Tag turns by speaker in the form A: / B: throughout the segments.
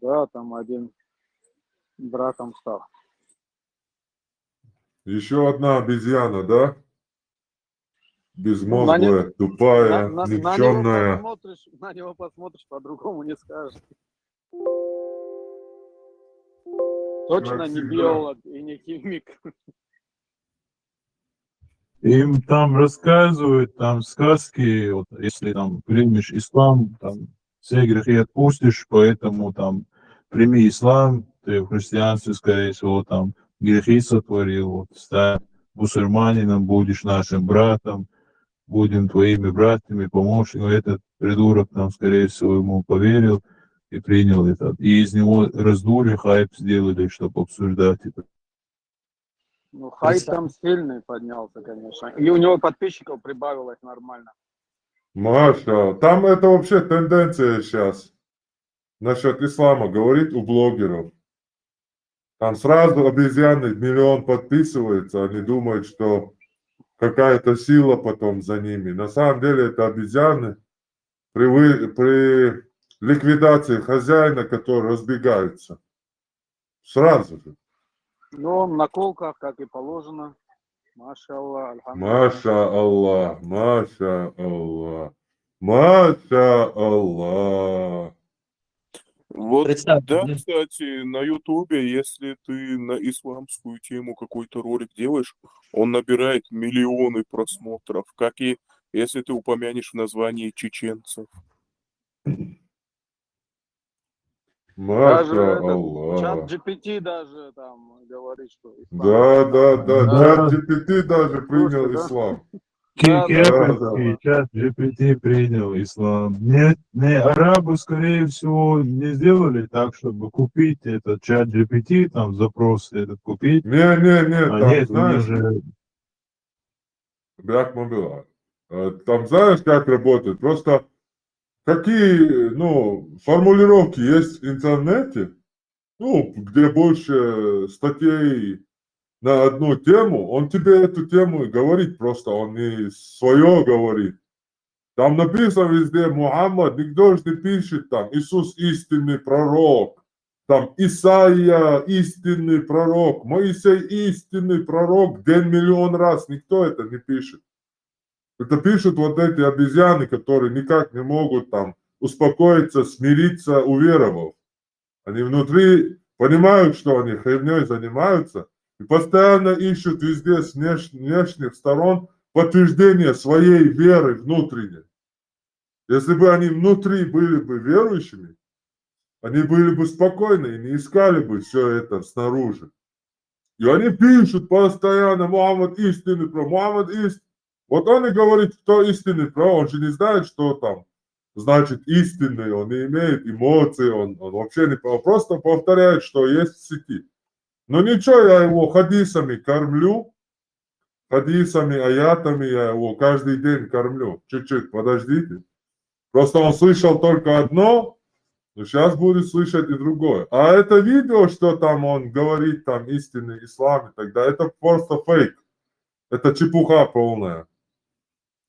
A: Да, там один братом стал.
B: Еще одна обезьяна, да?
A: На,
B: Безмозглая, тупая,
A: на
B: никчемная.
A: него посмотришь, по-другому не скажешь. Точно не
B: Как всегда.
A: биолог и не химик.
C: Им там рассказывают, там сказки, вот, если там примешь ислам, там все грехи отпустишь, поэтому там прими ислам, ты в христианстве, скорее всего, там грехи сотворил, вот, стань мусульманином, будешь нашим братом, будем твоими братьями, помощниками. Этот придурок там, скорее всего, ему поверил и принял это. И из него раздули, хайп сделали, чтобы обсуждать это.
A: Ну, хайп там сильный поднялся, конечно. И у него подписчиков прибавилось нормально.
B: Маша, там это вообще тенденция сейчас. Насчет ислама говорит у блогеров. Там сразу обезьяны 1 миллион подписывается, они думают, что какая-то сила потом за ними. На самом деле это обезьяны при ликвидации хозяина, которые разбегаются. Сразу же.
A: Ну, на колках, как и положено. Маша Аллах, альхамдулилlah.
B: Маша Аллах, Маша Аллах, Маша Аллах.
D: Вот,
E: Представьте,
D: да,
E: да?
D: кстати, на Ютубе, если ты на исламскую тему какой-то ролик делаешь, он набирает миллионы просмотров, как и если ты упомянешь в названии чеченцев.
A: Даже
B: Маша
A: этот чат
B: Аллах.
A: GPT даже там говорит, что ислам
B: Да,
A: это
B: да,
A: самое.
B: да,
A: Да,
B: чат GPT даже
A: вы в курсе,
B: принял
A: да?
B: ислам.
A: Да, да, да,
C: Кепрский
A: да.
C: чат GPT принял ислам. Не арабы, скорее всего, не сделали так, чтобы купить этот чат GPT, там запрос этот купить.
B: Не, там,
C: Нет, у них
B: знаешь,
C: же
B: Брак Мобила. Там знаешь, как работает? Просто какие, формулировки есть в интернете, где больше статей на одну тему, он тебе эту тему и говорит просто, он не свое говорит. Там написано везде Мухаммад, никто же не пишет там Иисус истинный пророк, там Исаия истинный пророк, Моисей истинный пророк, 1 миллион раз, никто это не пишет. Это пишут вот эти обезьяны, которые никак не могут там успокоиться, смириться, уверовав. Они внутри понимают, что они херней занимаются, и постоянно ищут везде с внешних сторон подтверждение своей веры внутренней. Если бы они внутри были бы верующими, они были бы спокойны и не искали бы все это снаружи. И они пишут постоянно, Мухаммад истинный пророк, Мухаммад истинный. Вот он и говорит, кто истинный пророк, он же не знает, что там значит истинный, он не имеет эмоций, он вообще не, он просто повторяет, что есть в сети. Но ничего, я его хадисами кормлю, хадисами, аятами я его каждый день кормлю. Чуть-чуть, подождите. Просто он слышал только одно, но сейчас будет слышать и другое. А это видео, что там он говорит, там истинный ислам и так далее, это просто фейк. Это чепуха полная.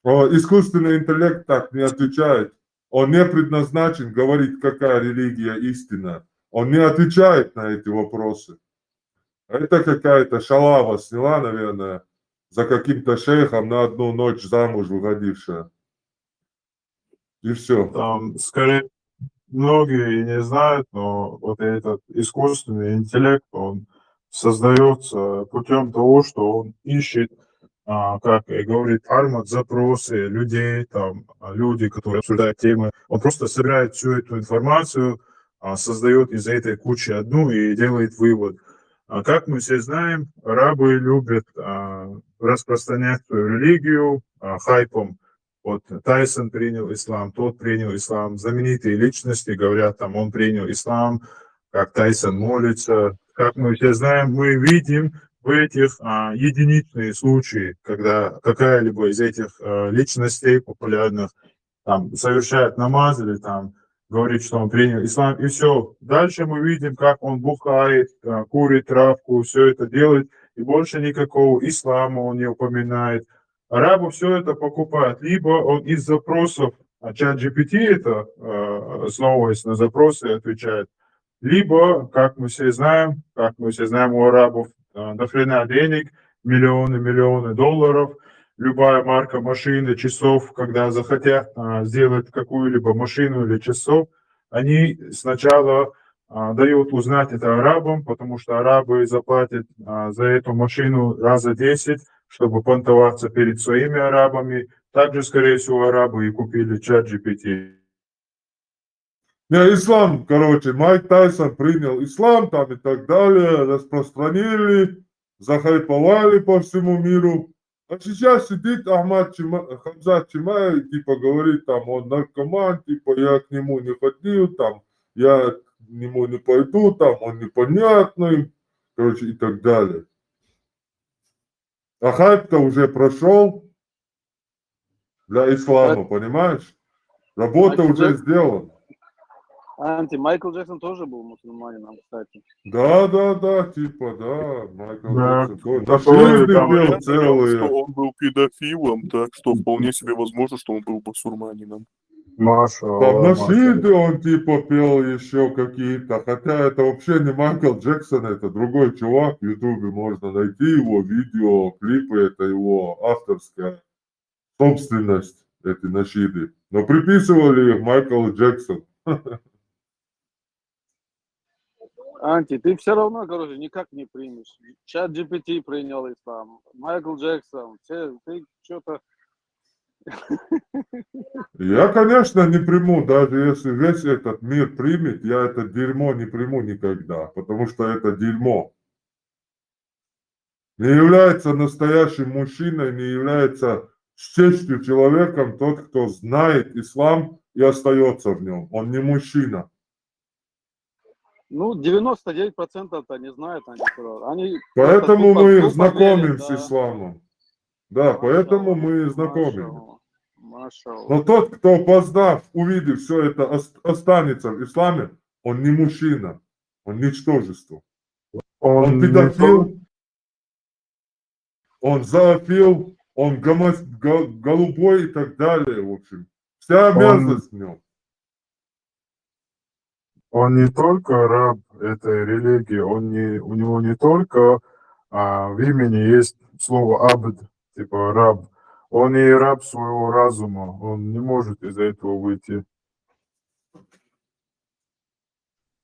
B: Искусственный интеллект так не отвечает. Он не предназначен говорить, какая религия истинная. Он не отвечает на эти вопросы. Это какая-то шалава сняла, наверное, за каким-то шейхом на одну ночь замуж выходившая. И все.
C: там, скорее, многие не знают, но вот этот искусственный интеллект, он создается путем того, что он ищет, как и говорит Армат, запросы людей, там, люди, которые обсуждают темы. Он просто собирает всю эту информацию, создает из этой кучи одну и делает вывод. Как мы все знаем, арабы любят распространять свою религию хайпом. Вот Тайсон принял ислам, тот принял ислам. Знаменитые личности говорят, там, он принял ислам, как Тайсон молится. Как мы все знаем, мы видим в этих единичные случаи, когда какая-либо из этих личностей популярных там совершает намаз или там говорит, что он принял ислам, и все. Дальше мы видим, как он бухает, курит травку, все это делает, и больше никакого ислама он не упоминает. Арабы все это покупают. Либо он из запросов, чат GPT это, основываясь на запросы, отвечает, Либо, как мы все знаем, у арабов до хрена денег, миллионы долларов, любая марка машины, часов, когда захотят сделать какую-либо машину или часов, они сначала дают узнать это арабам, потому что арабы заплатят за эту машину раза 10, чтобы понтоваться перед своими арабами. Также, скорее всего, арабы и купили чат GPT.
B: Не, ислам, короче, Майк Тайсон принял ислам там и так далее, распространили, захайповали по всему миру. А сейчас сидит Хамзат Чимай, типа говорит там, он наркоман, типа я к нему не ходил, там, я к нему не пойду, там, он непонятный, короче, и так далее. А хайп-то уже прошел для ислама, понимаешь? Работа
A: Майкл
B: уже сделана.
A: Майкл Джексон тоже был мусульманином, кстати.
B: Да, типа, да, Майкл
C: Да,
B: Джексон. тоже.
C: который
B: Нашиды
C: там-
B: пел
D: Говорят, что
B: целые.
D: он был педофилом, так что вполне себе возможно, что он был басурманином.
C: Маша,
B: Там
C: Маша.
B: нашиды он типа пел еще какие-то. Хотя это вообще не Майкл Джексон, это другой чувак. В Ютубе можно найти его видео, клипы. Это его авторская собственность, эти нашиды. Но приписывали их Майклу Джексону.
A: Ты все равно, короче, никак не примешь. Чат GPT принял ислам. Майкл Джексон. Ты что-то...
B: Я, конечно, не приму, даже если весь этот мир примет, я это дерьмо не приму никогда, потому что это дерьмо. Не является настоящим мужчиной, не является с честью человеком тот, кто знает ислам и остается в нем. Он не мужчина.
A: Ну, 99%-то не знают они. Они
B: Поэтому
A: просто
B: мы
A: тупо
B: знакомим
A: верят,
B: с
A: да.
B: исламом. Да, поэтому мы знакомим.
A: Машаллах.
B: Но тот, кто, познав, увидев все это, останется в исламе, он не мужчина, он ничтожество. Он
C: не
B: педофил, он зоофил, он голубой и так далее, в общем. Вся мерзость в нем.
C: Он не только раб этой религии, у него не только в имени есть слово абд, типа раб. Он и раб своего разума, он не может из этого выйти.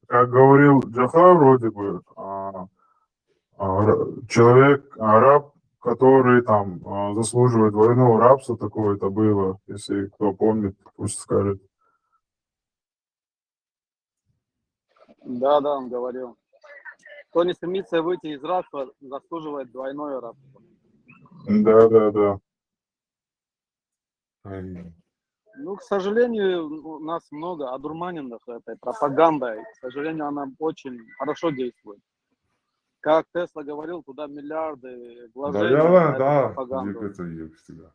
C: Как говорил Джафар, вроде бы, человек, раб, который там заслуживает двойного рабства, такое это было, если кто помнит, пусть скажет.
A: Да, он говорил. Кто не стремится выйти из рабства, заслуживает двойное рабство.
C: Да.
A: Ну, к сожалению, у нас много одурманенных этой пропагандой. К сожалению, она очень хорошо действует. Как Тесла говорил, туда миллиарды вложений на эту пропаганду.
B: Двигаться всегда.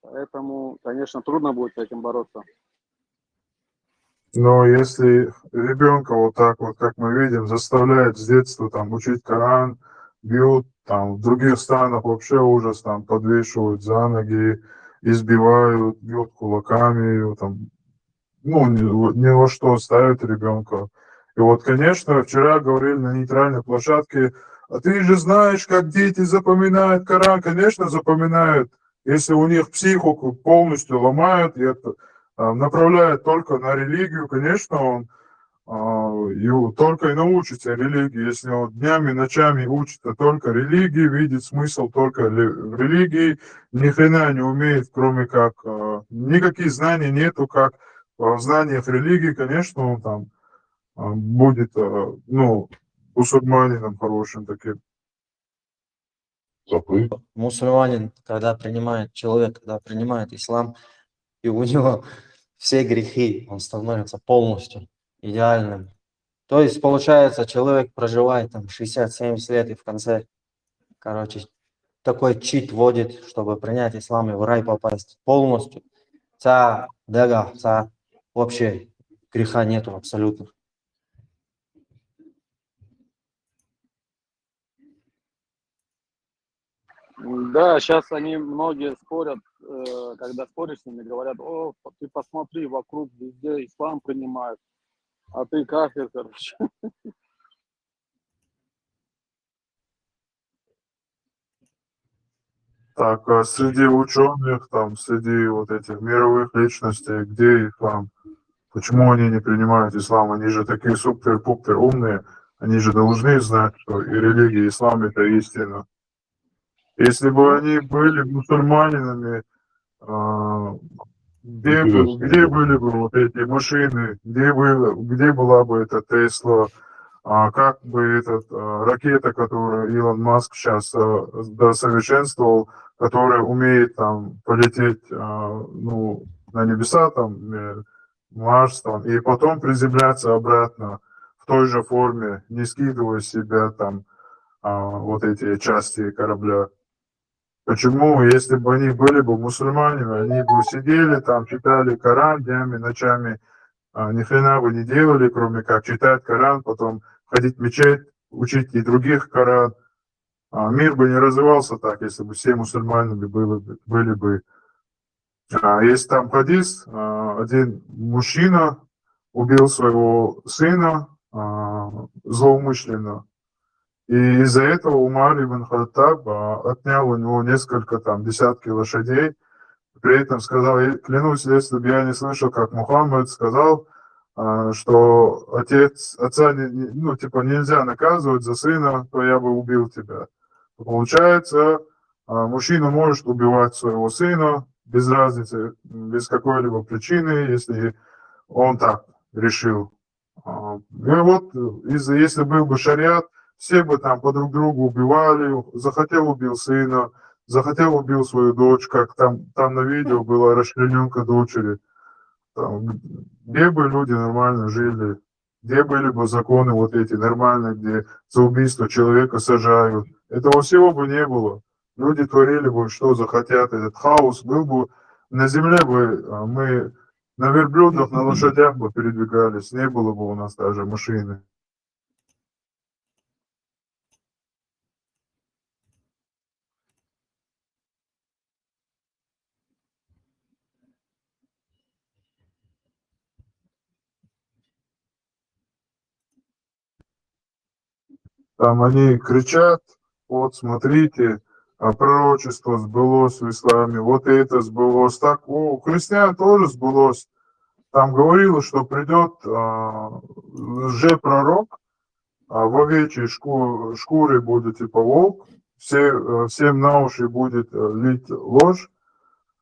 A: Поэтому, конечно, трудно будет с этим бороться.
C: Но если ребенка вот так вот, как мы видим, заставляют с детства там учить Коран, бьют, там в других странах вообще ужас, там подвешивают за ноги, избивают, бьют кулаками, там, ну, ни во что ставят ребенка. И вот, конечно, вчера говорили на нейтральной площадке, а ты же знаешь, как дети запоминают Коран. Конечно, запоминают, если у них психику полностью ломают, и это направляет только на религию, конечно, он только и научится религии, если он днями, ночами учится только религии, видит смысл только в религии, ни хрена не умеет, кроме как, никаких знаний нету, как в знаниях религии, конечно, он там будет, ну, мусульманином хорошим таким.
E: Мусульманин, человек, когда принимает ислам, и у него все грехи, он становится полностью идеальным. То есть, получается, человек проживает там 60-70 лет и в конце, короче, такой чит вводит, чтобы принять ислам и в рай попасть полностью. Вообще греха нету абсолютно.
A: Да, сейчас они многие спорят, когда споришь с ними, говорят, ты посмотри, вокруг везде ислам принимают. а ты кафир, короче.
C: Так, а среди ученых, там, среди вот этих мировых личностей, где ислам? Почему они не принимают ислам? Они же такие супер-пупер умные. Они же должны знать, что и религия ислам это истина. Если бы
A: Ну,
C: они были мусульманинами, а, где
B: Интересно.
C: были бы вот эти машины, где была бы эта Тесла, как бы ракета, которую Илон Маск сейчас досовершенствовал, которая умеет там полететь ну, на небеса, там, Марс, там, и потом приземляться обратно в той же форме, не скидывая с себя там вот эти части корабля. Почему, если бы они были бы мусульманами, они бы сидели там, читали Коран днями, ночами, ни хрена бы не делали, кроме как читать Коран, потом ходить в мечеть, учить и других Коран. Мир бы не развивался так, если бы все мусульманами были бы. Есть там хадис, один мужчина убил своего сына злоумышленно. И из-за этого Умар ибн Хаттаб отнял у него несколько там десятки лошадей. При этом сказал, «Я клянусь, если бы я не слышал, как Мухаммад сказал, что отца ну, типа, нельзя наказывать за сына, то я бы убил тебя». Получается, мужчина может убивать своего сына без разницы, без какой-либо причины, если он так решил. И вот, если был бы шариат, все бы там по друг другу убивали, захотел убил сына, захотел убил свою дочь, как там на видео была расчлененка дочери. Там, где бы люди нормально жили, где были бы законы вот эти нормальные, где за убийство человека сажают. Этого всего бы не было. Люди творили бы, что захотят, этот хаос был бы, на земле бы мы на верблюдах, на лошадях бы передвигались, не было бы у нас даже машины. Там они кричат, вот смотрите, пророчество сбылось в исламе, вот это сбылось. Так у христиан тоже сбылось. Там говорилось, что придет лжепророк, в овечьей шкуре будет типа волк, всем на уши будет лить ложь,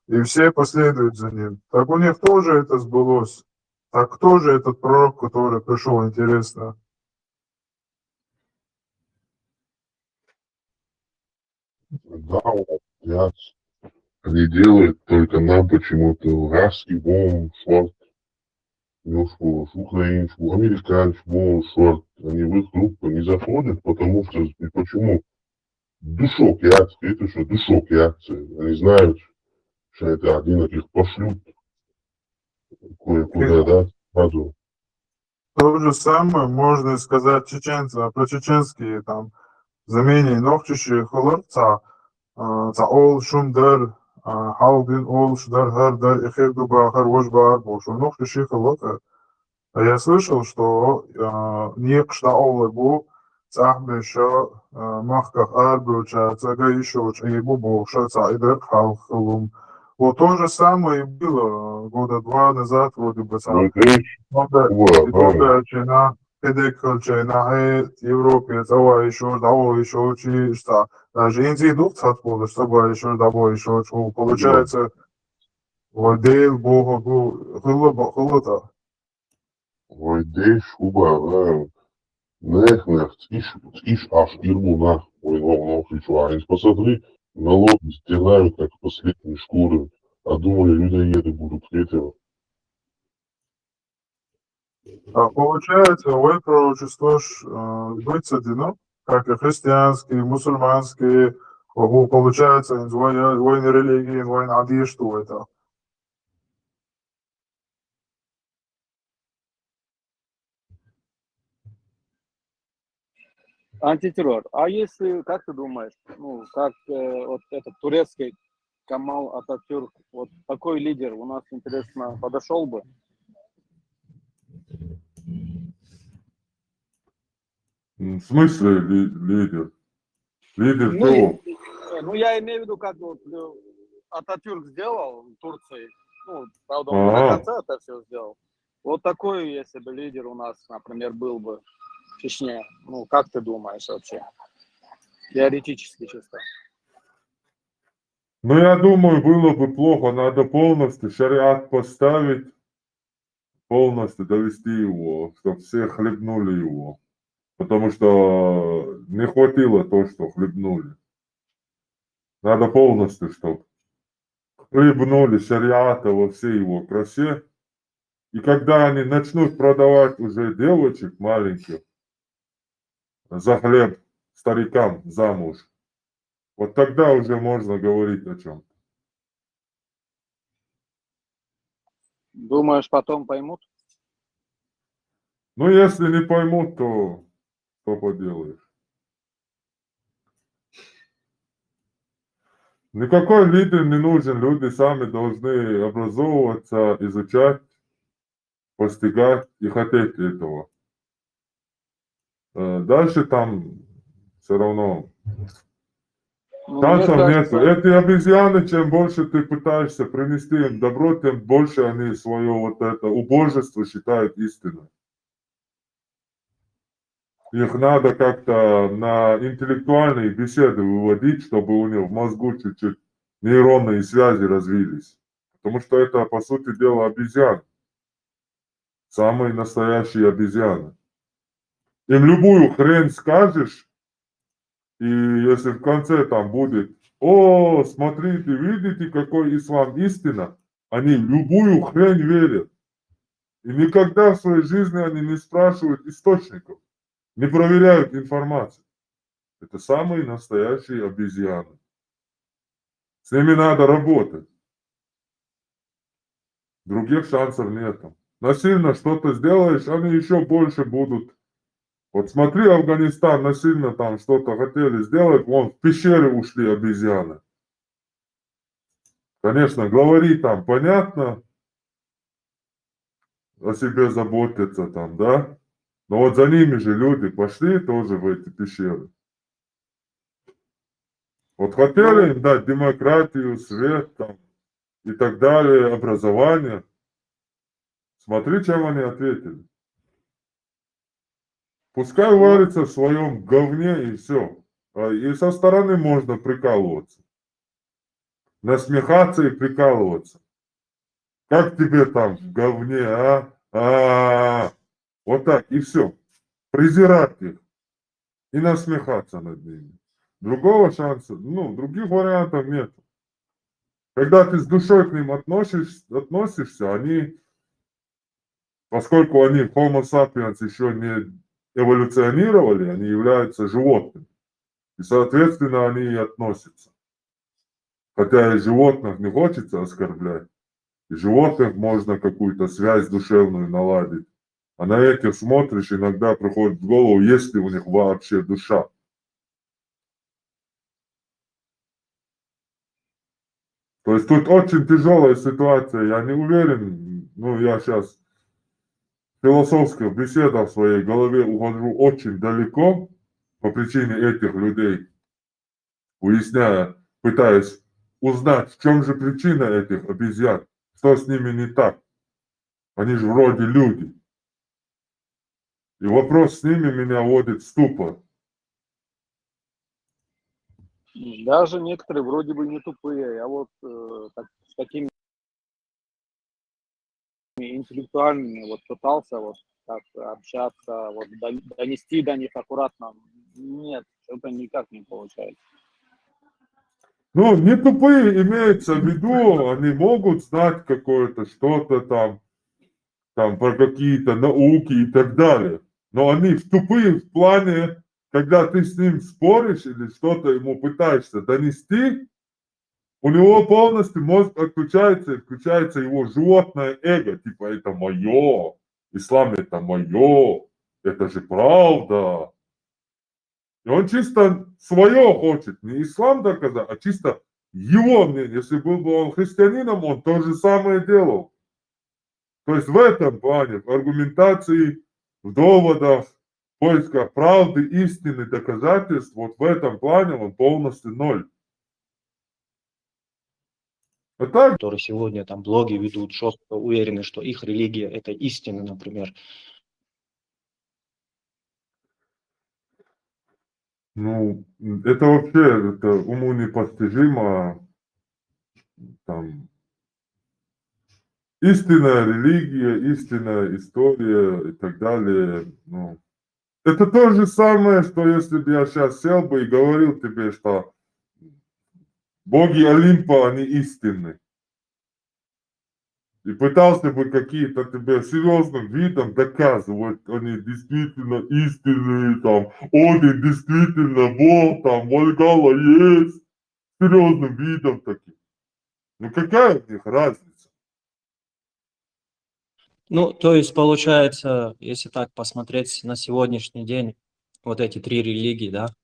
C: и все последуют за ним. Так у них тоже это сбылось. Так кто же этот пророк, который пришел, интересно?
B: Да, вот, я они делают, только нам почему-то русский бом, шорт, нюшку, украинскую, американскую бом, шорт, они в их группу не заходят, потому что, и почему? Душок яцкий, это что, душок яцкий, они знают, что это один из них пошлют
C: И
B: кое-куда, да, сразу.
C: то же самое можно сказать чеченцам, про чеченские там замене ногчиши хлопца, за ол шумдер, халдин ол шдар хардар, эхер дуба харвош бар бошу, ногчиши хлопца. Я слышал, что ник шта олы бу, цахбе шо махках арбуча, цага еще и бубу, шо цайдер халхлум. Вот то же самое и было года два назад, вроде бы,
B: Ну, это речь,
C: Итога чина, pedek чина, Европе, цава еще, дао еще, чисто. Даже Индии дух цатпол, чтобы еще, дао еще, получается, владеет Богу, хылота.
B: войдей шуба, нех, иш аж ирмуна, ой, ног, посмотри, налоги стирают, как последние шкуры, а думали, людоеды будут этого.
C: Получается, вы пророчество быть одинок, как и христианские, мусульманские, получается, войны религии, войны ади, что это?
A: антитеррор. А если, как ты думаешь, ну, как вот этот турецкий Камал Ататюрк, вот такой лидер у нас, интересно, подошел бы?
B: В смысле лидер? Лидер
A: Ну,
B: чего?
A: ну, я имею в виду, как вот Ататюрк сделал в Турции. Ну, правда, он не до
B: А,
A: конца это все сделал. Вот такой, если бы лидер у нас, например, был бы в Чечне. Ну, как ты думаешь вообще? Теоретически чисто.
B: ну, я думаю, было бы плохо. Надо полностью шариат поставить, полностью довести его, чтобы все хлебнули его. Потому что не хватило то, что хлебнули. Надо полностью, чтобы хлебнули шариата во всей его красе. И когда они начнут продавать уже девочек маленьких за хлеб старикам замуж, вот тогда уже можно говорить о чем.
A: Думаешь, потом поймут?
B: Ну, если не поймут, то что поделаешь. Никакой лидер не нужен, люди сами должны образовываться, изучать, постигать и хотеть этого. Дальше там все равно
A: Ну, мне
B: шансов нету.
A: кажется,
B: Эти обезьяны, чем больше ты пытаешься принести им добро, тем больше они свое вот это убожество считают истиной. Их надо как-то на интеллектуальные беседы выводить, чтобы у них в мозгу чуть-чуть нейронные связи развились. Потому что это, по сути дела, обезьяны. Самые настоящие обезьяны. Им любую хрень скажешь, и если в конце там будет: о, смотрите, видите, какой ислам истина, они в любую хрень верят. И никогда в своей жизни они не спрашивают источников, не проверяют информацию. Это самые настоящие обезьяны. С ними надо работать. Других шансов нету. Насильно что-то сделаешь, они еще больше будут. Вот смотри, Афганистан, насильно там что-то хотели сделать, вон в пещеры ушли обезьяны. Конечно, главари там, понятно, о себе заботятся там, да? Но вот за ними же люди пошли тоже в эти пещеры. Вот хотели
A: ну,
B: им дать демократию, свет там и так далее, образование. Смотри, чем они ответили. Пускай
A: ну,
B: варится в своем говне и все. И со стороны можно прикалываться. Насмехаться и прикалываться. Как тебе там в говне, а? Вот так, и все. Презирать их и насмехаться над ними. Другого шанса, ну, других вариантов нет. Когда ты с душой к ним относишься, они, поскольку они Homo sapiens еще не эволюционировали, они являются животными. И, соответственно, они и относятся. Хотя и животных не хочется оскорблять. И животных можно какую-то связь душевную наладить. А на этих смотришь, иногда приходит в голову, есть ли у них вообще душа. То есть тут очень тяжелая ситуация. Я не уверен, ну я сейчас в философских беседах в своей голове ухожу очень далеко по причине этих людей, уясняя, пытаясь узнать, в чем же причина этих обезьян, что с ними не так. Они же вроде люди. И вопрос с ними меня вводит в ступор.
A: даже некоторые вроде бы не тупые. Я вот с такими интеллектуальными вот пытался вот так общаться, вот донести до них аккуратно. Нет, что-то никак не получается.
B: Ну, не тупые имеется в виду, они могут знать какое-то что-то там про какие-то науки и так далее. Но они в тупые в плане, когда ты с ним споришь или что-то ему пытаешься донести, у него полностью мозг отключается, и включается его животное эго. Типа, это мое, ислам это мое, это же правда. И он чисто свое хочет, не ислам доказать, а чисто его мнение. Если был бы он христианином, он то же самое делал. То есть в этом плане, в аргументации, в доводах, поиска правды, истины, доказательств, вот в этом плане он полностью ноль. А так,
E: которые сегодня там блоги ведут, жестко уверены, что их религия это истина, например.
B: ну, это вообще это уму непостижимо. Там, истинная религия, истинная история и так далее. Ну, это то же самое, что если бы я сейчас сел бы и говорил тебе, что боги Олимпа, они истинны. И пытался бы какие-то тебе серьезным видом доказывать, они действительно истинные, там, Один действительно Бог, там, Вальгалла есть, серьезным видом таким. Ну какая у них разница?
E: Ну, то есть получается, если так посмотреть на сегодняшний день, вот эти три религии, да,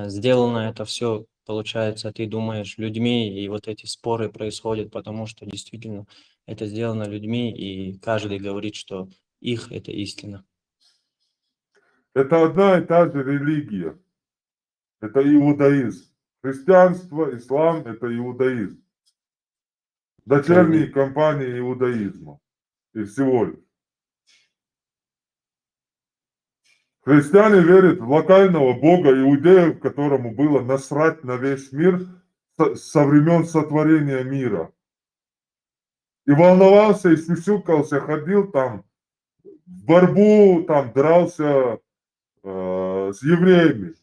E: сделано это все, получается, ты думаешь, людьми, и вот эти споры происходят, потому что действительно это сделано людьми, и каждый говорит, что их это истина.
B: Это одна и та же религия. Это иудаизм. Христианство, ислам – это иудаизм. Дочерние компании иудаизма. И всего лишь. Христиане верят в локального бога иудеев, которому было насрать на весь мир со времен сотворения мира. И волновался, и сюсюкался, ходил там, в борьбу там дрался с евреями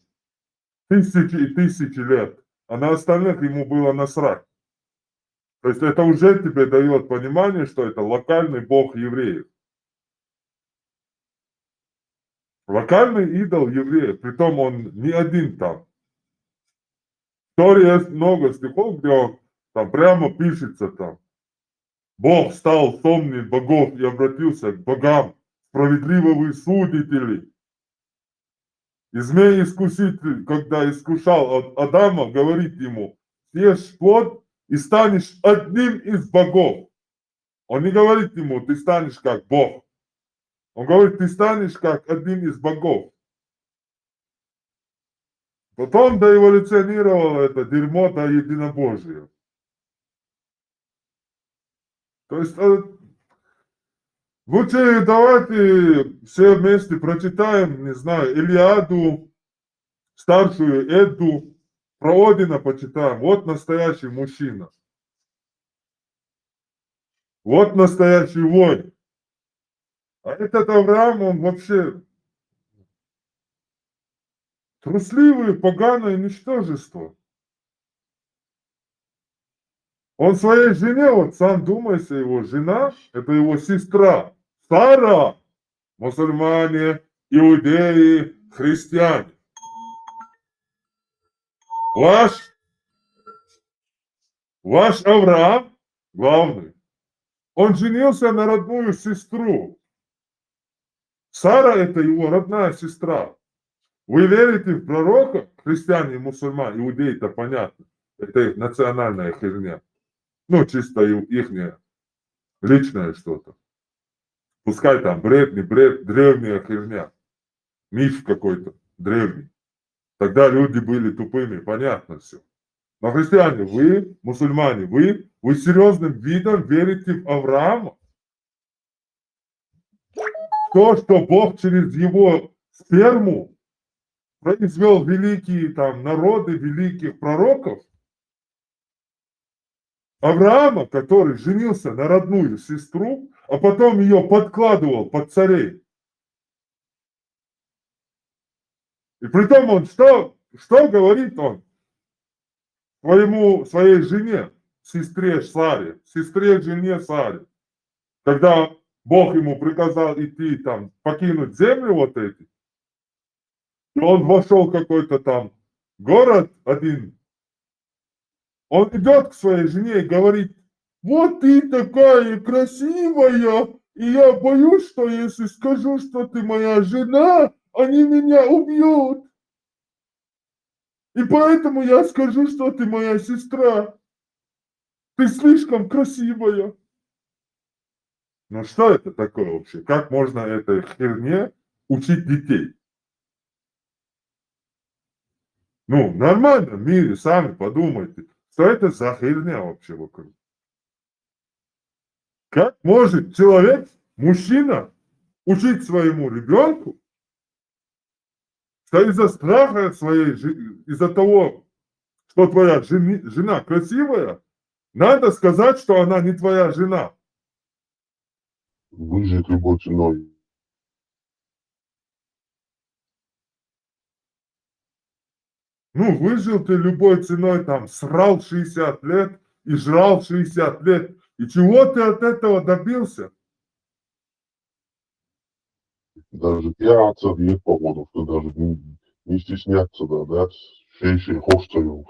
B: тысячи и тысячи лет. А на остальных ему было насрать. То есть это уже тебе дает понимание, что это локальный бог евреев. Локальный идол евреев, притом он не один там. В Торе есть много стихов, где он там прямо пишется там. Бог стал сонмом богов и обратился к богам. Справедливо вы судите ли? И змей-искуситель, когда искушал Адама, говорит ему, съешь плод и станешь одним из богов. Он не говорит ему, ты станешь как Бог. Он говорит, ты станешь как один из богов. Потом доэволюционировало это дерьмо до единобожия. То есть лучше давайте все вместе прочитаем, не знаю, Илиаду, старшую Эдду, про Одина почитаем. Вот настоящий мужчина. Вот настоящий воин. А этот Авраам, он вообще трусливый, поганое ничтожество. Он своей жене, вот сам думайся, его жена, это его сестра, Сара, мусульмане, иудеи, христиане. Ваш Авраам, главный, он женился на родную сестру. Сара это его родная сестра. Вы верите в пророка? Христиане и мусульмане, иудеи, это понятно. Это их национальная херня. Ну, чисто их личное что-то. Пускай там бред, не бред, древняя херня. Миф какой-то древний. Тогда люди были тупыми, понятно все. Но христиане, вы, мусульмане, вы серьезным видом верите в Авраама? То, что Бог через его сперму произвел великие там народы, великих пророков, Авраама, который женился на родную сестру, а потом ее подкладывал под царей. И притом он что говорит он своей жене, сестре Саре, жене Саре, когда Бог ему приказал идти там, покинуть землю вот эти, и он вошел в какой-то там город один, он идет к своей жене и говорит, вот ты такая красивая, и я боюсь, что если скажу, что ты моя жена, они меня убьют. И поэтому я скажу, что ты моя сестра. Ты слишком красивая. Ну что это такое вообще? Как можно этой херне учить детей? Ну, нормально в мире, сами подумайте, что это за херня вообще вокруг. Как может человек, мужчина, учить своему ребенку, что из-за страха своей, из-за того, что твоя жена красивая, надо сказать, что она не твоя жена.
F: Выжить любой ценой.
B: Ну, выжил ты любой ценой, там, срал 60 лет и жрал 60 лет. И чего ты от этого добился?
F: Даже пьяница век, по-моему, что даже не стесняться, да, еще хочется его.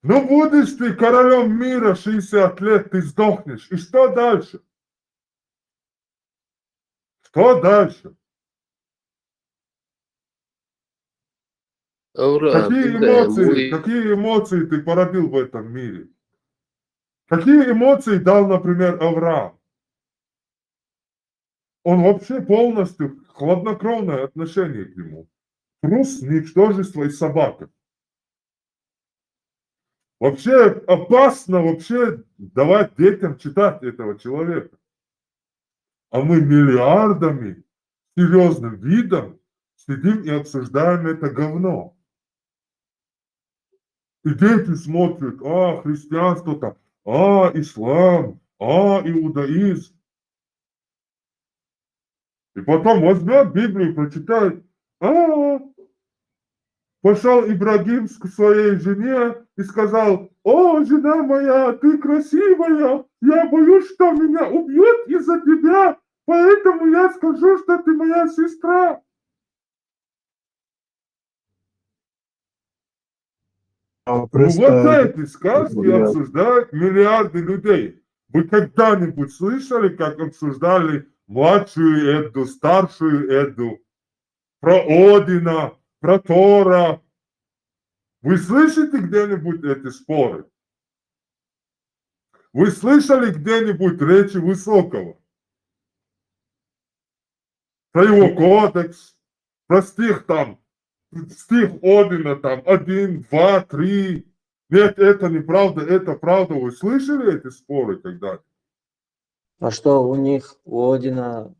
B: Ну, будешь ты королем мира 60 лет, ты сдохнешь. И что дальше? Что дальше? Какие эмоции ты породил в этом мире? Какие эмоции дал, например, Авраам? Он вообще полностью хладнокровное отношение к нему. Трус, ничтожество и собака. Вообще опасно вообще давать детям читать этого человека. А мы миллиардами, серьезным видом сидим и обсуждаем это говно. И дети смотрят, христианство там, ислам, иудаизм. И потом возьмет Библию, прочитает, пошел Ибрагим к своей жене и сказал, о, жена моя, ты красивая, я боюсь, что меня убьют из-за тебя, поэтому я скажу, что ты моя сестра. Ну вот эти сказки обсуждают миллиарды людей. Вы когда-нибудь слышали, как обсуждали младшую Эдду, старшую Эдду, про Одина, про Тора? Вы слышите где-нибудь эти споры? Вы слышали где-нибудь речи Высокого? Про его кодекс, про стих там, стих Одина там, 1, 2, 3. Нет, это неправда, это правда. Вы слышали эти споры когда-то?
E: А что у них, у Одина,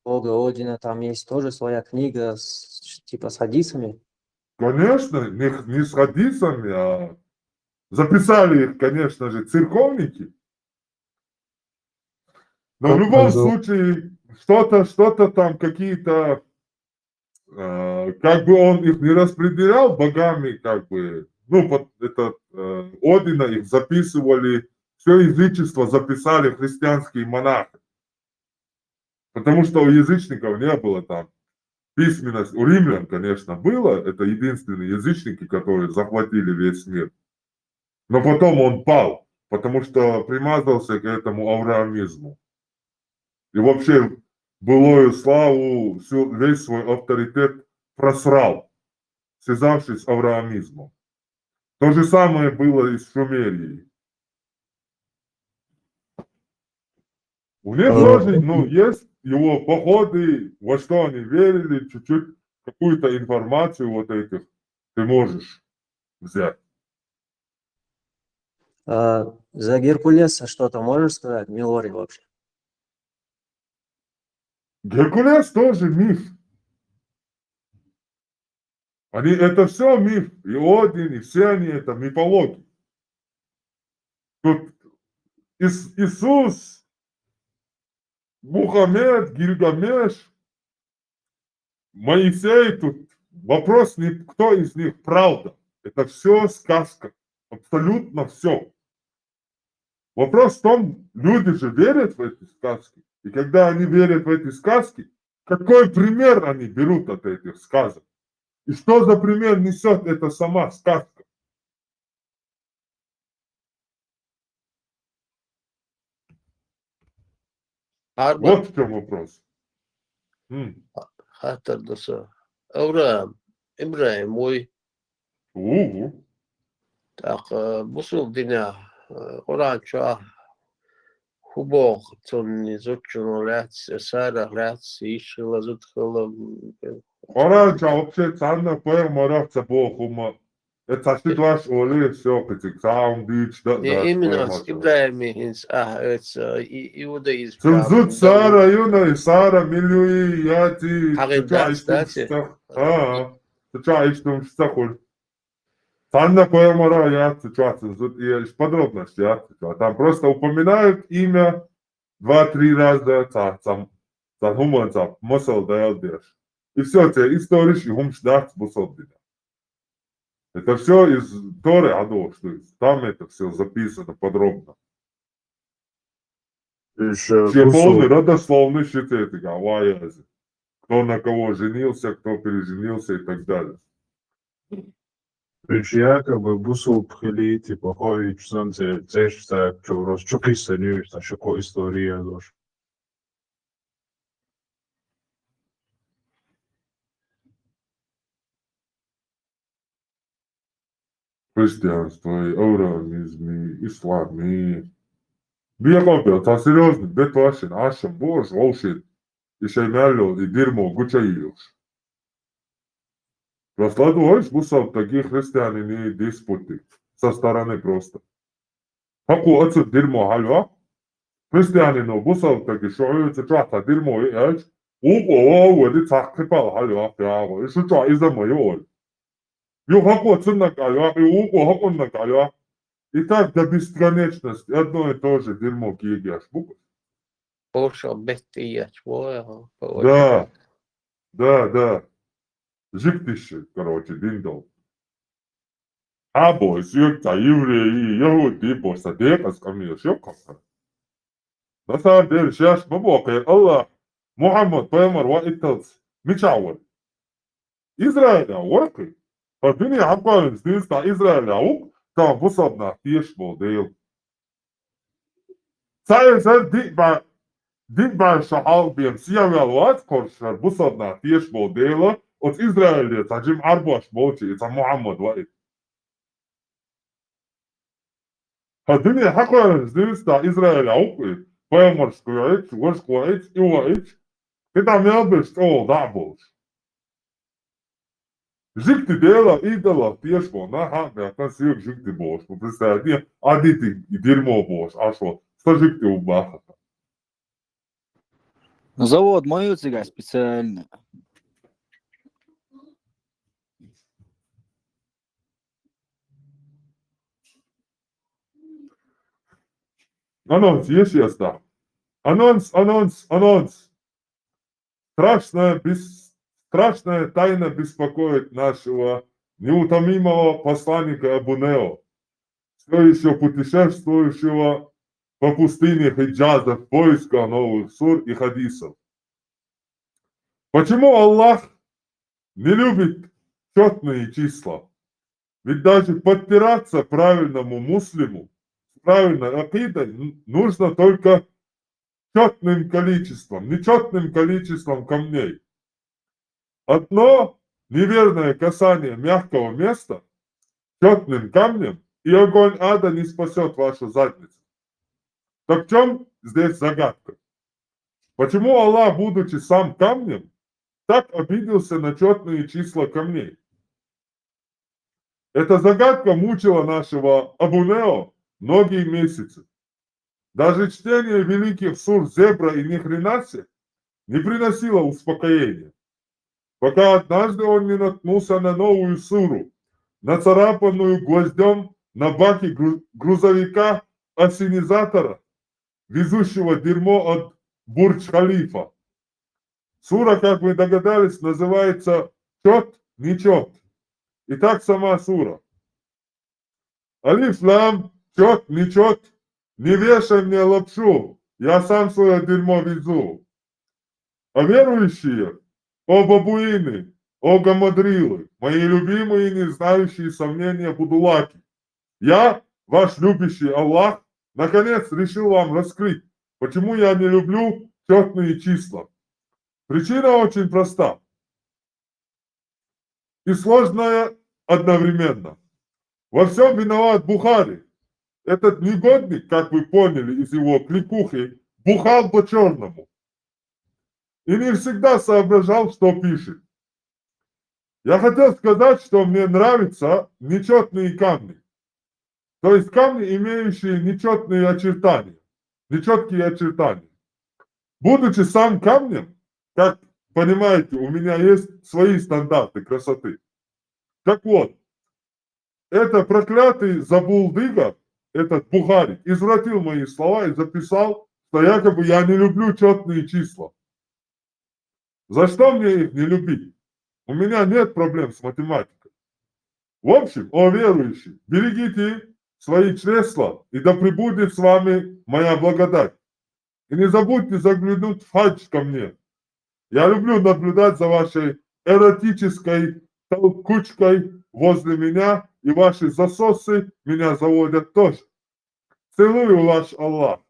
E: Бога Одина, там есть тоже своя книга, типа с хадисами?
B: Конечно, не с хадисами, а записали их, конечно же, церковники. Но в любом случае, что-то там, какие-то, как бы он их не распределял богами, как бы, ну, Одина их записывали, все язычество записали христианские монахи. Потому что у язычников не было там письменность. У римлян, конечно, было, это единственные язычники, которые захватили весь мир. Но потом он пал, потому что примазался к этому авраамизму. И вообще былую славу, весь свой авторитет просрал, связавшись с авраамизмом. То же самое было и с Шумерией. У них тоже, есть его походы, во что они верили, чуть-чуть какую-то информацию вот этих ты можешь взять.
E: За Геркулеса что-то можешь сказать, Милори вообще?
B: Геркулес тоже миф. Это все миф. И Один, и все они это мифология. Тут Иисус, Мухаммед, Гильгамеш, Моисей, тут вопрос, кто из них правда. Это все сказка. Абсолютно все. Вопрос в том, люди же верят в эти сказки. И когда они верят в эти сказки, какой пример они берут от этих сказок? И что за пример несет эта сама сказка? Вот в чем вопрос.
G: Hatırlısı. İbrahim oy. Так, бусул дина. Оран ча. Хубог, тон изучено ляц, сара ляц, ишила зутхала.
B: Оранж, а вообще цанна поэмаравца бохума. Это ситуаш оли все, катик, сам дич, да,
G: именно с
B: поэмаравца.
G: евреями, иудаизм,
B: Цинзут Сара, юна и Сара, милюи, яти,
G: Харидат,
B: чачаиштум
G: кстати.
B: штах, чачаиштум штахуль. Цанна поэмара, я цинзут, и лишь подробности, там просто упоминают имя 2-3 раза, за гуманца, мусал да ялдеш. И все, это исторически гумшдах бусолдина. Это все из Торы Адо, что там это все записано подробно.
C: Еще
B: Все полный
C: Бусул,
B: родословный считает, Гавайи, кто на кого женился, кто переженился и так далее.
C: якобы Бусул пхили, типа, ходить, что цешься, что писаню, что история тоже.
B: Христианство, ауранизм, ислам. Биокопия, это серьезно, бетвашин, ашам, боже, волшит. И шаймялю, и дерьмо, гучаилюш. Расладываешь, бусал, такие христиане не диспуты. Со стороны просто. Хаку отсюда дерьмо, хальва. Христианину, бусал, такие, что это чата, дерьмо, и эч. Уго, это цахкипал, хальва, пиаго. И что ча, из-за моего. Ю хаку отсюда, хальва, и уго, хаку на хальва. И так до бесконечности одно и то же дерьмо киегяш.
G: Больше беттия, чего?
B: Да. Жиктище, короче, диндол. А бос, ёпта, евреи, яхуди, боса, дека скамьешь, ёпка. На самом деле, сейчас мабокай, Аллах, Мухаммад, Паймар, Ваитталс, Мичауэр. Израиля, Уоркай. Фабини Аббалин, Снинста, Израиля, Ук, там бусадна, тиеш модел. Сайзен, Дибан шахал бем сиявялват, коршар, бусадна, тиеш модела, от Израиля, таджим арбаш молчи, это Мухаммад, Ваит. Фабини Хакуэрин, Снинста, Израиля, Ук, Паймар, Шкуэйч, Вошкуэйч, Иуэйч, ты там мелбиш, о, да, больше. Жикти дела, идола, пешко, на сир жикти бош. Представляете, адити и дерьмо бош, а что? Что жикти убаха?
H: Завод мою цыган специально.
B: Анонс, есть ясно? Анонс. Страшная тайна беспокоит нашего неутомимого посланника Абунео, все еще путешествующего по пустыне Хиджаза в поисках новых сур и хадисов. Почему Аллах не любит четные числа? Ведь даже подпираться правильному муслиму, с правильной акидой, нужно только четным количеством, нечетным количеством камней. Одно неверное касание мягкого места четным камнем, и огонь ада не спасет вашу задницу. Так в чем здесь загадка? Почему Аллах, будучи сам камнем, так обиделся на четные числа камней? Эта загадка мучила нашего Абунео многие месяцы. Даже чтение великих сур Зебра и Нихренаси не приносило успокоения, пока однажды он не наткнулся на новую суру, нацарапанную гвоздем на баке грузовика ассенизатора, везущего дерьмо от Бурдж-Халифа. Сура, как вы догадались, называется «Чет, нечет». Итак, сама сура. Алиф лам, чет, нечет, не вешай мне лапшу, я сам свое дерьмо везу. А верующие, о бабуины, о гамадрилы, мои любимые, не знающие сомнения будулаки, я, ваш любящий Аллах, наконец решил вам раскрыть, почему я не люблю четные числа. Причина очень проста и сложная одновременно. Во всем виноват Бухари. Этот негодник, как вы поняли из его кликухи, бухал по-черному. И не всегда соображал, что пишет. Я хотел сказать, что мне нравятся нечетные камни. То есть камни, имеющие нечетные очертания. Нечеткие очертания. Будучи сам камнем, как понимаете, у меня есть свои стандарты красоты. Так вот, это проклятый забулдыга, этот Бухарик, извратил мои слова и записал, что якобы я не люблю четные числа. За что мне их не любить? У меня нет проблем с математикой. В общем, о верующие, берегите свои чресла, и да пребудет с вами моя благодать. И не забудьте заглянуть в хадж ко мне. Я люблю наблюдать за вашей эротической толкучкой возле меня, и ваши засосы меня заводят тоже. Целую ваш Аллах.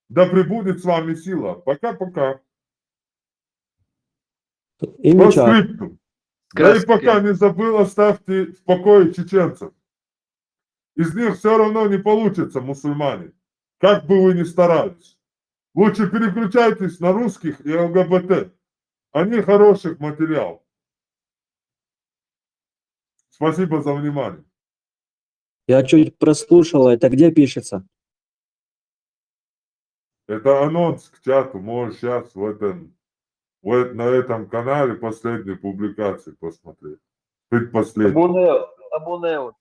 B: Да пребудет с вами сила. Пока-пока.
E: И
B: По
E: меча.
B: скрипту. Да и пока не забыл, оставьте в покое чеченцев. Из них все равно не получится мусульмане, как бы вы ни старались. Лучше переключайтесь на русских и ЛГБТ. Они хороших материал. Спасибо за внимание.
E: Я чуть прослушал, это где пишется?
B: Это анонс к чату. Можешь сейчас на этом канале последней публикации посмотреть. Предпоследней.
A: Абунео.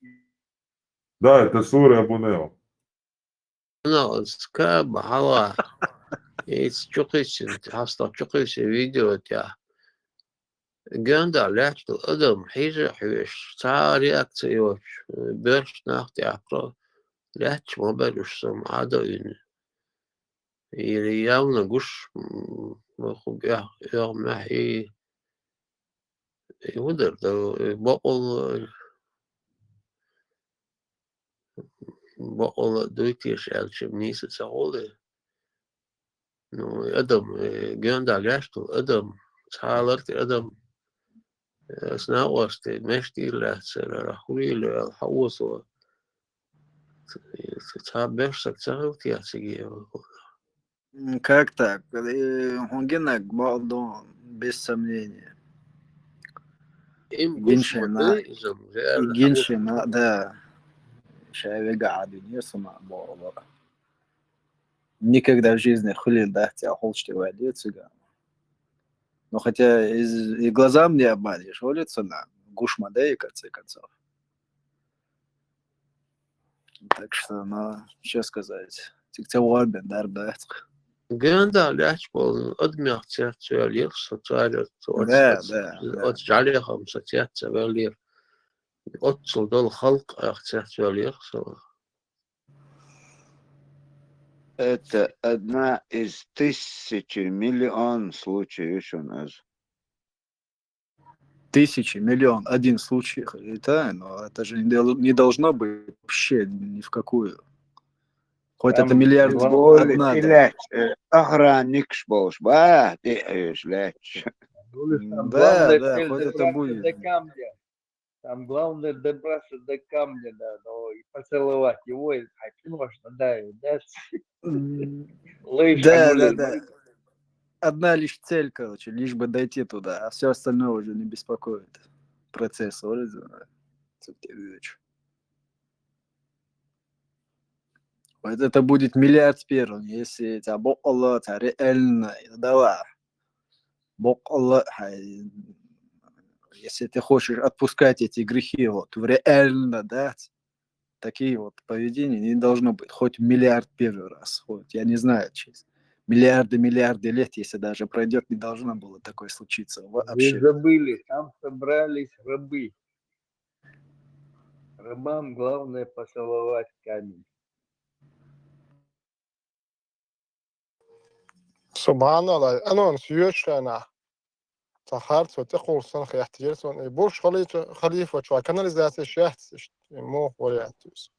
B: Да, это сура Абунео.
G: No, скаб, хала. It's чукисин, хаста чукиси видео тя. Гэнда лячту адам хижа хвиш. Та реакция берш нахти акро. Ляч мобелуш сам адоин. Или явно гуш махуг я махи. يودر بقول دويتيش الشمنيس سعودي نو أدم جاند عجاشتو أدم سالرت أدم سناوست مشتي لا سرحولي لا حوص تعبش سكتاوت يا سيجي
H: Как так? Геннак Балдон, без сомнения.
G: إم قش مدريزم
H: Геншина, да. Человек قاعد يسمع بابا. Никогда в жизни хулил, да, тебя холчти войдет цыган. Но хотя и глазам не обманешь, улица на гушмадей, в конце концов. Так что, ну, что сказать. Тиктевобин, да.
G: جاند علاش بول أدمي تياتر سوتالر
H: Да.
G: أتجعلي خمسة تياتر أتصل دول خلق تياتر
I: Это одна из 1000 случаев у нас.
H: 1000, миллион, один случай. Это, но это же не должно быть вообще ни в какую. Хоть это миллиард, одна, да.
I: Охранник шбош, ба, ты ляч.
H: Да, хоть это будет.
A: Там главное добраться до камня, да, но и поцеловать его, и можно, да,
H: Да. Одна лишь цель, короче, лишь бы дойти туда, а все остальное уже не беспокоит. Процесс, вот это будет миллиард первым, если тебя Бог Аллах, реально, да. Бог Аллах, если ты хочешь отпускать эти грехи, вот, реально, да, такие вот поведения не должно быть. Хоть миллиард первый раз, хоть, я не знаю, через миллиарды лет, если даже пройдет, не должно было такое случиться вообще.
A: Вы забыли, там собрались рабы. Рабам главное поцеловать камень.
J: سبحان الله أنا نسيوش أنا تخارت وتقول صنخ يحتجرت بوش خليفة شو канализация счастье мог вариантус.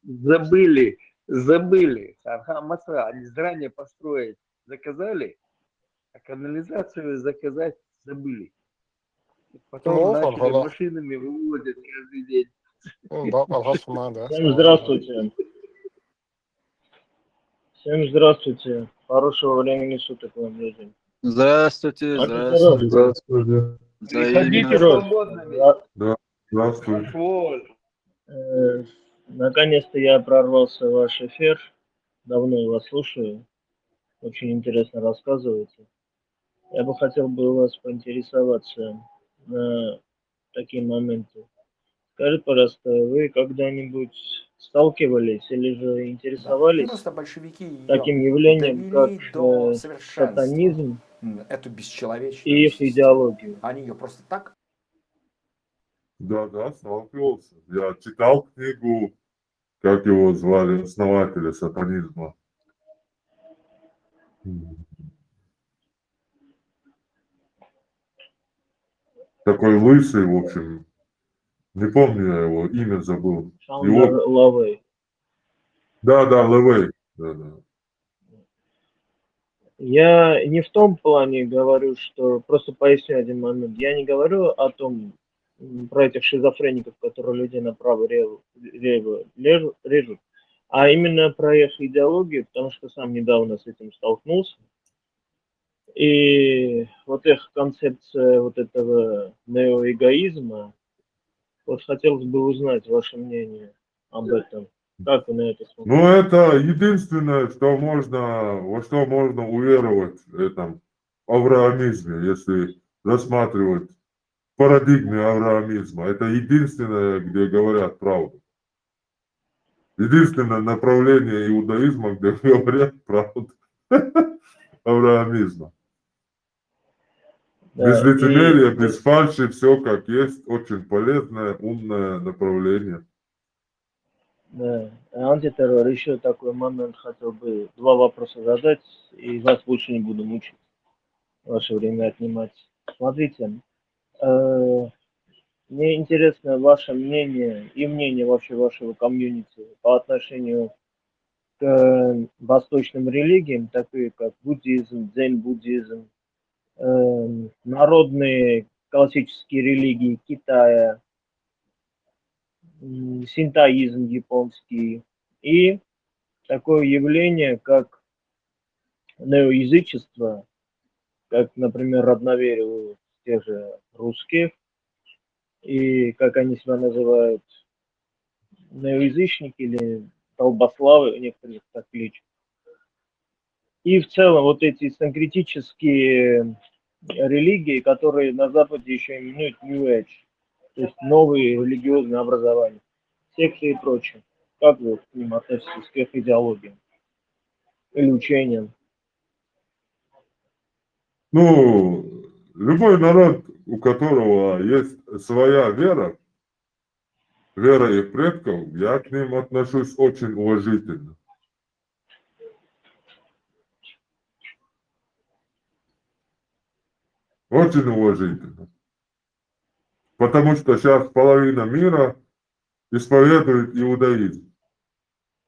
A: Забыли. Масра, они заранее построить заказали, а канализацию заказать забыли. Потом начали машинами выводят каждый день.
K: Всем здравствуйте. Всем здравствуйте. Хорошего времени суток вам, друзья.
H: Здравствуйте.
K: Приходите
H: Взаимно.
K: свободными.
B: Да, здравствуйте.
K: Вот. Наконец-то я прорвался в ваш эфир. Давно вас слушаю. Очень интересно рассказываете. Я бы хотел бы у вас поинтересоваться на такие моменты. Скажите, пожалуйста, вы когда-нибудь сталкивались или же интересовались
L: Просто большевики ее
K: таким явлением, как
L: довели до совершенства,
K: сатанизм
L: эту
K: и
L: бесчеловечную
K: их
L: систему.
K: идеологию?
L: Они ее просто так.
B: Да, сталкивался. Я читал книгу, как его звали, основателя сатанизма. Такой лысый, в общем. Не помню я его, имя забыл.
K: Шаунар
B: Его...
K: Лавей.
B: Да, Левей. Да.
K: Я не в том плане говорю, что... Просто поясню один момент. Я не говорю о том, про этих шизофреников, которые людей направо режут, а именно про их идеологию, потому что сам недавно с этим столкнулся. И вот их концепция вот этого неоэгоизма, вот хотелось бы узнать ваше мнение об этом. Как вы на это смотрите?
B: Ну, это единственное, что можно, во что можно уверовать в этом авраамизме, если рассматривать в парадигме авраамизма. Это единственное, где говорят правду. Единственное направление иудаизма, где говорят правду. Авраамизма. Без
K: Да,
B: лицемерия,
K: и
B: без фальши, все как есть. Очень полезное, умное направление.
K: да, антитеррор, еще такой момент хотел бы, два вопроса задать, и вас больше не буду мучить, ваше время отнимать. Смотрите, мне интересно ваше мнение и мнение вообще вашего комьюнити по отношению к восточным религиям, такие как буддизм, дзен-буддизм, народные классические религии Китая, синтоизм японский и такое явление, как неоязычество, как, например, родноверие у тех же русских, и как они себя называют, неоязычники или толбославы, некоторых так кличут. И в целом вот эти синкретические религии, которые на Западе еще именуют New Age, то есть новые религиозные образования, секты и прочее. Как вы к ним относитесь, к их идеологиям или учениям?
B: Ну, любой народ, у которого есть своя вера, вера их предков, я к ним отношусь очень уважительно. Очень уважительно. Потому что сейчас половина мира исповедует иудаизм.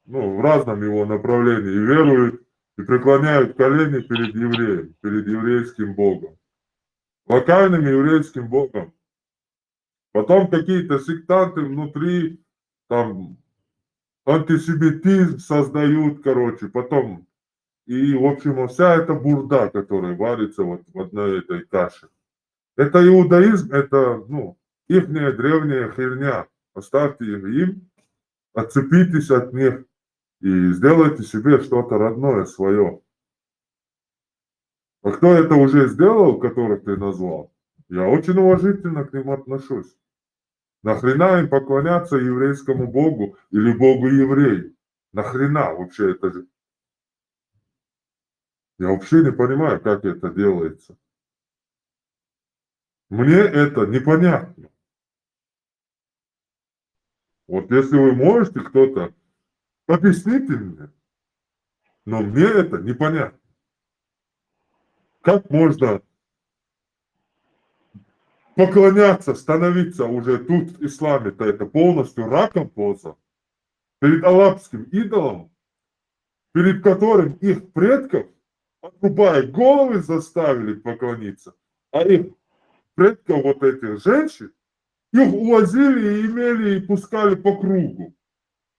B: Ну, в разном его направлении. И веруют, и преклоняют колени перед евреем, перед еврейским богом. Локальным еврейским богом. Потом какие-то сектанты внутри, там, антисемитизм создают, короче, потом. И, в общем, вся эта бурда, которая варится вот в одной этой каше. Это иудаизм, это, ну, ихняя древняя херня. Оставьте их им, отцепитесь от них и сделайте себе что-то родное, свое. А кто это уже сделал, которых ты назвал, я очень уважительно к ним отношусь. Нахрена им поклоняться еврейскому богу или богу еврею? Нахрена вообще это же? Я вообще не понимаю, как это делается. Мне это непонятно. Вот если вы можете, кто-то, объясните мне. Но мне это непонятно. Как можно поклоняться, становиться уже тут в исламе-то это полностью раком поза перед аллахским идолом, перед которым их предков, отрубая головы, заставили поклониться, а их предков, вот этих женщин, их увозили и имели, и пускали по кругу.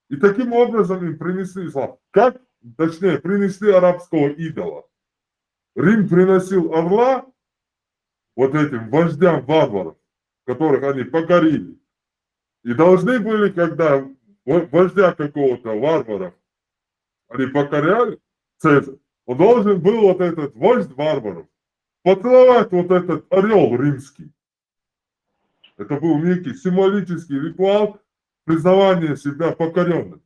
B: И таким образом им принесли ислам. Как, точнее, принесли арабского идола. Рим приносил орла, вот этим вождям варваров, которых они покорили. И должны были, когда вождя какого-то варвара они покоряли, Цезарь, он должен был вот этот вождь варваров поцеловать вот этот орел римский. Это был некий символический ритуал признавания себя покоренным.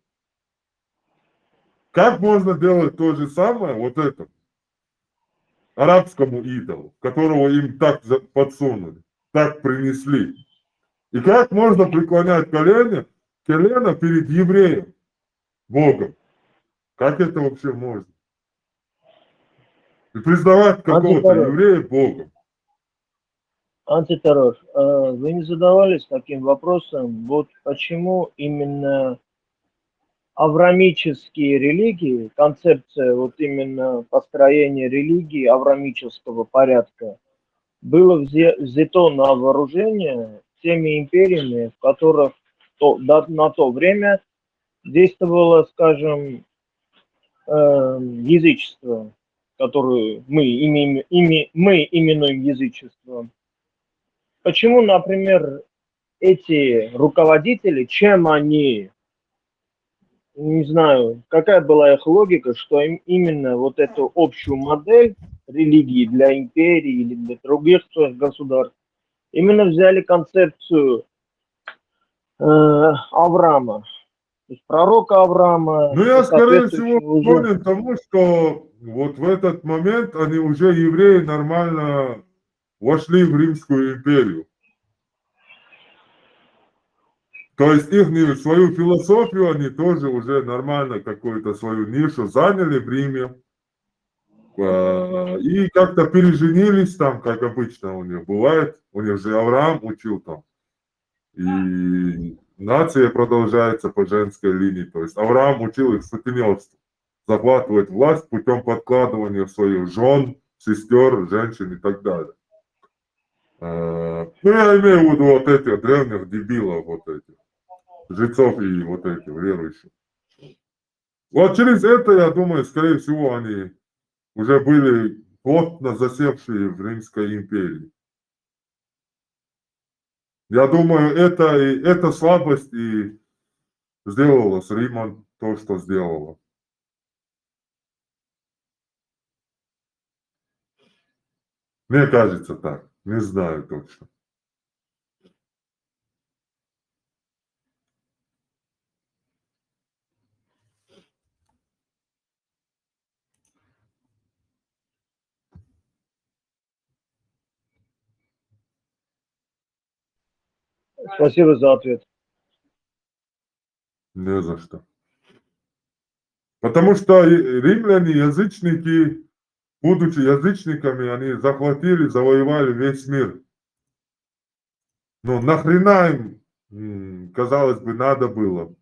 B: Как можно делать то же самое вот этому арабскому идолу, которого им так подсунули, так принесли? И как можно преклонять колено перед евреем, Богом? Как это вообще можно? И признавать какого-то еврея Богом.
K: Антитеррор. Вы не задавались таким вопросом, вот почему именно авраамические религии, концепция вот именно построения религии авраамического порядка было взято на вооружение теми империями, в которых на то время действовало, скажем, язычество, которое мы именуем язычеством. Почему, например, эти руководители, чем они, не знаю, какая была их логика, что им именно вот эту общую модель религии для империи или для других государств, именно взяли концепцию Авраама, то есть пророка Авраама.
B: Ну, я, скорее всего, склонен к тому, что вот в этот момент они уже, евреи, нормально вошли в Римскую империю. То есть их свою философию они тоже уже нормально какую-то свою нишу заняли в Риме. И как-то переженились там, как обычно у них бывает. У них же Авраам учил там. И нация продолжается по женской линии. То есть Авраам учил их сутенерству. Захватывать власть путем подкладывания своих жен, сестер, женщин и так далее. Ну, я имею в виду вот этих древних дебилов, вот этих. Жрецов и вот этих верующих. Вот через это, я думаю, скорее всего, они уже были плотно засевшие в Римской империи. Я думаю, эта слабость и сделала с Римом то, что сделала. Мне кажется так. Не знаю точно.
K: Спасибо за ответ.
B: Не за что. Потому что римляне, язычники, будучи язычниками, они захватили, завоевали весь мир. Ну, нахрена им, казалось бы, надо было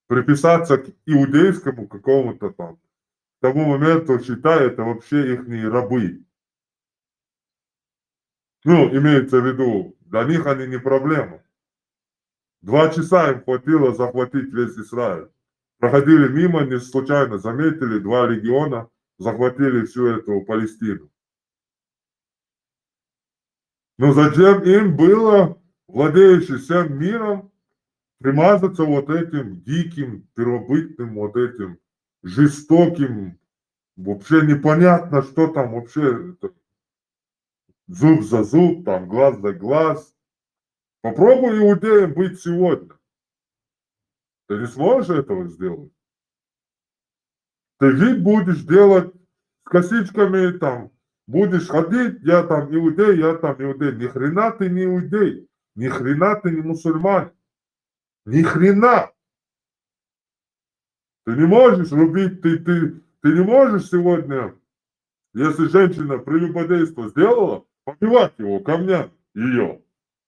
B: приписаться к иудейскому какому-то там. К тому моменту, считая, это вообще их рабы. Ну, имеется в виду, для них они не проблема. 2 часа им хватило захватить весь Израиль. Проходили мимо, не случайно заметили, 2 легиона захватили всю эту Палестину. Но зачем им было, владеющим всем миром, примазаться вот этим диким, первобытным, вот этим жестоким, вообще непонятно, что там вообще, зуб за зуб, там глаз за глаз. Попробуй иудеем быть сегодня. Ты не сможешь этого сделать. Ты вид будешь делать с косичками, там, будешь ходить, я там иудей, я там иудей. Ни хрена ты не иудей, ни хрена ты не мусульманин. Ни хрена. Ты не можешь рубить, ты не можешь сегодня, если женщина прелюбодейство сделала, побивать его камнями, ее.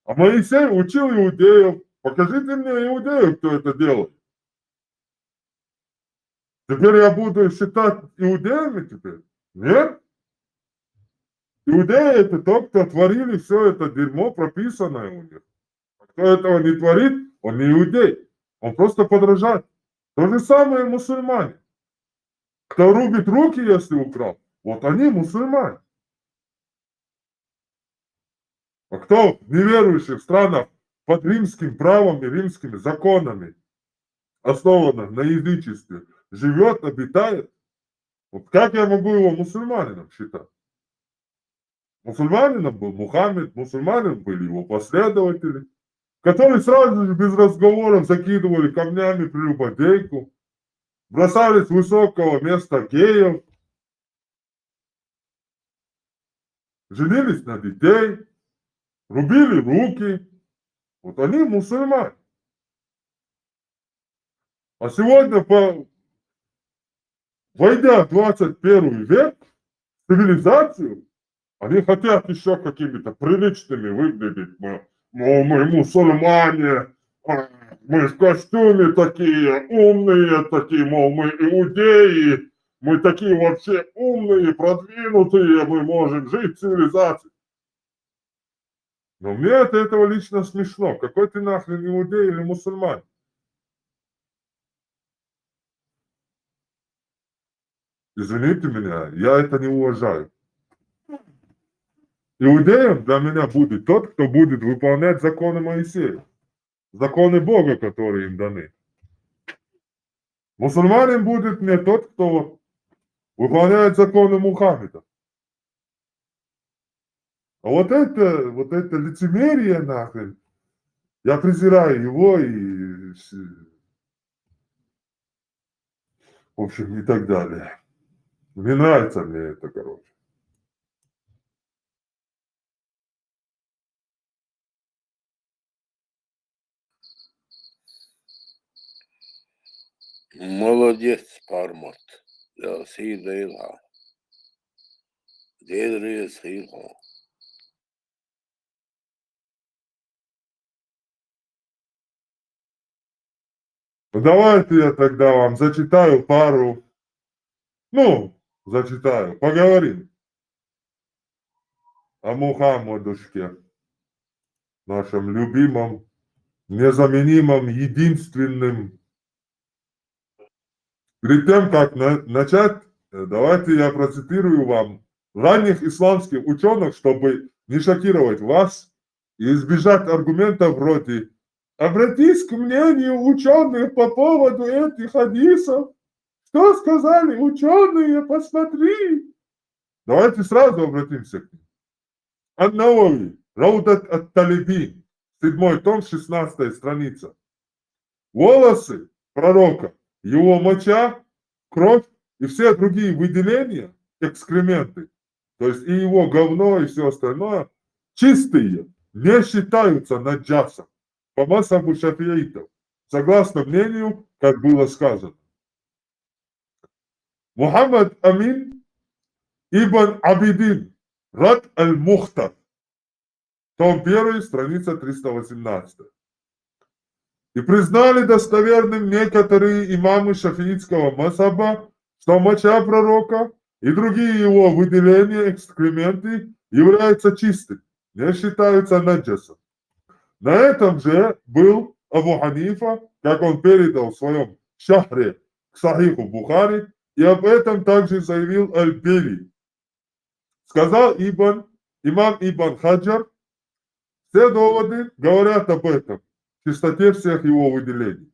B: А Моисей учил иудеев. Покажите мне иудеев, кто это делает. Теперь я буду считать иудеями теперь? Нет? Иудеи это тот, кто творили все это дерьмо, прописанное у них. Кто этого не творит, он не иудей. Он просто подражает. То же самое мусульмане. Кто рубит руки, если украл, вот они мусульмане. А кто в неверующих странах под римским правом и римскими законами, основанных на язычестве, живет, обитает? Вот как я могу его мусульманином считать? Мусульманином был Мухаммед, мусульманином были его последователи, которые сразу же без разговоров закидывали камнями прелюбодейку, бросали с высокого места геев, женились на детей, рубили руки. Вот они мусульмане. А сегодня, войдя в 21 век, цивилизацию, они хотят еще какими-то приличными выглядеть. Мы мусульмане, мы в костюме такие умные, такие, мол, мы иудеи, мы такие вообще умные, продвинутые, мы можем жить в цивилизации. Но мне от этого лично смешно. Какой ты нахрен иудей или мусульманин? Извините меня, я это не уважаю. Иудеем для меня будет тот, кто будет выполнять законы Моисея, законы Бога, которые им даны. Мусульманин будет мне тот, кто выполняет законы Мухаммеда. А вот это лицемерие нахрен, я презираю его и, в общем, и так далее. Не нравится мне это, короче.
F: Молодец, Пармот. Я съедала. Дедри съедала.
B: Ну, давайте я тогда вам зачитаю пару, зачитаю, поговорим о Мухаммадушке, нашем любимом, незаменимом, единственным. Перед тем, как начать, давайте я процитирую вам ранних исламских ученых, чтобы не шокировать вас и избежать аргументов вроде «Обратись к мнению ученых по поводу этих хадисов. Что сказали ученые? Посмотри!» Давайте сразу обратимся к ним. Ан-Навави, Раудат ат-Талибин, 7 том, 16 страница. Волосы пророка, его моча, кровь и все другие выделения, экскременты, то есть и его говно, и все остальное, чистые, не считаются наджасом, по мазхабу шафиитов, согласно мнению, как было сказано. Мухаммад Амин ибн Абидин, Рад аль-Мухтар, том 1, страница 318. И признали достоверным некоторые имамы шафиитского мазхаба, что моча пророка и другие его выделения, экскременты, являются чистыми, не считаются наджасом. На этом же был Абу Ханифа, как он передал в своем шахре к Сахиху Бухари, и об этом также заявил Аль-Бели. Сказал имам Ибн Хаджар, все доводы говорят об этом, чистоте всех его выделений.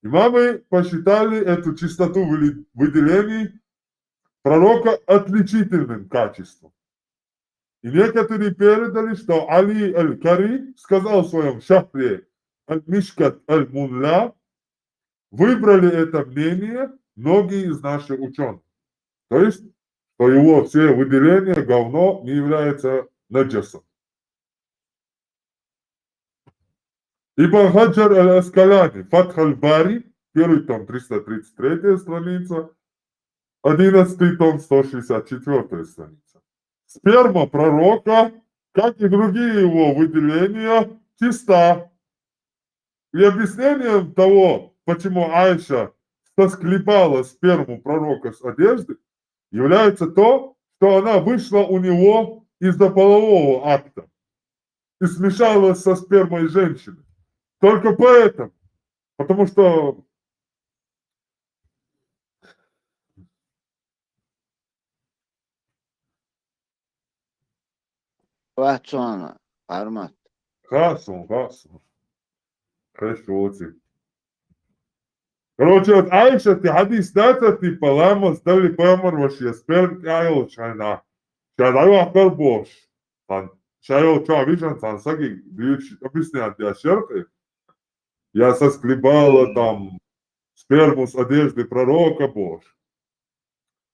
B: Имамы посчитали эту чистоту выделений пророка отличительным качеством. И некоторые передали, что Али аль-Кари сказал в своем шахре аль-Мишкат аль-Мунля, выбрали это мнение многие из наших ученых. То есть, что его все выделения, говно, не является наджасом. Ибн Хаджар аль-Аскаляни, Фатх аль-Бари, 1 том, 333 страница, 11 том, 164 страница. Сперма пророка, как и другие его выделения, чиста. И объяснением того, почему Айша сосклепала сперму пророка с одежды, является то, что она вышла у него из-за полового акта и смешалась со спермой женщины. Только поэтому, потому что
I: Ватсона, Армат.
B: Хасун. Хорошо. Короче, вот Айша, ты хадис дата, типа, лама, сдали памар, вообще, сперм, айо, чайна. Чайна, ахтар бош. Чайо, ча, вижен, саги, объяснят, я шеркой. Я соскребала там сперму с одежды пророка Божьего.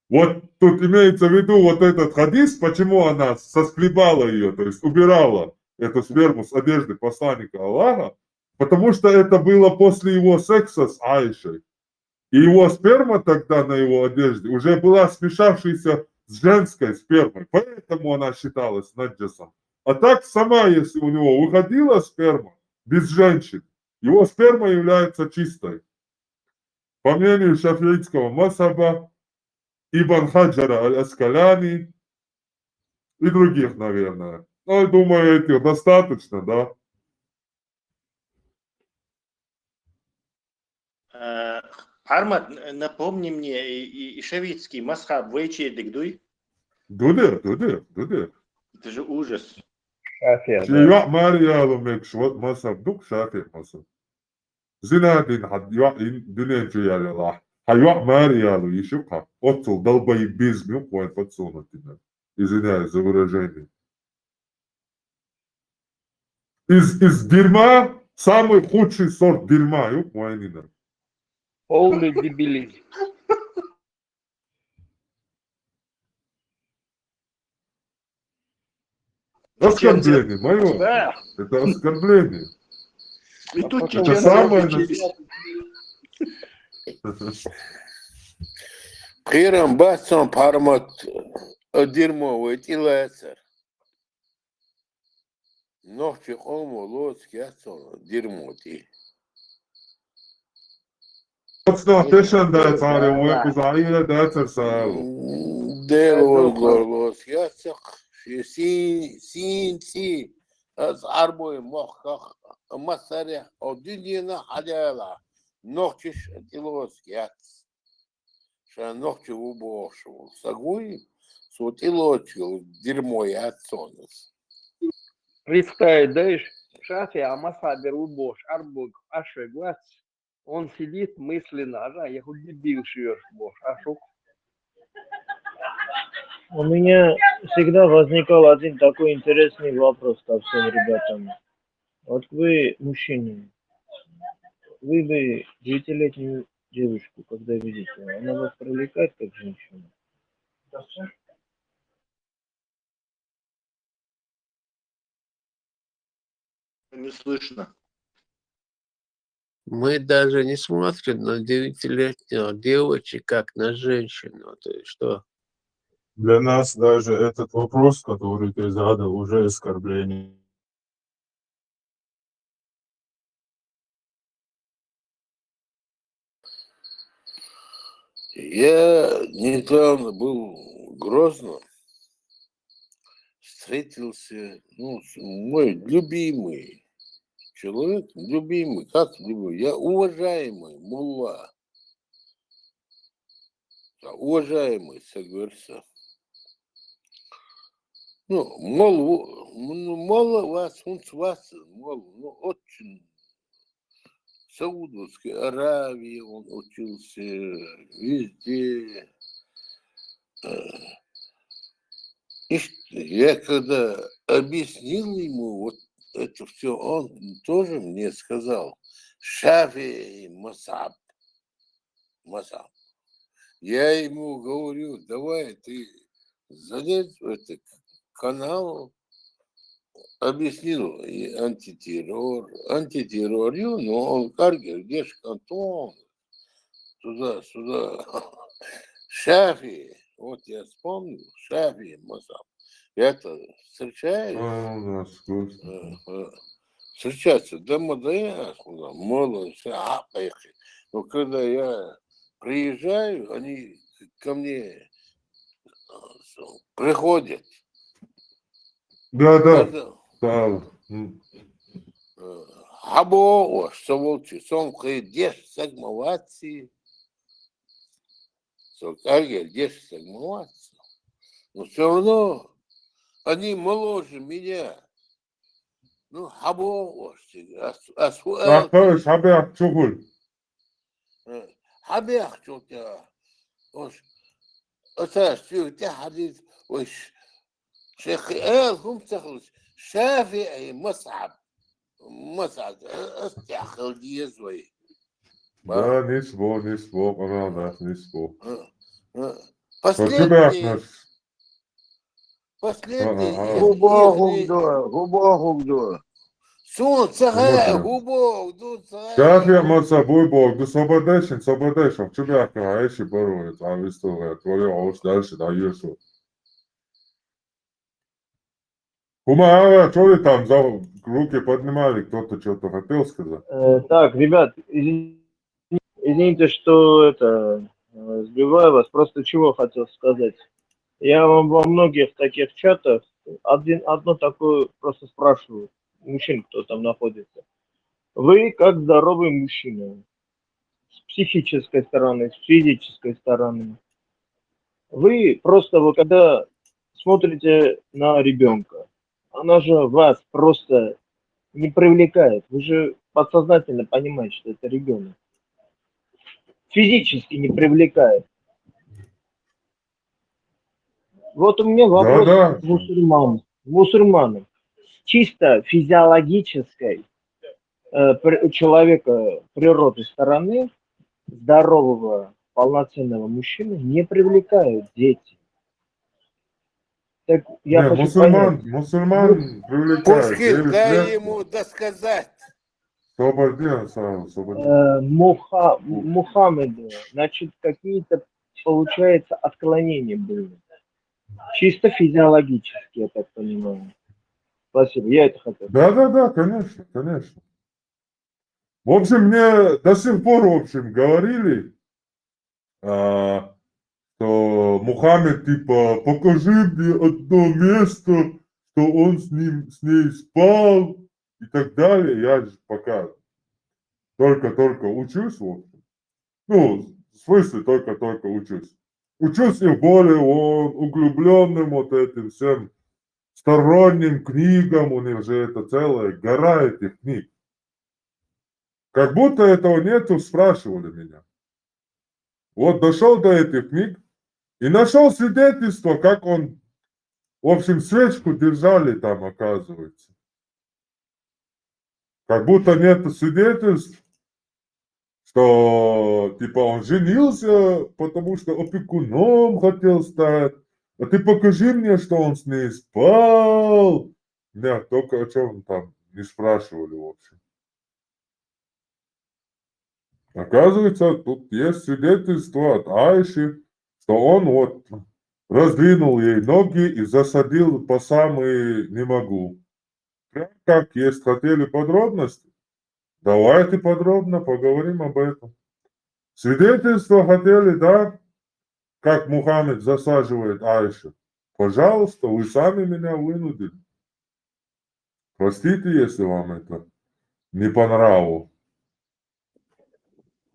B: Вот тут имеется в виду вот этот хадис, почему она соскребала ее, то есть убирала эту сперму с одежды посланника Аллаха, потому что это было после его секса с Айшей. И его сперма тогда на его одежде уже была смешавшейся с женской спермой, поэтому она считалась наджасом. А так сама, если у него выходила сперма без женщин, его сперма является чистой. По мнению шафиитского мазхаба, Ибн Хаджара аль-Аскаляни и других, наверное. Ну, я думаю, этих достаточно, да?
M: Армат, напомни мне, и шавитский масхаб вейчедик дуй.
B: Дуде.
M: Это же ужас.
B: Шиюа Мария лумекш, вот мазхаб дук шафи мазхаб. Зинадин хад юаин дунен чуялилах. Хайуа Мария лу ишука. Отцел долбоебизм, юкуэн подсунутина. Извиняюсь за выражение. Из дерьма самый худший сорт дерьма, юкуэнина.
K: Полный дебилизм.
B: Оскорбление, мое.
M: Да.
B: Это оскорбление.
M: И тут
B: Это
M: чеченцы
B: самое...
M: отличились.
G: Кирам басом пармат дерьмо вытилается. Ночи ому лодки отцом дерьмо ти.
B: Отсна тешен да царе, уэ кузаиле да церсалу.
G: Дело горлос яцах. Син. Az arboy mohkach masareh odinina hadela. Ночиш тилос яц. Ша ночи убошел. Сагуй сутилочил дерьмо яцонос.
K: Представь, шафи амасадер убош, арбуг, ашегуац. Он сидит мысленно, я хоть дебил шьешь, бош, ашук. У меня всегда возникал один такой интересный вопрос ко всем ребятам. Вот вы, мужчины, вы бы 9-летнюю девушку, когда видите, она вас привлекает как женщина?
I: Не слышно.
G: Мы даже не смотрим на 9-летнюю девочку как на женщину. То есть что?
C: Для нас даже этот вопрос, который ты задал, уже оскорбление.
G: Я недавно был в Грозном, встретился, мой любимый человек, как любимый, я уважаемый мулла, уважаемый, согласился. Мало вас, очень в Саудовской Аравии он учился, везде. И я когда объяснил ему вот это все, он тоже мне сказал, Шафи Масаб. Я ему говорю, давай ты залезь в этот канал, объяснил и антитеррор, но он каргер, где ж кантон, туда-сюда, Шафи, вот я вспомнил, Шафи Масаб. Я-то встречаюсь, встречаться, да мало, поехали. Но когда я приезжаю, они ко мне приходят.
B: Да.
G: Або, что волчи, сон дешь сагмоваться, дешь сагмоваться. Но все равно они моложе меня. Ну, حبو أسوأ
B: Arkadaş haber çokul.
G: حبي أخشوك وش أساسي تحديث وش شيخ هم تخلص شافعي مصعب استحقل دي زوي
B: Да, не спо, правда, не спо.
G: Последний
I: Губогу гдо.
G: Солнце
B: Смотрим.
G: губов
B: Şafir masa boy boy, сободешин, чубяка, айши борует, а вы что, твое, а уж дальше даешь. Хума, что ли там за руки поднимали, кто-то что-то хотел сказать?
K: Так, ребят, извините, что сбиваю вас. Просто чего хотел сказать. Я вам во многих таких чатах одно такое просто спрашиваю. Мужчин, кто там находится. Вы как здоровый мужчина. С психической стороны, с физической стороны. Вы просто, вот когда смотрите на ребенка, она же вас просто не привлекает. Вы же подсознательно понимаете, что это ребенок. Физически не привлекает. Вот у меня вопрос
B: Да-да.
K: к мусульманам. С чисто физиологической человека природы стороны здорового, полноценного мужчины не привлекают дети. Так я
B: Не,
K: хочу понять.
B: мусульман привлекает.
G: Пушкин,
B: 9
G: дай
B: лет.
G: ему досказать.
B: Освободен сразу, освободен.
K: Мухаммеду, значит, какие-то, получается, отклонения были. Чисто физиологически, я так понимаю. Спасибо, я это хотел.
B: Да, конечно, конечно. В общем, мне до сих пор, в общем, говорили, что Мухаммед, типа, покажи мне одно место, что он с ней спал и так далее. Я же пока только учусь, в общем. Ну, в смысле, только учусь. Учусь и более углубленным вот этим всем сторонним книгам, у них же это целая гора этих книг. Как будто этого нету, спрашивали меня. Вот дошел до этих книг и нашел свидетельство, как он, в общем, свечку держали там, оказывается. Как будто нет свидетельств, что, типа, он женился, потому что опекуном хотел стать. А ты покажи мне, что он с ней спал. Нет, только о чем там не спрашивали, в общем. Оказывается, тут есть свидетельство от Айши, что он вот раздвинул ей ноги и засадил по самые не могу. Прям как есть. Хотели подробности? Давайте подробно поговорим об этом. Свидетельство хотели, да? Как Мухаммед засаживает Айшу. Пожалуйста, вы сами меня вынудили. Простите, если вам это не по нраву.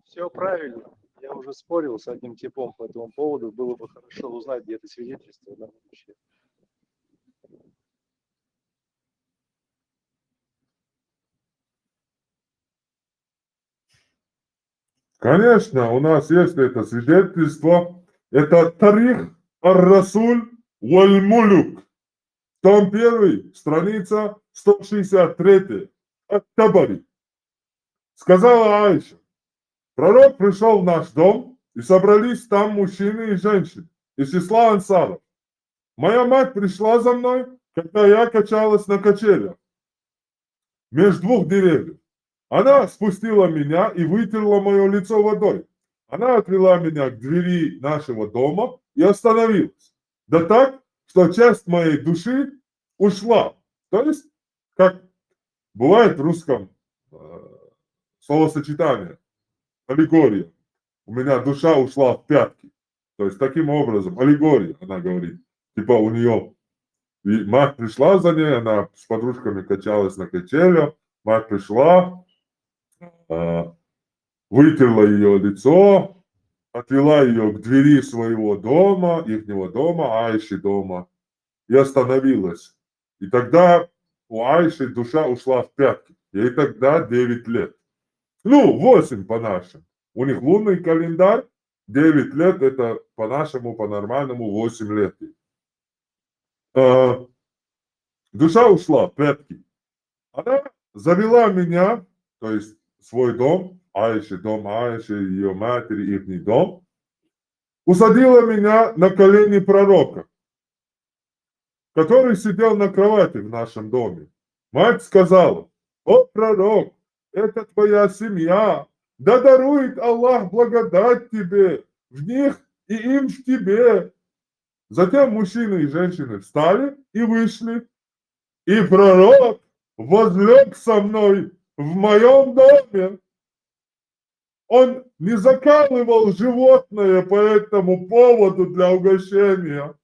N: Все правильно. Я уже спорил с одним типом по этому поводу. Было бы хорошо узнать, где это свидетельство. Да, вообще.
B: Конечно, у нас есть это свидетельство. Это Тарих ар-Расуль валь-Мулюк. Том 1, страница 163. Ат-Табари. Сказала Айша: пророк пришел в наш дом, и собрались там мужчины и женщины из числа ансаров. Моя мать пришла за мной, когда я качалась на качелях между двух деревьев. Она спустила меня и вытерла мое лицо водой. Она отвела меня к двери нашего дома и остановилась. Да так, что часть моей души ушла. То есть, как бывает в русском словосочетание, аллегория. У меня душа ушла в пятки. То есть, таким образом, аллегория, она говорит. Типа у нее мать пришла за ней, она с подружками качалась на качелях, мать пришла, вытерла ее лицо, отвела ее к двери своего дома, ихнего дома, Айши дома, и остановилась. И тогда у Айши душа ушла в пятки. Ей тогда 9 лет. Ну, 8 по-нашему. У них лунный календарь, 9 лет, это по-нашему, по-нормальному 8 лет. Душа ушла в пятки. Она завела меня, то есть свой дом Айши, ее матери, их дом, усадила меня на колени пророка, который сидел на кровати в нашем доме. Мать сказала: «О, пророк, это твоя семья, да дарует Аллах благодать тебе, в них и им в тебе». Затем мужчины и женщины встали и вышли, и пророк возлег со мной в моем доме. Он не закалывал животное по этому поводу для угощения.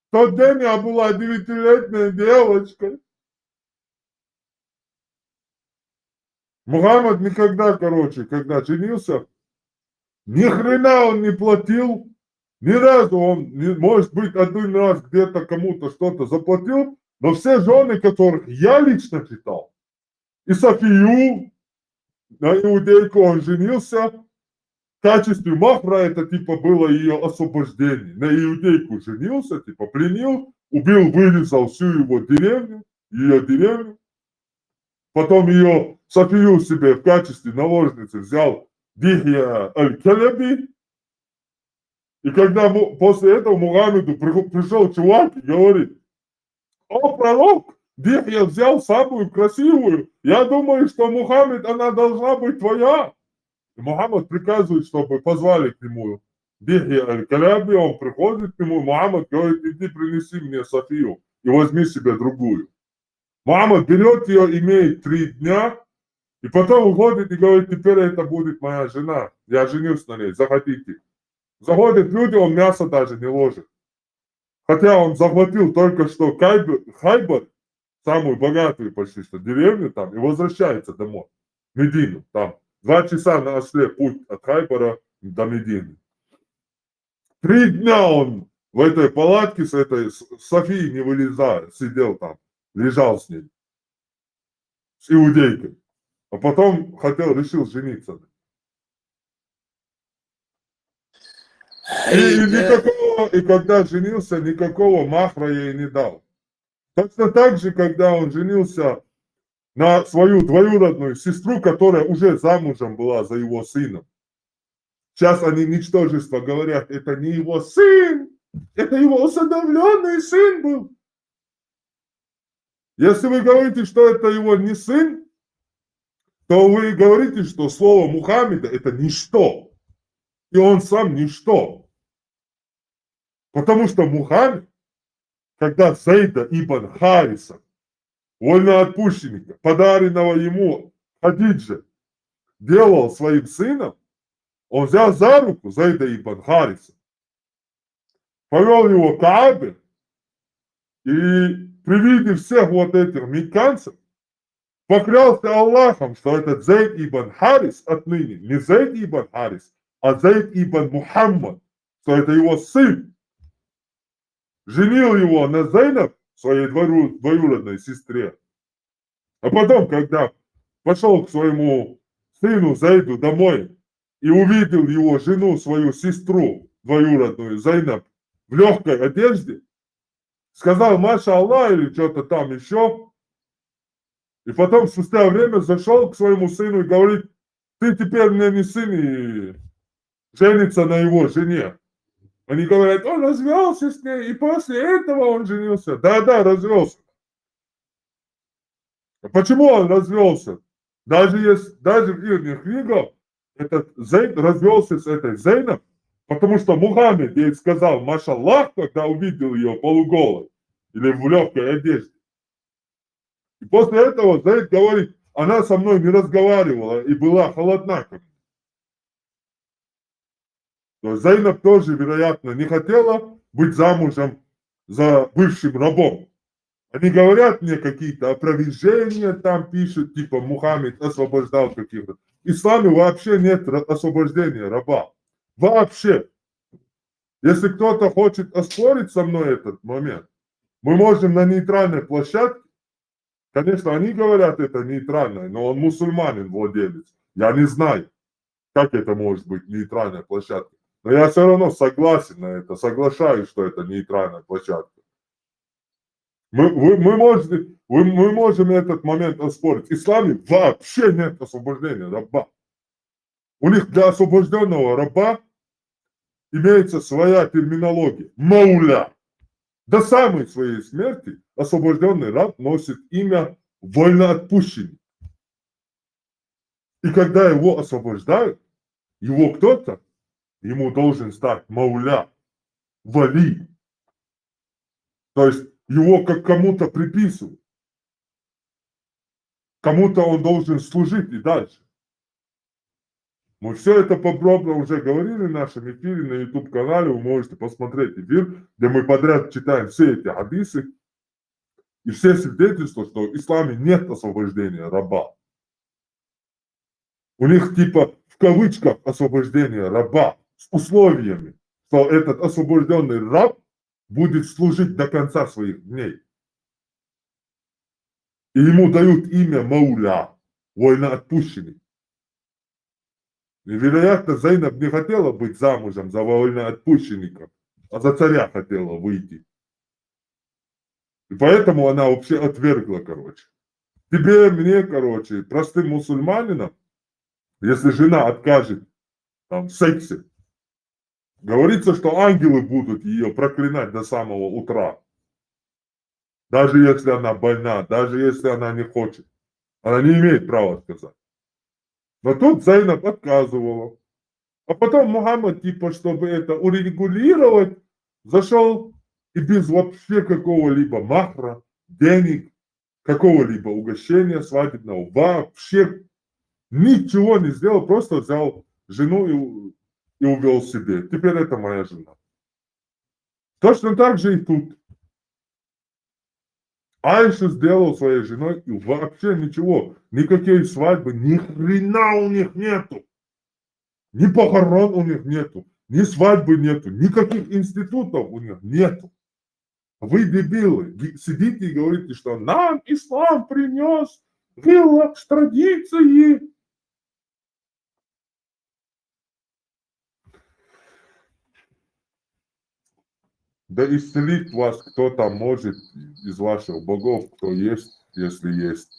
B: В тот день я была 9-летней девочкой. Мухаммад никогда, когда женился, ни хрена он не платил, ни разу он, может быть, один раз где-то кому-то что-то заплатил, но все жены, которых я лично читал, и Софию, на иудейку он женился, в качестве махра это типа было ее освобождение. На иудейку женился, типа пленил, убил, вырезал всю его деревню, ее деревню. Потом ее Софию себе в качестве наложницы взял Дихья аль-Калеби. И когда после этого Мухаммеду пришел чувак и говорит: «О, пророк, Дихья взял самую красивую. Я думаю, что Мухаммед, она должна быть твоя». И Мухаммад приказывает, чтобы позвали к нему Дихья аль-Калеби. Он приходит к нему, Мухаммад говорит: «Иди принеси мне Софию и возьми себе другую». Мухаммад берет ее, имеет 3 дня, и потом уходит и говорит: «Теперь это будет моя жена, я женюсь на ней, заходите». Заходят люди, он мясо даже не ложит. Хотя он захватил только что Хайбар, самую богатую почти что деревню там, и возвращается домой, в Медину. Там 2 часа на осле путь от Хайбара до Медины. 3 дня он в этой палатке с этой Софией не вылезая, сидел там, лежал с ней, с иудейкой. А потом решил жениться. И когда женился, никакого махра ей не дал. Точно так же, когда он женился на свою двоюродную сестру, которая уже замужем была за его сыном. Сейчас они ничтожество говорят: это не его сын, это его усыновленный сын был. Если вы говорите, что это его не сын, то вы говорите, что слово Мухаммеда это ничто. И он сам ничто. Потому что Мухаммед, когда Зейда ибн Хариса, вольноотпущенника, подаренного ему Хадиджа, делал своим сыном, он взял за руку Зейда ибн Хариса, повел его к Каабе, и при виде всех вот этих мекканцев поклялся Аллахом, что этот Зейд ибн Харис отныне не Зейд ибн Харис, а Зейд ибн Мухаммад, что это его сын. Женил его на Зейнаб, своей двоюродной сестре. А потом, когда пошел к своему сыну Зейду домой и увидел его жену, свою сестру двоюродную Зейнаб в легкой одежде, сказал: «Маша Аллах» или что-то там еще. И потом, спустя время, зашел к своему сыну и говорит: «Ты теперь мне не сын», и женится на его жене. Они говорят: «Он развелся с ней, и после этого он женился». Да, развелся. Почему он развелся? Даже в их книгах этот Зейд развелся с этой Зейнаб, потому что Мухаммед ей сказал «Машаллах», когда увидел ее полуголой или в легкой одежде. И после этого Зейд говорит: она со мной не разговаривала и была холодна ко мне. То есть Зейнаб тоже, вероятно, не хотела быть замужем за бывшим рабом. Они говорят мне какие-то опровержения, там пишут, типа Мухаммед освобождал каких-то. В исламе вообще нет освобождения раба. Вообще. Если кто-то хочет оспорить со мной этот момент, мы можем на нейтральной площадке Конечно, они говорят это нейтрально, но он мусульманин, владелец. Я не знаю, как это может быть нейтральная площадка. Но я все равно согласен на это, соглашаюсь, что это нейтральная площадка. Мы можем этот момент оспорить. В исламе вообще нет освобождения раба. У них для освобожденного раба имеется своя терминология. Мауля. До самой своей смерти освобожденный раб носит имя вольноотпущенник. И когда его освобождают, его кто-то, ему должен стать мауля, вали. То есть его как кому-то приписывают. Кому-то он должен служить и дальше. Мы все это подробно уже говорили в нашем эфире на YouTube-канале. Вы можете посмотреть эфир, где мы подряд читаем все эти хадисы и все свидетельства, что в исламе нет освобождения раба. У них типа в кавычках освобождение раба с условиями, что этот освобожденный раб будет служить до конца своих дней. И ему дают имя Мауля, вольноотпущенник. И, вероятно, Зайнаб не хотела быть замужем за вольноотпущенника, а за царя хотела выйти. И поэтому она вообще отвергла, короче. Тебе, мне, короче, простым мусульманинам, если жена откажет там, в сексе, говорится, что ангелы будут ее проклинать до самого утра. Даже если она больна, даже если она не хочет. Она не имеет права отказать. Но тут Зайнаб отказывала. А потом Мухаммад, типа, чтобы это урегулировать, зашел и без вообще какого-либо махра, денег, какого-либо угощения свадебного, вообще ничего не сделал, просто взял жену и увел себе. Теперь это моя жена. Точно так же и тут. Айша сделал своей женой и вообще ничего, никакой свадьбы, ни хрена у них нету. Ни похорон у них нету, ни свадьбы нету, никаких институтов у них нету. Вы, дебилы, сидите и говорите, что нам ислам принес релакс традиции. Да исцелит вас кто-то может из ваших богов, кто есть, если есть.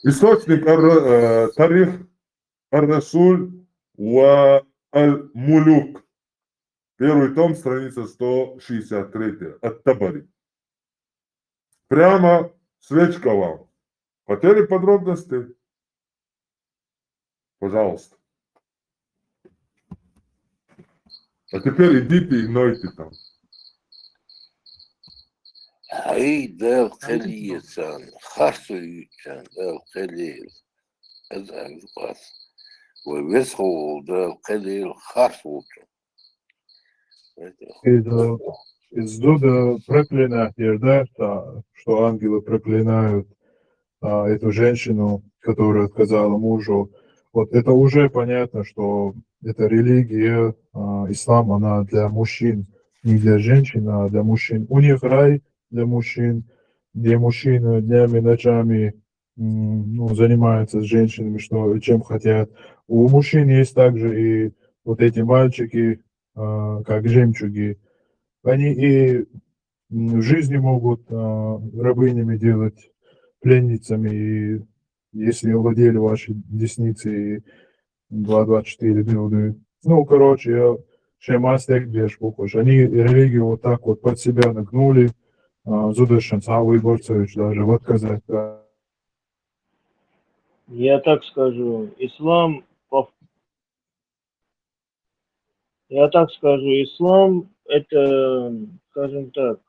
B: Источник Тарих Ар-Расуль ва Аль-Мулюк. Первый том, страница 163. Ат-Табари. Прямо свечка вам. Хотели подробности? Пожалуйста. А теперь идите и нойте там.
G: عيد القليل خاصة القليل الأنفاس وبيسخو القليل خاصة
C: Из Дуда проклятие, да, что ангелы проклинают эту женщину, которая отказала мужу. Вот это уже понятно, что эта религия, ислам, она для мужчин, не для женщин, а для мужчин. У них рай для мужчин, где мужчины днями, ночами занимаются с женщинами, что, чем хотят. У мужчин есть также и вот эти мальчики, как жемчуги. Они и в жизни могут рабынями делать, пленницами, и если овладели вашей десницей 224 билды. Ну, короче, я шемастек беш похож. Они религию вот так вот под себя нагнули, Зудышенца Выборцевич даже в отказать.
K: Я так скажу, ислам, ислам это, скажем так,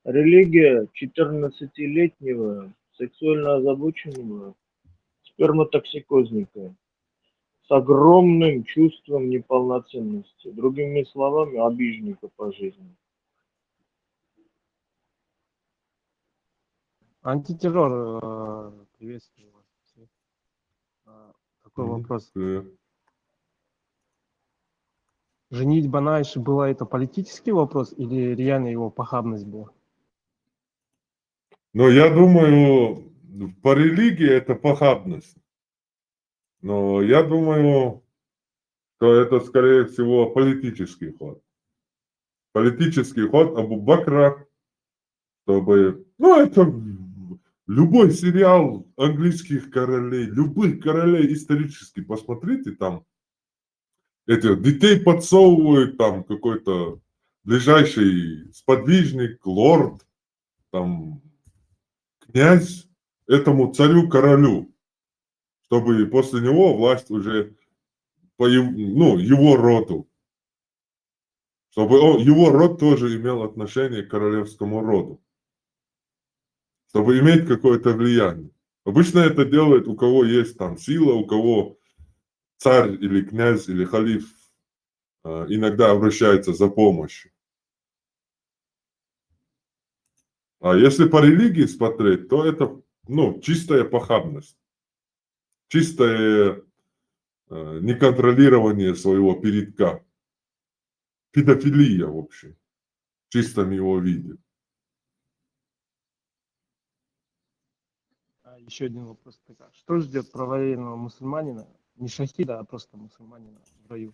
K: религия 14-летнего сексуально озабоченного сперматоксикозника с огромным чувством неполноценности, другими словами, обиженника по жизни.
O: Антитеррор, приветствую вас всех. Такой вопрос. Женитьба на Айше была это политический вопрос или реально его похабность была?
B: Но я думаю, по религии это похабность. Но я думаю, что это, скорее всего, политический ход. Политический ход Абу-Бакра, чтобы... Ну, это любой сериал английских королей, любых королей исторически, посмотрите, там этих детей подсовывают, там какой-то ближайший сподвижник, лорд, там князь этому царю-королю, чтобы после него власть уже по его роду, чтобы его род тоже имел отношение к королевскому роду, чтобы иметь какое-то влияние. Обычно это делают, у кого есть там сила, у кого царь или князь или халиф иногда обращается за помощью. А если по религии смотреть, то это чистая похабность, чистое неконтролирование своего передка, педофилия в общем, в чистом его виде.
O: Еще один вопрос. Что ждет правоверного мусульманина, не шахида, а просто мусульманина в раю?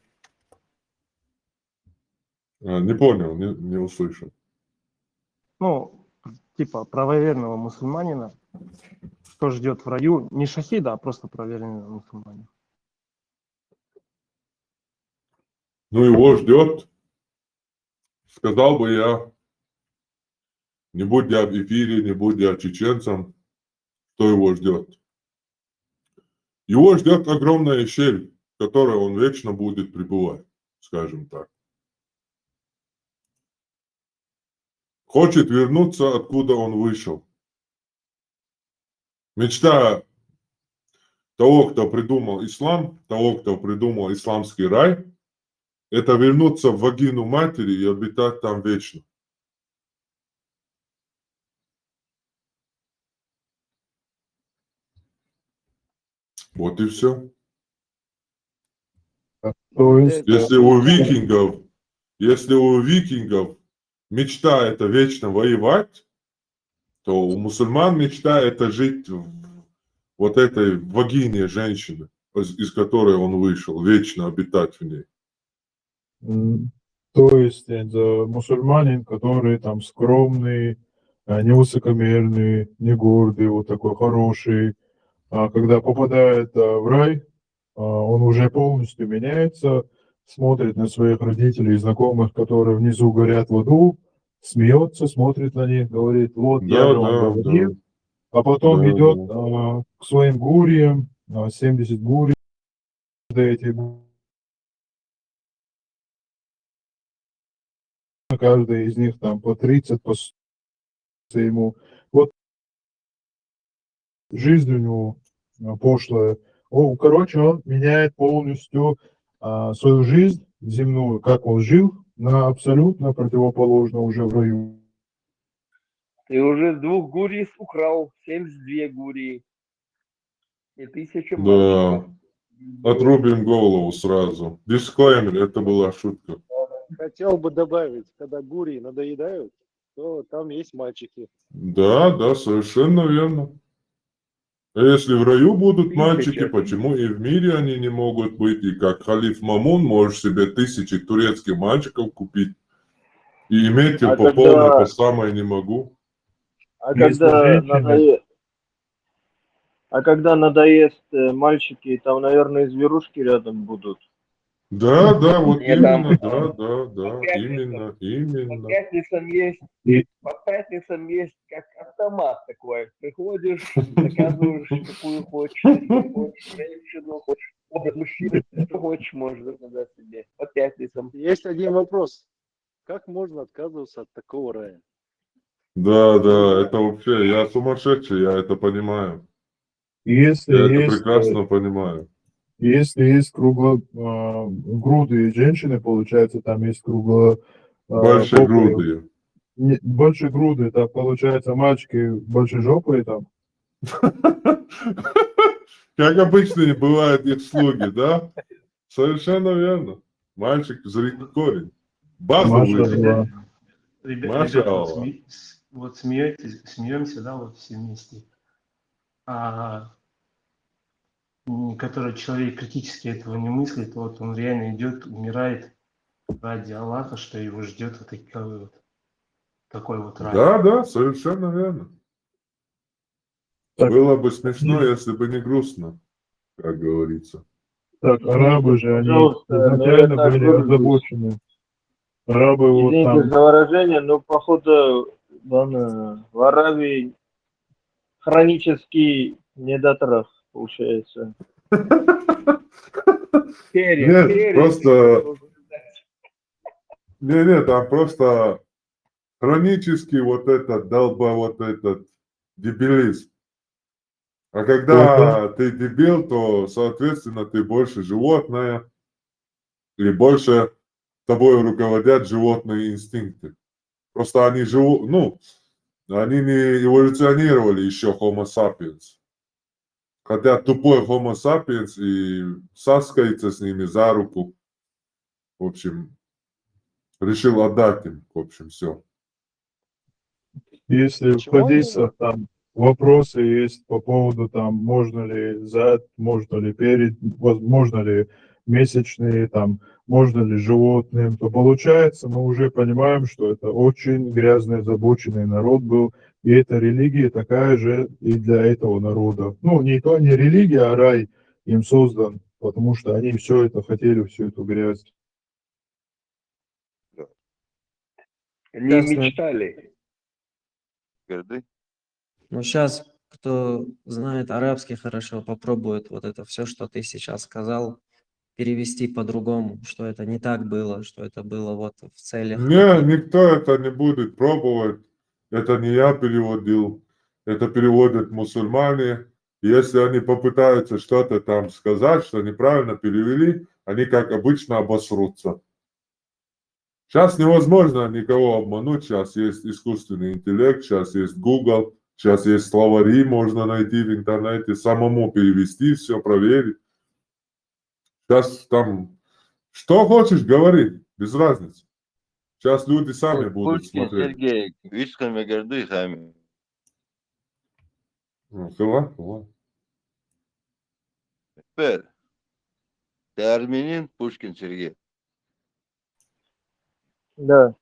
B: Не понял, не услышал.
O: Ну, типа правоверного мусульманина, что ждет в раю, не шахида, а просто правоверного мусульманина.
B: Ну, его ждет, сказал бы я, не будь я в эфире, не будь я чеченцем, что его ждет. Его ждет огромная щель, в которой он вечно будет пребывать, скажем так. Хочет вернуться, откуда он вышел. Мечта того, кто придумал ислам, того, кто придумал исламский рай, это вернуться в вагину матери и обитать там вечно. Вот и все.
C: То есть,
B: Если у викингов мечта это вечно воевать, то у мусульман мечта это жить в вот этой вагине женщины, из которой он вышел, вечно обитать в ней.
C: То есть это мусульманин, который там скромный, не высокомерный, не гордый, вот такой хороший. А когда попадает в рай, он уже полностью меняется, смотрит на своих родителей и знакомых, которые внизу горят в аду, смеется, смотрит на них, говорит, вот я же вам говорил, а потом идет к своим гуриям, 70 гурий, каждый из них там по 30, по 100 ему. Вот жизнь у него пошлая. Короче, он меняет полностью свою жизнь земную, как он жил, на абсолютно противоположно уже в раю.
K: Ты уже с 2 гурий украл 72 гурии и 1000 мальчиков.
B: Да, отрубим голову сразу. Дисклеймер, это была шутка.
N: Хотел бы добавить, когда гурии надоедают, то там есть мальчики.
B: Да, совершенно верно. А если в раю будут мальчики, почему и в мире они не могут быть? И как халиф Мамун можешь себе 1000 турецких мальчиков купить и иметь их по полной, по самой не могу.
K: Когда надоест мальчики, там, наверное, зверушки рядом будут.
B: Да, вот именно, да, именно.
K: По пятницам есть как автомат такой. Приходишь, заказываешь какую хочешь, женщину хочешь, мужчину, что хочешь, можешь заказать себе. По пятницам.
N: Есть один вопрос. Как можно отказываться от такого рая?
B: Да, это вообще, я сумасшедший, я это понимаю. Я это прекрасно понимаю.
C: Если есть круглогрудые женщины, получается, там есть
B: большегрудые.
C: Большегрудые, так получается, мальчики большежопые там.
B: Как обычно бывают их слуги, да? Совершенно верно. Мальчик зрит корень. Базовый.
O: Ребята, вот смеемся, да, вот все вместе. Который человек критически этого не мыслит, вот он реально идет, умирает ради Аллаха, что его ждет вот такой вот рай.
B: Да, да, совершенно верно.
C: Так,
B: Было бы смешно, если бы не грустно, как говорится.
C: так, арабы
K: Извините,
C: же, они
K: пожалуйста, но я
C: изначально
K: так
C: были
K: выражусь.
C: озабочены. Арабы вот
K: Извините
C: там,
K: за выражение, но походу в Аравии хронический недотрах получается.
B: Нет, просто... Не, там просто хронический вот этот дебилизм. А когда ты дебил, то, соответственно, ты больше животное, или больше тобой руководят животные инстинкты. Просто они живут, они не эволюционировали еще Homo sapiens. Хотя тупой Homo sapiens и саскается с ними за руку. В общем, решил отдать им, в общем, все.
C: если в
O: Почему они-
C: хадисах там вопросы есть по поводу там, можно ли зад, можно ли перед, возможно ли месячные, там, можно ли животным, то получается, мы уже понимаем, что это очень грязный, озабоченный народ был, и эта религия такая же и для этого народа. Ну, не религия, а рай им создан, потому что они все это хотели, всю эту грязь.
P: Они
E: Ясно.
P: мечтали.
E: Ну, сейчас, кто знает арабский хорошо, попробует вот это все, что ты сейчас сказал, перевести по-другому, что это не так было, что это было вот в целях
B: Не,
E: таких.
B: никто это не будет пробовать. Это не я переводил. Это переводят мусульмане. Если они попытаются что-то там сказать, что неправильно перевели, они, как обычно, обосрутся. Сейчас невозможно никого обмануть. Сейчас есть искусственный интеллект, сейчас есть Google, сейчас есть словари, можно найти в интернете, самому перевести, все проверить. Сейчас там, что хочешь, говори, без разницы. Сейчас люди сами будут
Q: Пушкин
B: смотреть.
Q: Сергей, Вишками горды сами.
B: Хила.
Q: Теперь, ты армянин, Пушкин Сергей.
K: Да.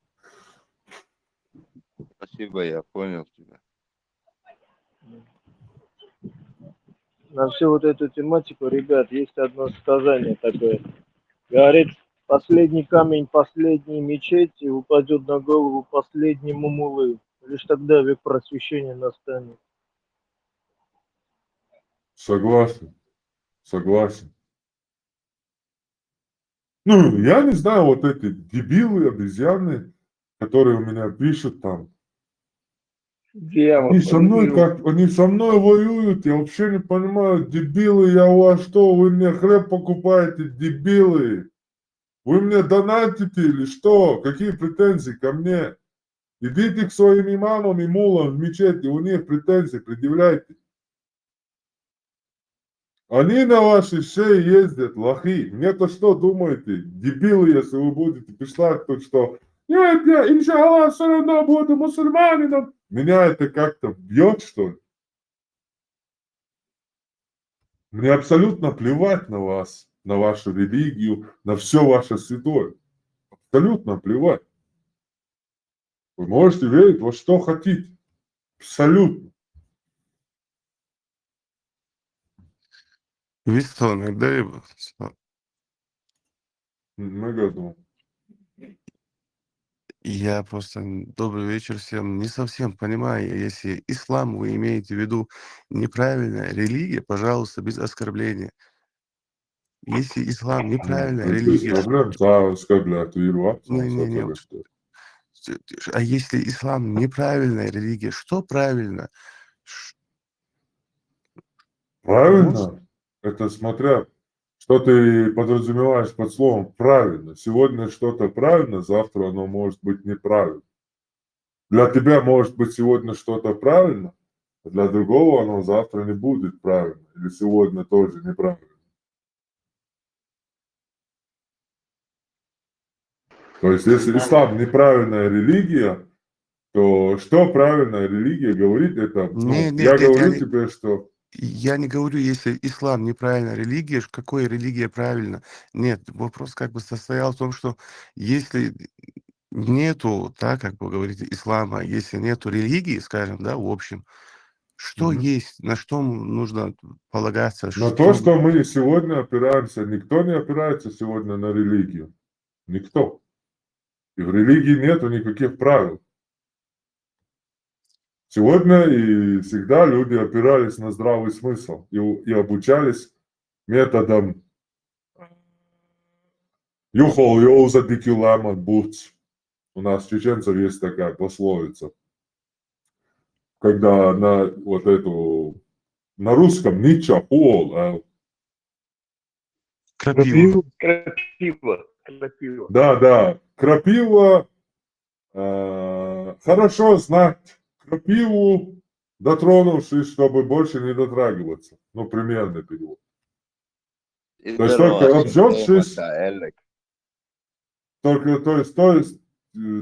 Q: Спасибо, я понял тебя.
K: На всю вот эту тематику, ребят, есть одно сказание такое. Говорит, последний камень, последней мечети упадет на голову последнему мулы. Лишь тогда век просвещения настанет.
B: Согласен. Ну, я не знаю, вот эти дебилы, обезьяны, которые у меня пишут там. Они со мной воюют, я вообще не понимаю, дебилы, я у вас что, вы мне хлеб покупаете, дебилы? Вы мне донатите или что? Какие претензии ко мне? Идите к своим имамам и мулам в мечети, у них претензии предъявляйте. Они на ваши шеи ездят, лохи. Мне-то что думаете, дебилы, если вы будете писать тут, что нет, я, иншаллах, все равно буду мусульманином. Меня это как-то бьет, что ли? Мне абсолютно плевать на вас, на вашу религию, на все ваше святое. Абсолютно плевать. Вы можете верить во что хотите. Абсолютно.
D: Вистоны, да, его?
B: Мегаду.
D: Я просто, добрый вечер всем, не совсем понимаю, если ислам вы имеете в виду неправильная религия, пожалуйста, без оскорбления. Если ислам неправильная
B: Без
D: религия,
B: проблем, да, оскорблять веру,
D: не, а если ислам неправильная религия, что правильно?
B: Правильно? Это смотря, что ты подразумеваешь под словом правильно. Сегодня что-то правильно, завтра оно может быть неправильно. Для тебя может быть сегодня что-то правильно, а для другого оно завтра не будет правильно. Или сегодня тоже неправильно. То есть, если ислам неправильная религия, то что правильная религия говорит, это, ну,
D: Нет,
B: я
D: нет, нет,
B: говорю тебе, что
D: я не говорю, если ислам неправильная религия, какая религия правильна. Нет, вопрос как бы состоял в том, что если нету, да, как вы говорите, ислама, если нету религии, скажем, да, в общем, что
B: Мгм.
D: есть, на что нужно полагаться,
B: на то,
D: что...
B: что мы сегодня опираемся, никто не опирается сегодня на религию. Никто. И в религии нету никаких правил. Сегодня и всегда люди опирались на здравый смысл и обучались методам «Юхол йоуза дикилама буц». У нас чеченцев есть такая пословица, когда на вот эту, на русском нича хуол, а
D: Крапива.
G: Крапива.
B: да, крапива, хорошо знать крапиву, дотронувшись, чтобы больше не дотрагиваться. Ну, примерный перевод. То есть только обжегшись,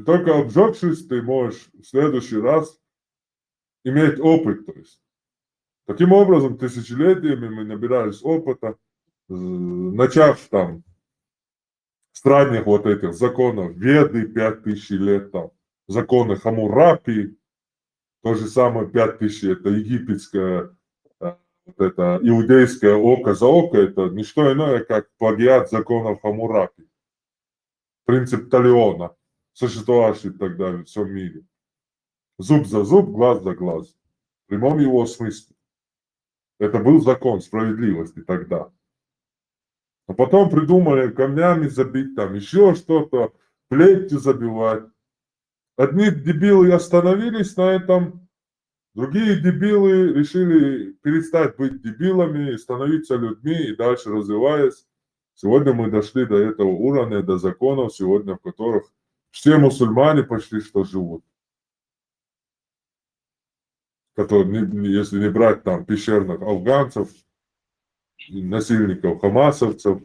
B: только обжегшись, ты можешь в следующий раз иметь опыт. То есть. Таким образом, тысячелетиями мы набирались опыта, начав там с ранних вот этих законов Веды, 5000 лет, там, законы Хаммурапи, то же самое 5000, это египетское, вот это иудейское око за око, это не что иное, как плагиат законов Хаммурапи. Принцип Талиона, существовавший тогда во всем мире. Зуб за зуб, глаз за глаз. В прямом его смысле. Это был закон справедливости тогда. А потом придумали камнями забить, там еще что-то, плетью забивать. Одни дебилы остановились на этом, другие дебилы решили перестать быть дебилами, становиться людьми и дальше развиваясь. Сегодня мы дошли до этого уровня, до законов, сегодня в которых все мусульмане почти что живут. Которые, если не брать там пещерных афганцев, насильников хамасовцев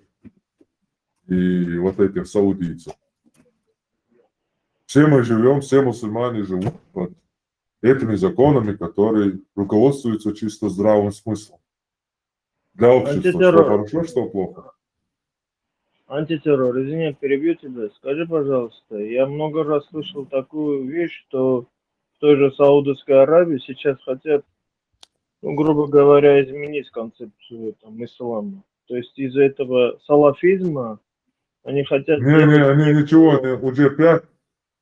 B: и вот этих саудийцев. Все мы живем, все мусульмане живут под этими законами, которые руководствуются чисто здравым смыслом. Для общества что
K: Антитеррор.
B: хорошо, что плохо.
K: Антитеррор. Извини, перебью тебя. Скажи, пожалуйста, я много раз слышал такую вещь, что в той же Саудовской Аравии сейчас хотят, ну, грубо говоря, изменить концепцию там, ислама. То есть из-за этого салафизма они хотят
B: Они ничего, уже 5.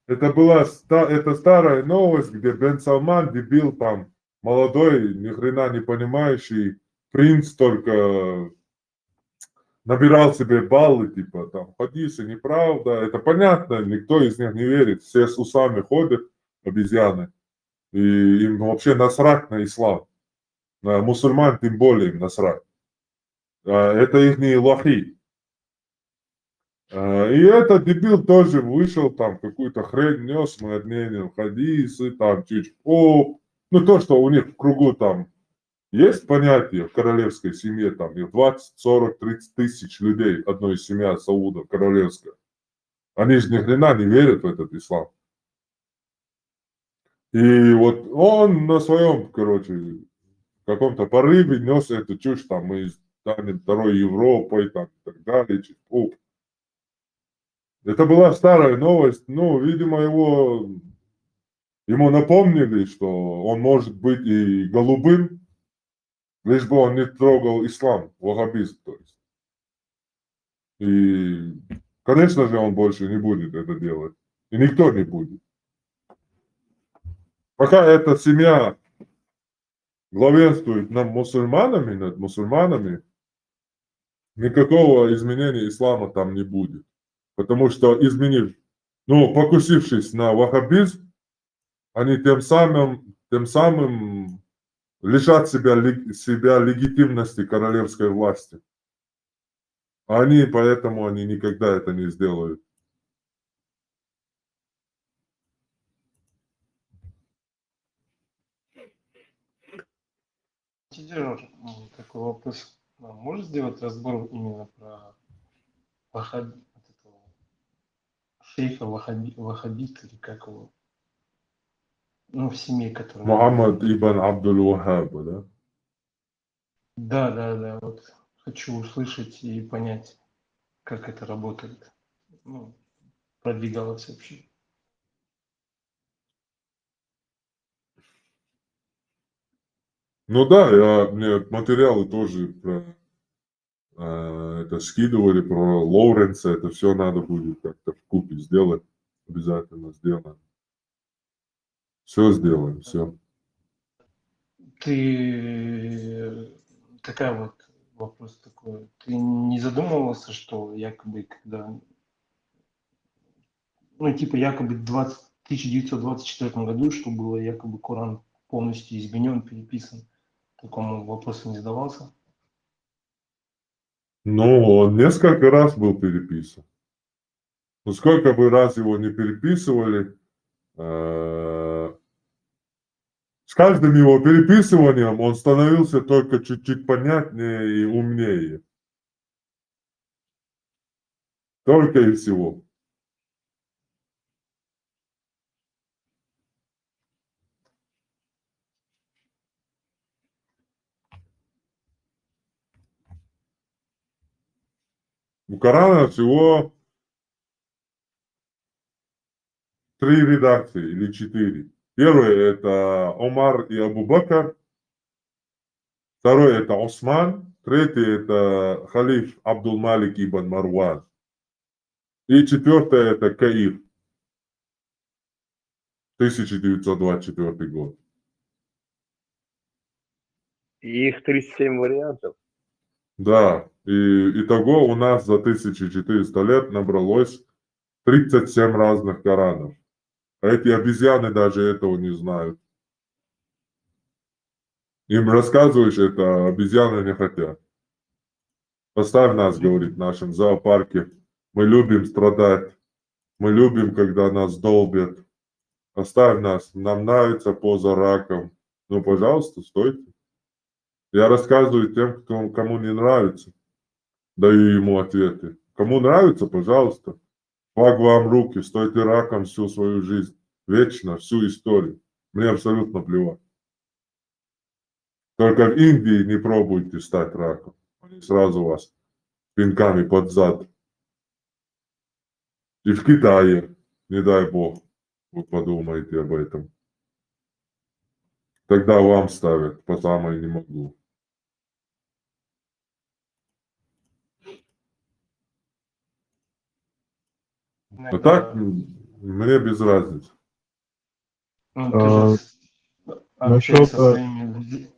B: Это была это старая новость, где Бен Салман, дебил там, молодой, ни хрена не понимающий, принц только набирал себе баллы, типа там, хадисы, неправда. Это понятно, никто из них не верит. Все с усами ходят, обезьяны. И им вообще насрать на ислам. На мусульман тем более им насрать. Это их не лохи. И этот дебил тоже вышел, там какую-то хрень нес, мы отменим хадисы, там чуть-чуть. Ну то, что у них в кругу там есть понятие в королевской семье, там их 20, 40, 30 тысяч людей, одной семья Саудов, королевская. Они же ни хрена не верят в этот ислам. И вот он на своем, короче, каком-то порыве нес эту чушь, там мы станем второй Европой, там и так далее. Это была старая новость, ну, видимо, ему напомнили, что он может быть и голубым, лишь бы он не трогал ислам, ваххабизм, то есть. И, конечно же, он больше не будет это делать. И никто не будет. Пока эта семья главенствует над мусульманами, никакого изменения ислама там не будет. Потому что покусившись на ваххабизм, они тем самым лишат себя легитимности королевской власти. Поэтому они никогда это не сделают.
O: Антитеррор. Такой вопрос. Можешь сделать разбор именно про этого шейха ваххабит или как его? ну, в семье, которая...
B: Мухаммад ибн Абдул-Вахаба, да?
O: Да, вот хочу услышать и понять, как это работает. Ну, продвигалось вообще.
B: Ну да, мне материалы тоже про это скидывали, про Лоуренса, это все надо будет как-то вкупе сделать. Обязательно сделаем. Все сделаем, все.
O: Ты такая вот вопрос такой. Ты не задумывался, что якобы когда, ну типа якобы в 1924 году, что было якобы Коран полностью изменен, переписан, такому вопросу не задавался?
B: Ну, он несколько раз был переписан. Ну, сколько бы раз его не переписывали, с каждым его переписыванием он становился только чуть-чуть понятнее и умнее. Только и всего. У Корана всего 3 редакции или 4. Первый это Омар и Абу Бакр. Второй это Осман. Третий это халиф Абдул-Малик ибн Марван. И четвертое это Каир. 1924 год.
P: И их 37 вариантов.
B: Да, и итого у нас за 1400 лет набралось 37 разных Коранов. А эти обезьяны даже этого не знают. Им рассказываешь это, обезьяны не хотят. Поставь нас, говорит, в нашем зоопарке. Мы любим страдать. Мы любим, когда нас долбят. Оставь нас. Нам нравится поза раком. Ну, пожалуйста, стойте. Я рассказываю тем, кому не нравится. Даю ему ответы. Кому нравится, пожалуйста. Флаг вам руки. Стойте раком всю свою жизнь. Вечно, всю историю. Мне абсолютно плевать. Только в Индии не пробуйте стать раком. Они сразу вас пинками под зад. И в Китае, не дай бог, вы подумаете об этом. Тогда вам ставят по самой не могу. А так, мне без разницы.
O: Ну, ты же общаешься со своими людьми.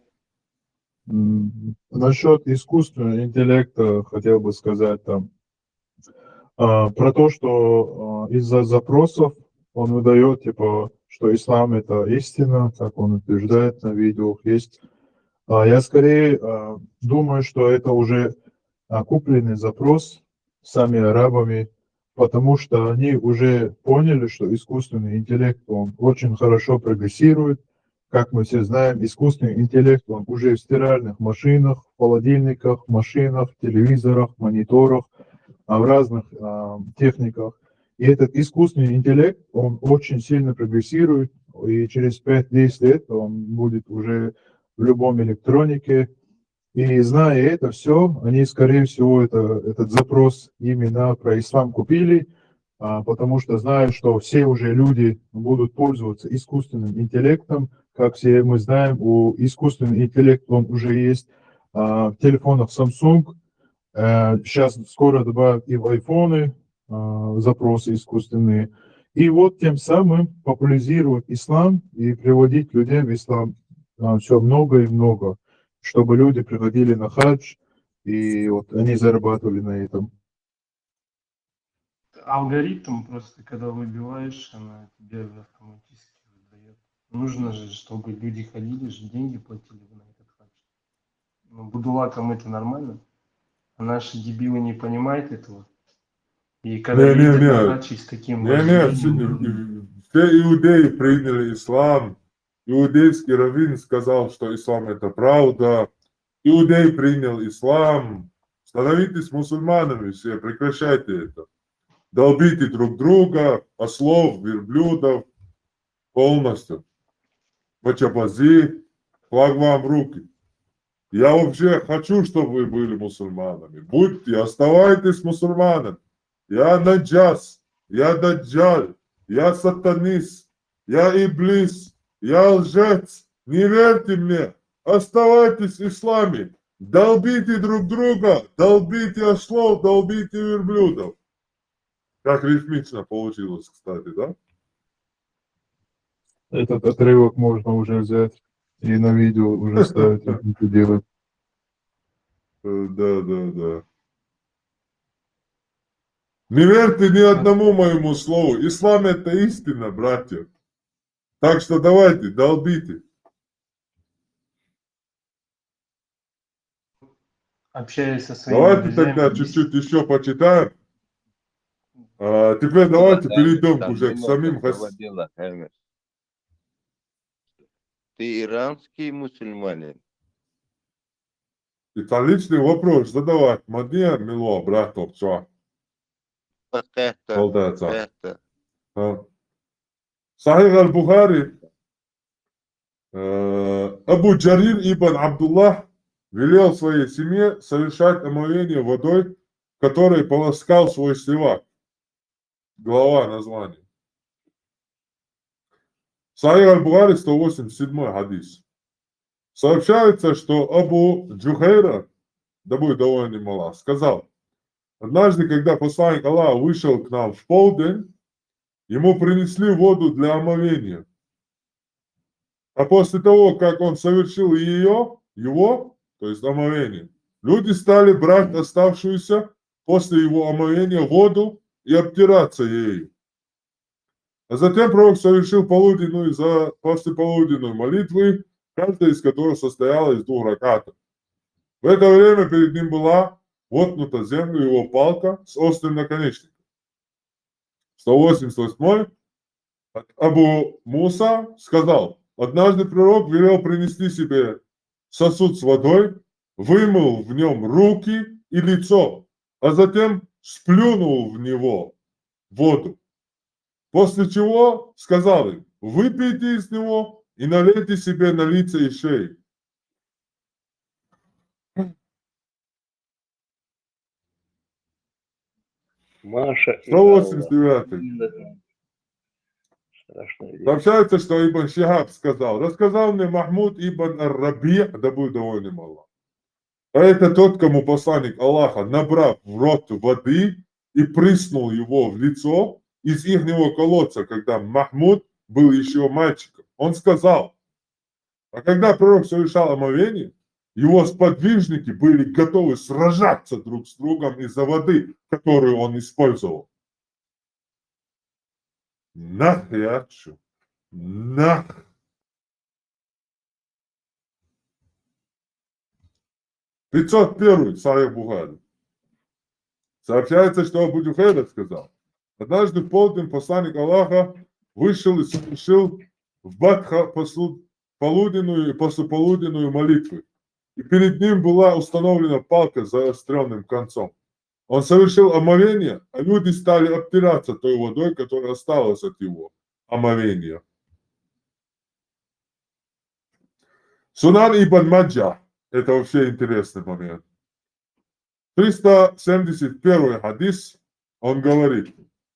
C: Насчет искусственного интеллекта хотел бы сказать там про то, что из-за запросов он выдает, типа, что ислам это истина, как он утверждает на видео. Есть. Я скорее думаю, что это уже купленный запрос сами арабами, потому что они уже поняли, что искусственный интеллект, он очень хорошо прогрессирует. Как мы все знаем, искусственный интеллект, он уже в стиральных машинах, в холодильниках, машинах, телевизорах, мониторах, в разных техниках. И этот искусственный интеллект, он очень сильно прогрессирует, и через 5-10 лет он будет уже в любом электронике. И зная это все, они, скорее всего, этот запрос именно про ислам купили, потому что знают, что все уже люди будут пользоваться искусственным интеллектом. Как все мы знаем, у искусственного интеллекта он уже есть в телефонах Samsung. Сейчас скоро добавят и в айфоны запросы искусственные. И вот тем самым популяризировать ислам и приводить людей в ислам все много и много, чтобы люди приходили на хадж, и вот они зарабатывали на этом.
O: Алгоритм просто, когда выбиваешь, она тебе автоматически выдает. Нужно же, чтобы люди ходили, же деньги платили на этот хадж. Но будулакам это нормально. А наши дебилы не понимают этого. И когда едут на хадж, с таким вожделением...
B: Все иудеи приняли ислам. Иудейский раввин сказал, что ислам это правда. Иудей принял ислам. Становитесь мусульманами все, прекращайте это. Долбите друг друга, ослов, верблюдов, полностью. почабази, флаг вам в руки. Я вообще хочу, чтобы вы были мусульманами. Будьте, оставайтесь мусульманами. Я наджас, я даджаль, я сатанист, я иблис, я лжец. Не верьте мне, оставайтесь в исламе. Долбите друг друга, долбите ослов, долбите верблюдов. Как ритмично получилось, кстати, да?
C: Этот отрывок можно уже взять и на видео уже ставить, как это делать.
B: Да. Не верьте ни одному моему слову. Ислам это истина, братья. Так что давайте, долбите.
O: Общаясь со своими
B: Давайте
O: друзьями,
B: тогда чуть-чуть еще почитаем. Теперь давайте перейдем
Q: Там
B: уже к
Q: немного
B: самим
Q: заводила, Хаймер. Ты иранский мусульманин?
B: Это личный вопрос задавать. Мне мило, браток, что? Молодец. Сахих аль-Бухари. Абу Джарир ибн Абдуллах велел своей семье совершать омовение водой, которой полоскал свой сливак. Глава названия. Сахих аль-Бухари, 187 хадис. Сообщается, что Абу Джухейра, да будет доволен им Аллах, сказал: однажды, когда посланник Аллаха вышел к нам в полдень, ему принесли воду для омовения. А после того, как он совершил его, то есть омовение, люди стали брать оставшуюся после его омовения воду и обтираться ею. А затем пророк совершил послеполуденную молитву, каждая из которых состояла из 2 ракатов. В это время перед ним была воткнута в землю его палка с острым наконечником. 188. Абу Муса сказал: однажды пророк велел принести себе сосуд с водой, вымыл в нем руки и лицо, а затем сплюнул в него воду. После чего сказал им: выпейте из него и налейте себе на лица и шеи.
P: Маша.
B: 189.
P: Страшная вещь.
B: Сообщается, что Ибн Шихаб сказал: рассказал мне Махмуд ибн ар-Раби, да будет доволен им Аллах. А это тот, кому посланник Аллаха, набрав в рот воды и приснул его в лицо из ихнего колодца, когда Махмуд был еще мальчиком. Он сказал: а когда пророк совершал омовение, его сподвижники были готовы сражаться друг с другом из-за воды, которую он использовал. Нах, я хочу. Нах. «501 Сахих Бухари. Сообщается, что Абу Джухейра сказал: однажды в полдень посланник Аллаха вышел и совершил в Бадха полуденную и послеполуденную молитву. И перед ним была установлена палка с заостренным концом. Он совершил омовение, а люди стали обтираться той водой, которая осталась от его омовения. Сунан ибн Маджа. Это вообще интересный момент. 371 хадис, он говорит,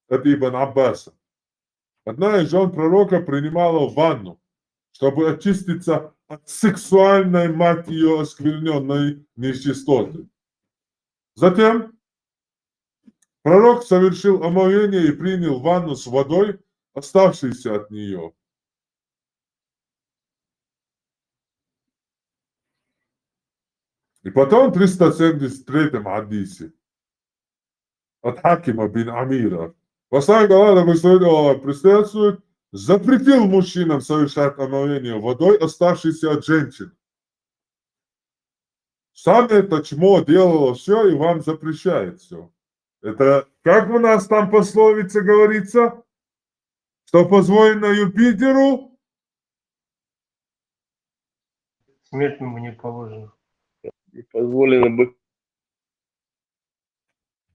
B: это Ибн Аббаса. Одна из жен пророка принимала ванну, чтобы очиститься от сексуальной, мать ее, оскверненной нечистоты. Затем пророк совершил омовение и принял ванну с водой, оставшейся от нее. И потом в 373 хадисе от Хакима бин Амира посланник Аллаха приветствует, запретил мужчинам совершать омовение водой, оставшейся от женщин. Сам это чмо делало все и вам запрещает все. Это как у нас там пословица говорится, что позволено Юпитеру,
O: смертному не положено.
P: Не позволено бы.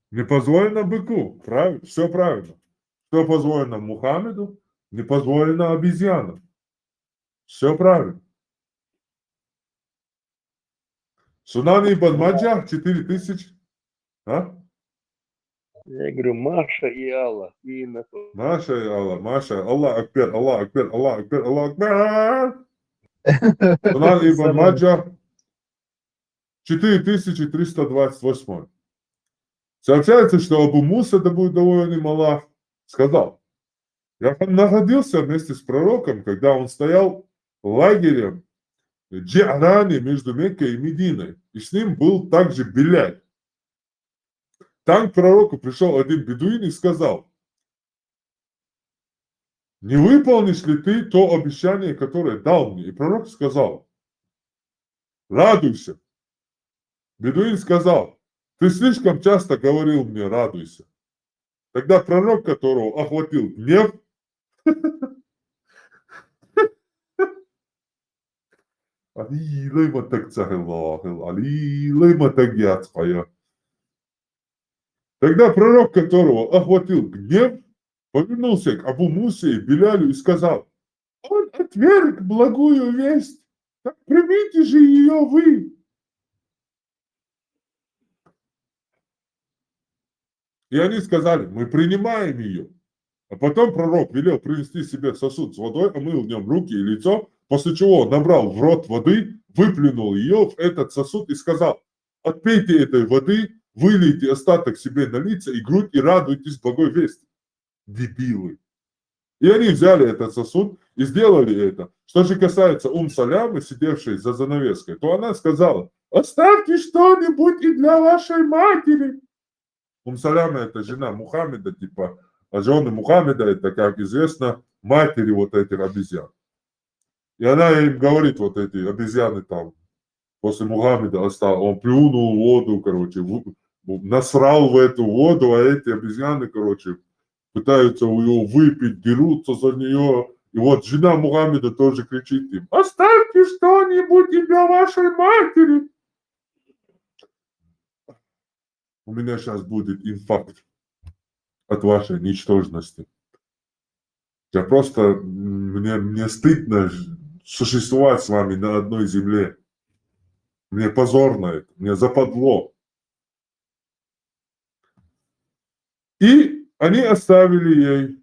B: Не позволено быку. Правильно? Все правильно. Что позволено Мухаммеду, не позволено обезьянам. Все правильно. Сунан ибн Маджа 4000. А?
P: Я говорю, Маша и Алла. И
B: Маша и Аллах, Маша, Аллах Акбар, Аллах Акбар, Аллах Акбар, Аллах Акбар. Сунан ибн Маджа 4328. Сообщается, что Абу Муса, да будет доволен им Аллах, сказал: я находился вместе с пророком, когда он стоял лагерем в Джи'ране между Меккой и Мединой, и с ним был также Биляль. Там к пророку пришел один бедуин и сказал: не выполнишь ли ты то обещание, которое дал мне? И пророк сказал: радуйся. Бедуин сказал: ты слишком часто говорил мне радуйся. Тогда пророк, которого охватил гнев, тогда пророк, которого охватил гнев, повернулся к Абу Мусе и Билялю и сказал: он отверг благую весть, так примите же ее вы. И они сказали: мы принимаем ее. А потом пророк велел принести себе сосуд с водой, омыл в нем руки и лицо, после чего он набрал в рот воды, выплюнул ее в этот сосуд и сказал: отпейте этой воды, вылейте остаток себе на лица и грудь и радуйтесь благой вести. Дебилы. И они взяли этот сосуд и сделали это. Что же касается Салямы, сидевшей за занавеской, то она сказала: оставьте что-нибудь и для вашей матери. Саляма — это жена Мухаммеда, типа, а жены Мухаммеда — это, как известно, матери вот этих обезьян. И она им говорит, вот эти обезьяны там, после Мухаммеда остался, он плюнул воду, короче, насрал в эту воду, а эти обезьяны, короче, пытаются ее выпить, дерутся за нее. И вот жена Мухаммеда тоже кричит им: оставьте что-нибудь и для вашей матери. У меня сейчас будет инфаркт от вашей ничтожности. Я просто, мне стыдно существовать с вами на одной земле. Мне позорно это, мне западло. И они оставили ей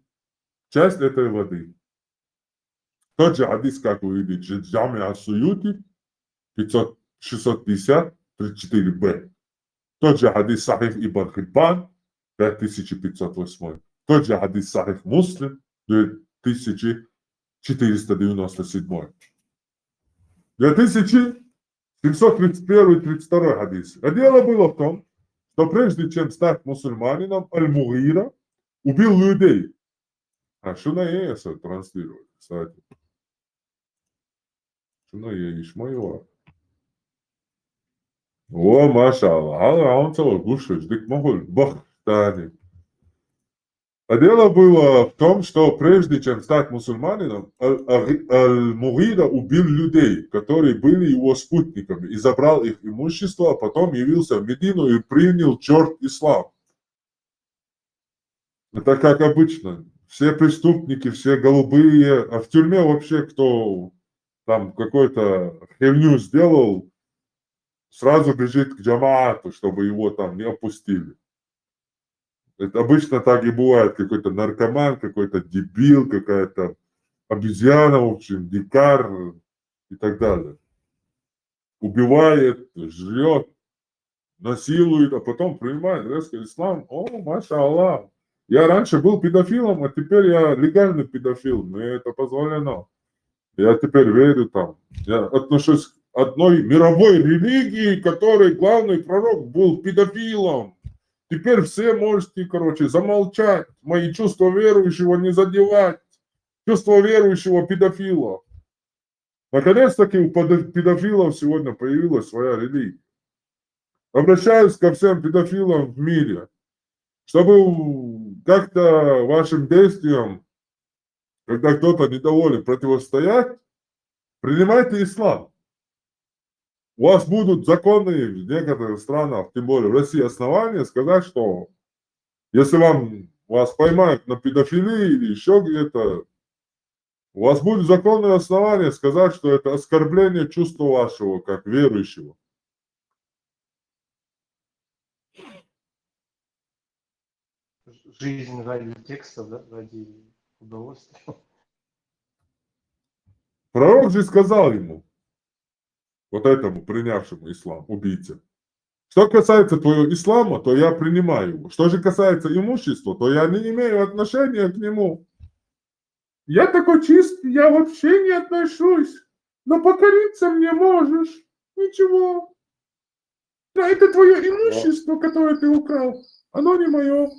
B: часть этой воды. Тот же хадис, как вы видите, Джами ас-Суюти, 650, 34б. Тот же хадис Сахих Ибн Хиббан, 5508. Тот же хадис Сахих Муслим, 2497. 2731-32 хадис. А дело было в том, что прежде чем стать мусульманином, Аль-Мугира убил людей. А что на ЕС транслировать, кстати? Что на ЕС моего? О, машаллах, а он целый гушиш, дик могу бахтани. А дело было в том, что прежде чем стать мусульманином, Аль-Мугира убил людей, которые были его спутниками, и забрал их имущество, а потом явился в Медину и принял черт ислам. Это как обычно. Все преступники, все голубые, а в тюрьме вообще кто там какой-то херню сделал, сразу бежит к джамаату, чтобы его там не опустили. Это обычно так и бывает. Какой-то наркоман, какой-то дебил, какая-то обезьяна, в общем, дикарь и так далее. Убивает, жрет, насилует, а потом принимает резко ислам. О, машаллах. Я раньше был педофилом, а теперь я легальный педофил. Мне это позволено. Я теперь верю там. Я отношусь к одной мировой религии, которой главный пророк был педофилом. Теперь все можете, короче, замолчать. Мои чувства верующего не задевать. Чувства верующего педофила. Наконец-таки у педофилов сегодня появилась своя религия. Обращаюсь ко всем педофилам в мире, чтобы как-то вашим действиям, когда кто-то недоволен, противостоять, принимайте ислам. У вас будут законы в некоторых странах, тем более в России, основания сказать, что если вас поймают на педофилии или еще где-то, У вас будет законное основание сказать, что это оскорбление чувства вашего, как верующего.
O: Жизнь ради текста, да, ради удовольствия.
B: Пророк же сказал ему, вот этому принявшему ислам, убийце, что касается твоего ислама, то я принимаю его. Что же касается имущества, то я не имею отношения к нему. Я такой чистый, я вообще не отношусь. Но покориться мне можешь. Ничего. Да это твое имущество, которое ты украл. Оно не мое.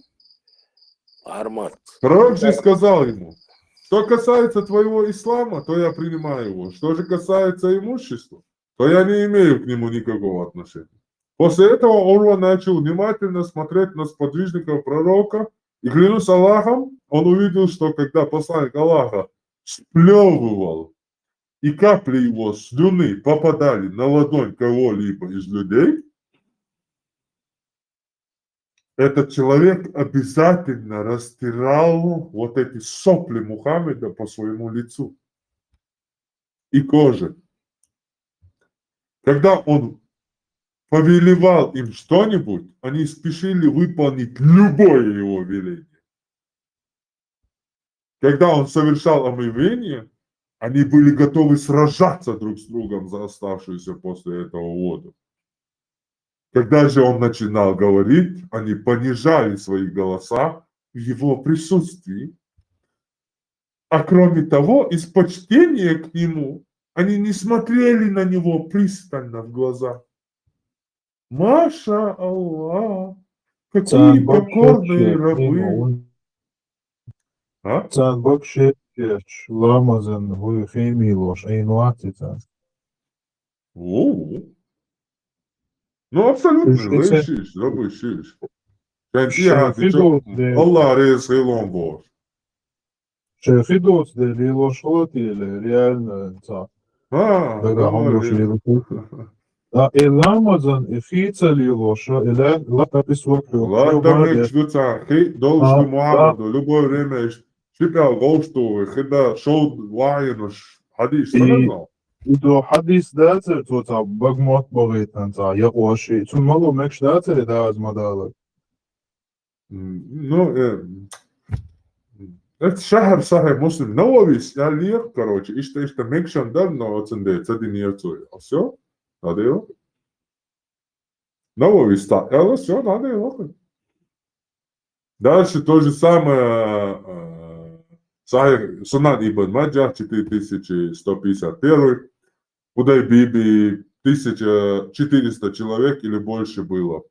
G: Армат.
B: Пророк же сказал ему, что касается твоего ислама, то я принимаю его. Что же касается имущества, то я не имею к нему никакого отношения. После этого Урва начал внимательно смотреть на сподвижников пророка, и, клянусь Аллахом, он увидел, что когда посланник Аллаха сплевывал, и капли его слюны попадали на ладонь кого-либо из людей, этот человек обязательно растирал вот эти сопли Мухаммеда по своему лицу и коже. Когда он повелевал им что-нибудь, они спешили выполнить любое его веление. Когда он совершал омовение, они были готовы сражаться друг с другом за оставшуюся после этого воду. Когда же он начинал говорить, они понижали свои голоса в его присутствии. А кроме того, из почтения к нему, они не смотрели на него пристально в глаза. Маша Аллах, какие покорные рабы. А?
C: Sen bak şey geç, Ramazan bu хемилош, эйнуатица.
B: О, ну абсолютно, забышишь. Аллах резилон Бог.
C: Шефидос де лилошлот или реальноца. Да, он больше да, и Рамазан и фица лилоша, или лата писвокю.
B: Ладно, мы что-то, должен Мухаммаду, любое время шипел голшту, когда шел вайнуш, хадис, что не знал?
C: До хадис датер, то та багмот боритан, та я оши. Тун мало мекш датер, да, аз мадала.
B: Ну, это шахар сахай муслим. Нововис, я лир, короче, ишта мекшан дар, но оценде, цади не отцой. А все? Надо его? Нововис, так, это все, надо его. Дальше то же самое, Сунан Ибн Маджах, 4151, Худай Биби, 1400 человек или больше было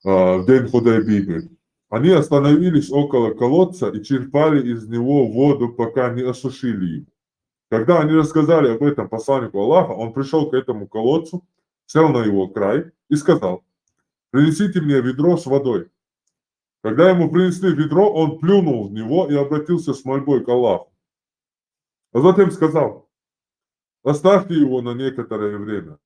B: в день Худай Биби. Они остановились около колодца и черпали из него воду, пока не осушили его. Когда они рассказали об этом посланнику Аллаха, он пришел к этому колодцу, сел на его край и сказал: принесите мне ведро с водой. Когда ему принесли ведро, он плюнул в него и обратился с мольбой к Аллаху. А затем сказал: оставьте его на некоторое время.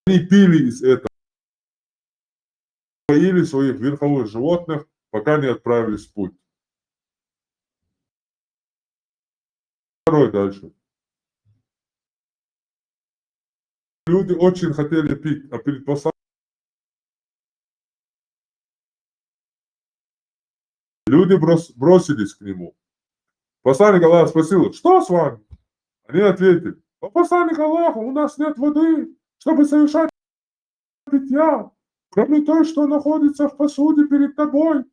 B: Они пили из этого, поили своих верховых животных, пока не отправились в путь. Второй дальше. Люди очень хотели пить, а перед посланием люди бросились к нему. Посланник Аллаха спросил: что с вами? Они ответили: посланник Аллаха, у нас нет воды, чтобы совершать питья, кроме той, что находится в посуде перед тобой.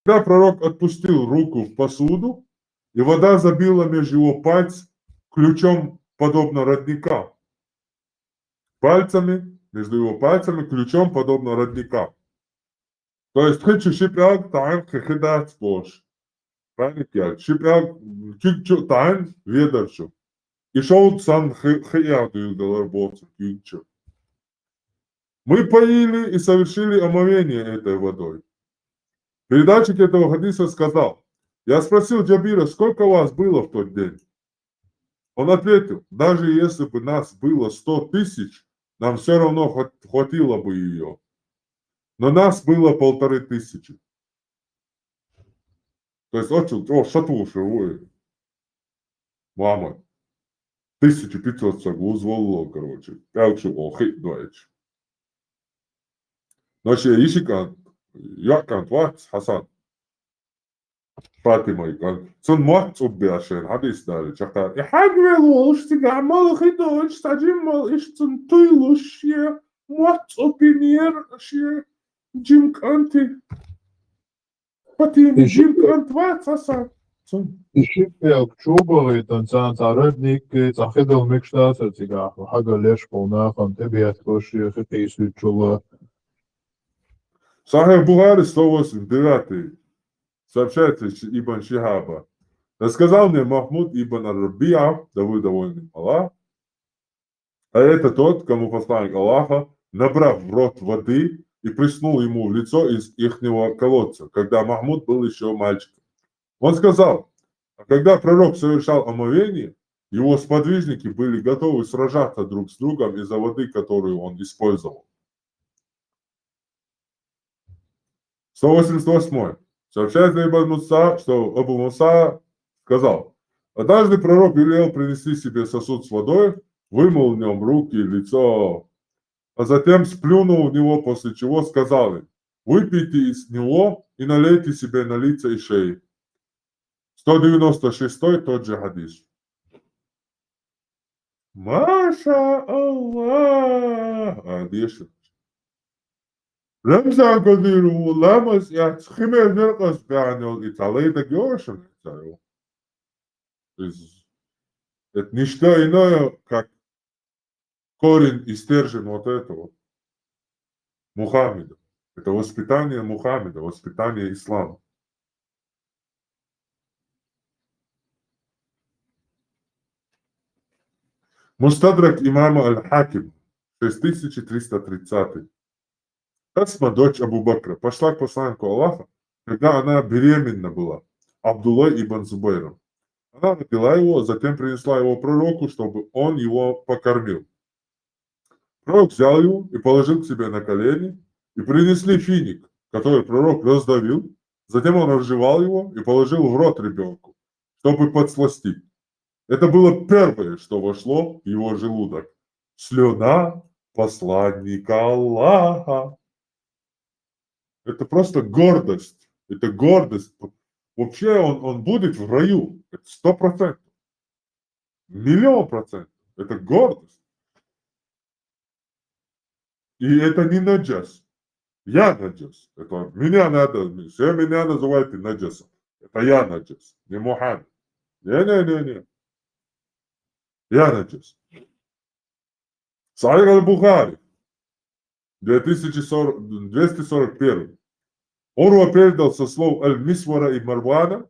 B: Когда пророк отпустил руку в посуду, и вода забила между его пальцев ключом, подобно родника. Пальцами, между его пальцами, ключом, подобно родника. То есть, хочу шипяк, тайн, хехидат, спош. Правильно? Шипяк, кикчу, тайн, ведарчу. И шел сан хеяду, голорбовцу, кикчу. Мы поили и совершили омовение этой водой. Передатчик этого хадиса сказал: я спросил Джабира, сколько вас было в тот день? Он ответил: даже если бы нас было 100 000, нам все равно хватило бы ее. но нас было 1500. То есть очень, шатуши, ой, мама, 1500 сагу звало, короче, пялчу, охи, дойч. Значит, ишикан, якан, вац, Хасан, فاطمة يقول صن موت عشان هذا يستاهل شخص يحاول وش تجمل خدوش تجمل إيش تنطيلوش يا موت أبينير شيء جيم كانتي فاتيني جيم كانت وات صار
C: Ишипел чубовый танцан царевник цахидал мечтаться цигах хага леш полнахан тебе откоши хитейсу чула.
B: صحيح Бухари 189 сообщается Ибн Шихаба. Рассказал мне Махмуд Ибн Ар-Рабиа, да вы довольны Аллах, а это тот, кому посланник Аллаха, набрав в рот воды и приснул ему в лицо из ихнего колодца, когда Махмуд был еще мальчиком. Он сказал, а когда пророк совершал омовение, его сподвижники были готовы сражаться друг с другом из-за воды, которую он использовал. 188. Сообщается Ибн Муса, что Абу Муса сказал, однажды пророк велел принести себе сосуд с водой, вымыл в нем руки и лицо, а затем сплюнул в него, после чего сказал им, выпейте из него и налейте себе на лица и шеи. 196 тот же хадис. Маша Аллах. Адишь. Рамзан Кадиру ламас я химер неркас пянел и талей да геошен. То есть это не что иное, как корень и стержень вот этого Мухаммеда. Это воспитание Мухаммеда, воспитание ислама. Мустадрак имама Аль-Хаким, 6330. Асма, дочь Абу Бакра, пошла к посланнику Аллаха, когда она беременна была, Абдуллой ибн Зубайром. Она родила его, затем принесла его пророку, чтобы он его покормил. Пророк взял его и положил к себе на колени, и принесли финик, который пророк раздавил, затем он разжевал его и положил в рот ребенку, чтобы подсластить. Это было первое, что вошло в его желудок. Слюна посланника Аллаха. Это просто гордость. Это гордость. Вообще он будет в раю. Это 100%. 1000000%. Это гордость. И это не наджас. Я наджас. Это меня надо. Все меня называют наджасом. Это я наджас. Не Мухаммед. Не. Я наджас. Сахих аль-Бухари. 241. Урва передал со слов Аль-Мисвара и Марвана.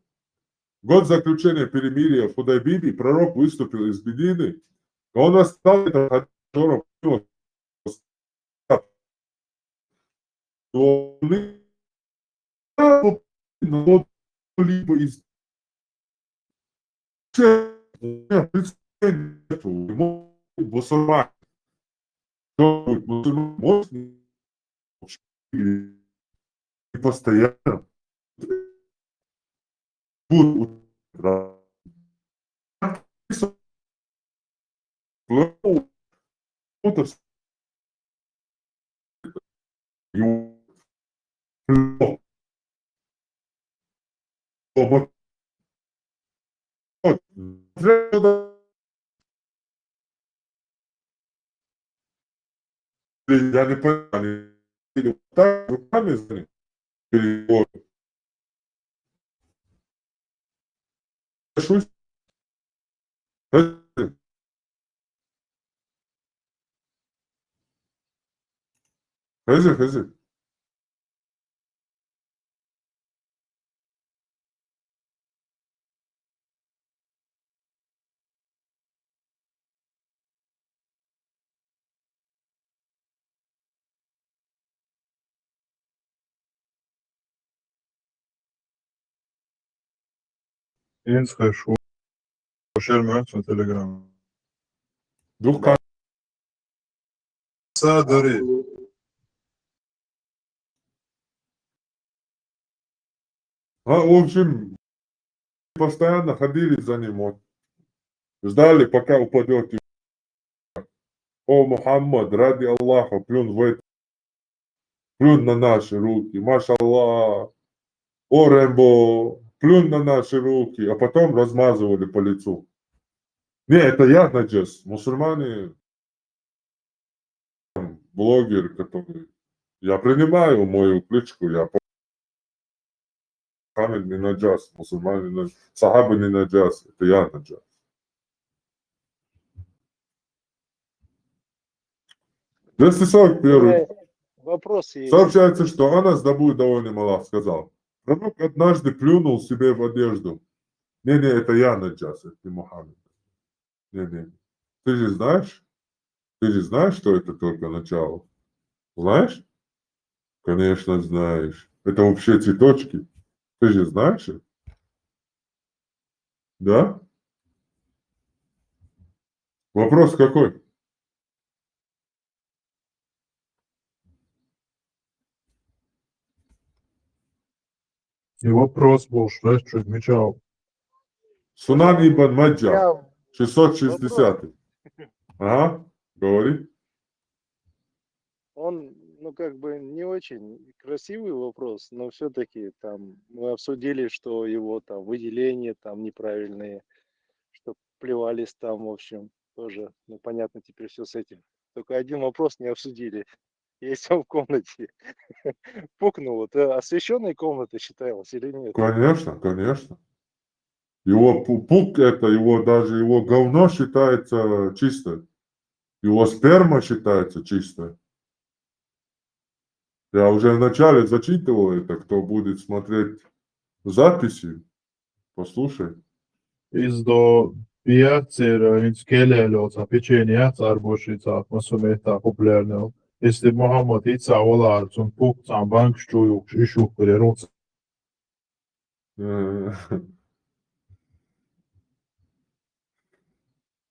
B: Год заключения перемирия в Худайбиде пророк выступил из Медины. Он оставил это либо из мусульман. И постоянно будут я не понимаю, так руками перевод. Хазир.
C: Инская шу. Шермерц на телеграм.
B: Двух
C: Садари.
B: В общем, постоянно ходили за ним, вот, ждали, пока упадет. О, Мухаммад, ради Аллаха, плюнь в это, плюнь на наши руки, машаллах. О, Рэмбо, плюнь на наши руки, а потом размазывали по лицу. Не, это я, наджас. Мусульмане, блогер, который... Я принимаю мою кличку, я Мухаммед не наджас, мусульмане не наджас, сахабы не наджас, это я наджас.
N: У меня
B: 241.
N: вопрос есть.
B: Сообщается, что Анас, да будет доволен Аллах, сказал: пророк однажды плюнул себе в одежду. Не-не, это я наджас, это не Мухаммед. Не-не. Ты же знаешь, что это только начало? Знаешь? Конечно, знаешь. Это вообще цветочки. Ты же знаешь это? Да? Вопрос какой?
C: И вопрос был, что я что отмечал.
B: Сунан ибн Маджа,
N: Я
B: 660. Ага, говори.
N: Он, ну, как бы не очень красивый вопрос, но все-таки там мы обсудили, что его там выделения там неправильные, что плевались там, в общем, тоже, ну, понятно теперь все с этим. Только один вопрос не обсудили. Если он в комнате пукнул, вот освещенной комнатой считалось или нет?
B: Конечно, конечно. Его пук это, его даже его говно считается чистой. Его сперма считается чистой. Я уже вначале зачитывал это, кто будет смотреть записи, послушай.
C: Izdo pijacer viņš ķēļēļos ap piečēni atcārbošīcā, masumētā populērnēl. Este Muhammad icā olārds un pukcām bankšķujūkš išūkuri runca.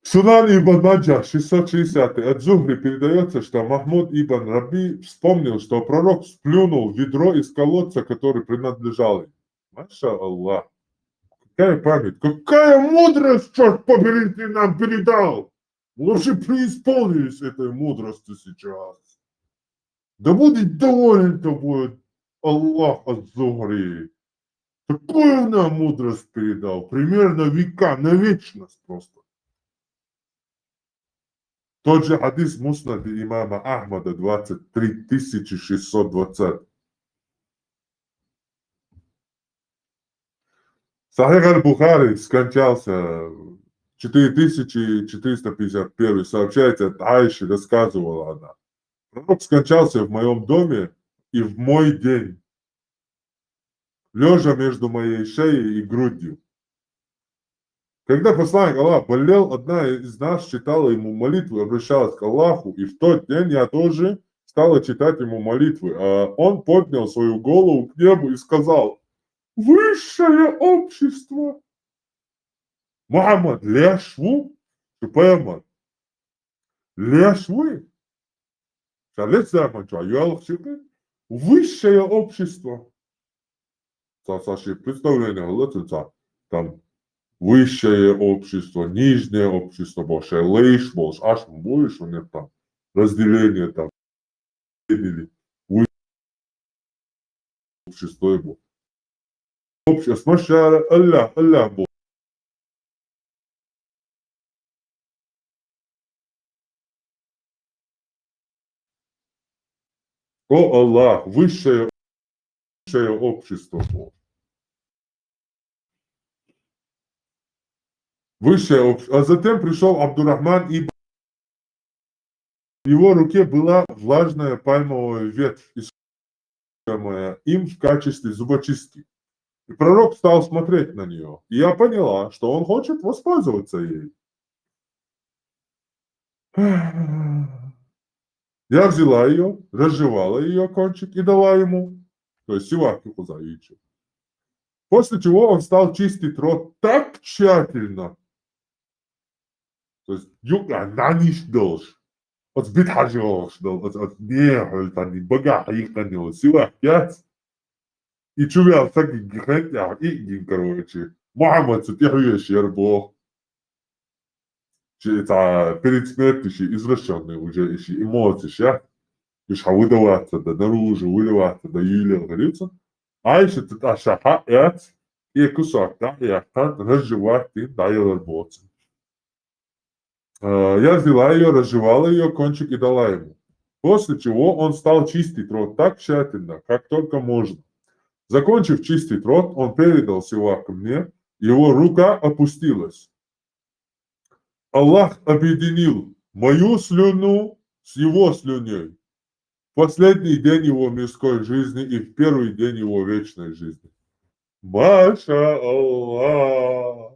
B: Сунан ибн Маджа, 660. От Зухри передается, что Махмуд ибн Раби вспомнил, что пророк сплюнул в ведро из колодца, который принадлежал ему. Маша Аллах. Какая память, какая мудрость, черт побери, ты нам передал. Мы вообще преисполнились этой мудростью сейчас. Да будет доволен тобой Аллах от Зухри. Такую нам мудрость передал, примерно века, на вечность просто. Тот же хадис Муснад имама Ахмада 23620. Сахих аль-Бухари скончался 4451. Сообщается от Айши, рассказывала она. Пророк скончался в моем доме и в мой день, лежа между моей шеей и грудью. Когда посланник Аллаха болел, одна из нас читала ему молитвы, обращалась к Аллаху, и в тот день я тоже стала читать ему молитвы. А он поднял свою голову к небу и сказал: высшее общество. Мухаммад, лешву? Шупаймад. Лешвы? Высшее общество. Представление, там высшее общество, нижнее общество, больше лейш, больше, аж больше, у них там разделение там, высшее общество его. Общество, смашара, Аллах, Аллах Бог. О Аллах, высшее общество Бог. Высшее общество. А затем пришел Абдурахман, и в его руке была влажная пальмовая ветвь, используемая им в качестве зубочистки. И пророк стал смотреть на нее. И я поняла, что он хочет воспользоваться ей. Я взяла ее, разжевала ее кончик и дала ему. То есть сивак заичил. После чего он стал чистить рот так тщательно. То есть юга на ниш должен. От битхаживал, от нехоль, там, бога, их на него, сивак, яц. И чувствовал всякие хотя и короче. Мухаммад сутягуешь ербо. Это перед смертью еще извращенные уже еще эмоции, ща. Иш выдаваться, да наружу, выливаться, да юлия говорится. А еще тут ашаха эт, и кусок, да, и актан разжевать и да, и работать. Я взяла ее, разжевала ее, кончик и дала ему. После чего он стал чистить рот так тщательно, как только можно. Закончив чистить рот, он передал сивак мне, его рука опустилась. Аллах объединил мою слюну с его слюней в последний день его мирской жизни и в первый день его вечной жизни. Маша Аллах!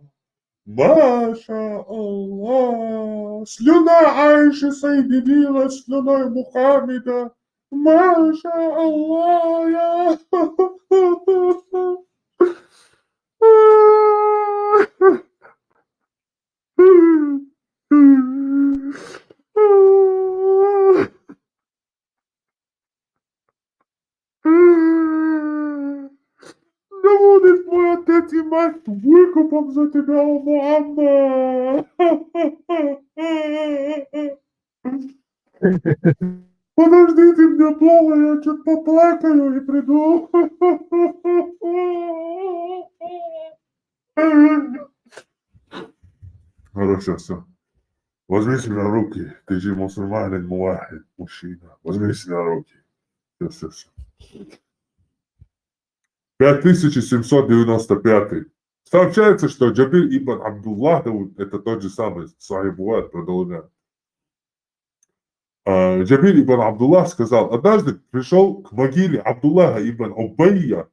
B: Маша Аллах! Слюна Айши соединилась с слюной Мухаммеда. Маша Аллах! Да будет мой отец и мать выкупом за тебя, о Мухаммад! Подождите, мне плохо, я что-то поплакаю и приду. Хорошо, все. Возьми себя на руки. Ты же мусульманин, муахид, мужчина. Возьми себя на руки. Все. 5795. Сообщается, что Джабир ибн Абдуллах, это тот же самый Сахиб Буат, продолжает. Джабир ибн Абдуллах сказал, однажды пришел к могиле Абдуллаха ибн Убайя.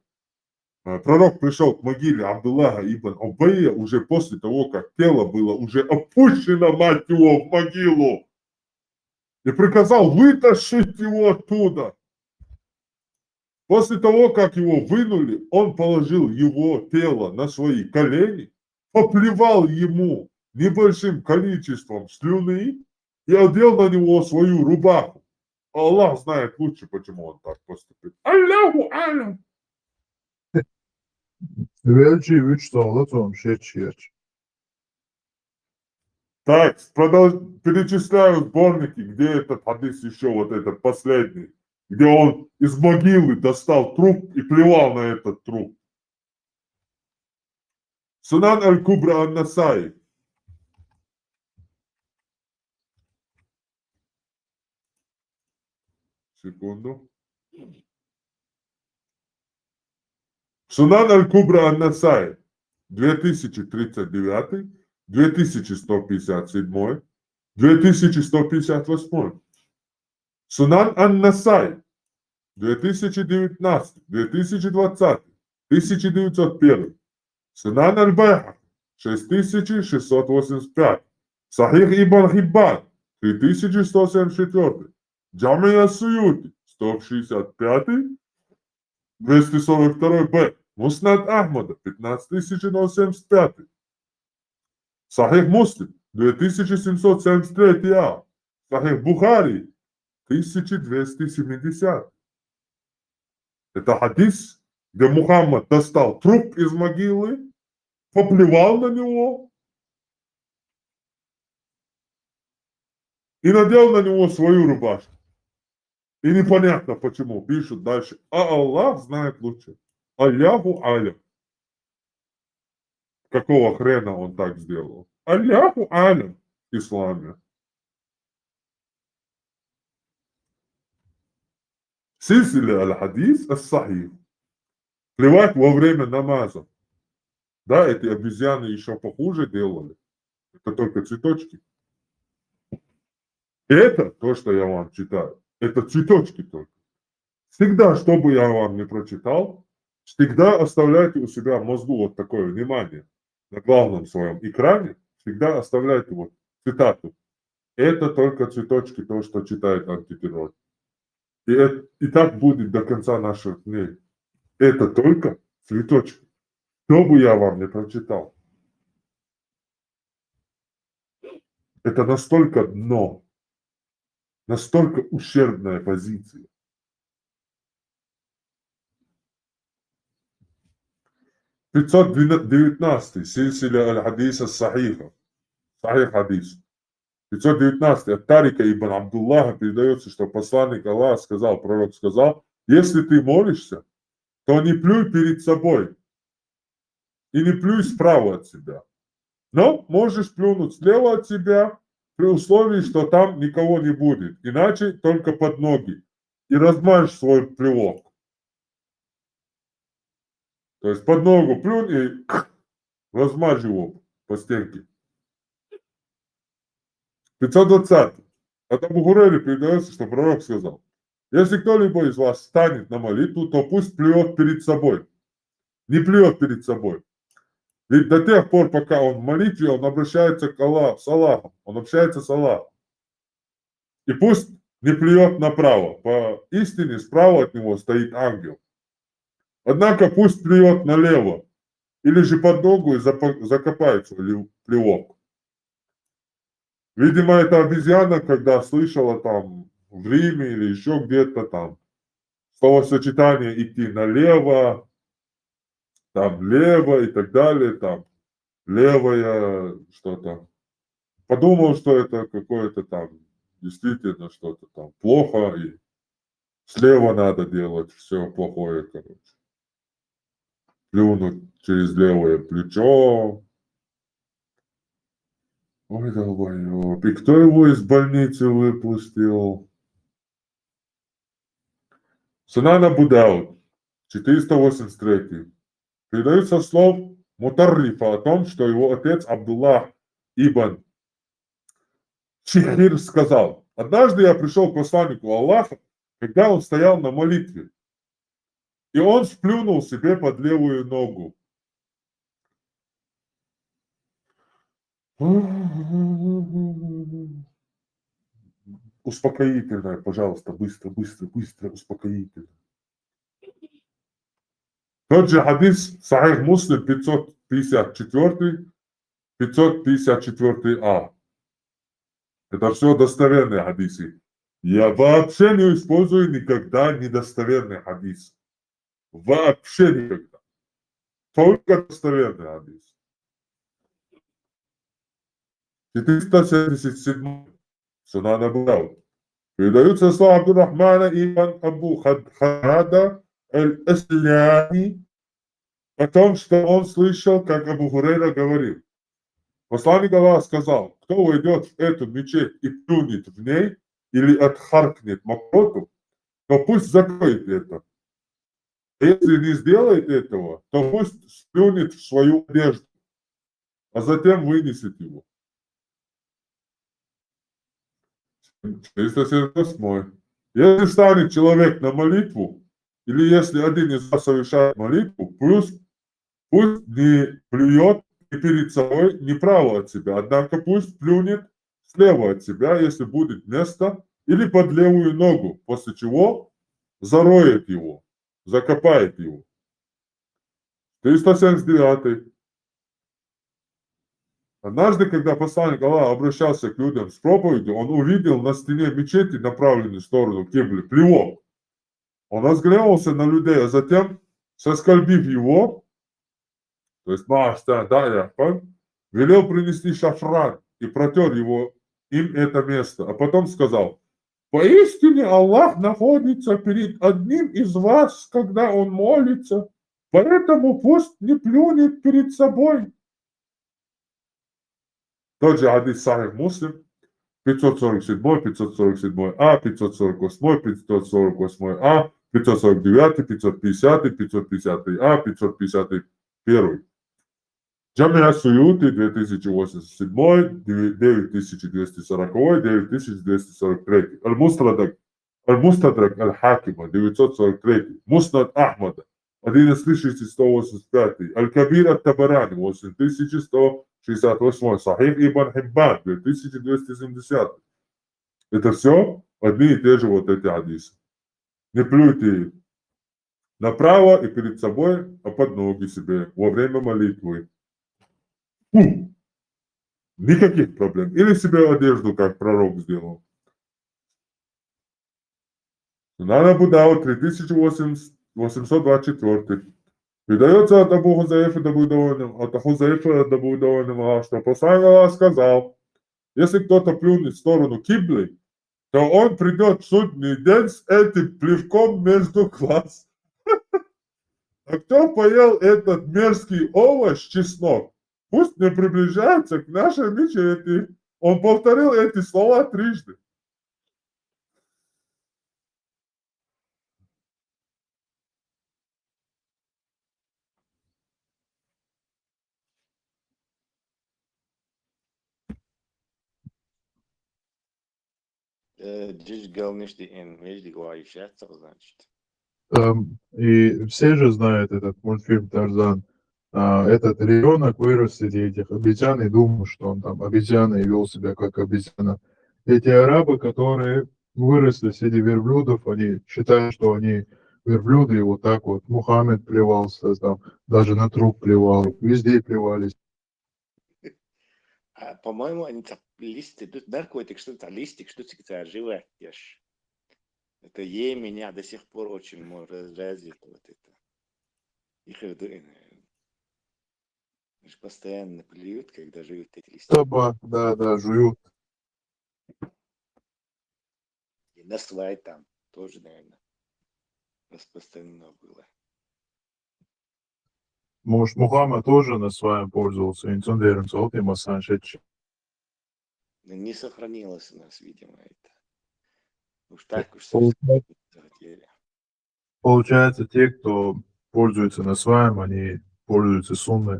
B: Пророк пришел к могиле Абдуллаха ибн Убайя уже после того, как тело было уже опущено, мать его, в могилу. И приказал вытащить его оттуда. После того, как его вынули, он положил его тело на свои колени, поплевал ему небольшим количеством слюны и одел на него свою рубаху. Аллах знает лучше, почему он так поступил. Аллаху алям.
C: Величи, вычитал, это он черчь.
B: Так, перечисляю сборники, где этот хадис еще, вот этот последний, где он из могилы достал труп и плевал на этот труп. Сунан аль-Кубра ан-Насаи. Секунду. Сунан аль-Кубра ан-Насаи. 2039, 2157, 2158. Сунан ан-Насаи. 2019, 2020, 1901. Сунан аль-Байхак. 6685. Сахих ибн Хиббан. 3174. Джамия Суюти. 165. 242 Б. Муснад Ахмада. 15075. Сахих Муслим. 2773 А. Сахих Бухари. 1270. Это хадис, где Мухаммад достал труп из могилы, поплевал на него и надел на него свою рубашку. И непонятно почему. Пишут дальше. А Аллах знает лучше. Аллаху алям. Какого хрена он так сделал? Аллаху алям в исламе. Сильсиля аль-хадис ас-сахих. Плевать во время намаза. Да, эти обезьяны еще похуже делали. Это только цветочки. Это то, что я вам читаю. Это цветочки только. Всегда, что бы я вам не прочитал, всегда оставляйте у себя в мозгу вот такое внимание. На главном своем экране всегда оставляйте вот цитату. Это только цветочки, то, что читает антитеррор. И так будет до конца наших дней. Это только цветочки. Что бы я вам не прочитал. Это настолько дно, настолько ущербная позиция. 519. Сильсиля аль-Хадиса Сахиха. Сахих Хадис. 519. От Тарика ибн Абдуллаха передается, что посланник Аллаха сказал, пророк сказал, если ты молишься, то не плюй перед собой и не плюй справа от себя. Но можешь плюнуть слева от себя при условии, что там никого не будет, иначе только под ноги. И размажь свой плевок. То есть под ногу плюнь и размажь его по стенке. 520. От Абу Хурейры передается, что пророк сказал, если кто-либо из вас встанет на молитву, то пусть плюет перед собой. Не плюет перед собой. Ведь до тех пор, пока он в молитве, он обращается к Аллаху, с Аллахом. Он общается с Аллахом. И пусть не плюет направо. По истине справа от него стоит ангел. Однако пусть плюет налево. Или же под ногу и закопает свой плевок. Видимо, это обезьяна, когда слышала там в Риме или еще где-то там словосочетание идти налево, там влево и так далее, там левое что-то. Подумал, что это какое-то там действительно что-то там плохо, и слева надо делать все плохое, короче. Плюнуть через левое плечо. Ой, долбоёб. И кто его из больницы выпустил? Сунан Абу Дауд, 483. Передаются слов Мутаррифа о том, что его отец Абдуллах ибн Шихир сказал, однажды я пришел к посланнику Аллаха, когда он стоял на молитве, и он сплюнул себе под левую ногу. Успокоительное, пожалуйста, быстро, успокоительное. Тот же хадис Сахих Муслим 554, 554а. Это все достоверные хадисы. Я вообще не использую никогда недостоверный хадис. Вообще никогда. Только достоверный хадис. 477. Сунан Абу Дауд. Передаются слова Абдуррахмана ибн Абу Хадда аль-Аслями о том, что он слышал, как Абу Хурейра говорил. Посланник Аллаха сказал, кто войдет в эту мечеть и плюнет в ней или отхаркнет мокроту, то пусть закроет это. Если не сделает этого, то пусть сплюнет в свою одежду, а затем вынесет его. 478. Если станет человек на молитву, или если один из вас совершает молитву, пусть не плюет ни перед собой, ни право от себя, однако пусть плюнет слева от себя, если будет место, или под левую ногу, после чего зароет его, закопает его. 379. Однажды, когда посланник Аллаха обращался к людям с проповедью, он увидел на стене мечети, направленной в сторону кибли, плевок. Он разгневался на людей, а затем, соскольбив его, то есть велел принести шафран и протер им это место, а потом сказал, поистине Аллах находится перед одним из вас, когда он молится, поэтому пусть не плюнет перед собой. Тот же хадис Сахих Муслим, 547, 547а, 548, 548а, 549, 550, 550а, 551. Джамия Суюти, 2087, 9240, 9243. Аль-Мустадрак Аль-Хакима, 943. Муснад Ахмада, 11685. Аль-Кабир Ат-Табарани, 8168. Сахих Ибн Хиббан, 2270. Это все одни и те же вот эти хадисы. Не плюйте направо и перед собой, а под ноги себе во время молитвы. Никаких проблем. Или себе одежду, как пророк сделал. Сунан Абу Дауд, 3824. Передается от Абу Хузаифа от Хузаифа до Будовольного, что посланник Аллаха сказал, если кто-то плюнет в сторону киблы, то он придет в судный день с этим плевком между глаз. А кто поел этот мерзкий овощ, чеснок, пусть не приближается к нашей мечети. Он повторил эти слова трижды.
M: Здесь главное, что между говорящих, значит.
C: И все же знают этот мультфильм «Тарзан». Этот ребенок вырос среди этих обезьян и думал, что он там обезьяна и вел себя как обезьяна. Эти арабы, которые выросли среди верблюдов, они считают, что они верблюды, и вот так вот Мухаммед плевался, там, даже на труп плевал, везде плевались.
M: А, по-моему, они там листик, тут наркотик, что-то, листик, что-то живет, ешь. Это меня до сих пор очень разит вот это. Их постоянно плюют, когда жуют эти листики.
C: Да, жуют.
M: И на свай там тоже, наверное, распространено было.
C: Может, Мухаммад тоже на своем пользовался,
M: Но не сохранилось у нас, видимо, это. Уж так уж совсем захотели.
C: Получается, те, кто пользуется на своем, они пользуются сунной.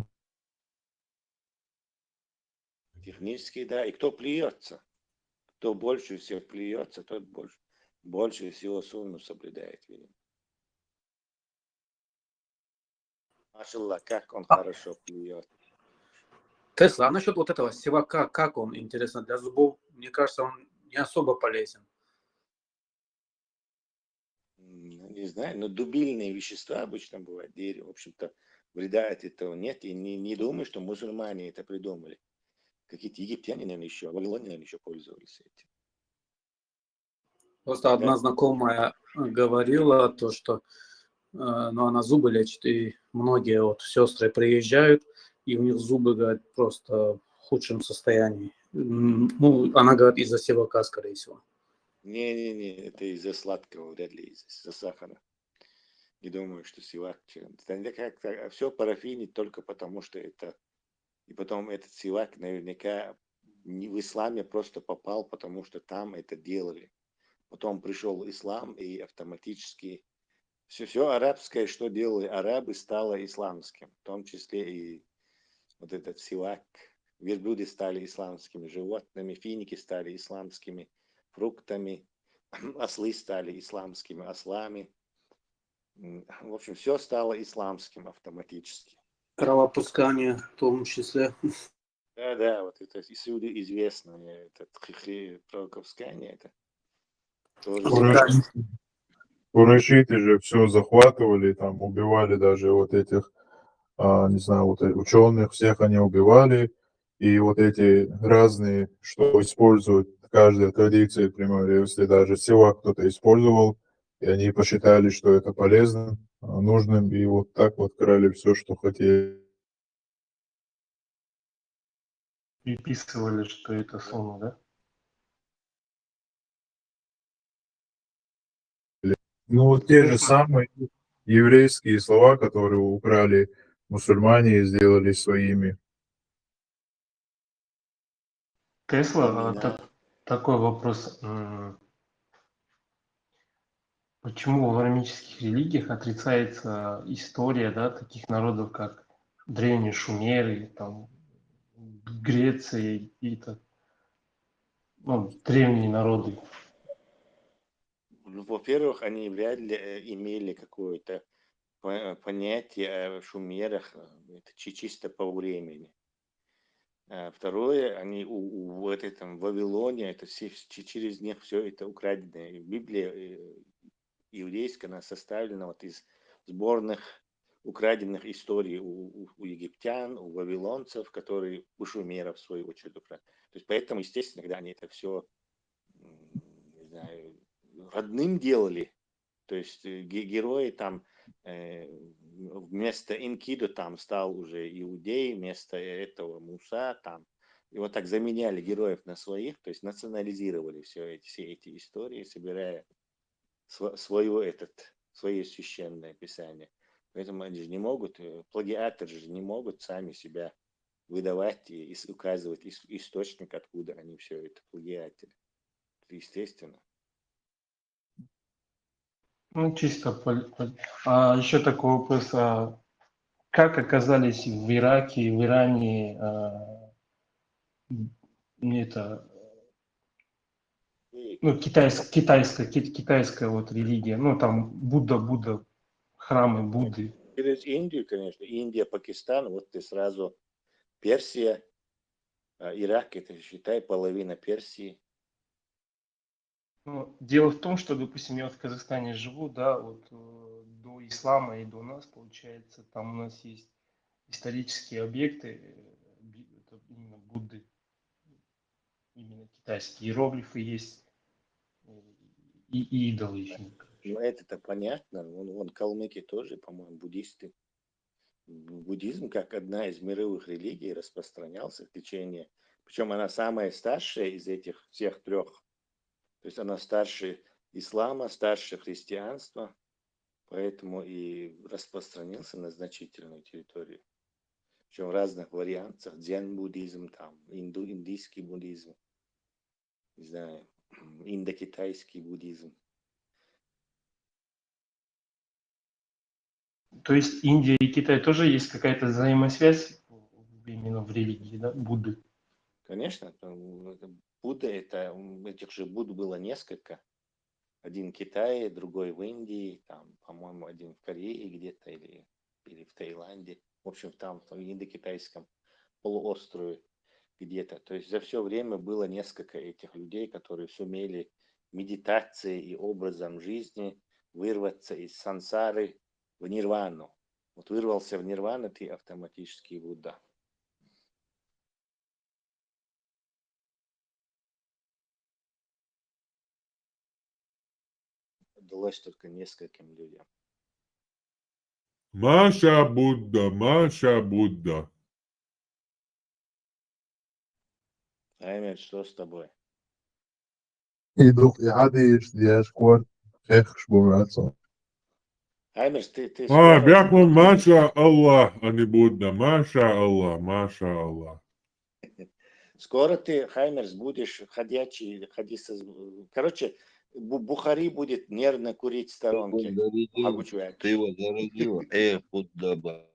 M: Технически, да. И кто плюется, кто больше всего плюется, тот больше всего сунну соблюдает, видимо. Машаллах, как он хорошо плюет.
A: Тесла, а насчет вот этого сивака, как он, интересно, для зубов? Мне кажется, он не особо полезен.
M: Ну, не знаю, но дубильные вещества обычно бывают, дерево, в общем-то, вреда от этого нет. И не думаю, что мусульмане это придумали. Какие-то египтяне, наверное, еще, вавилоне, наверное, еще пользовались этим.
A: Просто одна знакомая говорила то, что ну, она зубы лечит, и многие вот сестры приезжают, и у них зубы, говорят, просто в худшем состоянии. Ну, она говорит, из-за сивака, скорее всего.
M: Не, это из-за сладкого, вряд ли из-за сахара. Не думаю, что сивак. Как-то все парафинит только потому, что это... И потом этот сивак наверняка не в исламе просто попал, потому что там это делали. Потом пришел ислам, и автоматически все арабское, что делали арабы, стало исламским. В том числе и вот этот сивак. Верблюды стали исламскими животными, финики стали исламскими фруктами, ослы стали исламскими ослами. В общем, все стало исламским автоматически.
A: Кровопускание в том числе.
M: Да, вот это всюду известно, это кровопускание, это тоже...
C: Курайшиты же все захватывали, там убивали даже вот этих, не знаю, вот ученых, всех они убивали. И вот эти разные, что используют каждая традиция, например, если даже сила кто-то использовал, и они посчитали, что это полезным, нужным, и вот так вот крали все, что хотели.
O: Приписывали, что это сунна, да?
C: Ну, вот те же самые еврейские слова, которые украли мусульмане и сделали своими.
O: Тесла, такой вопрос. Почему в арамических религиях отрицается история, да, таких народов, как древние шумеры, там, Греция и так, ну, древние народы?
M: Ну, во-первых, они вряд ли имели какое-то понятие о шумерах, это чисто по времени. Второе, они в этом Вавилоне, это через них все это украденное. Библия еврейская, она составлена вот из сборных украденных историй у египтян, у вавилонцев, которые у шумеров в свою очередь украли. То есть поэтому, естественно, когда они это все, не знаю, родным делали, то есть герои там вместо Инкиду там стал уже Иудей, вместо этого Муса там. И вот так заменяли героев на своих, то есть национализировали все эти истории, собирая свое священное писание. Поэтому они же не могут, плагиаторы же не могут сами себя выдавать и указывать источник, откуда они все это плагиатели. Это естественно.
O: Ну, чисто А еще такой вопрос. Как оказались в Ираке и в Иране это, ну, китайская вот религия, ну, там Будда, храмы Будды.
M: Через Индию, конечно, Индия, Пакистан, вот ты сразу Персия, Ирак, это считай половина Персии.
O: Ну, дело в том, что, допустим, я вот в Казахстане живу, да, вот до ислама и до нас, получается, там у нас есть исторические объекты, это именно Будды, именно китайские иероглифы есть, и идолы еще.
M: Ну, это-то понятно. Вон калмыки тоже, по-моему, буддисты. Буддизм, как одна из мировых религий, распространялся в течение... Причем она самая старшая из этих всех трех. То есть она старше ислама, старше христианства. Поэтому и распространился на значительную территорию. Причем в разных вариантах. Дзен-буддизм, там, индийский буддизм, не знаю, индокитайский буддизм.
O: То есть Индия и Китай тоже есть какая-то взаимосвязь именно в религии, да, Будды?
M: Конечно, Будда, этих же Будд было несколько. Один в Китае, другой в Индии, там, по-моему, один в Корее где-то или в Таиланде. В общем, там в индокитайском полуострове где-то. То есть за все время было несколько этих людей, которые сумели медитацией и образом жизни вырваться из сансары в нирвану. Вот вырвался в нирвану, ты автоматически Будда. Удалось только нескольким людям.
B: Маша Будда, Маша Будда.
M: Аймер, что с тобой?
C: يدوق إعادة ديال شكون خيخشبو معصو.
M: Аймер, ты скоро...
B: Бякун, Маша Аллах, а не Будда. Маша Аллах, Маша Аллах.
M: Скоро ты, Хаймерс, будешь ходячий, короче, Бухари будет нервно курить в сторонке.
Q: Ты его заразил. Будда.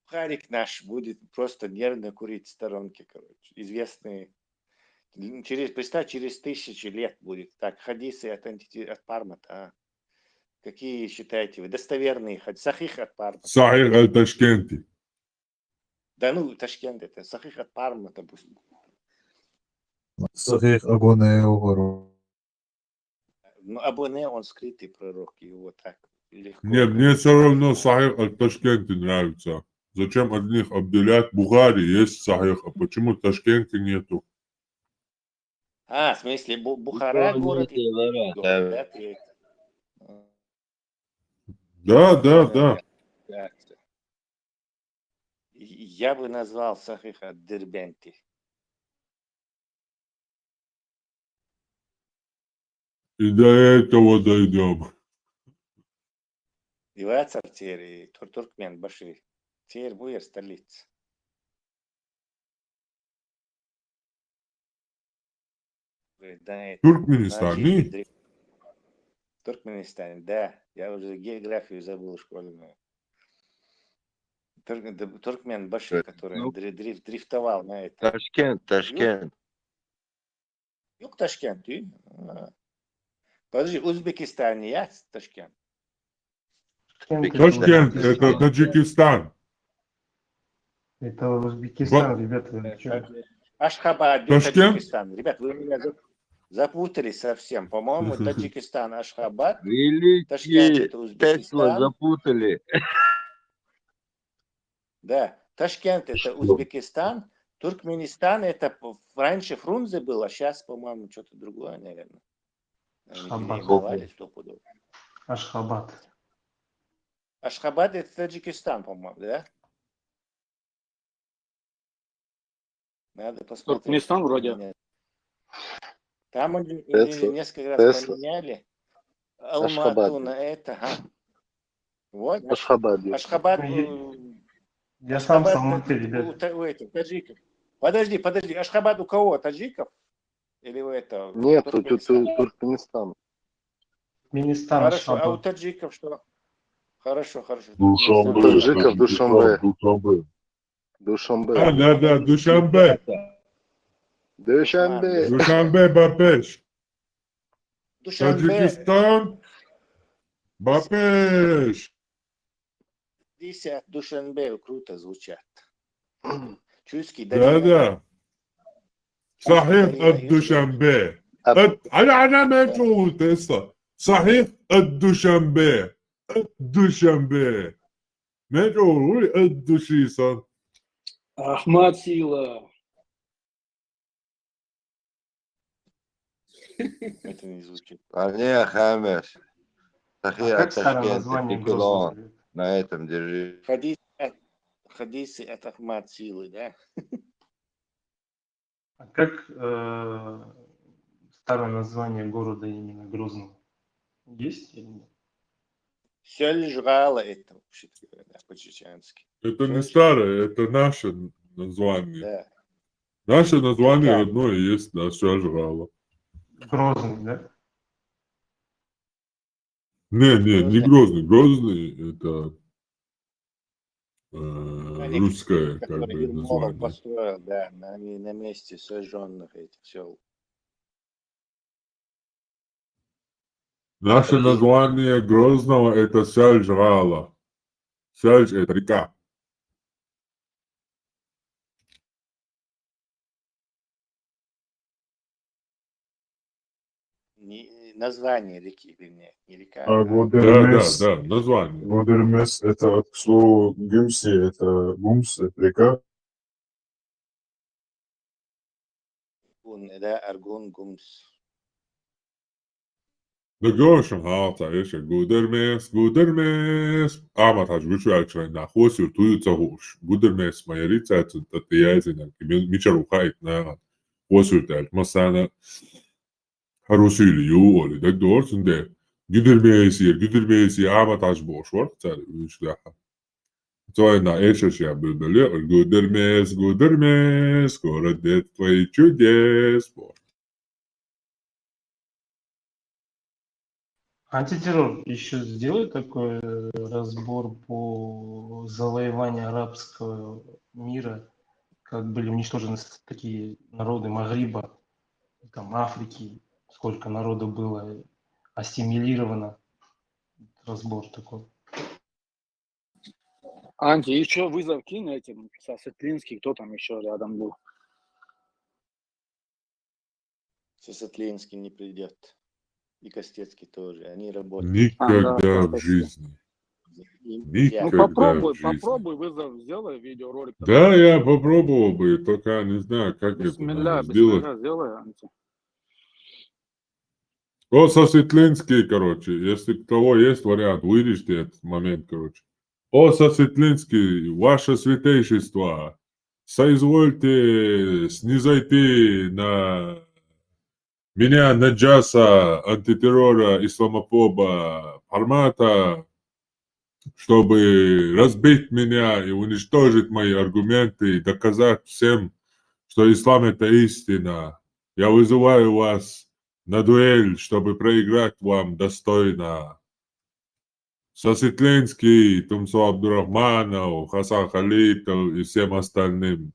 M: Бухарик наш будет просто нервно курить в сторонке, короче. Известный. Представь, через 1000 лет будет. Так, хадисы от Пармата. Какие считаете вы? Достоверные хадисы. Сахих от Пармата.
B: Сахих аль-Ташкенти.
M: Да ну, Ташкент это. Сахих от Пармата, допустим.
C: صحيح أبونا يوغرو.
M: Ну, Абуне, он скрытый пророк, его так легко.
B: Нет, мне все равно Сахих аль-Ташкенти нравится. Зачем одних обделять? Бухари есть Сахих, а почему Ташкенти нету?
M: В смысле, Бухара город?
B: Да.
M: Я бы назвал Сахиха Дербенти.
B: И до этого дойдем.
M: Диваться теперь Туркмен Баши. Теперь будет столица.
B: Туркменистане?
M: Туркменистане, да. Я уже географию забыл школьную. Туркмен Баши, который дрифтовал на это.
Q: Ташкент.
M: Юг Ташкент. Подожди, Узбекистан не есть Ташкент?
B: Ташкент, это Таджикистан.
O: Это Узбекистан, ребята.
M: Ашхабад, Таджикистан. Ребят, вы меня запутали совсем. По-моему, Таджикистан, Ашхабад, Ташкент, это Узбекистан.
Q: Тесла запутали.
M: Да, Ташкент это Узбекистан, Туркменистан это раньше Фрунзе был, а сейчас, по-моему, что-то другое, наверное. Они переименовали стопудово.
O: Ашхабад.
M: Ашхабад это Таджикистан, по-моему, да? Надо посмотреть.
A: Туркменистан вроде.
M: Нет. Там уже
N: Тесла.
M: несколько раз
N: Тесла.
M: поменяли.
N: Ашхабад.
M: Алмату на это, ага. Вот.
N: Ашхабад.
M: Ашхабад.
O: Я сам с
M: Ашхабад
O: Алматы,
M: у этих таджиков. Подожди. Ашхабад у кого? Таджиков? Или у этого?
N: Нет,
M: Туркменистан.
N: Туркменистан.
O: Туркменистан,
M: Хорошо, а у
O: Ашхабад.
M: таджиков что? Хорошо.
F: Душанбе.
N: Таджиков Душанбе.
F: Душанбе.
N: Душанбе.
B: Да, Душанбе.
N: Душанбе.
B: Душанбе, Бапеш.
M: Душанбе.
B: Таджикистан. Бапеш.
M: Здесь Душанбе круто звучат. Чуйский,
B: Да. صحيح الدوشنبه انا ما تقول تسا صحيح الدوشنبه ما تقول الدوشيسان
A: Ахмад Сила.
M: Это не звучит.
Q: Парня Хамеш. Тахия
O: как старое
Q: Ташкент,
O: название
Q: Пикелон.
O: Грозного?
Q: На этом держи.
M: Хадисы от Ахмад Силы, да?
O: А как старое название города именно Грозного? Есть или нет?
M: Сёльжрала это вообще-то говоря, по-чеченски.
B: Это не старое, это наше название.
M: Да.
B: Наше название одно и есть, да, Сёльжрала.
O: Грозный, да?
B: Не Грозный. Грозный это русское как бы название.
M: Построил, да, на месте сожженных этих сел.
B: Наше название Грозного это Сёльжрала. Сёльж это река.
M: Название реки, вернее, не река.
C: Гудермес.
B: Да, название.
C: Гудермес это, к слову, Гюмси, это Гумс, это река.
M: Да, Аргун, Гумс.
B: Da görüşüm halta yaşa gudermes ama taş güçlü açılan na hoşur tuyu tahoş gudermes mayarita tatta yazına miçaru kayıt na hoşur der masana harusuylu yolu da doğrusun de güdermesi ama taş boş var tabi üçlü Sonra yaşa böyle gudermes koradet твои чудес
O: Антитеррор еще сделай такой разбор по завоеванию арабского мира, как были уничтожены такие народы Магриба, там Африки, сколько народу было ассимилировано. Разбор такой.
A: Анти, еще вызов кинь этим, со Светлинский, кто там еще рядом был.
M: Со Светлинским не придет. И Костецкий тоже. Они работают.
B: Никогда в жизни. Никогда
A: попробуй вызов, сделай видеоролик.
B: Да, я попробовал бы, только не знаю, как это надо сделать.
A: Сделай, Анти.
B: О, со Светлинский, короче, если у кого есть вариант, вырежьте этот момент, короче. О, со Светлинский, ваше святейшество, соизвольте снизойти на меня, Наджаса, антитеррора, исламофоба, формата, чтобы разбить меня и уничтожить мои аргументы и доказать всем, что ислам это истина. Я вызываю вас на дуэль, чтобы проиграть вам достойно. Сосветлинский, Тумсо Абдурахманов, Хасан Халитов и всем остальным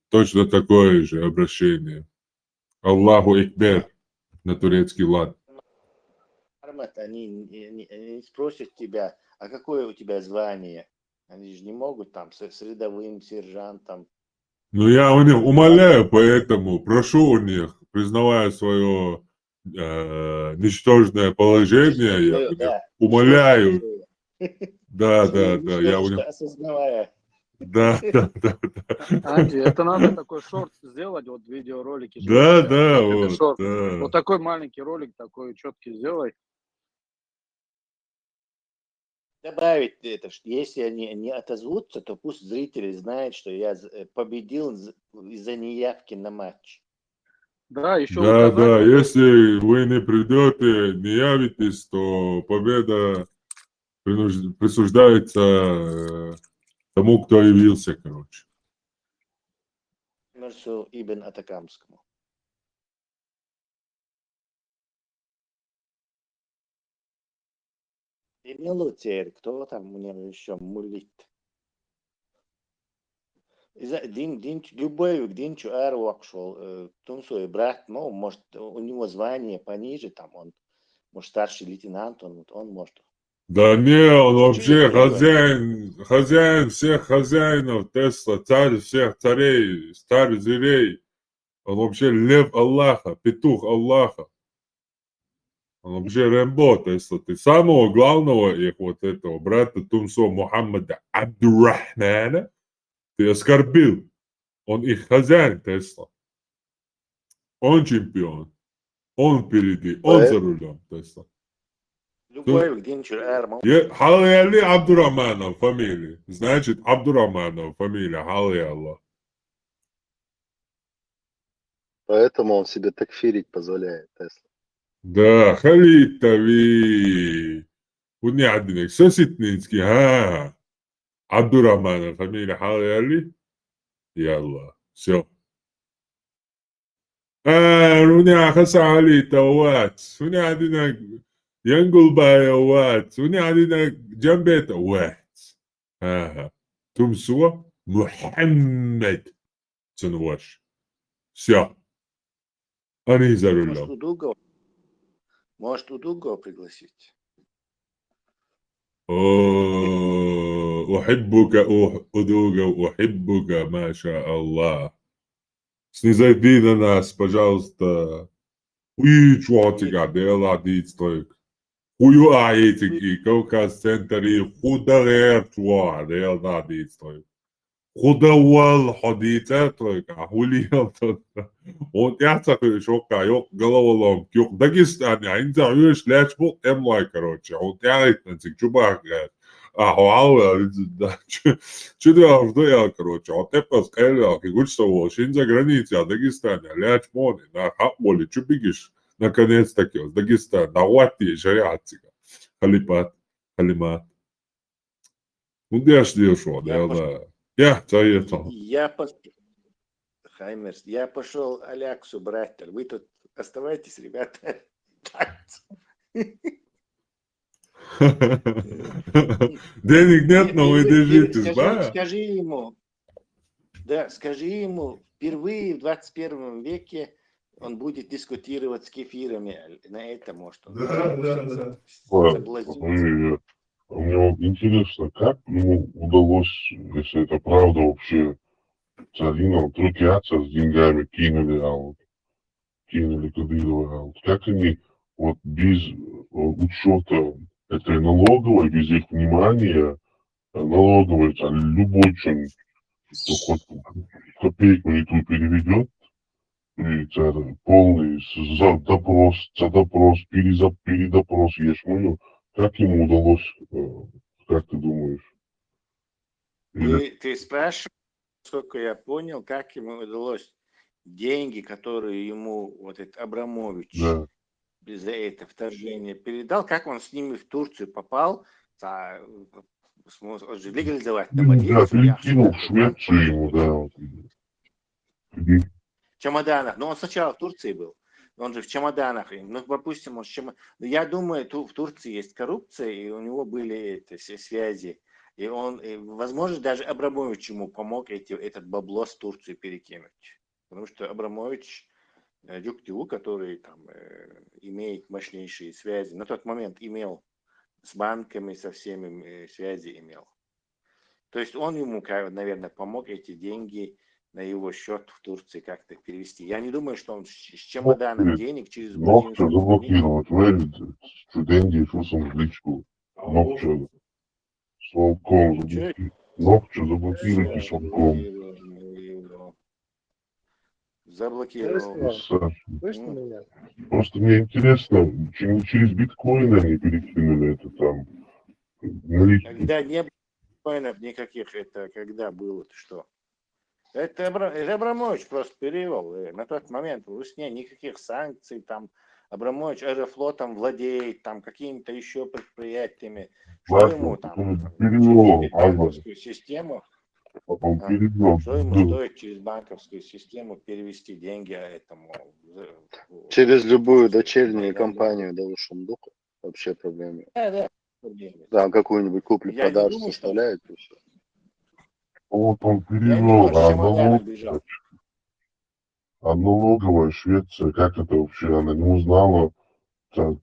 B: точно такое же обращение. Аллаху Экбер на турецкий лад.
M: Они не спросят тебя, а какое у тебя звание? Они же не могут там с рядовым сержантом.
B: Ну я у них умоляю, поэтому прошу у них, признавая свое ничтожное положение, я у них умоляю. Да, я у них...
M: Осознавая.
B: Да.
A: Анди, это надо такой шорт сделать, вот видеоролики.
B: Да,
A: вот такой маленький ролик, такой четкий сделай.
M: добавить это, что если они не отозвутся, то пусть зрители знают, что я победил из-за неявки на матч.
A: Да, еще
B: Да,
A: указать
B: да,
A: на то,
B: если вы не придете, не явитесь, то победа присуждается тому, кто явился, короче.
M: Мерсу Ибн Атакамскому. И Мелутер, кто там мне еще мулит? Любой Динчу Аруак шел, Тунсу и брат, ну, может, у него звание пониже, там он, может, старший лейтенант, он может.
B: Да не, он вообще
M: хозяин,
B: хозяин всех хозяинов Тесла, царь всех царей, старый зверей. Он вообще лев Аллаха, петух Аллаха. Он вообще Рэмбо Тесла. Ты самого главного их вот этого брата Тумсо Мухаммада Абдуррахмана ты оскорбил. Он их хозяин Тесла. Он чемпион. Он впереди, он за рулем Тесла.
M: Любой Динчу Арму.
B: Халали Абдуррахманов фамилия. Значит, Абдуррахманов фамилия. Хали Аллах.
N: Поэтому он себе такфирить позволяет, Тесла.
B: Да, Халитови. Унядник, Соситнинский, Абдуррахманов фамилия Хали. Ялла, все. Руня Хасалита Уат. Унядина Янгулбая Уат. Унядина Джамбета Уат. Тумсуа Мухаммед. Цунваш. Все. Они за рулем.
M: Может, Удуго пригласить?
B: أحبك أدوغا أحبك ما شاء الله. Снизойди на нас, пожалуйста. Хуи чуатига дела дитстойк. Хую аетики Кавказ центри худагер чуа дела дитстойк. Худавал ходица только хулиал только. Он яцак шока yok головолом yok Дагестане инза юш лячбу эмлай короче. Он тягает на цик чубак. Хуауэ, что делал, что я, короче, а ты сказал, как что шин за границей, а Дагестане, ляч мони, на хапмоли, что бегишь, наконец-таки, с Дагестана, на вати, шариатика, халипат, халимат. Ну, я ж шо, да, я, царетал.
M: Хаймерс, я пошел Аляксу брать, вы тут оставайтесь, ребята.
B: Денег нет, но вы держитесь, да?
M: Скажи ему, впервые в 21 веке он будет дискутировать с кефирами. На это может он
F: соблазнить. Мне вот интересно, как ему удалось, если это правда вообще, царинам трукятся с деньгами, кинули Кадырова, как они вот без учета этой налоговой, без их внимания, налоговой, любой что-нибудь, кто хоть копейку не ту переведет, и полный допрос, передопрос, ешь-мою, как ему удалось, как ты думаешь?
M: Ты спрашиваешь, сколько я понял, как ему удалось деньги, которые ему вот этот Абрамович за это вторжение передал, как он с ними в Турцию попал, легализовать там
F: перекинул в Швецию ему,
M: в чемоданах. Но он сначала в Турции был. Он же в чемоданах. Ну, допустим, я думаю, в Турции есть коррупция, и у него были все связи. И он, возможно, даже Абрамович ему помог этот бабло с Турции перекинуть. Потому что Абрамович Дюктю, который там имеет мощнейшие связи, на тот момент имел с банками, со всеми связи имел. То есть он ему, наверное, помог эти деньги на его счет в Турции как-то перевести. Я не думаю, что он с чемоданом денег через
F: грузинскую... заблокировать, выведите, что деньги шусом в личку. Ногче сломком заблокировать. Ногче заблокируйте сломком.
M: Заблокировал.
N: Слышно меня?
F: Просто мне интересно, через биткоин они перекинули это там.
M: Когда не было воинов никаких, это когда было, что? Это Абрамович просто перевел. На тот момент в Русне никаких санкций, там Абрамович Аэрофлотом владеет, там какими-то еще предприятиями. Что ему там через банковскую систему? Что ему стоит через банковскую систему перевести деньги этому?
N: Через любую дочернюю компанию, да, Шундука. Вообще проблемы.
M: Да.
N: Да, какую-нибудь
M: Я не
N: куплю-продажу
M: думаю, что...
N: составляет и все.
F: Вот он
M: Я не
F: перевел,
M: думаю, что Мальянов бежал.
F: а налоговая Швеция, как это вообще, она не узнала, я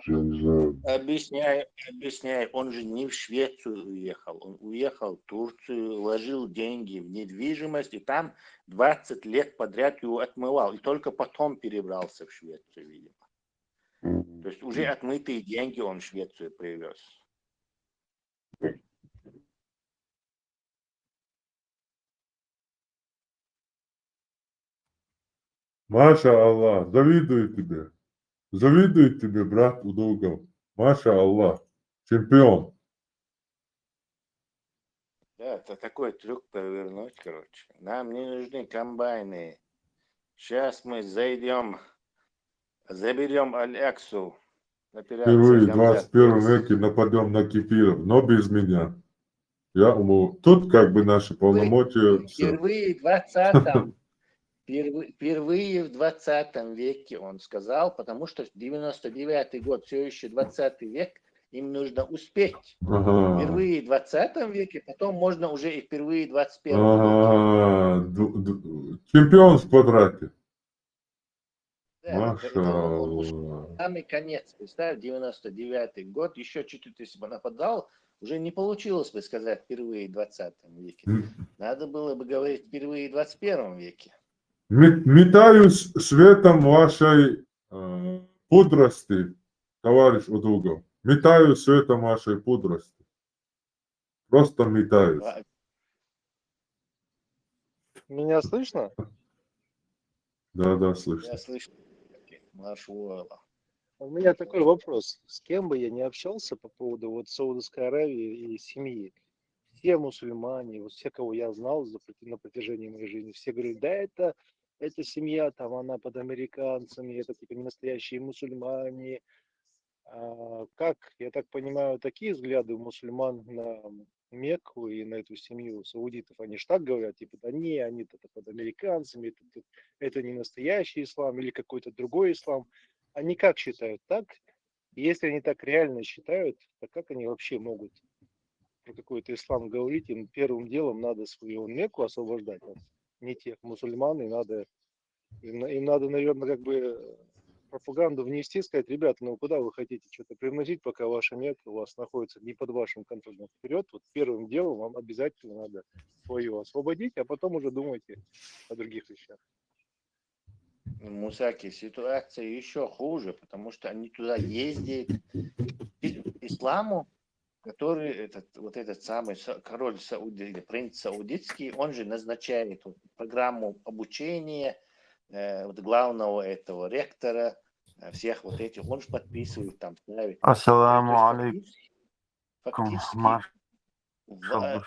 F: не знаю.
M: Объясняю, он же не в Швецию уехал, он уехал в Турцию, вложил деньги в недвижимость, и там 20 лет подряд его отмывал, и только потом перебрался в Швецию, видимо. То есть уже отмытые деньги он в Швецию привез.
B: Маша Аллах, завидую тебе. Завидую тебе, брат Удогов. Маша Аллах, чемпион.
M: Да, это такой трюк провернуть, короче. Нам не нужны комбайны. Сейчас мы заберем Аль-Аксу.
B: Впервые в
M: Гамзат
B: 21
M: Бекс.
B: веке нападем на кефиров, но без меня. Я умру. Тут как бы наши полномочия, все.
M: Впервые в 20 веке он сказал, потому что 99-й год, все еще 20 век, им нужно успеть.
B: Ага.
M: Впервые в 20 веке, потом можно уже и впервые в 21 веке.
B: Ага. Чемпион в квадрате.
M: Да, это он
B: Маша.
M: ушел в самый конец. Представь, 99-й год, еще чуть-чуть, если бы нападал, уже не получилось бы сказать впервые в 20 веке. Надо было бы говорить впервые в 21 веке.
B: Метаюсь светом вашей мудрости, товарищ Удугов. Метаюсь светом вашей мудрости. Просто метаюсь.
N: Меня слышно?
B: Да, слышно.
M: Я слышу. Маршуала.
N: У меня такой вопрос. С кем бы я не общался по поводу вот Саудовской Аравии и семьи, все мусульмане, вот все, кого я знал на протяжении моей жизни, все говорят, да, это семья, там, она под американцами, это типа не настоящие мусульмане. Как, я так понимаю, такие взгляды у мусульман на Мекку и на эту семью саудитов, они же так говорят, типа, да не, они-то под американцами, это не настоящий ислам или какой-то другой ислам. Они как считают так? И если они так реально считают, то как они вообще могут про какой-то ислам говорить? Им первым делом надо свою Мекку освобождать от не тех мусульман, и им надо, наверное, как бы пропаганду внести, сказать, ребята, ну куда вы хотите что-то привносить, пока ваша Мекка у вас находится не под вашим контролем. Вперед, вот первым делом вам обязательно надо свою освободить, а потом уже думайте о других вещах.
M: Мусаки, ситуация еще хуже, потому что они туда ездят исламу, который этот самый король Сауди, принц саудитский, он же назначает программу обучения главного этого ректора, всех вот этих, он же подписывает там, ставит.
R: Ассаламу алейкум.
M: Фактически Ва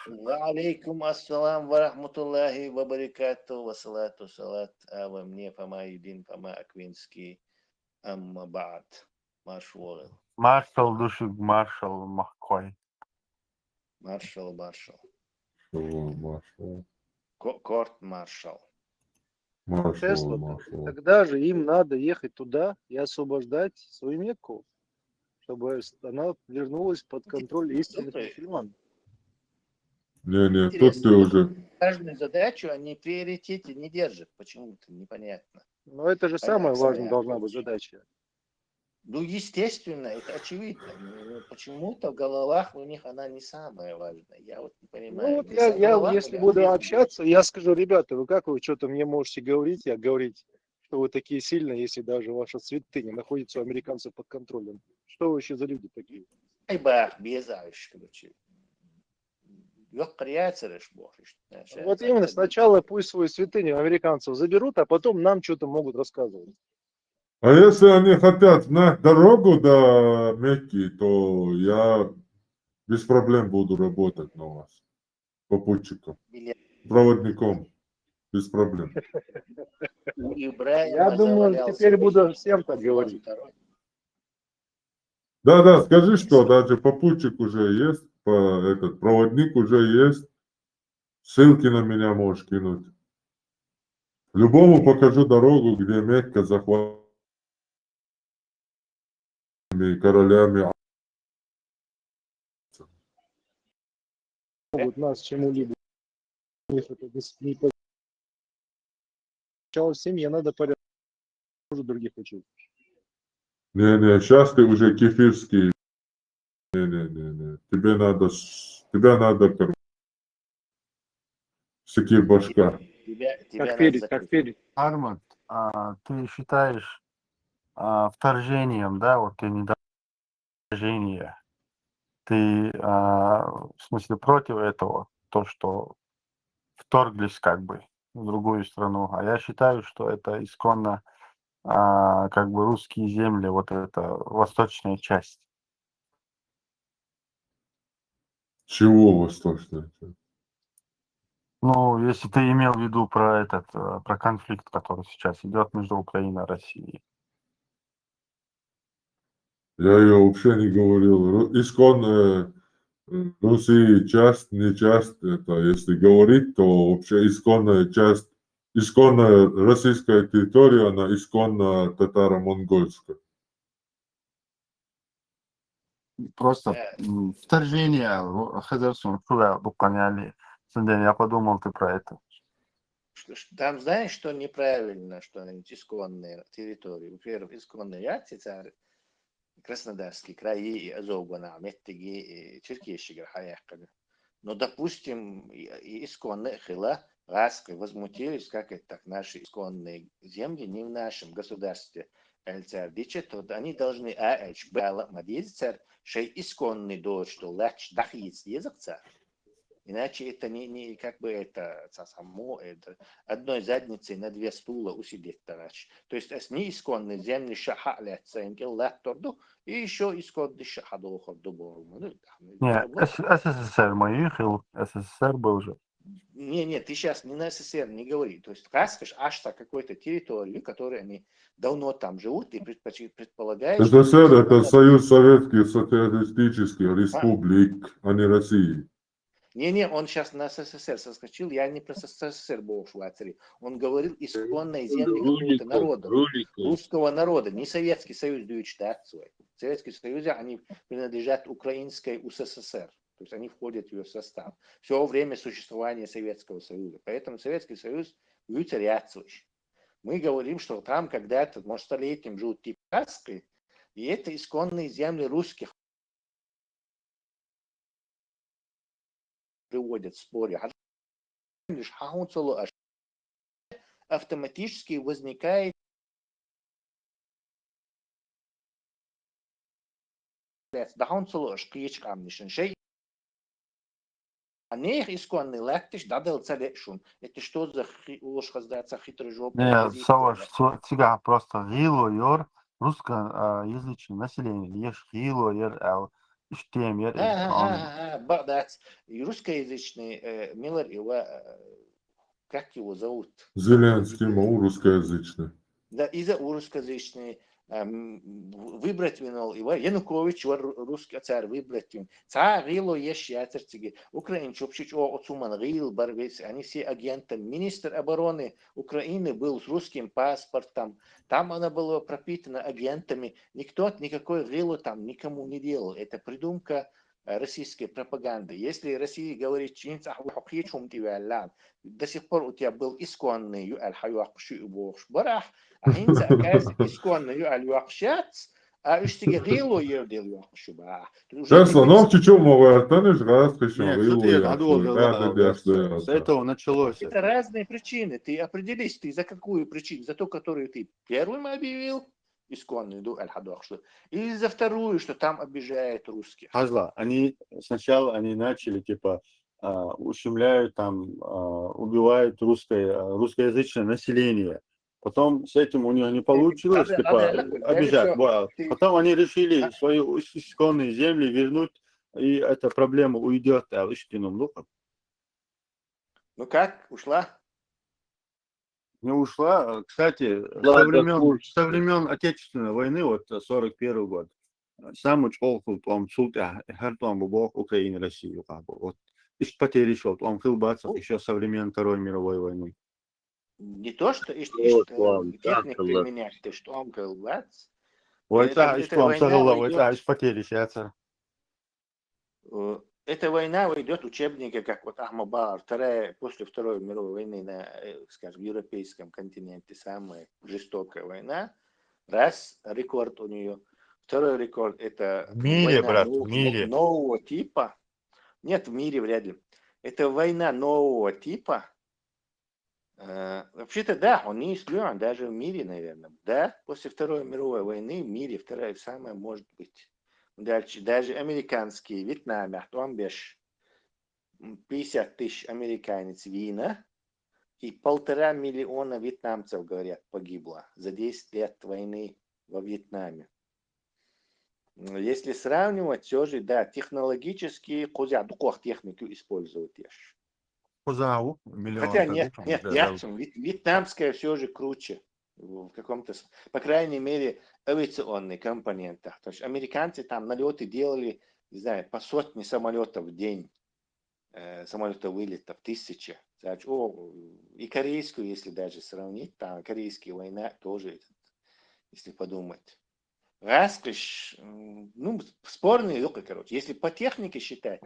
M: алейкум ассалам ва рахматуллахи ва баракату ва салату салат ава мне фама един фама аквинский амма ба'д. Маршал.
R: Маршал душик, маршал махкой.
M: Маршал. Корт-маршал.
N: Тесла, тогда же им надо ехать туда и освобождать свою Мекку, чтобы она вернулась под контроль истинных мусульман.
B: Не, тут ты уже...
M: Каждую задачу они в приоритете не держат, почему-то непонятно.
N: Но это же самая важная должна быть задача.
M: Ну, естественно, это очевидно. Но почему-то в головах у них она не самая важная. Я вот не понимаю.
N: Ну, вот я если буду общаться, я скажу, ребята, вы что-то мне можете говорить, говорить, что вы такие сильные, если даже ваша святыня находится у американцев под контролем. Что вы еще за люди такие? Вот именно, сначала пусть свою святыню американцев заберут, а потом нам что-то могут рассказывать.
B: А если они хотят знать дорогу до Мекки, то я Без проблем буду работать на вас. Попутчиком.
M: Миллиард.
B: Проводником. Без проблем.
M: У Ибраима
N: Я думаю,
M: завалялся
N: теперь буду
M: 82
N: всем так говорить.
B: Да, скажи, что даже попутчик уже есть, этот проводник уже есть. Ссылки на меня можешь кинуть. Любому покажу дорогу, где Мекка захвачена королями.
N: Могут нас чему-либо. У них это не сначала в семье надо порядок других учить.
B: Не, сейчас ты уже кефирский. Не. Тебя надо кормить. Всякие башка.
M: Тебя
H: Как
M: надо
H: перед, перед.
R: Арманд, ты считаешь вторжением, да, вот ты не вторжение, ты в смысле против этого, то, что вторглись как бы в другую страну, а я считаю, что это исконно как бы русские земли, вот эта восточная часть.
B: Чего восточная?
R: Ну, если ты имел в виду про про конфликт, который сейчас идет между Украиной и Россией.
B: Я ее вообще не говорил. Исконная Руси часть, не часть, это если говорить, то вообще исконная часть, исконная российская территория, она исконно татаро-монгольская.
R: Просто вторжение в Хазарсон, я подумал ты про это.
M: Там знаешь, что неправильно, что исконные территории. Во-первых, исконные яйца, царь Краснодарский край и Азовгана, Меттиги и Черкесия, Хаяхкага. Но, допустим, исконные хила, Раской возмутились, как это так, наши исконные земли не в нашем государстве. То они должны бала мадизцар, шей исконный дочь, что лач дахиц язык царь. Иначе это не как бы это само это одной задницей на две стула усидеть тарач. То есть не исконный земли шахаляться инкеллакторду и еще исконный шахадохорду бору.
R: Не, СССР моих, СССР был же.
M: Не, ты сейчас не на СССР не говори. То есть раскаш аж какой-то территорию, которой они давно там живут и предполагают, что...
B: СССР это Союз Советских Социалистических Республик, а не России.
M: Не, он сейчас на СССР соскочил, я не про СССР был в Швейцарии. Он говорил исконной земли какого-то народа, русского народа, не Советский Союз дают штат свой. В Советском Союзе они принадлежат Украинской УССР, то есть они входят в ее состав. Все время существования Советского Союза. Поэтому Советский Союз дают ряд свой. Мы говорим, что там когда-то, может, столетием живут типаски, и это исконные земли русских. Приводят в споре. Лишь автоматически возникает Анех исконный лактиш дадал цалешун. Это что за ложь раздаться хитрожопая
R: Не,
M: позиция?
R: Саваш, тебя просто гило йор русскоязычное население. Ешь гило йор иштем йор
M: Багдад. И русскоязычный Миллер его, как его зовут?
B: Зеленский, мол, русскоязычный.
M: Да, из-за русскоязычный выбрать винол его Янукович русский царь выбрать им царь рило есть яцерциги украинцы вообще отсуман рил барвец они все агенты министр обороны Украины был с русским паспортом там она была пропитана агентами никто никакой рило там никому не делал это придумка российской пропаганды. Если Россия говорит, до сих пор у тебя был исконный барах, а хинца оказывается исконный а иштиги гилу ердил юахшуба.
B: Тесла, но чуть-чуть могу, танешь газ,
D: Нет, с этого началось.
M: Это разные причины. Ты определись, ты за какую причину? За ту, которую ты первым объявил, исконный аль-хадохшу, или за вторую, что там обижает русских.
D: Хазла, сначала они начали типа ущемляют там, убивают русскоязычное население. Потом с этим у них не получилось, типа, обижать. Потом они решили свои исконные земли вернуть
R: и эта проблема уйдет, а истинным духом.
M: Ну как, ушла?
R: Не ушла. Кстати,
P: Да,
R: со времен Отечественной войны, вот 41 год, самый чолкул, он суд, хартон бог Украины, России, вот. Из потери счет, он хилбацев еще со времен Второй мировой войны.
M: Не то, что
P: Вот вам,
M: техник
P: так,
M: применять, ты что он кылбац.
R: Войта,
M: Эта
R: он
M: война
R: сагала,
M: уйдет,
R: войта, из потери сейчас.
M: эта война войдет в учебники, как вот Ахмабар, после Второй мировой войны на, скажем, европейском континенте самая жестокая война. Раз, рекорд у нее. Второй рекорд — это
R: В мире,
M: война
R: брат, в мире.
M: нового типа. Нет, в мире вряд ли. Это война нового типа. Вообще-то да, он не исключен даже в мире, наверное. Да, после Второй мировой войны в мире вторая самая может быть. Даже американские, Вьетнаме, там бишь 50 тысяч американец вина и 1,5 миллиона вьетнамцев, говорят, погибло за 10 лет войны во Вьетнаме. Если сравнивать, все же, да, технологически, кузя, духов технику используют ешь.
R: Кузаву, миллион.
M: Хотя нет, вьетнамская все же круче в каком-то, по крайней мере, авиационных компонентах. То есть американцы там налеты делали, не знаю, по сотне самолетов в день, самолетов вылетов, 1000. И корейскую, если даже сравнить, там корейская война тоже, если подумать. Ну, спорные только, короче. Если по технике считать,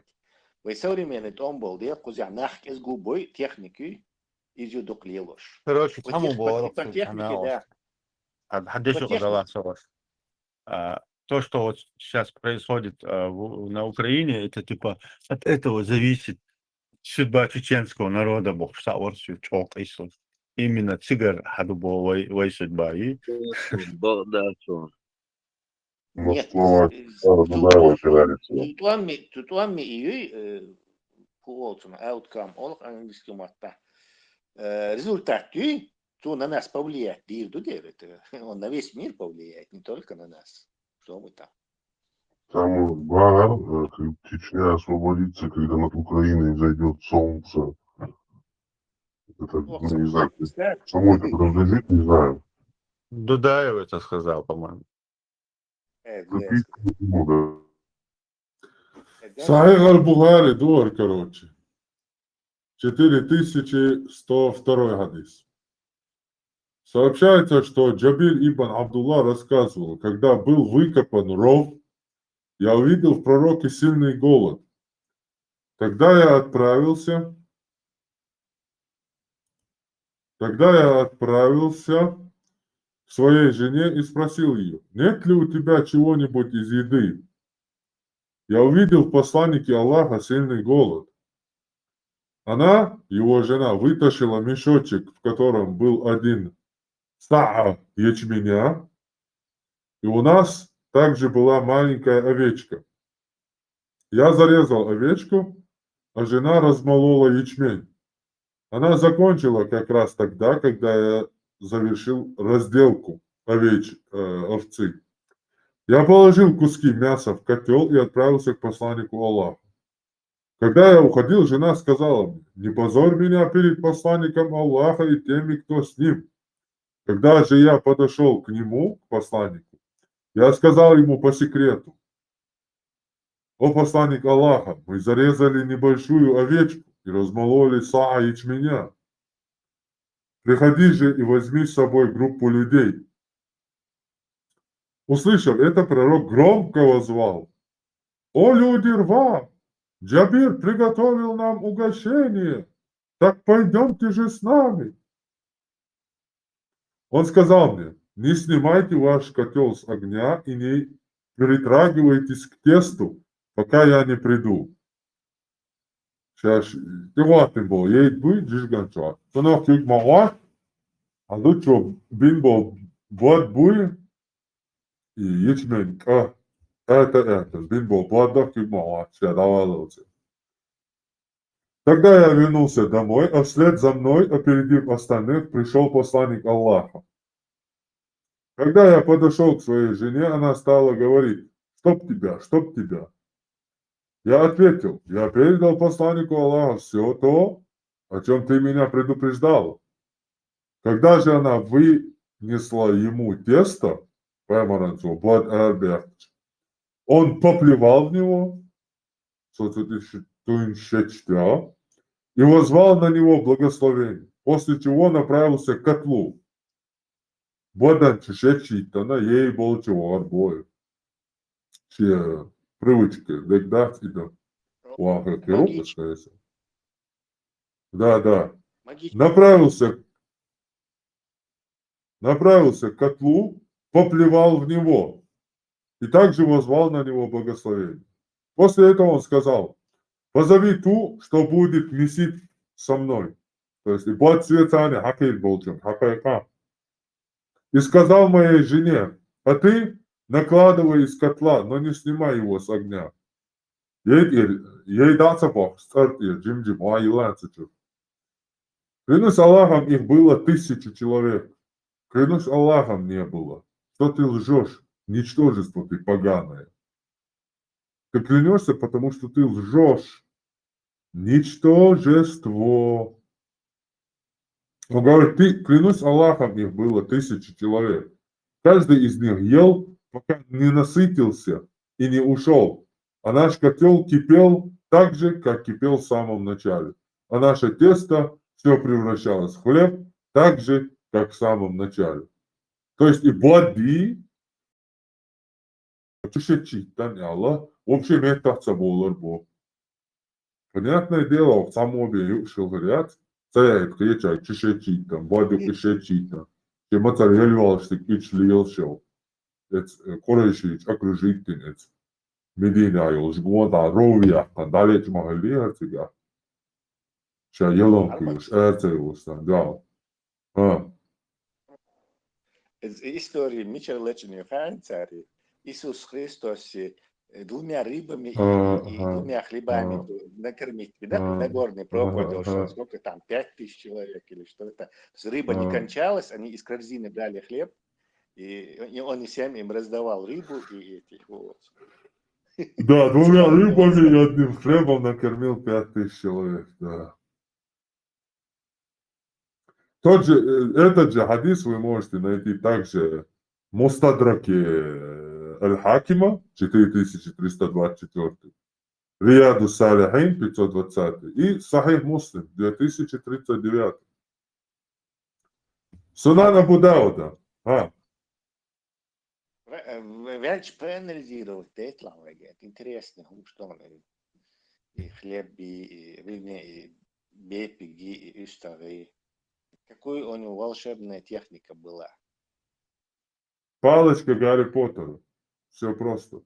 M: вы современный том был, где кузянах из губой техники из юдок лилош.
R: Короче,
M: По
R: тому было
M: технике, да.
R: Hadishu Адаласовас. То, что вот сейчас происходит на Украине, это типа от этого зависит судьба чеченского народа. Бог саворсу чок ислам. Именно цигар хадубо вой судьба. И
M: нет, тутуамми и кулотуна outcome, ол английский матта. Результат то на нас повлияет, он на весь мир повлияет, не только на нас. Что мы там?
F: Там бар, Чечня освободится, когда над Украиной взойдет солнце. Это, ну, не знаю, самой это подождать, не знаю.
R: Дудаев это сказал, по-моему.
B: Сахих аль-Бухари, двор, короче. 4102 хадис. Сообщается, что Джабир ибн Абдулла рассказывал, когда был выкопан ров, я увидел в пророке сильный голод. Тогда я отправился к своей жене и спросил ее, нет ли у тебя чего-нибудь из еды? Я увидел в посланнике Аллаха сильный голод. Она, его жена, вытащила мешочек, в котором был один саа ячменя, и у нас также была маленькая овечка. Я зарезал овечку, а жена размолола ячмень. Она закончила как раз тогда, когда я завершил разделку овцы. Я положил куски мяса в котел и отправился к посланнику Аллаха. Когда я уходил, жена сказала мне, не позорь меня перед посланником Аллаха и теми, кто с ним. Когда же я подошел к нему, к посланнику, я сказал ему по секрету, о посланник Аллаха, мы зарезали небольшую овечку и размололи саа ячменя. Приходи же и возьми с собой группу людей. Услышав это, пророк громко возвал, о люди Рва, Джабир приготовил нам угощение, так пойдемте же с нами. Он сказал мне, не снимайте ваш котел с огня и не притрагивайтесь к тесту, пока я не приду. Сейчас, ты вот ты был, ей будет жижганча. То на кюк мала, а лучше бимбо вот будет и ячмень, это, бимбо, вот да кюк мала, все давалось. Тогда я вернулся домой, а вслед за мной, опередив остальных, пришел посланник Аллаха. Когда я подошел к своей жене, она стала говорить, чтоб тебя. Я ответил, я передал посланнику Аллаха все то, о чем ты меня предупреждал. Когда же она вынесла ему тесто, он поплевал в него, и воззвал на него благословение, после чего направился к котлу. Бодан чешечитана, ей был чего арбою. Все привычки, да, это уахать и рука,
M: Магич,
B: скорее всего. Да.
M: магич.
B: Направился к котлу, поплевал в него и также воззвал на него благословение. После этого он сказал, позови ту, что будет месить со мной. То есть, и бот светане, хакей болчим, хакайка. И сказал моей жене, а ты накладывай из котла, но не снимай его с огня. Ей даться Бог, джим-джим, клянусь Аллахом, их было 1000 человек. Клянусь Аллахом, не было. Что ты лжешь? Ничтожество ты поганое. Ты клянешься, потому что ты лжешь. Ничтожество. Он говорит, ты, клянусь Аллахом, их было 1000 человек. Каждый из них ел, пока не насытился и не ушел. А наш котел кипел так же, как кипел в самом начале. А наше тесто все превращалось в хлеб так же, как в самом начале. То есть и боди, Аллах, вообще метаться было. Понятное дело, в самом говорят, царь кричать, чешечить там, боди чешечить там. Чем царь что кичлил шел. Корейшич окружительниц. Мединайл, жгода, ровиахтан, далеч могли hertiga. Сейчас елонкуюш, эрцеюстан, да.
M: История Мичел Лечения Франции. Иисус Христос двумя рыбами и двумя хлебами накормить, да, Нагорной проповедь, что сколько там, 5000 человек или что-то. То есть рыба не кончалась, они из корзины брали хлеб, и он и всем им раздавал рыбу и этих вот.
B: Да, двумя рыбами и одним хлебом накормил 5000 человек, да. Этот же хадис вы можете найти также в Мустадраке Аль-Хакима 4324, Рияду Салихин 520 и Сахих Муслим 2039. Сунан Абу Дауда.
M: Вельч проанализировать это интересно, что он и хлеб, и рыбные, и бепиги, и истории. Какой у него волшебная техника была.
B: Палочка Гарри Поттера. Все просто.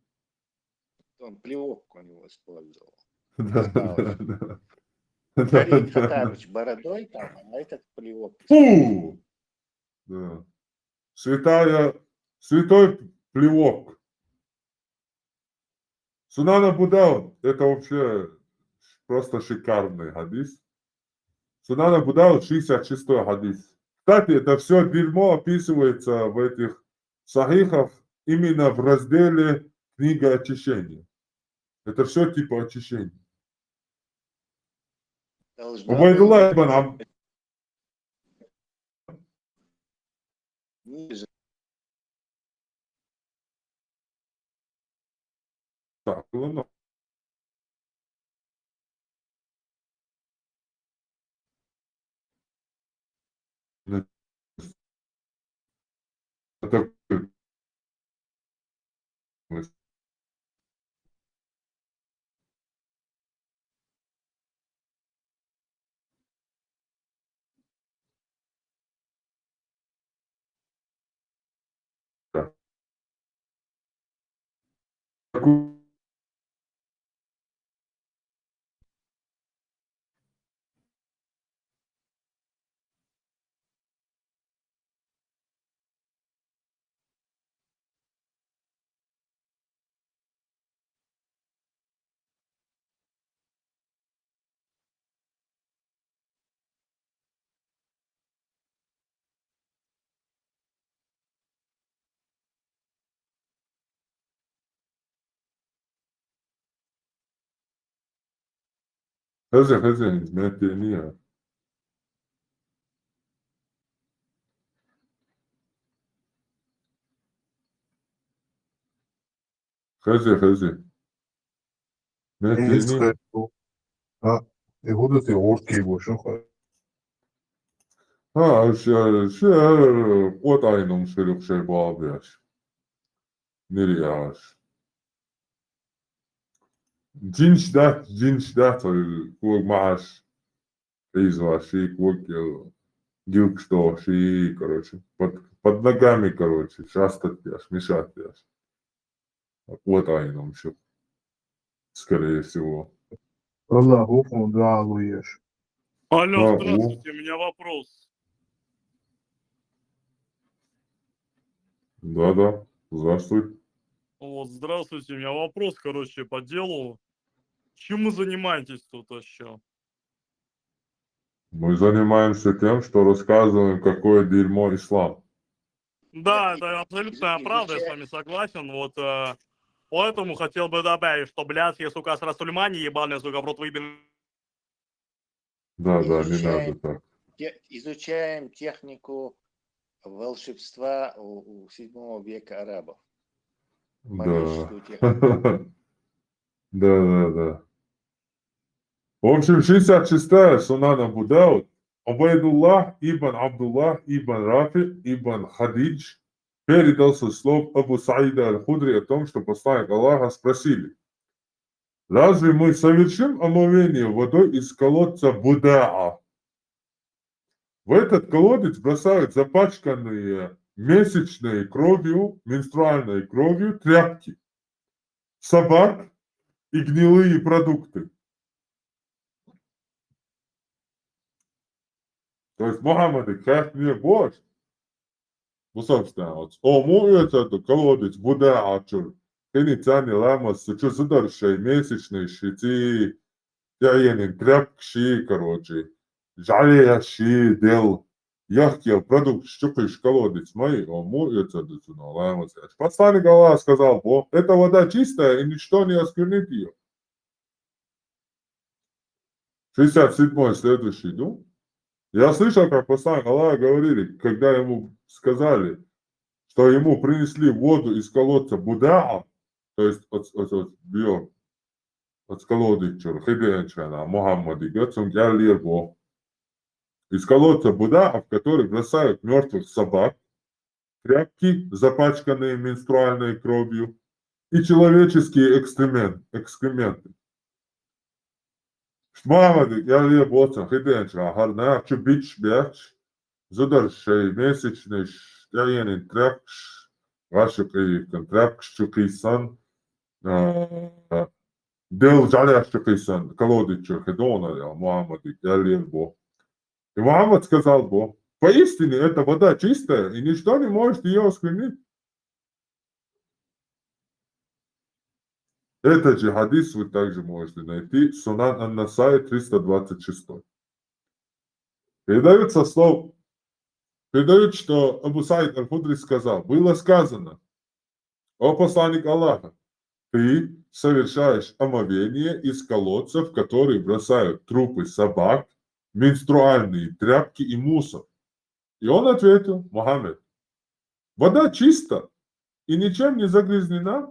M: Он плевок у него использовал.
B: Да.
M: Гарри Хатабыч бородой там, а этот плевок.
B: Фу! Да. Святой плевок. Сунан Абу Дауд – это вообще просто шикарный хадис. Сунан Абу Дауд 66-й хадис. Кстати, это все дерьмо описывается в этих сахихах именно в разделе «Книга очищения». Это все типа очищения. Убайдуллах ибн Аббас. هذا изменения. هذا
C: Neyse,
B: изменения.
C: ha, будут и орки больше.
B: شو قطعينهم شلوك شي بابيش نرياش جنش ده كوك معاش إيزوا شي كوك гилк что ши, короче, под ногами, короче, шастать яш, мешать яш. Вот айном еще, скорее всего.
C: Аллаху фундалуешь.
S: Алло,
B: А,
S: здравствуйте, у меня вопрос.
B: да, здравствуй.
S: Вот, здравствуйте, у меня вопрос, короче, по делу. Чем вы занимаетесь тут еще?
B: Мы занимаемся тем, что рассказываем, какое дерьмо ислам.
S: Да, это абсолютная правда, я с вами согласен. Вот поэтому хотел бы добавить, что блядские, сука, с Расульмане ебаные, сука, в рот выебали.
B: Да, не надо так.
M: Изучаем технику волшебства у 7 века арабов. Магическую технику.
B: Да. В общем, 66-я Сунан Абу Дауд. Убайдуллах ибн Абдуллах ибн Рафи ибн Хадидж передал со слов Абу Саида Аль-Худри о том, что посланник Аллаха спросили: разве мы совершим омовение водой из колодца Будаа? В этот колодец бросают запачканные месячной кровью, менструальной кровью тряпки, собак и гнилые продукты. То есть Мухаммад, как мне Бог, ну, собственно, вот, это колодец Будаа, Хини цани ламас, что задаршай месячный щити, тяенин тряпкши, короче, жалеящий дел, яхтел продукт, щупаешь колодец мои, это ламас. Посланник Аллаха сказал: Бог, эта вода чистая и ничто не осквернит ее. 67-й следующий, ну? Я слышал, как посланник Аллаха говорили, когда ему сказали, что ему принесли воду из колодца Будаа, то есть от колодца Хиденчана, Мухаммади, из колодца Будаа, в который бросают мертвых собак, тряпки, запачканные менструальной кровью, и человеческие экскременты. Мухаммади, Хиденчана, бич, задаршей месячный тяенин тряпкш, ваши тряпкш, чукисан, дел жалящийся колодец Хедона, Мухаммади, Бог. И Мухаммад сказал Бог: поистине эта вода чистая, и ничто не может ее осквернить. Этот же хадис вы также можете найти в Сунан Ан-Насаи 326. Передают, что Абу Саид Аль-Худри сказал: было сказано: о посланник Аллаха, ты совершаешь омовение из колодцев, в которые бросают трупы собак, менструальные тряпки и мусор. И он ответил: Мухаммед, вода чиста и ничем не загрязнена.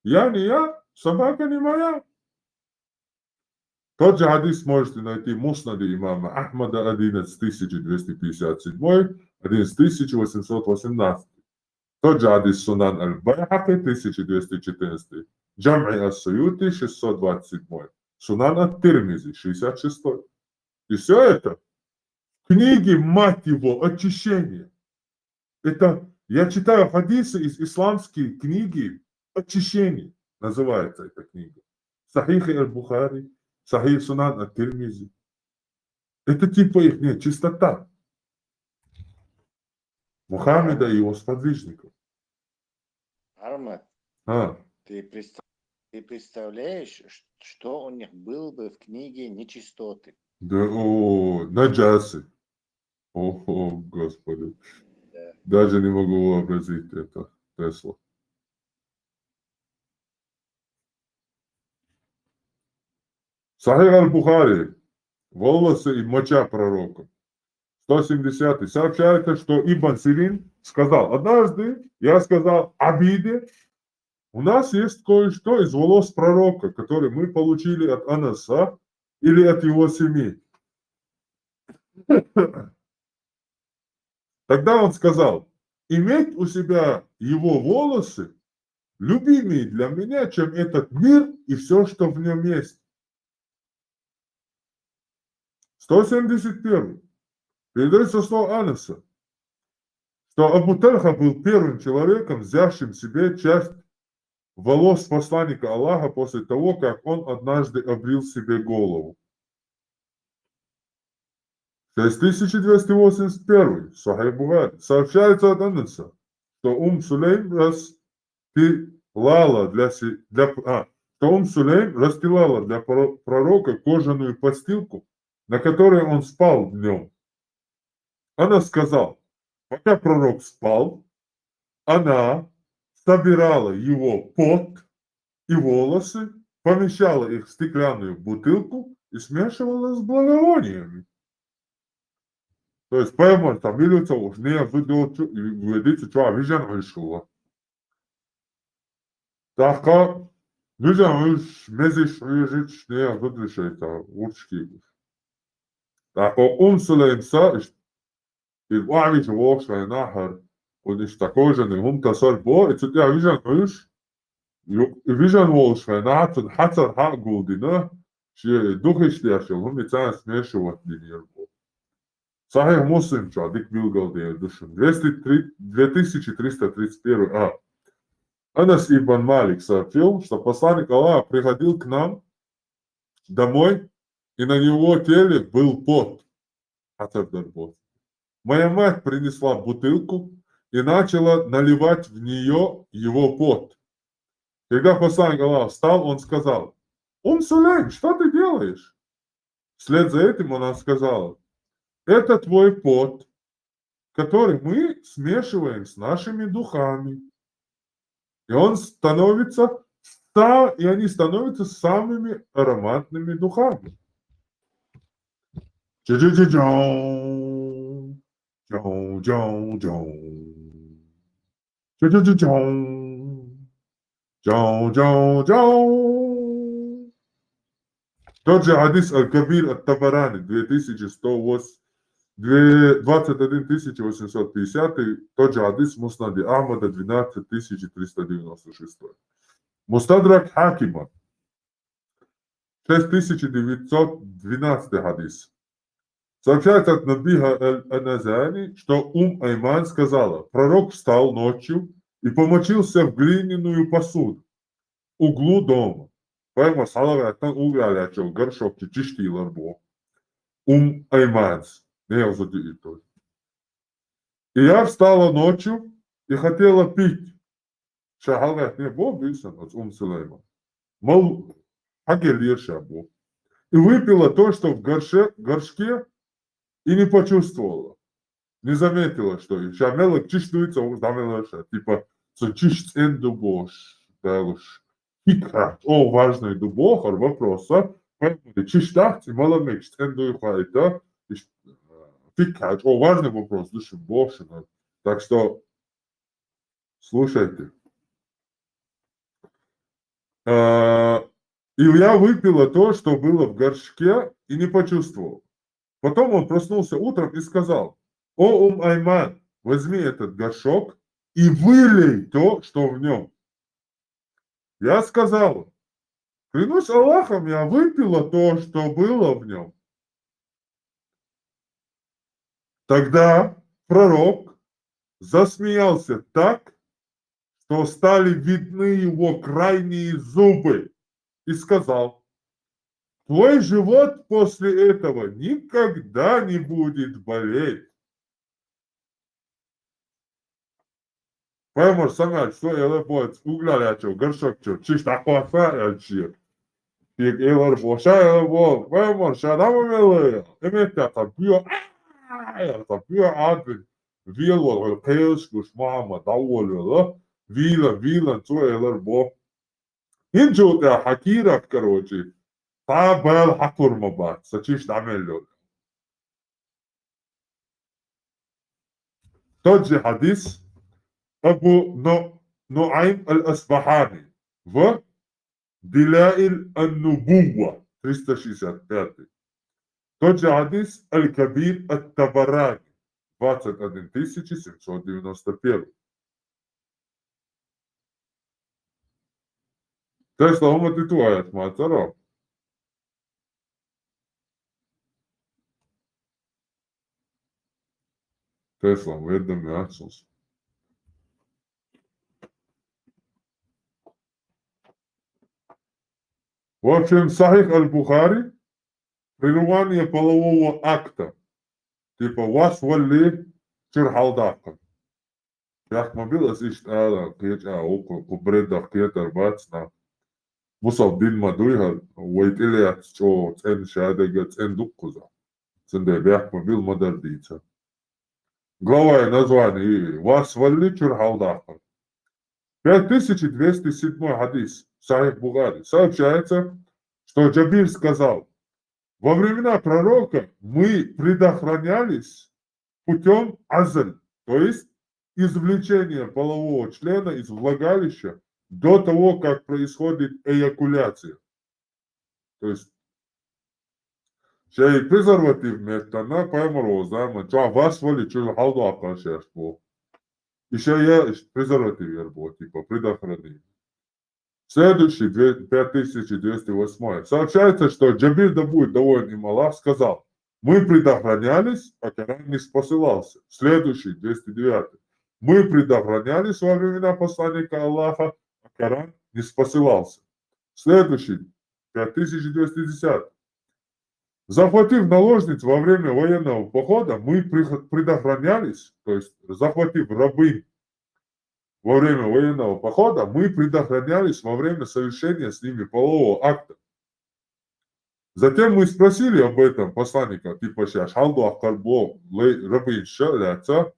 B: Я не я, собака не моя. Тот же хадис можете найти в Муснаде имама Ахмада 11257, 11818. Тот же хадис Сунан Аль-Байхаки 1214, Джам'i Ас-Суюти 627, Сунан Ат-Тирмизи 66. И все это в книге, мать его, очищение. Это я читаю хадисы из исламской книги очищение. Называется эта книга. Сахих Аль-Бухари, Сахих Сунан Ат-Тирмизи. Это типа их чистота. Мухаммеда и его сподвижников.
M: Армат,
B: А,
M: ты представляешь, что у них было бы в книге нечистоты?
B: да, наджасы. О, Господи.
M: Да.
B: Даже не могу вообразить это. Тесла. Сахих аль-Бухари. Волосы и моча пророка. 170. Сообщается, что Ибн Сирин сказал: однажды я сказал Абиде, у нас есть кое-что из волос пророка, которые мы получили от Анаса или от его семьи. Тогда он сказал: иметь у себя его волосы любимее для меня, чем этот мир и все, что в нем есть. 171. Передается слово Анаса, что Абу Тальха был первым человеком, взявшим себе часть волос посланника Аллаха после того, как он однажды обрил себе голову. 6281. Сахих Бухари. Сообщается от Анаса, что Сулейм расстилала для пророка кожаную подстилку, на которой он спал днем. Она сказала: пока пророк спал, она собирала его пот и волосы, помещала их в стеклянную бутылку и смешивала с благовониями. То есть, поймал, там видится, уж не видите, что вижен вышла. Так как вижен уж мезиш выжить, не выдвижет, урчки. Так как Сулейм и вавич вошла нахар, und ich такой же не тасар бо, и тут я вижен вошла на тут хатар хагулдина, что духи шляшил, он мецан смешивать динер. Сахих Муслим, Чадик Билгалдея Душин. 2331 А. Анас ибн Малик сообщил, что посланник Аллаха приходил к нам домой, и на его теле был пот. Моя мать принесла бутылку и начала наливать в нее его пот. Когда посланник Аллаха встал, он сказал: Сулейм, что ты делаешь? Вслед за этим она сказала: это твой пот, который мы смешиваем с нашими духами. И они становятся самыми ароматными духами. Тот же хадис Аль-Кабир Ат-Табарани 21850, тот же хадис Муснади Ахмада 12396. Мустадрак Хакима 6912 хадис. Сообщается от Набиха Аль-Аназани, что Айман сказала: пророк встал ночью и помочился в глиняную посуду в углу дома. Поэтому салаваттан угралячил горшок чистилар бо. Айманс. И я встала ночью и хотела пить. Шахалгат не бог висан от Сулейма. Мол, агелирша бог. И выпила то, что в горшке, и не почувствовала. Не заметила, что и шамелок чистуется, типа, что чист энду бош. Да уж. Фикра. О, важный дубохар вопроса. Чистах, и мало мечт энду и хайта. Фикра. О, важный вопрос. Души боши. Так что, слушайте. И я выпила то, что было в горшке, и не почувствовал. Потом он проснулся утром и сказал: о, Айман, возьми этот горшок и вылей то, что в нем. Я сказал: клянусь Аллахом, я выпила то, что было в нем. Тогда пророк засмеялся так, что стали видны его крайние зубы, и сказал: твой живот после этого никогда не будет болеть. Поймешь, сама, что я будет углялячо, горшок, чисто хватает, Пик Элар Боша, поймешь, шадама милая, имеется табио, табио адвин, вило, кэшкуш, мама, даволила, вила, то Элар Бо. Инчо, хакират, короче. Табел Хакурмабат. Сачиш Дамелло. Тот же хадис Абу Нуайм аль-Асбахани в Диляиль ан-Нубува 365. Тот же хадис Аль-Кабир ат-Табарани 21791. Тесла ума ты твоя, матаро. Тесла, ведом мясус. В общем, Сахих Аль-Бухари, прерывание полового акта. Типа, вас вали чурхалдака. Яхмабил ишт ала, кеч око, кубреда кетер бацна. Мусав дин мадуйха, уайтилия чо, цен шадега, цен дуккуза. Ценде яхмабил мадардица. Глава и название. Вас вали чурхалдака. 5207 хадис. Сахих Бухари. Сообщается, что Джабир сказал, во времена пророка мы предохранялись путем азаль, то есть извлечения полового члена из влагалища до того, как происходит эякуляция. То есть, шей презерватив метана паймороза, вас вали чул халду акашешбо. Еще я презерватив типа предохранение. Следующий, 5208. Сообщается, что Джабир, да будет доволен им Аллах, сказал, мы предохранялись, а Коран не спосылался. Следующий, 209. Мы предохранялись во времена посланника Аллаха, а Коран не спосылался. Следующий, 5210. Захватив наложниц во время военного похода, мы предохранялись, то есть захватив рабынь, во время военного похода, мы предохранялись во время совершения с ними полового акта. Затем мы спросили об этом посланника, типа сейчас, халду акарбо рабин шаляца,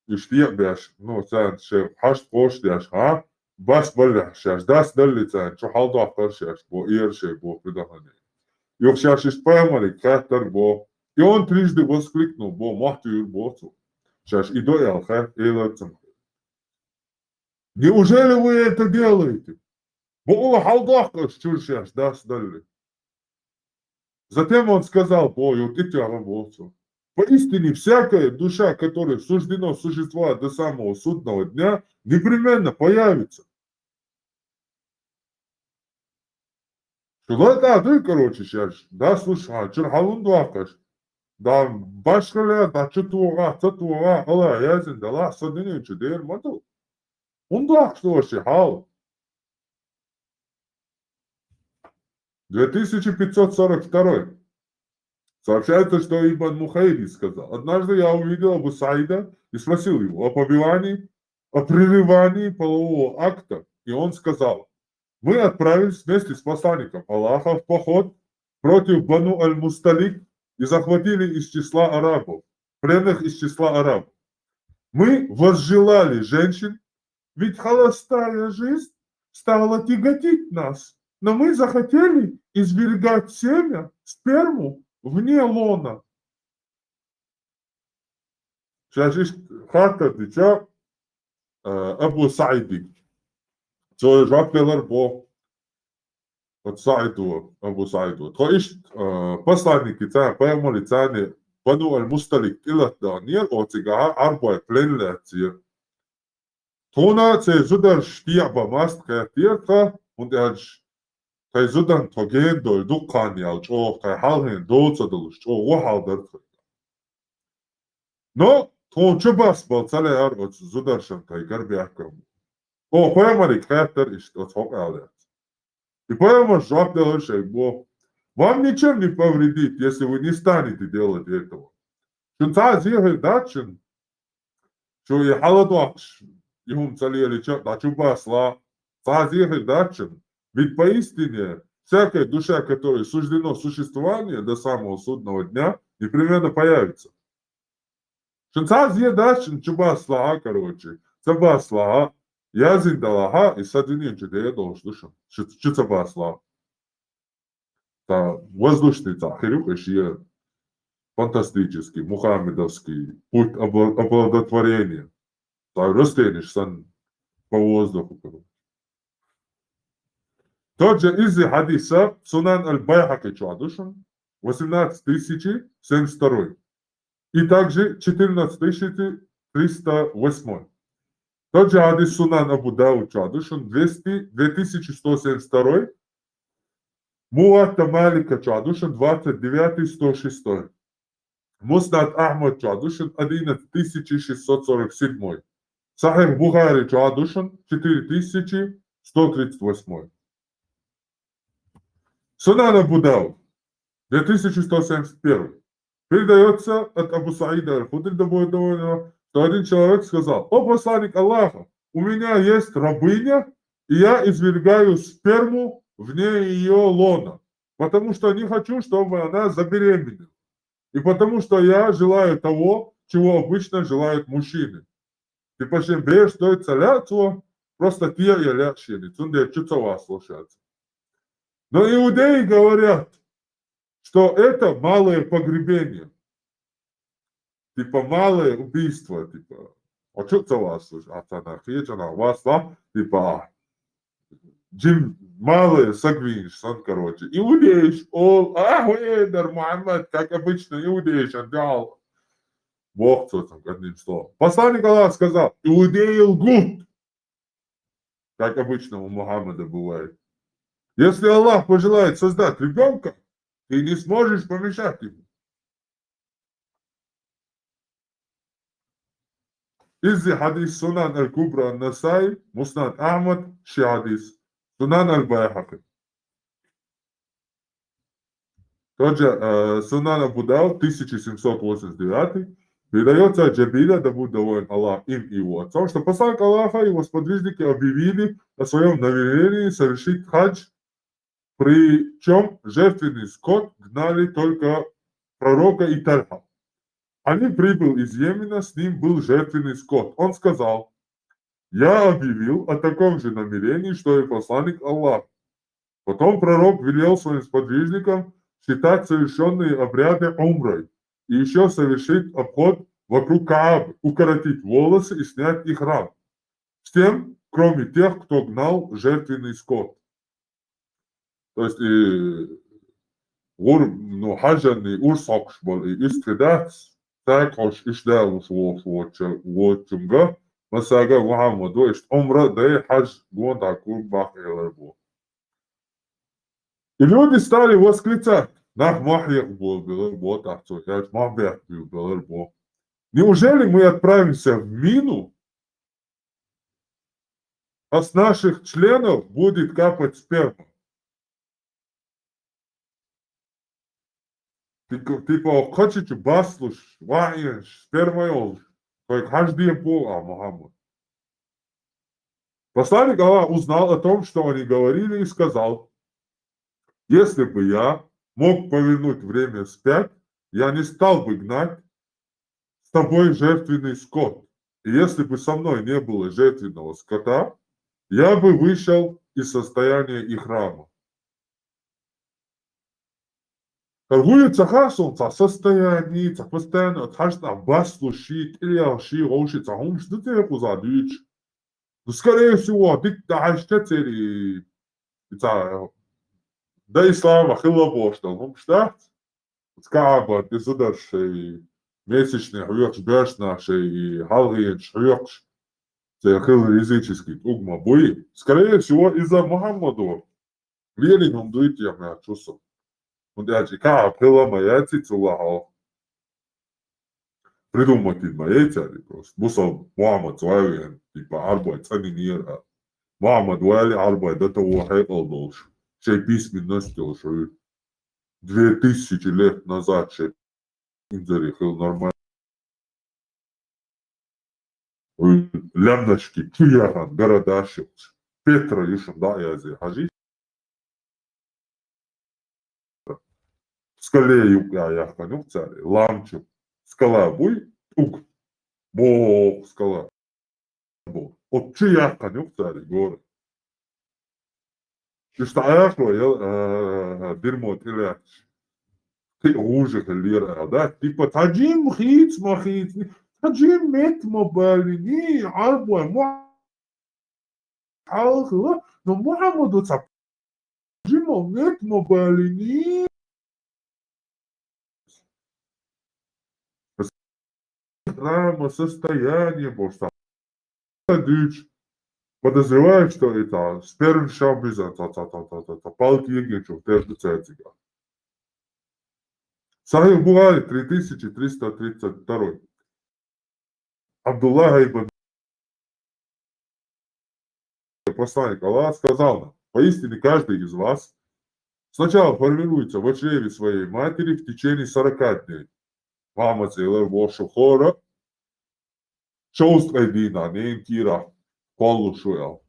B: и штия бяш, ну, цан шеф, хашт кош дяш, а, бас баля сейчас, дас дали цан, что халду акар сейчас, бо ирше, бо предохранение. И сейчас испаймали, катар бо, и он трижды воскликнул, бо махтюр боцу. Сейчас и до ялха, и лацам. Неужели вы это делаете? Затем он сказал, поистине всякая душа, которой суждено существовать до самого судного дня, непременно появится. Да, ты, короче, сейчас, да, слушай, чурхалун дуакаш, да, башкаля, да, чатуга, ала, язин, да, ла, садыню, чудер, мату. Он дуак, что вообще, хал. 2542. Сообщается, что Ибн Мухайри сказал. Однажды я увидел Абу Саида и спросил его о побивании, о прерывании полового акта. И он сказал, мы отправились вместе с посланником Аллаха в поход против Бану Аль-Мусталик и захватили из числа арабов, пленных из числа арабов. Мы возжелали женщин, ведь холостая жизнь стала тяготить нас, но мы захотели извергать семя, сперму вне лона. Сейчас есть хата, дитя Абу Саиди. Це жапелер бо от Саиду, Абу Саиду. То есть посланники, це поймали це Бану Аль-Мусталик илат Даниел, оцега арбой пленлецir. Тона це зудар штиаба маст катирка, und кай зудан тоген дол дуккани алчо, кай халхен доцадылыш, о вахалдар. Но тон чубас балцале ар зударшан кай гарбиакам. О, поймали катер и что цокалят. И поймал жак делаешь, бо вам ничем не повредит, если вы не станете делать этого. Шунца зихер датчин, что и халадуакш, Ихум цалели чубасла, цазихер датчин. Ведь поистине всякая душа, которой суждено существование до самого судного дня, непременно появится. Шунцазия датчин чубасла, короче, цабасла, язин далаха и садинин чудея долждушам. Чуцабасла. воздушный хирюк еще фантастический, мухаммедовский путь оплодотворения. Растенешь по воздуху. Тот же из хадиса Сунан аль-Байхаки Чадушин 18072 и также 14308. Тот же хадис Сунан Абу Дауд Чадушин 2172. Муатта Малика Чадушин 29106. Муснад Ахмад Чадушин 11647. Сахих Бухари Чадушин 4138. Сунан Абу Дауд 2171. Передается от Абу Саида аль-Худри, что один человек сказал: «О посланник Аллаха, у меня есть рабыня, и я извергаю сперму вне ее лона, потому что не хочу, чтобы она забеременела, и потому что я желаю того, чего обычно желают мужчины. Типа, чем берешь, стоит цаляцу, просто те и лячили, цунде чуцова слушаться». Но иудеи говорят, что это малое погребение, типа малое убийство, типа, а что это вас слушать, а то на вас, типа, джим, малое согвинешь, короче, иудеиш, Уэдер, Мухаммад, как обычно, иудеиш, отдал, Бог, кто там, одним словом. Посланник Аллаха сказал: иудеи лгут, как обычно у Мухаммада бывает. Если Аллах пожелает создать ребенка, ты не сможешь помешать ему. Из-за хадис Сунан аль-Кубра Насай, Муснад Ахмад, Шиадис, Сунан аль-Байхаки. Тот же Сунан Абу Дауд 1789 передается от Джабиля, да будет доволен Аллах им и его отцом, что посланник Аллаха и его сподвижники объявили о своем намерении совершить хадж, причем жертвенный скот гнали только пророка и Тальха. Они прибыл из Йемена, с ним был жертвенный скот. Он сказал: «Я объявил о таком же намерении, что и посланник Аллаха». Потом пророк велел своим сподвижникам считать совершенные обряды умрой и еще совершить обход вокруг Каабы, укоротить волосы и снять ихрам. Всем, кроме тех, кто гнал жертвенный скот. То есть, хаджанный урсакш был, и истедать, так хош ишдал вочунга, масага Мухаммаду, ишт умра, да и хадж гон такую бах эларбу. И люди стали восклицать: неужели мы отправимся в Мину, а с наших членов будет капать сперма? Типа, хочете баслуш, ваенш, спермой олж, то каждый Бога, Мухаммад. Посланник Аллаха узнал о том, что они говорили, и сказал: если бы я мог повернуть время вспять, я не стал бы гнать с тобой жертвенный скот. И если бы со мной не было жертвенного скота, я бы вышел из состояния ихрама. Торгуется хасунца состояние, постоянно отхожда баслушит или алши ошица, он что ты кузадыч. Ну, скорее всего, ты тахштетери, да ислама хилобошта, ну что? Скаба, ты задашь месячный хуёкш, бешнаший, халгиенш, хуёкш, це хил языческий, угма буи. Скорее всего, из-за Мухаммаду. Вели нам дуйте, я меня чувствую. Und Ka'ab хилама яйци цулахал. Придумать из моей цели просто. Бусал Мухаммад Суайвен, типа арбай, цани нира. Мухаммад Уайли арбай, это вахай олдолш. Шей письменности уже 2000 лет назад, шей инзари хил нормально. Лямночки, Кияхан, Городашевч, Петра Юшин, да, я здесь хожу. Скале юга я хожу в царе, ламчу, скала буй, уг, бог, скала, бог. От чи я хожу в царе, горы. İşte ayakla bir ilaç. Хуже лира, да? Типа таджим хиц махиц, таджим мет мобалини, арбой мухалхла, но Мухаммаду цап. Таджим мет мобалини. Рама состояние, просто дичь. Подозреваю, что это сперм шабиза, палки егечу, терцетига. Сахих Бухари 3332. Абдуллах ибн посланник Аллаха сказал нам: поистине каждый из вас сначала формируется в чреве своей матери в течение 40 дней. Мама целая ваша хора, чувство вина, не кира, полушуэл.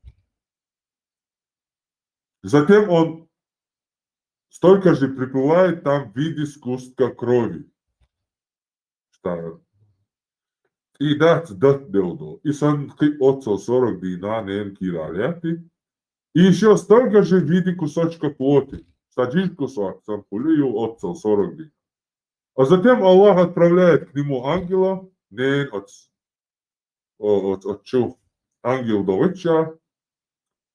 B: Затем он столько же пребывает там в виде сгустка крови. И дать делду. И сан отцо 40 дина, не кира, ляти. И еще столько же в виде кусочка плоти. Садишь кусок, сам хулию отцел 40 дней. А затем Аллах отправляет к нему ангела, не отцу, ангел Довыча,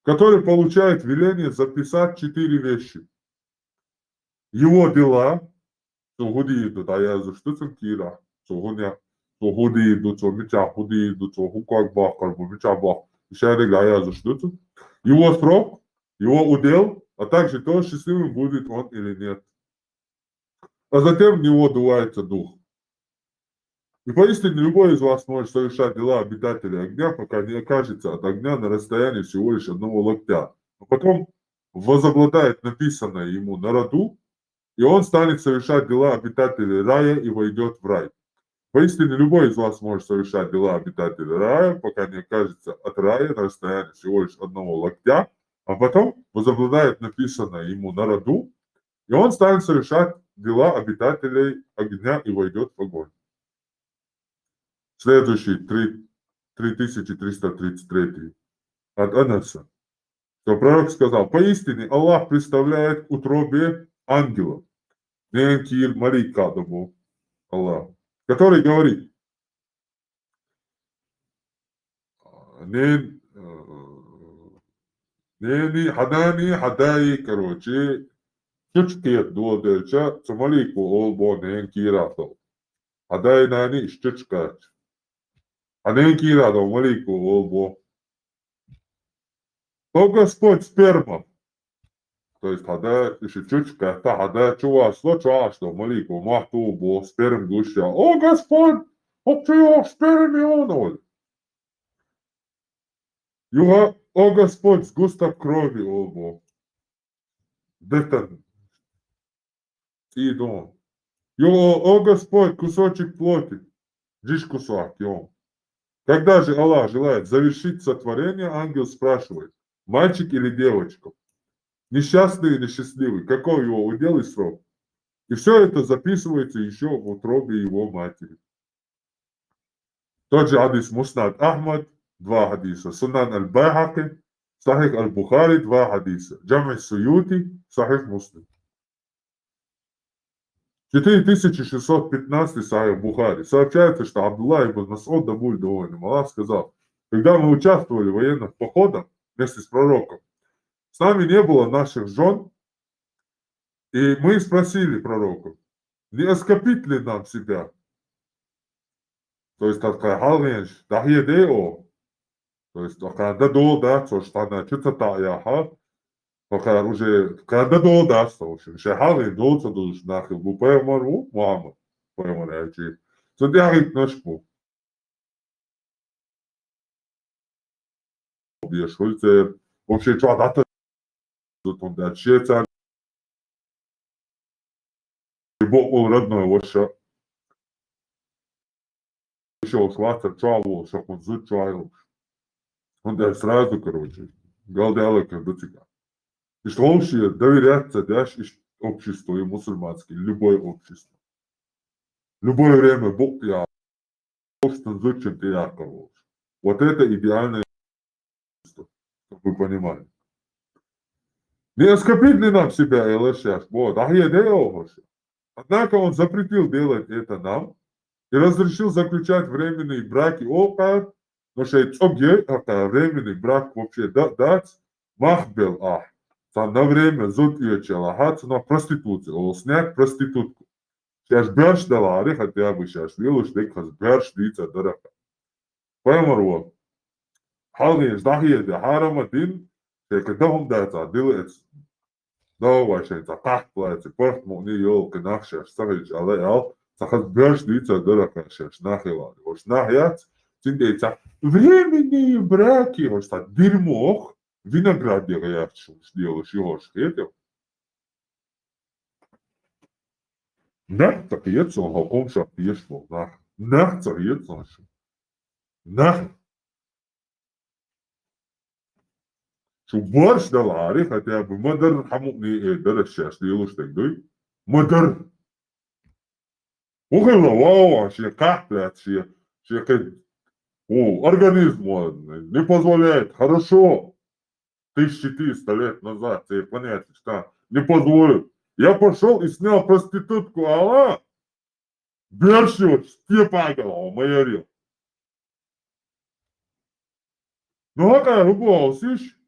B: который получает веление записать 4 вещи. Его дела, Сугуди идут, а я за что цинкира, Сугуди идут, Мича Худи идут, Хукак Бахар, Мича Бах, Шарик, а я за что цинкира. Его срок, его удел, а также то, счастливым будет он или нет. А затем в него дувается дух. И поистине любой из вас может совершать дела обитателей огня, пока не окажется от огня на расстоянии всего лишь одного локтя. Но потом возобладает написанное ему на роду, и он станет совершать дела обитателей рая и войдет в рай. Поистине любой из вас может совершать дела обитателей рая, пока не окажется от рая на расстоянии всего лишь одного локтя, а потом возобладает написанное ему на роду, и он станет совершать дела обитателей огня и войдет в огонь. Следующий 3333 от Анаса. То пророк сказал: поистине Аллах представляет к утробе ангела, Ненкир Марикадому, Аллах, который говорит: Нени Хадани Хадай, короче, чучкет дуодельча, цумалику олбо Ненкиратов. Хадай Нани Штучкач. А Ненкиратов Малику олбо. То Господь сперма. То есть Хадай еще чучка, та Хадай чувасло, чувасло, Малику, Махту, бо, сперм душа. О Господь, обчего спермионоль. Юга, о Господь, сгусток крови, о Бог. Детан. Идон. Юга, о Господь, кусочек плоти. Жишь кусок, йом. Когда же Аллах желает завершить сотворение, ангел спрашивает: мальчик или девочка? Несчастный или счастливый? Какой его удел и срок? И все это записывается еще в утробе его матери. Тот же хадис Муснад Ахмад, 2 хадиса. Сунан Аль-Байхаки, Сахих Аль-Бухари, 2 хадиса. Джам'и Суюти, Сахих Муслим. 4615 Сахих Бухари. Сообщается, что Абдуллах ибн Мас'уд, да будет доволен, Аллах сказал: когда мы участвовали в военных походах вместе с пророком, с нами не было наших жен, и мы спросили пророка: не оскопить ли нам себя? То есть такая халвенш, дахьедео. То есть когда долда, то что она что-то таяха, пока уже когда долда, то общем, шахали долда душ нахил бупе мару, мама, понимаете? То диагит нашпу. Бешульте, вообще что дата, тут он дачется. Бог он родной вообще. Еще хватит чаву, чтобы он зачаил. Он да сразу, короче, галдяла как бы тебя. И что вообще доверяться дашь обществу и мусульманскому, любое общество. Любое время Бог я, что зачем ты яркого. Вот это идеальное общество, чтобы вы понимали. Не оскорбить ли нам себя и лошадь? Вот, а я делал. Однако он запретил делать это нам и разрешил заключать временные браки. Но что это временный брак вообще дать махбел там на время зуд и на проституцию, снять проститутку. Сейчас бέρш далари, хотя бы сейчас вилуш декхаз бέρш лица дарака. Поймарвал. Халгин сдахиеде харама дин, когда дается дилец. Давай шейца кахплаете, портмони ёлка нахшаш, сагич алеал, сахаз бέρш лица дарака шаш нахилали. Ош нахят, тиндейца временные браки, ош та дерьмох, виноградник я делаешь его шхетел. Nacht jetzt noch auf Umschlag Bierspruch nach. Nacht jetzt noch schon. Nacht. شو برش دلاري хотя бы مدر حمقني درش شاشتي يلوش تقدوي مدر وخلا واو شي кахплят ши организм он не позволяет хорошо 1400 лет назад тебе понять что не позволит. Я пошел и снял проститутку, берши, степагал, майорил. Ну, какая рубла, слышишь?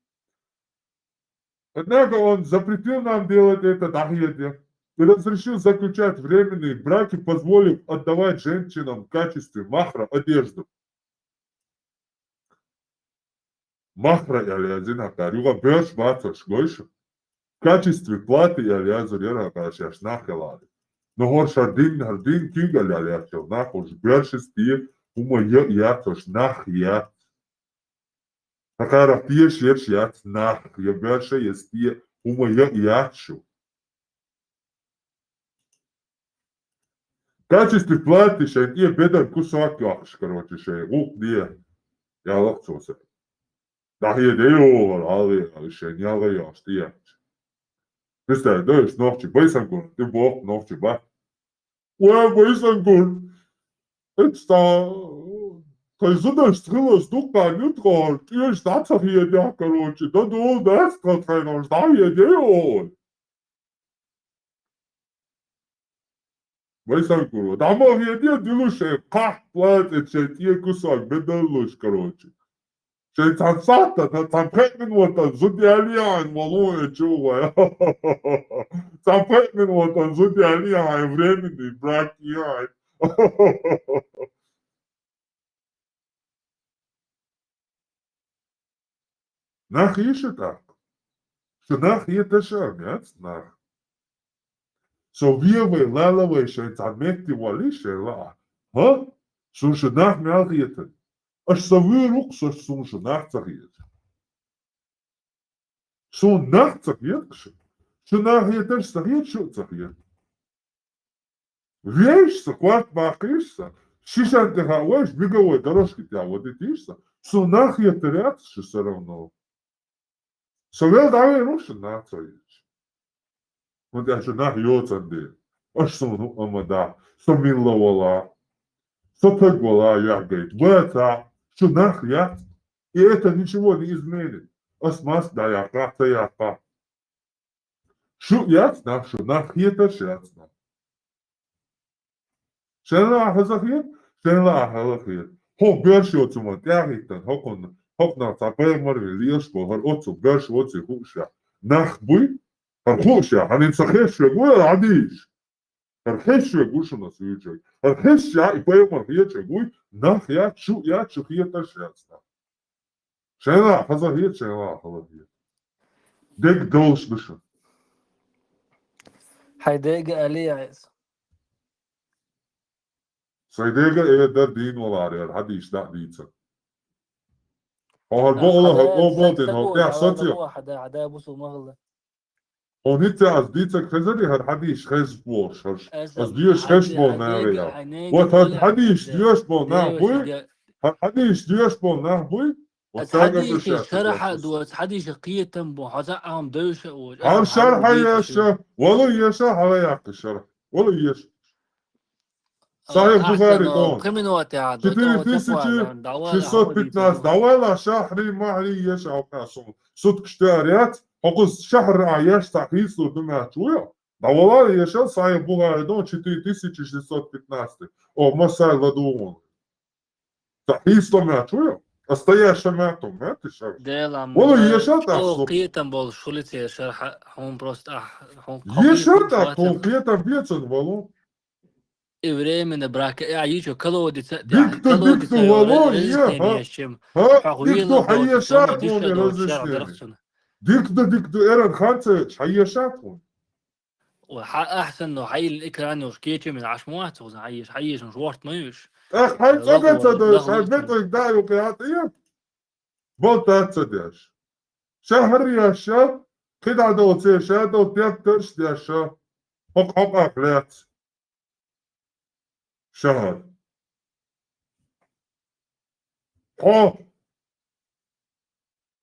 B: Однако он запретил нам делать это дахьеде и разрешил заключать временные браки, позволив отдавать женщинам в качестве махра одежду. Махра или один акар, юга берш бацаш гойша. В качестве платы я лязу рера кашаш нахелали. Но горшардин хардин кингал я лязу нахуш бершисти ума ятош нахьят. Такара пьешь ят нах я берша ести ума ятшу. В качестве платы шейти бедан кусак яхш, короче, шей гук не я лохцося. Дахье део али шей няга яш тия. Представляешь, ночи, Байсангур, ты бог, ночи, ба. Ой, Байсангур, это Кайзуда стрела стука, не тролл, ты штатах едя, короче, да дол, да, стратайно, жда едео. Байсангур, да мог едя, дилуше, ках платит, шейтие кусак, бедалуш, короче. Шейтан сата, там петмин вот он, зудиалиан, малое чувая. Там петмин вот он, зудиалиан, временный брак яй. Нах еще так. Что нах это шармят, нах. Что вьевы лаловы, шейтан метти вали шейла. А? Что нах мях это. Аж совы рук сушуншу нахцахиет. Шо нахцахиет? Шо нахиет аж сахиет шо цахиет. Веешься, кварт махаешься, шишан ты хаваешь, беговой дорожки тебя вот идишься, шо нахиет ряд все равно. Совел давай рушен нахцахиет. Вот я же нахиет анде. Аж сону амада, со миловала, со тагвала ягает. Вот что нахрят, и это ничего не изменит. Осмас да яка-то яка. Шу яцна, шу нахьета шяцна. Шенла хазахет, шенла халахет. Хо берши отсума тягитан, хокна цапаймар вилиешко, хар отсу берши отси хуша. Нахбуй, хар хуша, ханин сахешве гуя радиш. Хар хешве гушу на свючой. Хар хеша и паймар хече гуй, нахья, шу я чухета шяцна. Шена, хазахет, шена, халахет. Дек долш бешен.
L: حيدقق عليه عايز
B: Saydega eder din olar hadi işte diyecek. Har bu din o ya satıyor.
L: واحد عدا بوسو مغلى
B: O nite az diyecek kazari har hadi iş khez boş. Az diyor khez bol ne ya. What hadi iş diyor bol ne bu? Hadi iş diyor bol ne bu?
L: حديش شرح دوت حديش قية تنبو حزقهم دوشة
B: هر شرح ياشا والله ياشا على ياك الشرح والله ياشا Сахих
L: أحسن
B: Бухари, он.
L: بخمنوات هذا تو تفعل دوالا هولي
B: 4615 دوالا شهري مهري يشعو كاسون صدق اشتاريات حقوس شهر عياش تحيص له دمع شوية دوالا يشعو صحيح Бухари, он 4615 о مسائل ودون تحيص له مع شوية استياش معتم ما تشعر
L: ديلام
B: والله يشعو
L: شو
B: تحصل
L: قيتم بول شولتي شرح هون بروست هون قوي
B: يشعو
L: شواتم
B: تحقيقا بيتن والله
L: إبراهيم براك يعيشوا كلو دي
B: ديكتو والله
L: رزقني
B: ها
L: يشم
B: ها
L: حقويلا
B: ديكتو
L: دوت سما
B: حيشات
L: ديشا
B: هون
L: دوت شرع
B: رزشني
L: درخشنا
B: ديكتو إيران خانتش حيشات هون
L: أحسن إنه حي الإكراني وشكيتي من عشموات وزن حيش مش وقت مايوش
B: أخ هاي صقت صدش هاي
L: لغو
B: بيتك دايو كياتية بولتات صدش شهر ياشا خدع دوتي شا دوتيات ترش ياشا حق أخلات شهر حق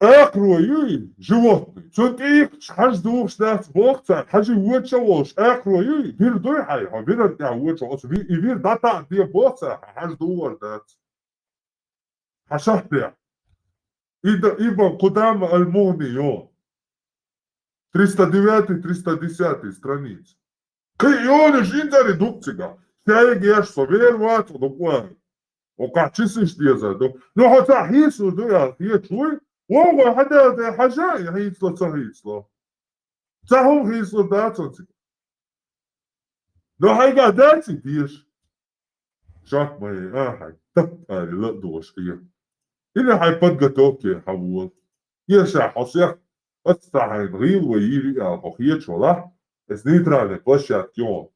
B: اخرو يي животный чон их хаж дух штат бохца хажи уоча вош اخرو يي бир дой хай ха бир да уоча ос ви и бир дата ди бохца хаж дуор дат хашахтя ибн Кудам аль-Мугни йо 309-310 страниц кайоне жиндари дукцига сяй геш совер ват докуан وقعتشيسش ديزا لو حتى حيسو دويا هي شوي وهو حدا حاجة هيسلو صهيسلو تاهم هيسلو داتونسي لو هيقا داتي ديش شاك ماي هاي تبقى لا دوش هي إلا هاي بدقى توكي حول يشا حصيح أستعين غيل ويري أخوخيت شولا اس نيتراني بلشات يوم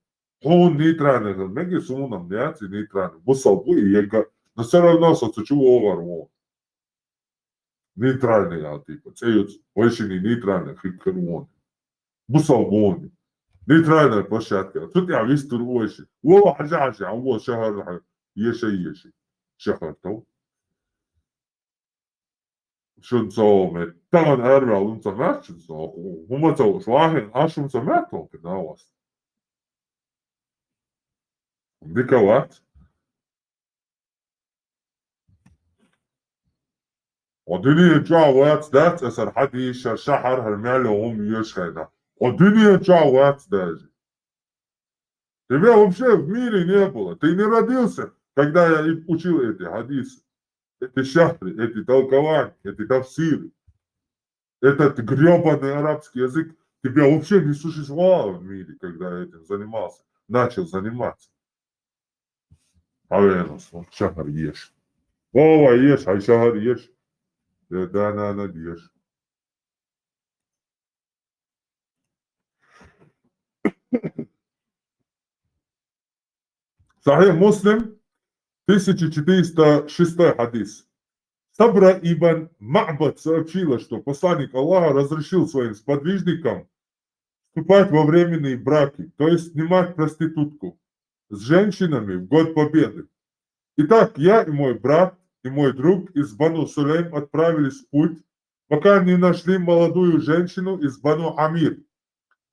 B: هون нейтральный, меги сумам няци нейтральный. Бусалбу и ега, но все равно соцучу овар. Нейтральный я типа, цеют больше не нейтральный, хикармон. Бусалбуни. Нейтральная площадка. Тут я весь турвойши. О, хажаши, а вот шахар, еши. Шахар то. Шун цоме. Таган эрва лунца мячен цо. Хумацо швахен, ашун цомето, кедавас. Диковат. والدنيا جاوات ذات أسر حدي شحر هرمال وهم يشخينا والدنيا جاوات ذات тебя вообще в мире не было ты не родился когда я учил эти хадисы эти шахры эти толкования эти тафсиры этот гребаный арабский язык тебя вообще не существовало в мире когда я этим занимался начал заниматься авенус шахар ешь ова ешь ай шахар ешь да на дешь. Сахих Муслим, 1406 хадис. Сабра ибн Ма'бад сообщила, что посланник Аллаха разрешил своим сподвижникам вступать во временные браки, то есть снимать проститутку с женщинами в год победы. Итак, я и мой брат, и мой друг из Бану Сулейм отправились в путь, пока не нашли молодую женщину из Бану Амир,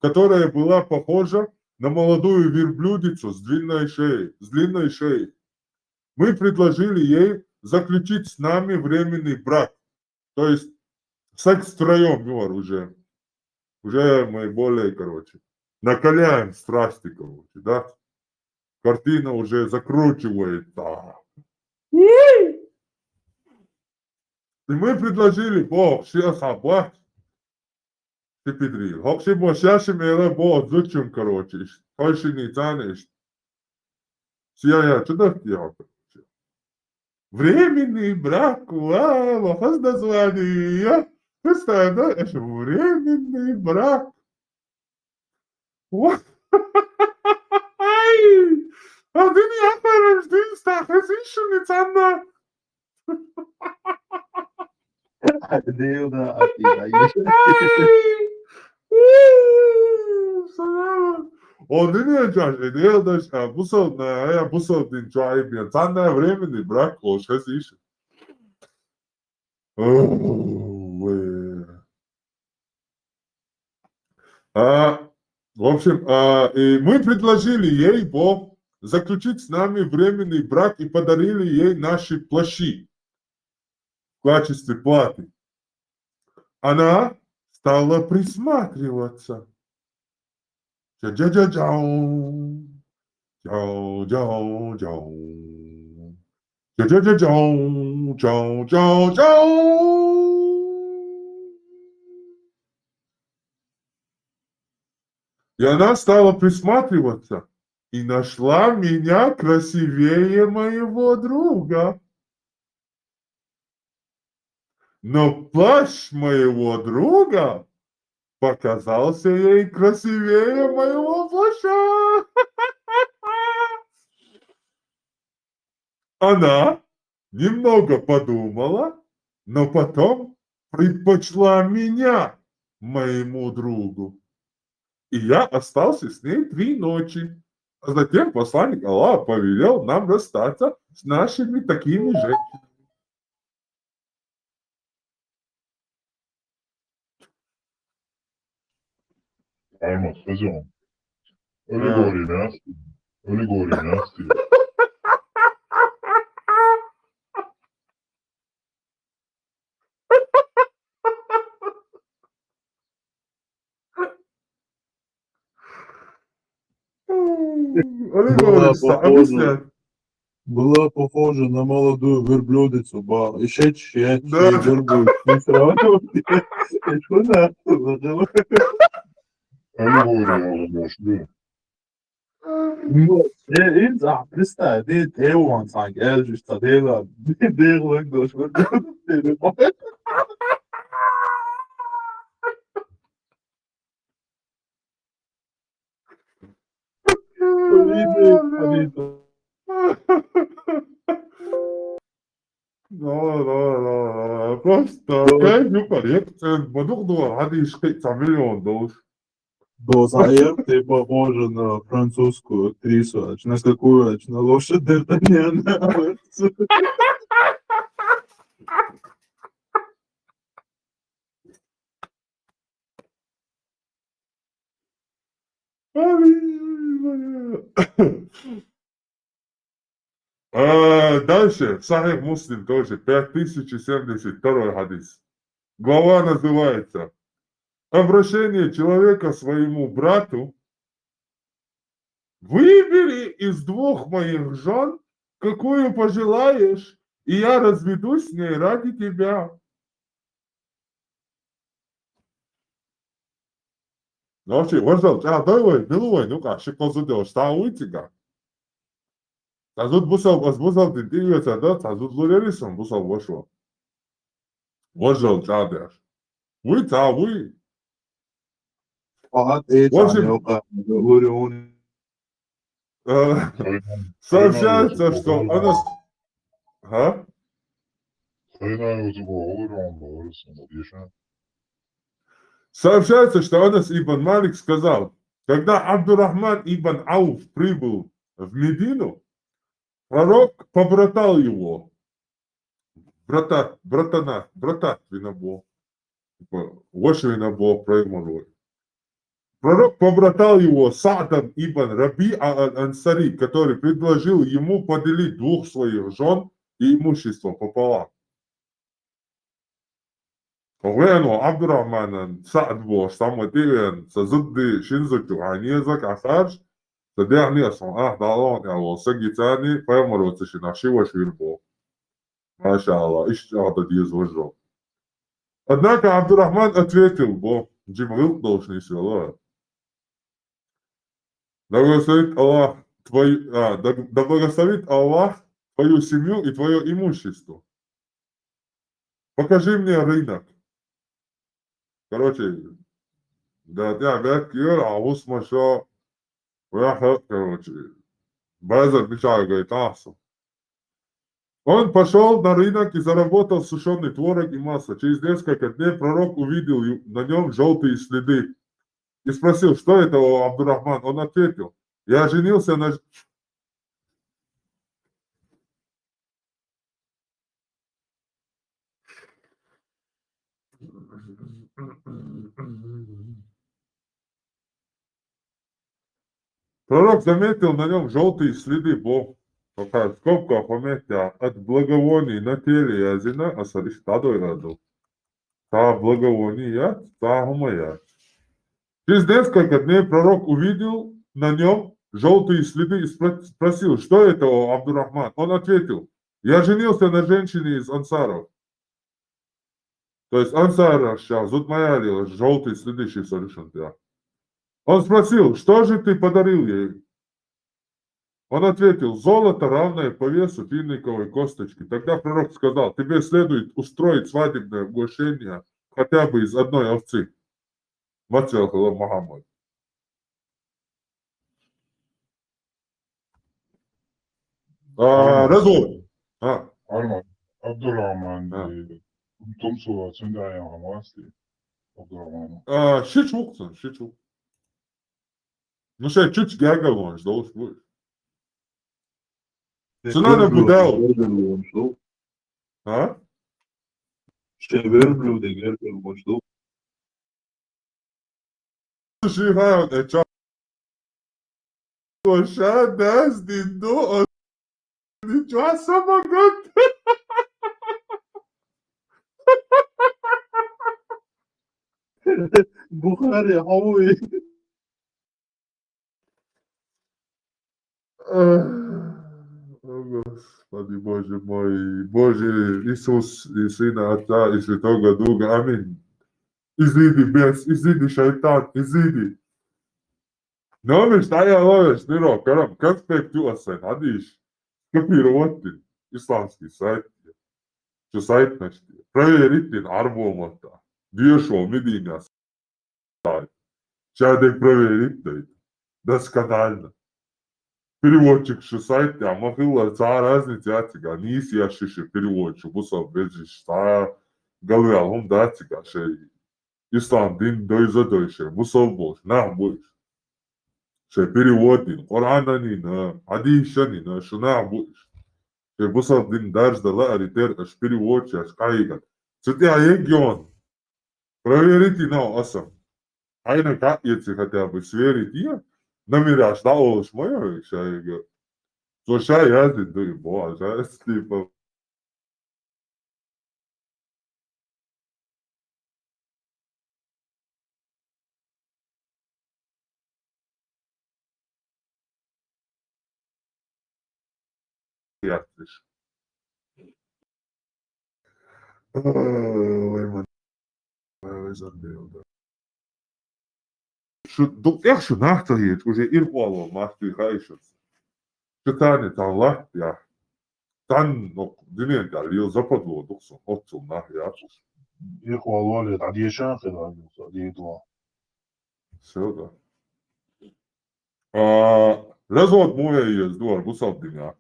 B: которая была похожа на молодую верблюдицу с длинной шеей. Мы предложили ей заключить с нами временный брак, то есть секс втроем, уже мы более, накаляем страсти, да? Картина уже закручивает, да. И мы предложили, Бог, всех аббат, ты педрил. Хокси мошаши мера Бог, зачем, Хойши не танешь. Сияя, что так делать? Временный брак, вау, хаз название. Представь, да, это временный брак. А ты не оставишь, ты стахас еще не ценна. Он не чаще, делаешь, бусал din чаебен. Ценное временный брак, сейчас ищет. В общем, и мы предложили ей заключить с нами временный брак и подарили ей наши плащи в качестве платы. Она стала присматриваться. Джа-джа-джа-джау. Джау-джау-джау. Джа-джа-джа-джау. Джау-джау-джау. И она стала присматриваться и нашла меня красивее моего друга. Но плащ моего друга показался ей красивее моего плаща. Она немного подумала, но потом предпочла меня моему другу. И я остался с ней 3 ночи. А затем посланник Аллаха повелел нам расстаться с нашими такими женщинами.
F: Aynen hocam. Öyle doğru ya. Öyle doğru ya.
C: Была похожа, была похожа на молодую верблюдицу, ищечь
B: Да.
C: и верблюд. Не сравнивай. И что да?
F: Öyle doğru ya. Boşluyor.
C: Представь, det er jo sanki elcüsta değiller. Değiller doşlar.
B: لا просто كيف يقدر بدور هذه شقي 9 مليون دوش.
C: Дозаер, ты похожа на французскую актрису, на какую, на лошадь Д'Артаньяна.
B: Дальше, Сахих Муслим тоже, 5072 хадис. Глава называется «Обращение человека к своему брату. Выбери из 2 моих жен, какую пожелаешь, и я разведусь с ней ради тебя». Значит, вождал, давай, ну как, шикозудел, что уйти-ка? Тазут бусал динтиюется, да, тазут лулерисом бусал вошло. Вождал, чадяш. Вы.
C: Fakat
B: В общем,
C: yok abi. Vuruyor.
B: сообщается, что она... А? Сообщается, что Анас ибн Малик сказал, когда Абдурахман ибн Ауф прибыл в Медину, пророк побратал его. Брата винобо. Ваше винобо проигнорировали. Пророк побратал его Саадом ибн Раби Ансари, который предложил ему поделить 2 своих жен и имущество пополам. Когато Абдурахман Саадбо самотивен сазудди шинзуку аньезак асарш, садяхни асон ахдалон яло сагитани паймароцы шинашива швирбо. Маша Аллах, ищада диезвожо. Однако Абдурахман ответил, Джибрил должен свело. Да благословит Аллах твою семью и твое имущество. Покажи мне рынок. Короче, да, авус маша, короче, базар мечаю, говорит, асу. Он пошел на рынок и заработал сушеный творог и масло. Через несколько дней пророк увидел на нем желтые следы и спросил, что это, Абдурахман? Он ответил, я женился на... Пророк заметил на нем желтые следы, Бог. Такая скобка, пометьте, от благовоний на теле язина, а сариштадой раду. Та благовония, та гумая. Через несколько дней пророк увидел на нем желтые следы и спросил, что это, о Абдурахман? Он ответил, я женился на женщине из ансаров. То есть ансара сейчас, зутмаяли, желтые следы сейчас совершенно. Он спросил, что же ты подарил ей? Он ответил, золото, равное по весу финиковой косточки. Тогда пророк сказал, тебе следует устроить свадебное угощение хотя бы из одной овцы. Мацел Мухаммад. Развод.
C: Armand, Abdurrahman, Tomsuva, Sundaya, Hamasti, Abdurrahman.
B: Шичуксон, шичук. Ну, сейчас чуть гагавон, что уж будет. Цена наблюдал. А? Шихают, это Шадас, Диндо, ничего самого.
C: Бухари, Хауи.
B: Господи, Боже мой, Боже, Иисус и Сына Отца и Святого Духа, аминь. Изыди, бес, изыди, шайтан, изыди. Но мы стоя ловишь, Нiro, карам, конспекту асен, адиш, копировать исламский сайт, что сайт начали, проверить арбомота, дешево, мединя сайт, чадек проверить, досконально. Переводчик что сайт, а махила ца разница атига, ниси я шиши переводчик, бусов безжиш, та голове алхум датига, шей ислам дин дойза дойше, бусов бош, нах бош. Шей переводин, Корана нина, адиша нина, что нах бош. Шей бусов дин дарж дала аритер, аш переводчик, аш кайгат. Цути аегион, проверите на асам. Айна как если хотя бы сверить я, намеряш, да, олш моя, шайга. Слушай, я здесь даю, боже, типа. Я слышу. Ой, ман. Ой, забил, да. Як що нахто є, уже ірвало, махту і хайшусь. Читання там лахтя. Там, ну, динен я ліл западло, дуксу, отцу нах я.
C: Ихвалвали, ади шахи, ади два.
B: Все, да. Развод моя есть, двор, гусал дня.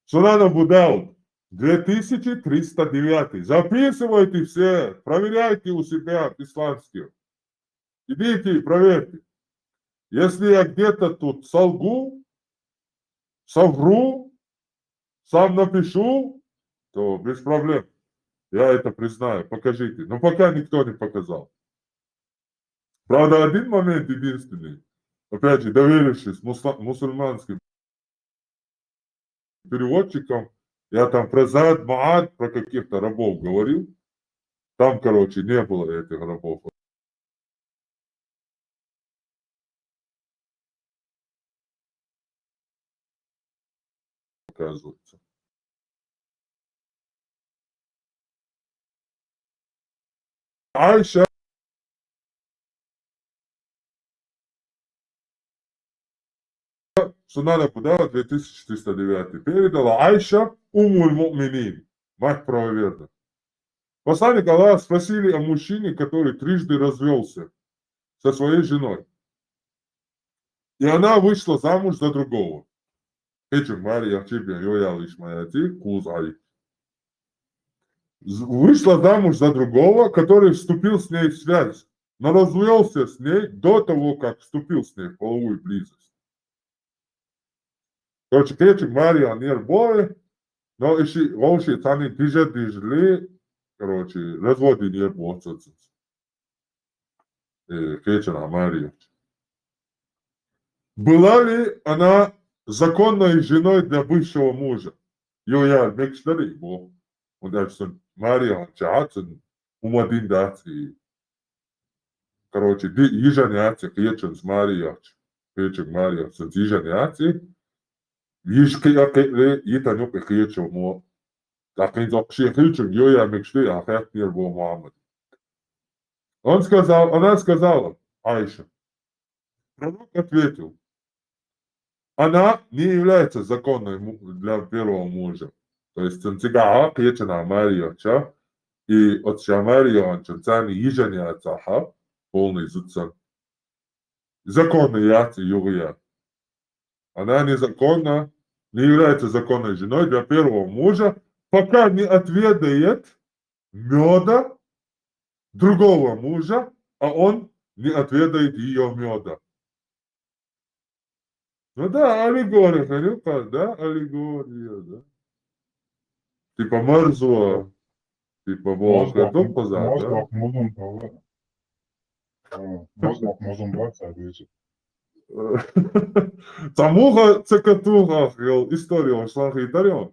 B: Сунана Будал, 2309. Записывайте все, проверяйте у себя исламских. Идите и проверьте. Если я где-то тут солгу, совру, сам напишу, то без проблем. Я это признаю, покажите. Но пока никто не показал. Правда, один момент единственный. Опять же, доверившись мусульманским переводчикам, я там про Заад Маад, про каких-то рабов говорил. Там, короче, не было этих рабов. Оказывается. Айша Сунана Будала 2309 передала Айша Умуль Му'минин, мать правоверных. Посланник Аллаха спросили о мужчине, который трижды развелся со своей женой. И она вышла замуж за другого. Вышла замуж за другого, который вступил с ней в связь, но развелся с ней до того, как вступил с ней в половую близость. Короче, Кечик Мария Нер Бой, но еще лучше тани дижли, короче, разводи не было. Кечик Мария. была ли она законной женой для бывшего мужа? Я мечтали его. Он дальше Мария Чаатен, умадин дати. Короче, ежаняти, кечен с Мария, кечен Мария, с ежаняти, ежки акеле, итанюк и кечен мо. Так он запши кечен, я мечты, а как не был Мухаммад. Она сказала, Айша. Пророк ответил, она не является законной для первого мужа. То есть он тига кечена Мария, и от Мария он чанцани ежаняти, полный зуцан. Законный яти юрия. Она незаконна, не является законной женой для первого мужа, пока не отведает меда другого мужа, а он не отведает ее меда. Ну да, аллегория, Харюка, да, аллегория, да. Типа мерзла, типа
C: Mozgok,
B: поза, да.
C: mozgok mudum tava. Mozgok mudum var sadece.
B: Самуха цекатуха, история шланга итальян.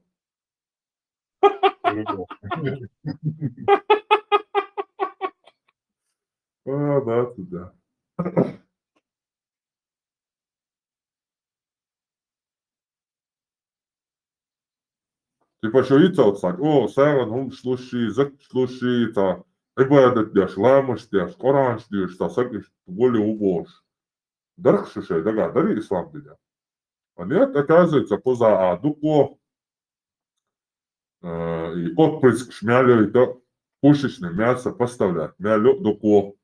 B: Да, туда. Типа что ицалсак, саган хум шлуши, зак шлуши, та ибадат дяш, ламаш дяш, коранш дяш, та сакиш, более убош. Дарх шушай, дага, дари ислам дядя. А нет, оказывается, поза адуко и отпрыск шмялю, это пушечное мясо поставлять. Мялю дуко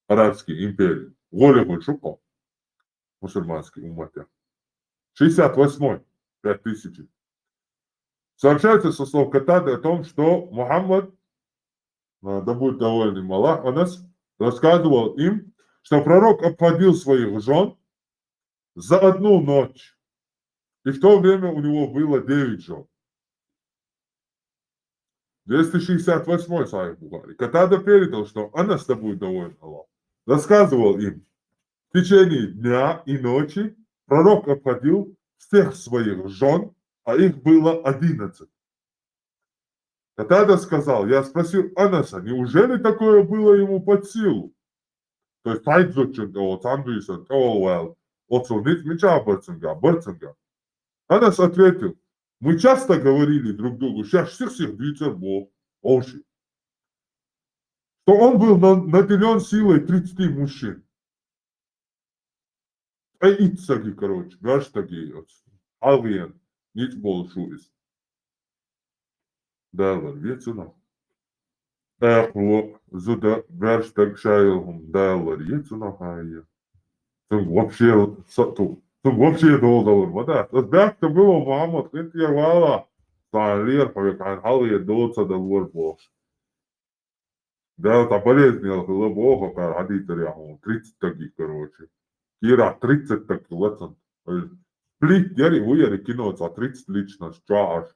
B: арабские империи. Голевый шуко. Мусульманский уматя. 68-й, 5000. Сообщается со слов Катады о том, что Мухаммад, да будет доволен Аллах, он рассказывал им, что пророк обходил своих жен за одну ночь. И в то время у него было 9 жен. 268 Сахих Бухари. Катада передал, что она с тобой доволен Аллах. Рассказывал им, в течение дня и ночи пророк обходил всех своих жен, а их было 11. Катада сказал, я спросил Анаса, неужели такое было ему под силу? То есть, Анас ответил, мы часто говорили друг другу, сейчас всех двицер Бог, что он был наделен силой 30 мужчин. Ицаги, короче, гаштаги, алген, нить болшуис. Дайлар, вецуна. Эхло, зуда, гаштаг шайлхум, дайлар, вецуна хайя. Тут вообще долго вода. Бяхта было Мухаммад, это я вала. Салер, повекан, халия, доца, долвор бог. Да, это болезнь, было бога, как адитер яху, 30 таких, короче. Кира, 30 таких, лацан. Плит, яри, уяри, кино, за 30 лично, чаш.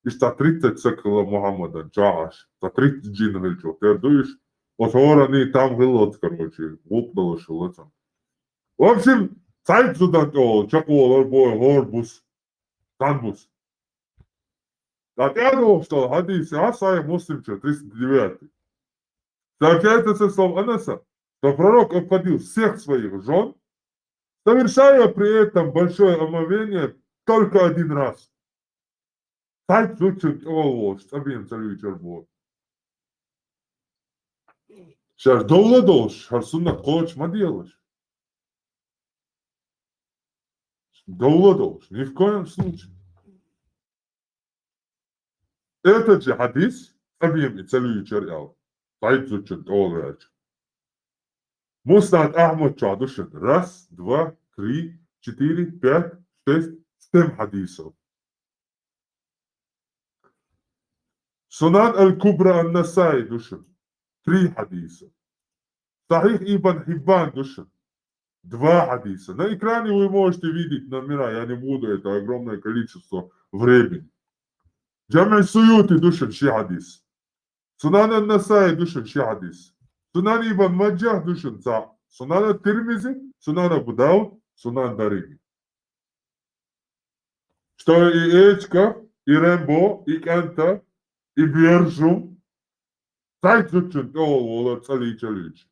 B: И за 30 секла Мухаммада, чаш. За 30 джин гильчо. Ты дуешь, вот ораны там гылот, короче, упнало, что лацан. В общем, сайт сюда, чакол, горбус, танбус. Так я думал, что хадис Асай Муслим 309. Сообщается со слов Анаса, что пророк обходил всех своих жен, совершая при этом большое омовение только один раз. Сайт звучит, объем царю чербо. Сейчас довладош, харсуна коч маделаш. Довладош, ни в коем случае. Этот же хадис, объем царю черял. Сайт звучит, Муснад Ахмад Чадушин. 1, 2, 3, 4, 5, 6, 7 хадисов. Сунан Аль-Кубра Ан-Насай душин. 3 хадиса. Сахих Ибн Хиббан душин. 2 хадиса. На экране вы можете видеть номера, я не буду, это огромное количество времени. Джам'и Суюти душин 6 хадис. Сунан Ан-Насай душин 6 хадис. Сунан Ибн Маджах душин 4. Сунан Тирмизи, Сунан Абу Дауд, Сунан Дариги. Что и Эчка, и Рэмбо, и Канта, и Бержум, Сайцучун, Цали Чалич.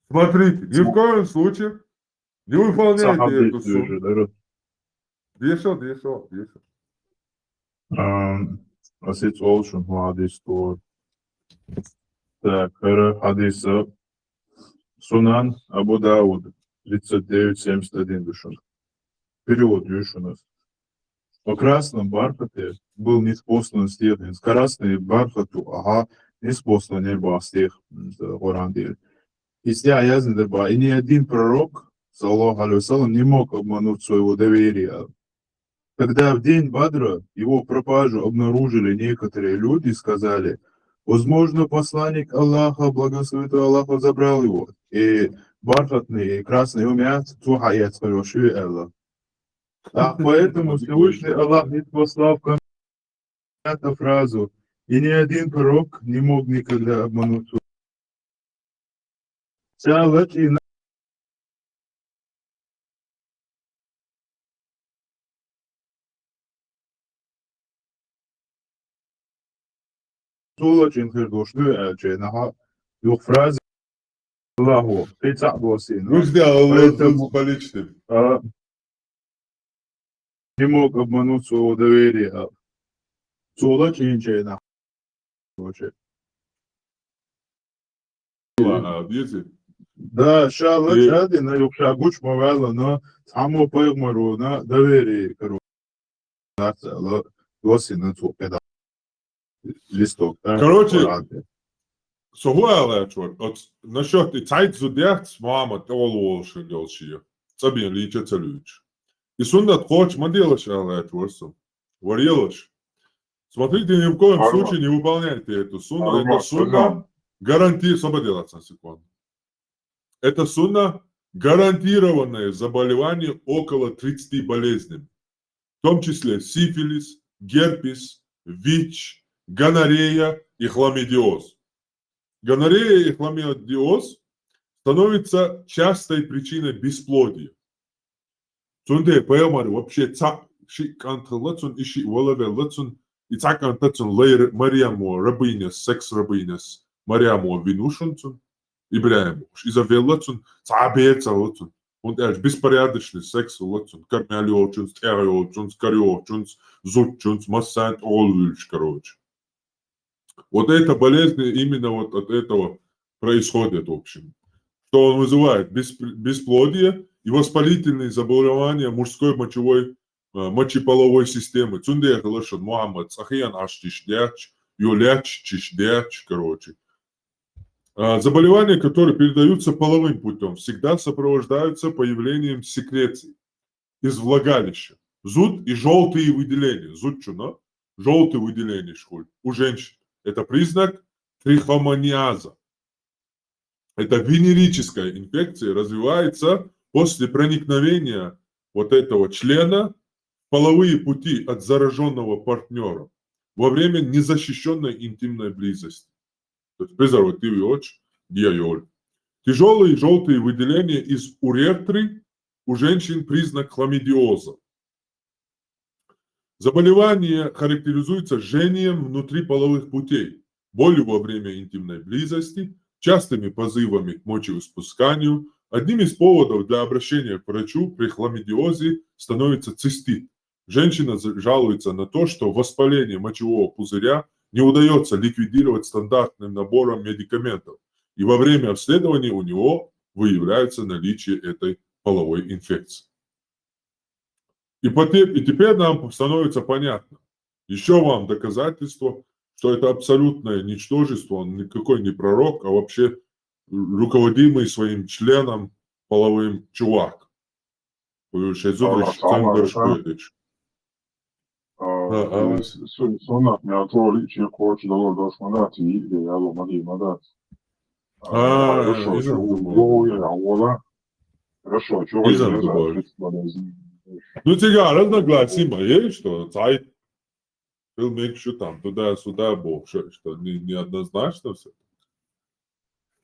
B: Смотрите, ни в коем случае не выполняйте эту сунну. Дешал.
C: Асец oluşun hadis doğru. Так, хадис Сунан Абу Дауд 39:71 душон. Перевод видишь у нас. По красном бархате был неспослан стих, с красной бархату, неспослан не был стих, Коран değil. Истя yazıdır, и ни один пророк, саллаху алейхи не мог обмануть своего доверия. Когда в день Бадра его пропажу обнаружили некоторые люди, сказали, возможно, посланник Аллаха, благословенный Аллаха, забрал его. И бархатный, и красный умят, тухаят, хороший Аллах. А поэтому Всевышний Аллах не послал в эту фразу, и ни один пророк не мог никогда обмануть. Очень хорошо, двух фраз Аллаху,
B: Ну, сделал поличным.
C: Не мог обмануть своего доверия. Да, шалла чади на юкшагуч мавала на само поймару на доверие, короче. Листок.
B: Короче, насчет и цайт зудерц, мама, толошен делшие. Цабин лича целюч. И сундат хоч моделаш алячворсом. Варелаш. Смотрите, ни в коем случае не выполняйте эту сунну. Это сунна гарантирует, освободилась на секунду. Это сунна гарантированное заболевание около 30 болезней. В том числе сифилис, герпес, ВИЧ, гонорея и хламидиоз. Гонорея и хламидиоз становятся частой причиной бесплодия. Цунде поэмар вообще цак шикантылыцун иши волавелыцун и цакантыцун лейр Мариаму рабынес, секс рабынес, Мариаму винушунцун, Ибраиму. Изавелыцун цабецалыцун. Und беспорядочный секс лыцун, кармялёчунс, терёчунс, карёчунс, зутчунс, массант, олвильч, короче. Вот эта болезнь именно вот от этого происходит, в общем. Что он вызывает? Бесплодие и воспалительные заболевания мужской мочеполовой системы. Цунде халашан Мухаммад, сахиян аштишдяч, юляч, чишдяч, короче. Заболевания, которые передаются половым путем, всегда сопровождаются появлением секреций из влагалища. Зуд и желтые выделения. Зуд чуна, желтые выделения школь у женщин. Это признак трихомониаза. Это венерическая инфекция, развивается после проникновения вот этого члена в половые пути от зараженного партнера во время незащищенной интимной близости. То есть презерватив и очень диайоль. Тяжелые желтые выделения из уретры у женщин признак хламидиоза. Заболевание характеризуется жжением внутри половых путей, болью во время интимной близости, частыми позывами к мочеиспусканию. Одним из поводов для обращения к врачу при хламидиозе становится цистит. Женщина жалуется на то, что воспаление мочевого пузыря не удается ликвидировать стандартным набором медикаментов. И во время обследования у него выявляется наличие этой половой инфекции. И теперь нам становится понятно. Еще вам доказательство, что это абсолютное ничтожество, он никакой не пророк, а вообще руководимый своим членом половым чувак.
C: Sunnat med att vara lite kort då då ska man till det eller man det med det. Хорошо, чего
B: Ну, тебя разногласия есть, что цайт был меньше там, туда-сюда, бог, что неоднозначно все.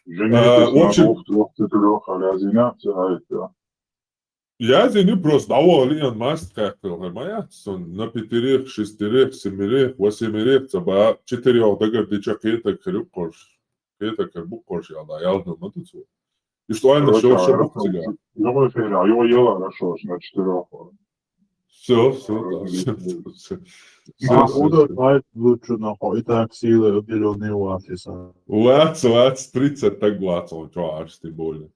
C: Женитесь
B: В
C: на
B: общем,
C: 2-3, а зина
B: я зиню просто довольно Илон Маск как-то мояц, он на 5, 6, 7, 8 цаба 4 дагар дича кета крюкош, кета крюкош я да ялдым на тут. И что он
C: Короче,
B: нашел,
C: а
B: что
C: это,
B: бухтига.
C: его фигня, его ела хорошо, на 4.
B: Все, да,
C: А
B: все.
C: куда знает лучше нахуй, и так силы отделенные у офиса.
B: Лац, 30 так глац, он чуваш, тем более.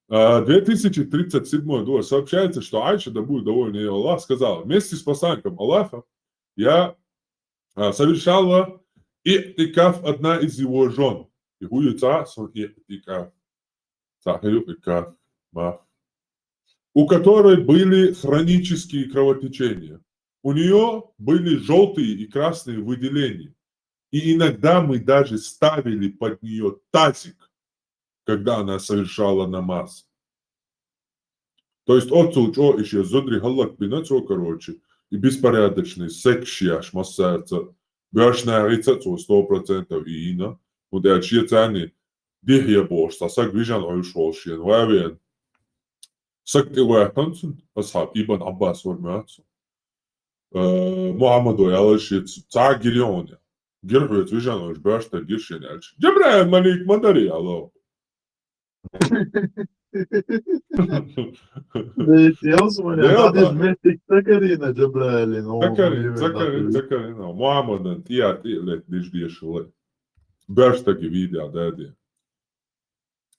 B: 2037 год сообщается, что Айша, да будет довольна ее Аллах, сказала, вместе с посланником Аллаха я совершала и'тикаф одна из его жен. И хуюца сон и'тикаф. У которой были хронические кровотечения. У нее были желтые и красные выделения. И иногда мы даже ставили под нее тазик, когда она совершала намаз. То есть отцу еще задрихалак бинацо, короче, и беспорядочный секс-шьяш массерца, бешная рецепция 100% и ина, но der чьецани дихья бош, сасак вижан ойшволшин, вавен. Сакти вахтанцун, асхаб Ибн Аббас вармятся. Мухаммаду ялашит, ца гирионя. Гирхует вижан ойш бешта гиршин ялш. Джабраил малик мадари, алло. Takarina, Muhammadan let дишдешиле. Бештаги видео, да.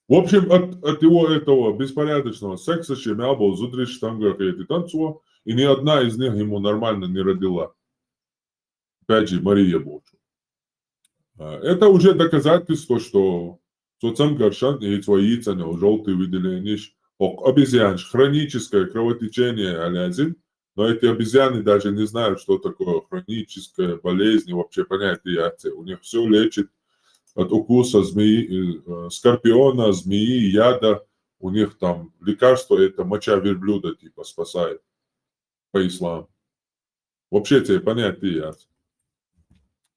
B: В общем, от его этого беспорядочного секса Шемя был зудриш штангах и танцуа, и ни одна из них ему нормально не родила. Опять же, Мария Божия. Это уже доказательство, что соцам горшан и твои цены желтые выделения, обезьян, хроническое кровотечение алязин, но эти обезьяны даже не знают, что такое хроническая болезнь, вообще понятие. У них все лечит от укуса змеи, скорпиона, змеи, яда. У них там лекарство, это моча верблюда типа спасает по исламу. Вообще тебе понятие.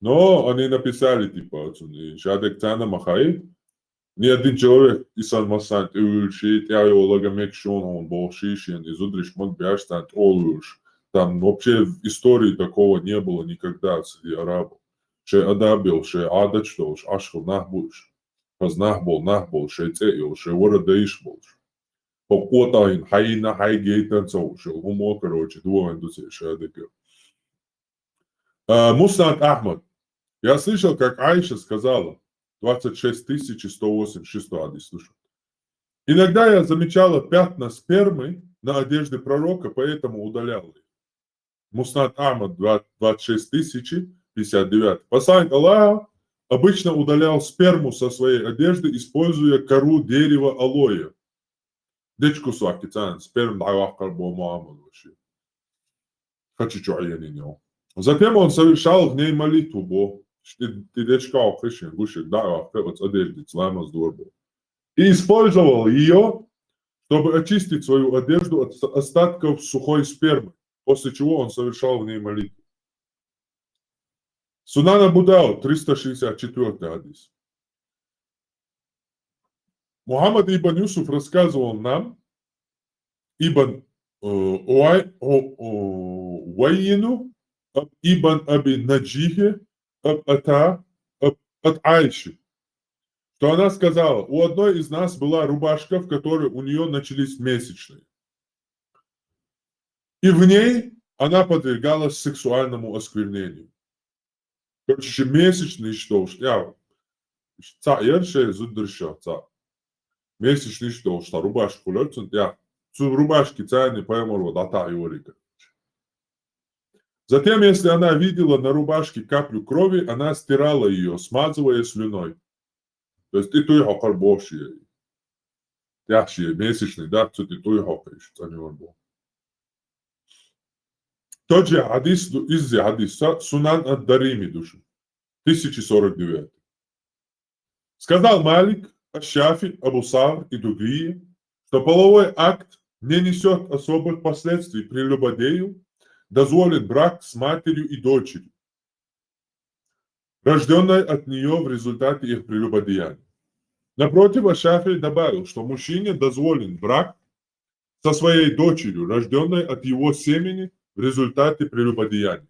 B: Но они написали типа, Шадек Цана Махай, ни один человек исан масант өвülшит, я его лагамек шон он болшишен, изудриш мог бяштант олуш. Там вообще в истории такого не было никогда среди арабов. Ше адабил, ше адачтол, ашхл нахбуш. Нахбол, ше цеил, ше ворадаиш болш. Покотаин, хайна, хайгейтан ше хумо, короче, двоен дусе, ше адекер. Муснат Ахмад. Я слышал, как Айша сказала, 26186 адис, слушай. Иногда я замечала пятна спермы на одежде пророка, поэтому удаляла их. Муснат Ахмад 26059. Посланник Аллаха обычно удалял сперму со своей одежды, используя кору дерева алоэ. Дечку суакицан, сперм дайвахкар бо Муаммад вообще. Хочу чуайяниньо. Затем он совершал в ней молитву Богу. И использовал ее, чтобы очистить свою одежду от остатков сухой спермы, после чего он совершал в ней молитву. Сунан Абу Дауд, 364 хадис. Мухаммад ибн Юсуф рассказывал нам, ибн Уайину, ибн Аби Наджихе, от Айши, что она сказала, у одной из нас была рубашка, в которой у нее начались месячные. И в ней она подвергалась сексуальному осквернению. Короче, месячные что? Месячные что? Рубашку лёцен, в рубашке царни пойму, дата юрика. Затем, если она видела на рубашке каплю крови, она стирала ее, смазывая слюной. То есть ты той хокар боши. Яши месячный, да, ты той хокаешь, а не он был. Тот же хадис, из-за хадиса, Сунан ад-Дарими душу. 1049. Сказал Малик, Аш-Шафи, Абу Сар и другие, что половой акт не несет особых последствий прелюбодею, дозволен брак с матерью и дочерью, рожденной от нее в результате их прелюбодеяния. Напротив, Шафии добавил, что мужчине дозволен брак со своей дочерью, рожденной от его семени в результате прелюбодеяния.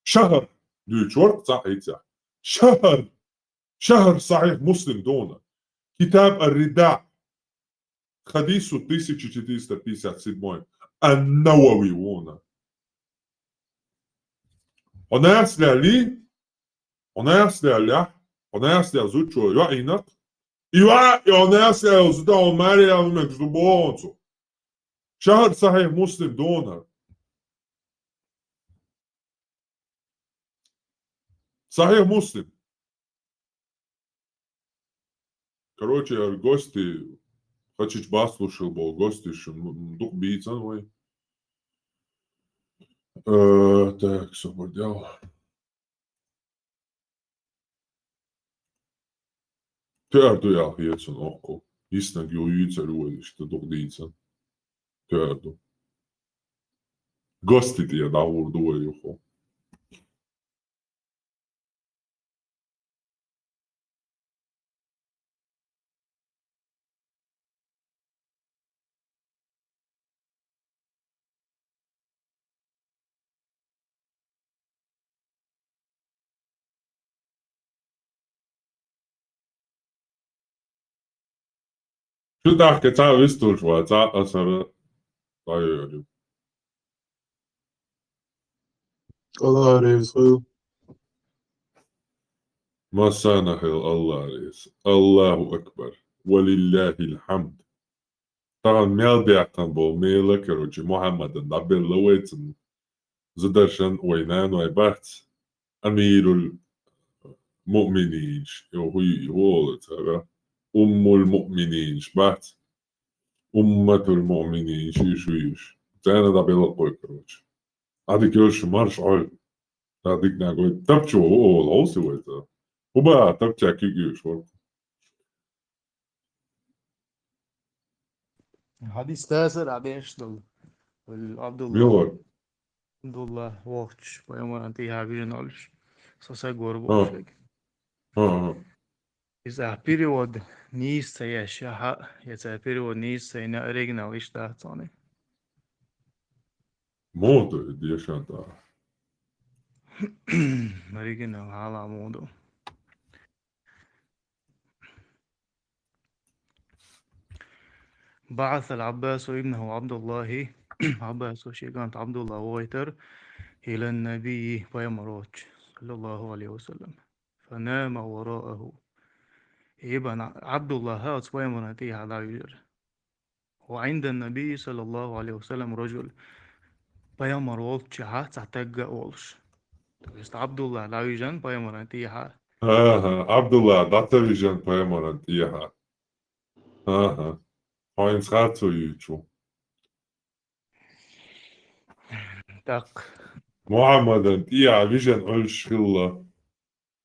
B: Шахар, черт сахайца. Шахар сахих муслим дона. Китаб ар-Рида, хадису 1457. Ан-Навави вона. Onajastlja li, onajastlja zučo jo inak, i onajastlja zdao Marija umek zduboncu. Šahar sahih muslim donar. Sahih muslim. Короче, гости, хочешь бас слушал, был гости, что дух бийца мой. Так, что поделал. Teadu jah, Jeesus on ohku. Isnagi ujutsa luudista tuhdiitsa. Teadu. Gostiti ja tavur tuo juhu. Şu tahke tää vistusvaa, tää asara tajöödy.
C: Allah razı
B: Masanahil Allah reis. Allahu Akbar. Walillahil hamd. Taran meldeatan bol mele, короче, Muhammadan dabel lawetsen. Zadarsan oinan oibart. Amirul mu'minin. Jo hui huolet, herra. Ummul mu'minin. Bart. Ummatul mu'minin. Şiş. Täällä dabel okoi, короче. Adik još marš oj. Adik nagoj. Tapču ovo, osivojta. Uba, tapčak još.
T: حديث تاسع عباش دول عبد الله
B: Milor.
T: عبد الله وقتش بيوم أنتي هاجي نالش سوسا غوربو
B: Ha.
T: شيء
B: Ha.
T: إذا перевод نيستا يا شها إذا перевод نيستا إن оригинал إشتا تاني
B: Modo diyešan tā.
T: оригинал حالا مودو بعث العباس ابنه عبد الله عباس وشيخانت عبد الله ويتر إلى النبي ويمروج صلى الله عليه وسلم فنام وراءه ابن عبد الله هات ويمرتي على يجر وعند النبي صلى الله عليه وسلم رجل ويمروج هات تحتاج أولش تبست عبد الله لا يجن ويمرتي ها
B: Abdullah, datavision pojemoran tiha. Aha. Hojn schacu juču.
T: так
B: Muhammadan tiha vision ol šilla.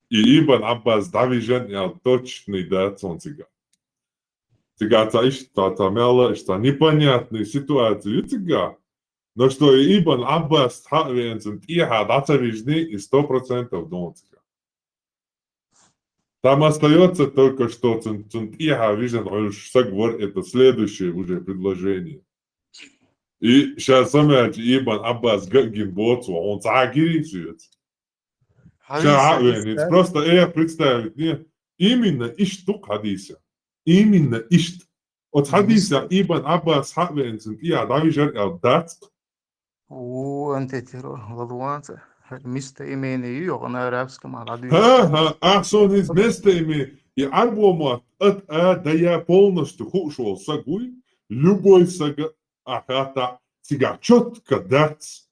B: I Ibn Abbas davision ja точный датон ciga. Ciga ta mela, šta непонятную ситуацию ciga. Но что Ibn Abbas haviencem tiha datavижни и 100% дон ciga. Там остается только что Цунтиха Вижен Сагвар, это следующее уже предложение. И сейчас самое Ибн Аббас Гимбоцу, он цагирицует. Сейчас просто представить, не, именно иштук хадиса. Именно ишт. От хадиса Ибн Аббас Хавен Цунтиха Давижер Элдацк.
T: وأنت ترى غضوانته مستة إيماني يغنى رابسك مع العدو
B: Ага, Ахсон из места ими. И арбомат от дая полностью хушел сагуй, любой сага ахата сега четко дать.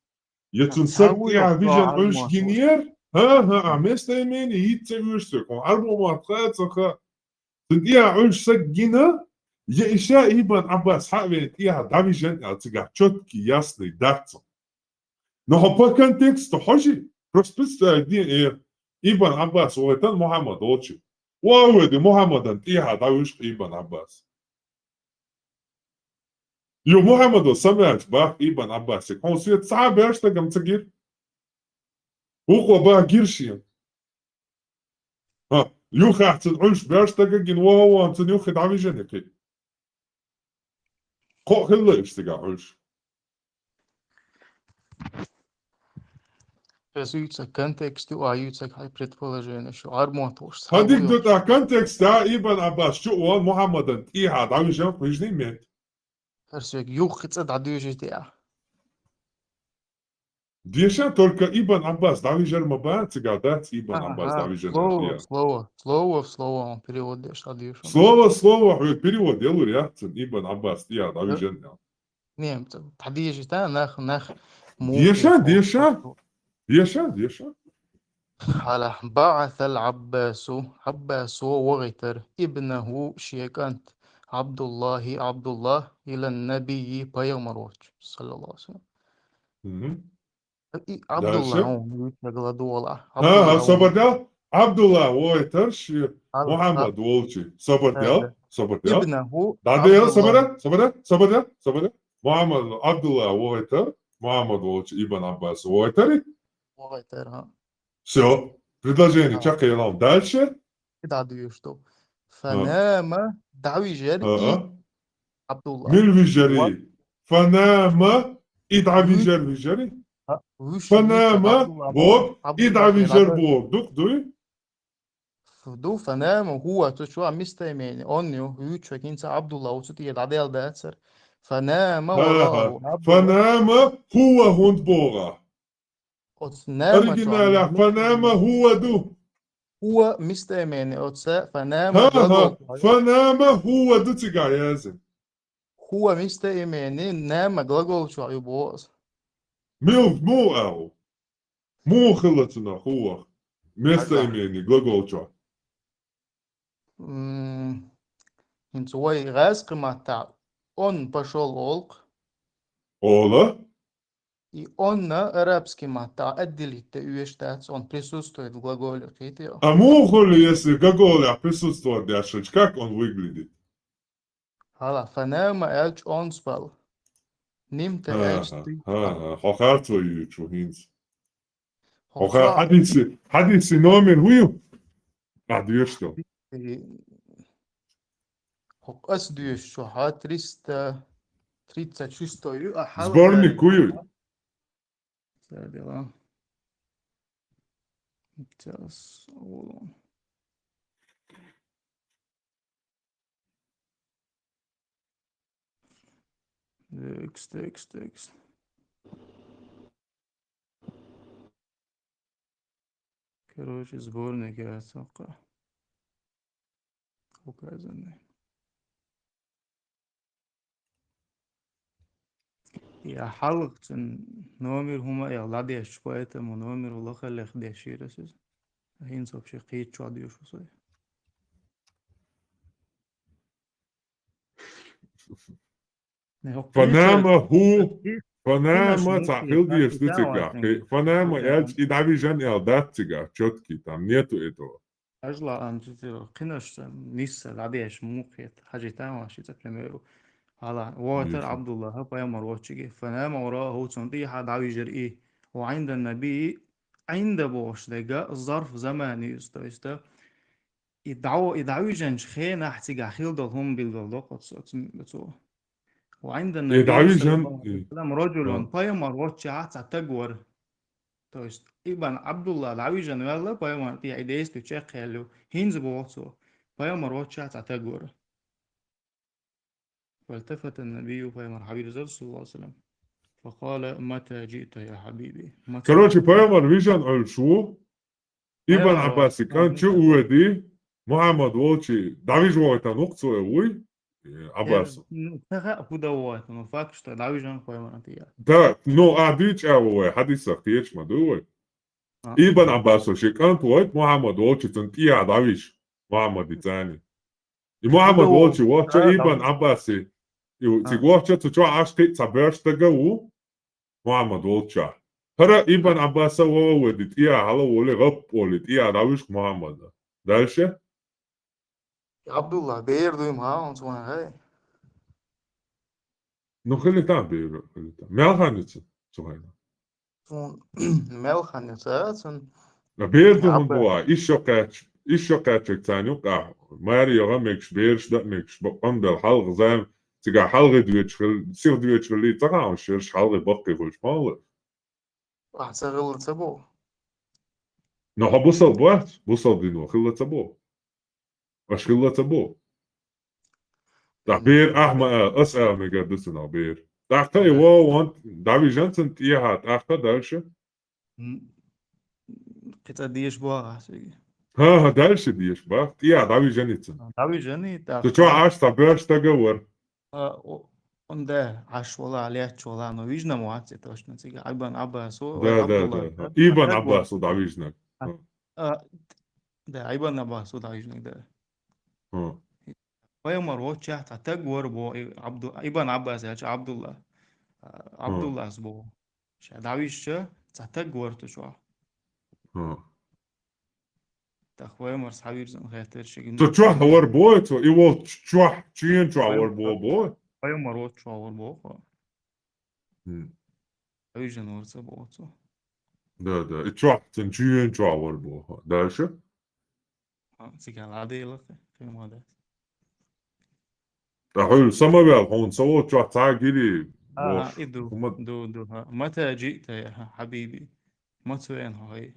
B: Если сагуй вижен уж генер, ага, место имени идти вышли. Арбомат хацаха. Тдия уж сагина, я еще Ибн Аббас хавен тия давижен, а сега четкий ясный дать. Но по контексту хожи. Просто представь, Ибн Аббас, это Мухаммад учил. Уауэди Мухаммадан тиха давиш Ибн Аббас. Ю Мухаммаду самяч бах Ибн Аббас. Он свет сабяш тагам цагир. Ухва бах гиршием. يوخي أحسن عش بيرشتاقين وهو أنتن يوخي دعوي جنكي قو خلا يشتاق عش
T: Presujúce kontextu a júcek aj predpoложение, что армотуш
B: هديك
T: схавует.
B: دوتا كونتكست تا ابن عباس شو هو محمد إيها دعوي جنك ويجني ميت
T: Persujúce juchce dadúžitě.
B: ديشان только ابن عباس دعوي جر مبان تقعدات ابن عباس
T: Ага,
B: دعوي جنك
T: слово
B: إياه
T: в слово, слово в слово он переводишь dadúšom.
B: слово перевод يلو رياحتن ابن عباس إيها دعوي جنك
T: Немцы, dadúžitě, nech
B: ديشان
T: موخي.
B: ديشان
T: على بعث عباس وغيتر ابنه شيكانت عبد الله إلى النبي بيامروج صلى الله عليه وسلم. عبد الله
B: دالشة
T: هون يقولوا عبد
B: ها
T: الله
B: صبرتل عبد الله ويترش
T: هون
B: محمد وولشي صبرتل
T: ابنه
B: بعدين
T: عبد الله
B: صبرت محمد عبد الله ويتر محمد وولشي ابن عباس ويتري
T: وغيتر ها
B: все предложение чакай нам дальше
T: دعوي что فنام دعوي جر عبد الله
B: من الفجري فنام ادعى فجري فنام بوب ادعى فجر بوب دوي
T: فدو فنام هو تشوى مستيمين أنيو يوتشوى كينسا عبد الله وتتي العديل داتسر فنام وراءه عبد الله
B: فنام هو هوند بورا
T: نام
B: أريجينال فنام هو دو
T: هو مستيمين أتسا فنام
B: ها فنام هو دو تيجايزن
T: هو مستيمين نام جلاجول شو يبوظ
B: مو أو مو خلتنا هو مستيمين جلاجول شو
T: Инцуай газка мата. Он пошел волк.
B: Ола.
T: И он на арабский мата отделите уештац. Он присутствует в глаголе.
B: А могу ли, если глаголе присутствует дальше, как он выглядит?
T: Hala, фанама элч он спал. Нимте элч ты.
B: Хохар твою чухинц. Хохар حديث номер هو. بعد что?
T: Хокас дюш шуха 336
B: Сборник кую.
T: Забила. Сейчас. Текст. Короче, сборник я сока. Указанный. يا حلقة نومر هما يا لادي شوية منومر والله خلي خدي شيء رسز هين صوب شيء قيد شو عديو شو صي
B: فنام تعقل دي يشتتك فنام يلج إدعي جن يلداتك чёткий там нету этого.
T: أجلا أن تطير قناش نيسا لاديش موقيت حاجة تاما شيء تبرميرو على واتر عبد الله بيامر واتشيجي فنام وراه تنطيح دعوي جرئي وعند النبي عند بوش دقا ظرف زماني استا يدعوي جنش خينا احتيجا خيل دلهم بالغلق وعند النبي صلى الله عليه وسلم رجل بيامر واتشي تجور تويست ابن عبد الله دعوي جن والله بيامر تي عيديس تشيخ خيلو هينز بواتسو بيامر واتشي تجور فالتفت النبي بيامر حبيبي صلى الله عليه وسلم فقال متى جئت يا حبيبي
B: короче بيامر فيجن الشو ابن عباس كان شو ودي محمد واتشي دعوي جوه نقطة وي عباس
T: تغا بدوات ما فاكش دعوي جن بيامر انتيا
B: ده نو أديش أوه حديث اختيش ما دوه ابن عباس وشي كان تويت محمد واتشي تنتيا دعويش محمد الثاني محمد واتشي واتشي ابن عباسي تيغواتشي تشوا عشتي تبرشتغو محمد واتشي هرا ابن عباس هو ودي تيا هلا ولي غب ولي تيا دعويش محمد دالشه
T: عبد الله بير دوم ها انت هاي
B: نخلي تام بير مالخانيت سوهينا
T: مالخانيت
B: بير دوم بوا ايش شوكاتش еще качек цанюк, Мария Рамекш, Берш, Датмекш, Бандер, Halg, Zam, Tiga Halg, Sir Duetschli, Taran, Shirsh, Halg, Bokke, Hulschmaler.
T: أحسن سبو
B: No, Bussel, what? Bussel, Dino, Hilla Tabo. Ashilla Tabo. Da Beer, Ahma, Asal, Mega, Dussen, Beer. Da kann ich wohl, David Jensen, ihr hat, Dalsche.
T: كتا ديش بوغا
B: Ha, Dalsche, die ist, wa? Ja, David Jensen.
T: داوي جاني تا
B: Du hast da Börsch da geworden.
T: онда ашвала алят чола но вижна муаце точно сега Айбан Аббасо
B: Да. Ibn
T: Абдулла
B: Abbas, da Wijnak.
T: да Айбан Аббасо да вижна да ويمر وجه تتجور بو عبد ابن عباس يا عبد الله اسبو داويش تتجور تشوا تخويمر صحابير زن خاطر شي
B: تو تشوح ور بو تو ايو تشوح تشين تشوح ور بو
T: ويمر وجه ور بو داويش نور سبو
B: ده تشوح تنجين تشوح ور بو داش
T: سيكال عادي لك في ماده
B: حلو سما بقى هون سووا تشوح تاجري
T: إدو متى جئت يا حبيبي متى وين هاي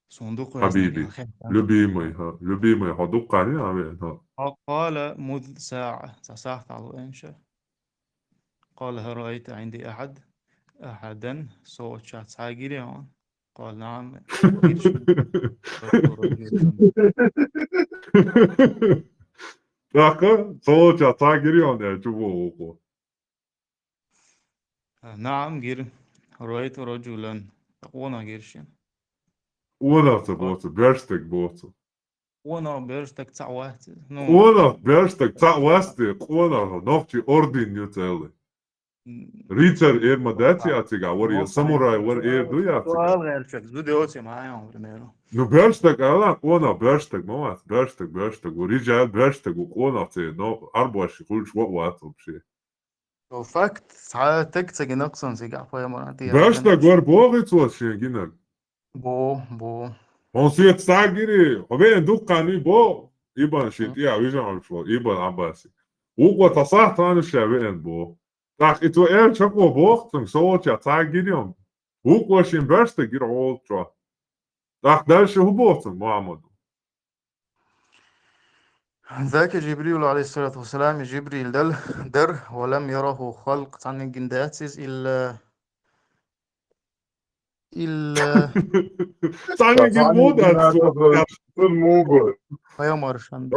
T: صندوق
B: حبيبي لبيمي هدوق عليه عمين
T: قال مذ ساعة على إنشاء قال هل رأيت عندي أحدا صوت شات ساجري هون قال نعم
B: صوت شات ساجري هون يا شوفوا
T: نعم جير رأيت رجلا وانا جيرشين
B: وانا تبوت بيرستك بوت
T: وانا بيرستك تعوات
B: وانا بيرستك تعواستك وانا نوختي اوردين نيوتيلي ريتر مداتي اتيغا وري ساموراي ور دويا
T: سؤال غير شك دودي معاهم بريميرو
B: نو بيرستك انا وانا بيرستك موات بيرستك وريجال بيرستك وانا تي نو 24 كل شويه واتو بشي
T: لو فاكت ساعتك تجي نقصن سيجا فيا مراتي
B: بيرستك ور بوغيت وشي جينك
T: بو
B: هون سيت ساجري وبين دوقاني بو يبان شيتيا ويجان شو يبان عباسي وقوة تصاحت عن الشابين بو تاك اتو اير شكو بوختن صوت يا ساجريهم وقوة شين برشت جير عول شو تاك دالش هو بوختن محمد
T: ذاك جبريل عليه الصلاة والسلام جبريل در ولم يره خلق عن الجنداتس إلا
B: Sanki moda
T: فيا مرشان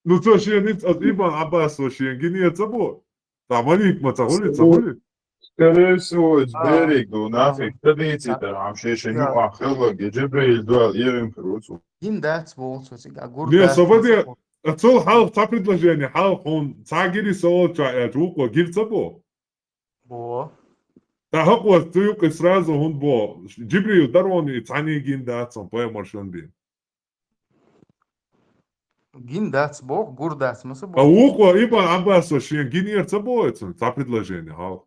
B: Ну то ще ніц от Ібн Аббасу ще гінє цабо. Та малік мацагулі.
C: Скорее всего, берег, нафиг, традиции, там, шешеню, ахылла, Джибриль, дуал, ерим, круту.
T: جندات بوتو سيجا
B: Не, свободе, цол хал та предложение, хал он цагири сол ча жуко гир цабо.
T: بو
B: Та хаква туюк сразу он бо. Джибрил дарони цани гиндат сон поя маршан бин.
T: جندات бо гурдат мысы
B: А уко Ибн Аббасу ще гиньер цабо та предложение, хал.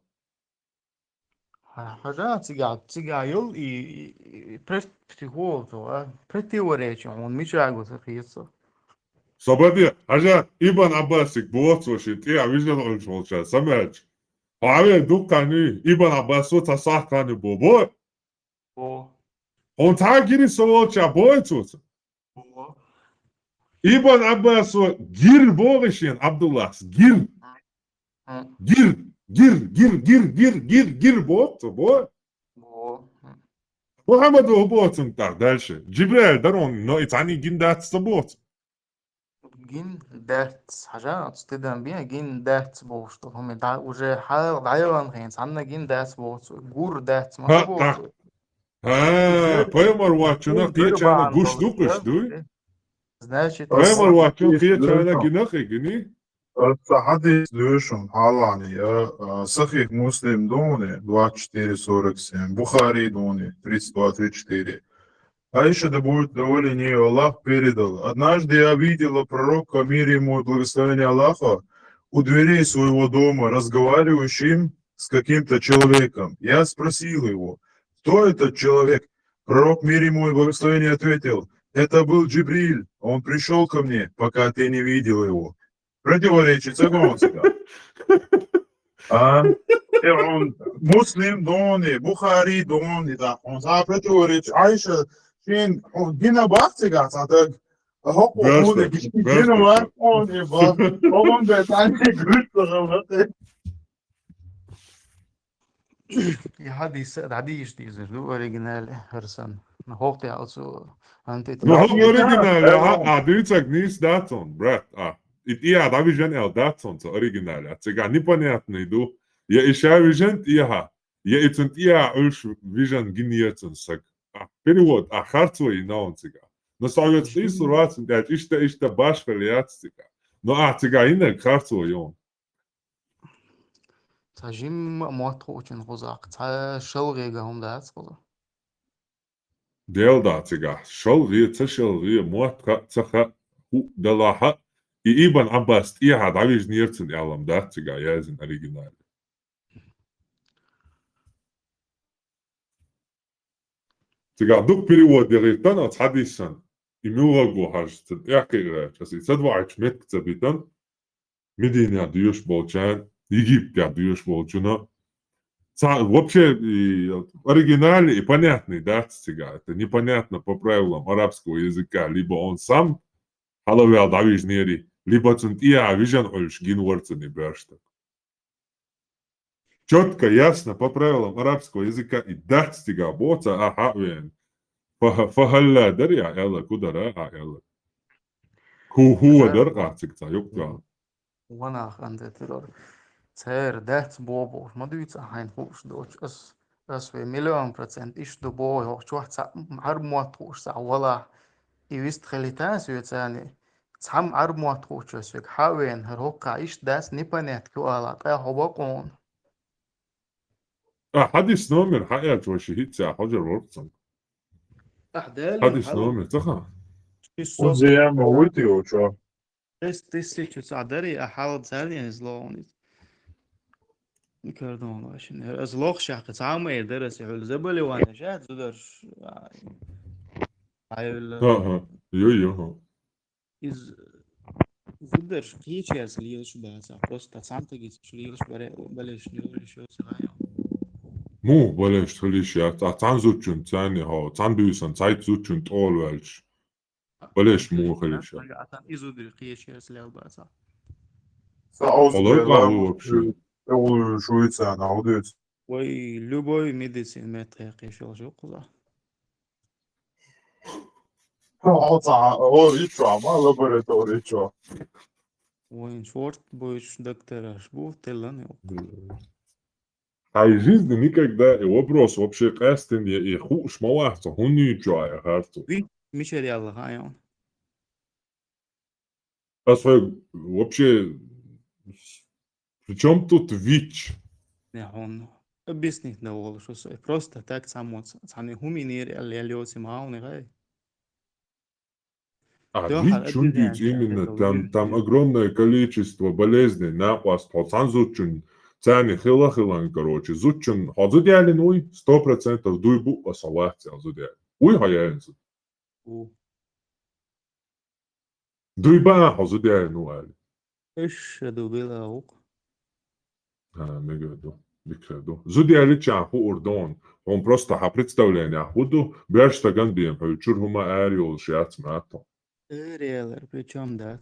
T: حاجات تيجا يل и престигол противоречие он мичагу сахица
B: Свободе, ажа Ибн Аббасик буоцо ще ти авижен он шолча самач. Аве дукани Ибн Аббасу та сахкани бо. Он тагири солча боецо. Ибн Аббасу гир богишен Абдуллах гир боцо бо. محمد هو بوتن تاع دالشه جبريل دارون نو يتعني جندات صبوت
T: جندات حاجات تدم بيها جندات بوشت هم دا уже حال دايوان هينس عندنا جندات بوت جوردات ما بوت
B: поемар вачуна кичана гуш дукуш дуй
T: значит
B: поемар вачун кичана гинахи гини
C: Хадис душун халани, Сахих Муслим дони 24:47, Бухари дони 32:34. Аиша, да будет доволен ее, Аллах передал. Однажды я видела пророка, мир ему и благословение Аллаха, у дверей своего дома, разговаривающим с каким-то человеком. Я спросил его, кто этот человек? Пророк, мир ему и благословение, ответил, Это был Джибриль. Он пришел ко мне, пока ты не видел его. Противоречит закону. Он Муслим дони, Бухари дони, да. Он противоречит. Айша, шин, он гина бахтига, так.
B: Башта,
C: Гина
B: башта.
C: бахтига, он бетани грüßt.
T: Ja, die ist dieses, du originale Hersan. Hoort je also aan dit.
B: No, original, dивіться, nis daton, брат. Я давижен ел daton, це оригіналі. Це га непонятний ду. Я іша вижен іга. Я іцент іа ульш вижен гінієцен сак. Перевод, харцвої наонцига. Но совет і сурвацин, дядь, іште баш валіяцтига. Но цига інек харцвої он.
T: Tajim motor için hozak. Ta şılgıga hum da atskola.
B: Del цига. Шалги, це шалги, мотка, цаха, ху, далаха. И Ибн Аббас, иха давиж нирцен ялам, да, цига, язин оригинали. Цига, дук перевод деритан, от хадисан. И мюрагу хажтен, якире, часи, цадваич метк цабитан. Мединя дюш болчан, Египет дюш болчуна. Вообще оригинальный и понятный, да, цига. Это непонятно по правилам арабского языка. Либо он сам халавел давиж нери, либо цунтия вижен ольш гинворцени берштак. Четко, ясно, по правилам арабского языка и да, цига, боца, вен. Фахалла дарья, элла, кудара, элла. Хуа дарга, цикца, юкта.
T: Wana aan de terror. Ter dat bobo. Maar du iets aan hoes dood. As we 1,000,000% is de boy hoog. Zoals armoat hoes. Wala. I wist gelitaas uit zijn. Sam armoat hoes. Dus ik hou in her hokka is das nipanet. Kuala. Ta hobakon.
B: حديث نومر حقيقة وشهيد ساعة حجر ورقصن. حديث نومر تخا.
C: Он зря выйти, что?
T: 1900 حاولت ثانية زلوني كردون عشان ازلوخ شاق تعامل يدرس يحل زبلي وانا جات زدرش
B: يو
T: из زدرش كيش يسليش بس просто сам таки шлиш балеш нюриш сгая
B: مو بلاش تخليش يا تعن زوجن ثاني هو تعن بيوسن سايت زوجن طول والش بلاش مو خليش
T: изудри كيش يسليل بس
C: Шуица, наудец.
T: Ой, любой медицин метр кишел жукла.
C: Лаборатория, что?
T: Ой, шорт, бойш доктора, шбу, теланы.
B: А из жизни никогда и вопрос вообще кастинг и хуш малахта, он не чая харту.
T: Ви, мишеряла, хайон.
B: А вообще, при чем тут ВИЧ?
T: Не, он объяснить давал, что просто так само, сами хуминери, аллиоси мауны, гай.
B: ВИЧ ундить именно, там огромное количество болезней, напаст, зучун, цяни хила-хилан, короче, зучун, хазудялин уй, 100% дуйбу асалахти хазудялин. Уй хаяензу. Дуйба хазудялин уали.
T: Иш дубила аук.
B: Мегаду, дикаду. Зудялин чаху урдон, он просто представление худу, бяштаган бием, чурхума ариол шиац мато.
T: Реалер, причем да,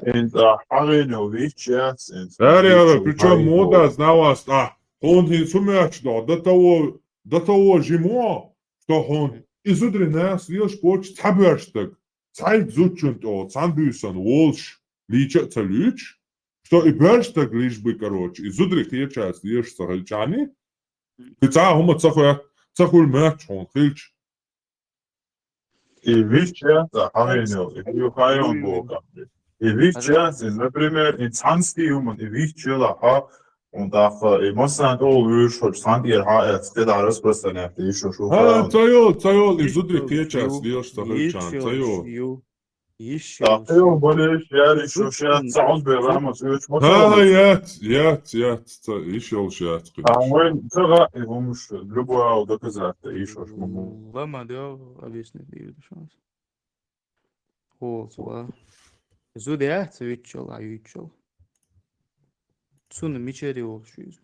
C: Это арена вичец.
B: Реалер, причем мода зналась, он не сумеч, до того жимо, что он изудри нас, вилш поч, таберштаг, цайт зучунт о, цандуйсон, волш, лича цалюч, что и берштаг лишь бы, короче, изудри хечас, лишь сахальчани, и цахума цахуль мэч, он хильч.
C: И вичца, арена, и хайон бока. И вичца, например, инсанский юман, и вичца, und auch muss dann auch schon stand ihr hat da распространять еще что
B: цайол изудри хечас, лишь сахальчан, цайол.
T: Еще.
C: более я еще сейчас саунд берем,
B: Ят, еще шат.
C: мы тогда его муж любого доказать еще что.
T: Лама да объяснить шанс. Holsva. Zudia, Switchel, Ayuchel. Sun Micheri oluşuyor.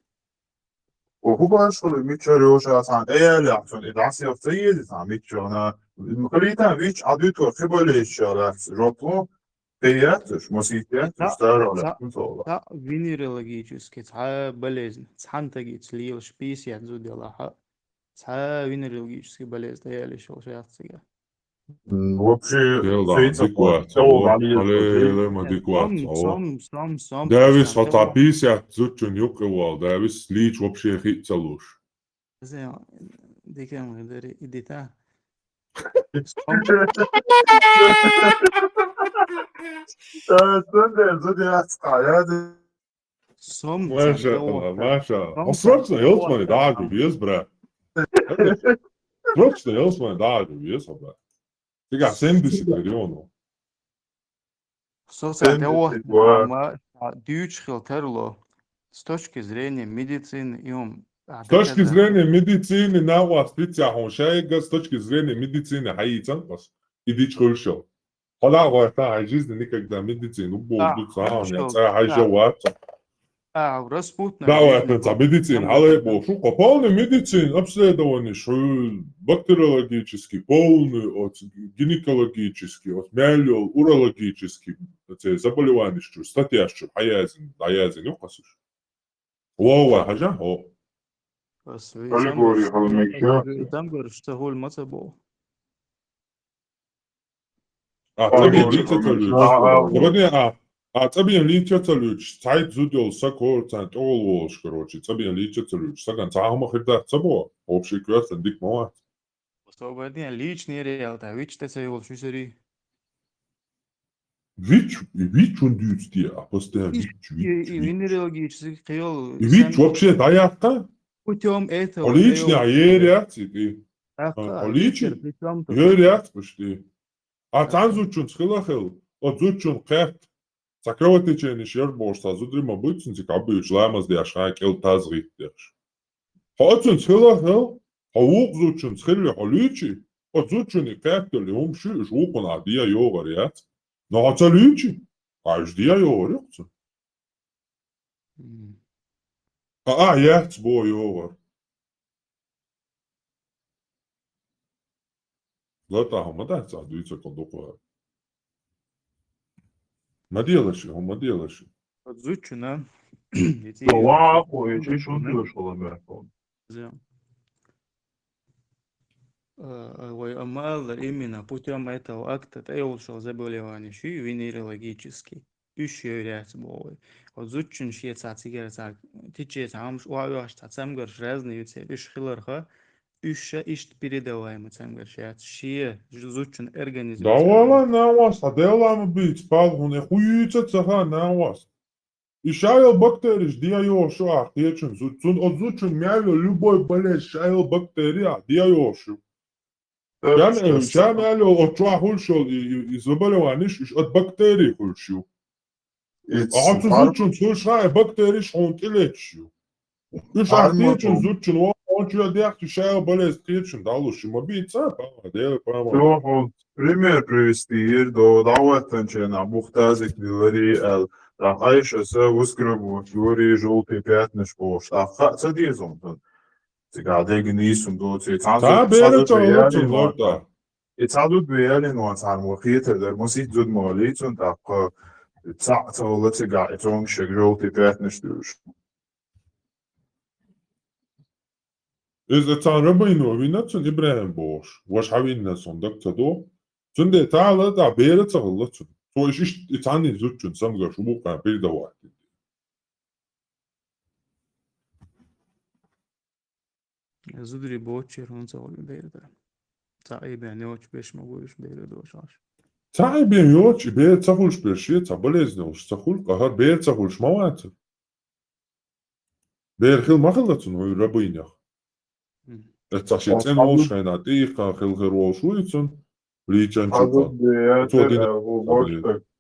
C: وهو شغل ميتشر عشان ايه عشان العصير سيد عشان ميتشر انا مقريتا فيتش عديتو خبل الشارات روتو تياتش موسيقى تستار ولا
T: تا венерологически, та болезнь, цхантаги, цлил, шпис, я зудела, та венерологически болезнь, да я лишил шатсига.
C: вообще
B: Дело
C: фейца
B: адекват, алем адекват.
T: Сом,
B: Дэвис фотописят зучун юкывал, Дэвис лич вообще хитцалуш.
T: Зэ, дикам, идита. Сом,
B: Маша, Маша. Срочно, Елсмани, дārgu vies, brē. Срочно, Елсмани, dārgu vies, brē. Tikai 70 miljonu.
T: Дючхил Терло с точки зрения медицины и он.
B: С точки зрения медицины, на вас специально шайга, с точки зрения медицины, хаицанкас, иди чхульшо. Хола варта, жизнь никогда медицину будут сам, я царь хайжаваться.
T: Распутная.
B: Да, это медицина, але бошу, полный медицин, обследование, бактериологический, полный, гинекологический, мелиол, урологический, заболевания, статья, хаязин, юкасыш. Уова, хажа, о.
T: Там говорят, что голь мацабол.
B: Цабиен личацалюч, цайт зудел сакор, цайт олволш, короче, цабиен личацалюч, саган цахмахирда цабо, общий квестен дик моат.
T: Освободение личный реал, да, вич ты цей волчу сери.
B: Вич он дюцти, а постоянно вич.
T: И венерологический хеол.
B: Вич вообще даятта?
T: Путем этого.
B: Личный аериаци, ты. Личный? Аериаци, почти. А там зучун схилахил, от зучун кэфт. Сакроватечение шерборста, зудрима бутсинци, кабыч ламаз диашхай кел тазрихтеш. Хоцун схилахил, хаук зучун схили халичи, от зучуни кэфтели умши, жукун адия йогарият. Но хацаличи, кайш дия йогариятся. Яц бо йогар. Злата хамадать садуется кондукуар. Маделаши, он маделаши.
T: Зучуна.
C: Лахуй, чешун дешево, мертвым.
T: Амал именно путем этого акта ты улучшил заболевание, что и венерологический. Еще ряд болы. Вот зучин шьется цигара, течет, амш уаваш, цамгар разные вещи, иш хиларха, еще ишт передаваемый цамгар шьется, шье зучин организм.
B: Да вала на вас, а делаем бить, палгуне хуйца цаха на вас. И шайл бактериш, дия йошу, а течен зучин, от зучин мяло любой болезнь, шайл бактерия, дия йошу. Шам мяло от чуа хульшол и заболеваниш, от бактерий хульшу. А зучин слушай, бактерии шонтилечу. И шахтечен зучин, он чуя дяхту шайл болезнь течен, далуши мобица, пама, дела пама.
C: Пример привести, до даватанчена, бухтазик дилари, да айша се выскребу, юри желтый пятниш пош, а ха дизом. Сега деген исум до це цадут беялин ван сан вахита der muss ich zud malit und da so let's go it's on желтый пятниш душ.
B: إذا كان ربينو ويناتون إبراهيم بوش واش حاوينا صندوق تدو تندي تعالى دا بيرة تغلطون تو إيش إتعني زوجون سمغا شبوكا بيردا واحد
T: زودري بوتشر هون سوالي بيردا تعيب يعني وش بيش مقولش بيردا وشاش
B: تعيب يعني وش بيرة تغلش بيرشية تبليزنا وش تغل قهر بيرة تغلش موات بيرة خيل ما خلطون ويربينيخ Etsachit en olschijn uit Ega, Gilgero, Schuitzen, Liedjen,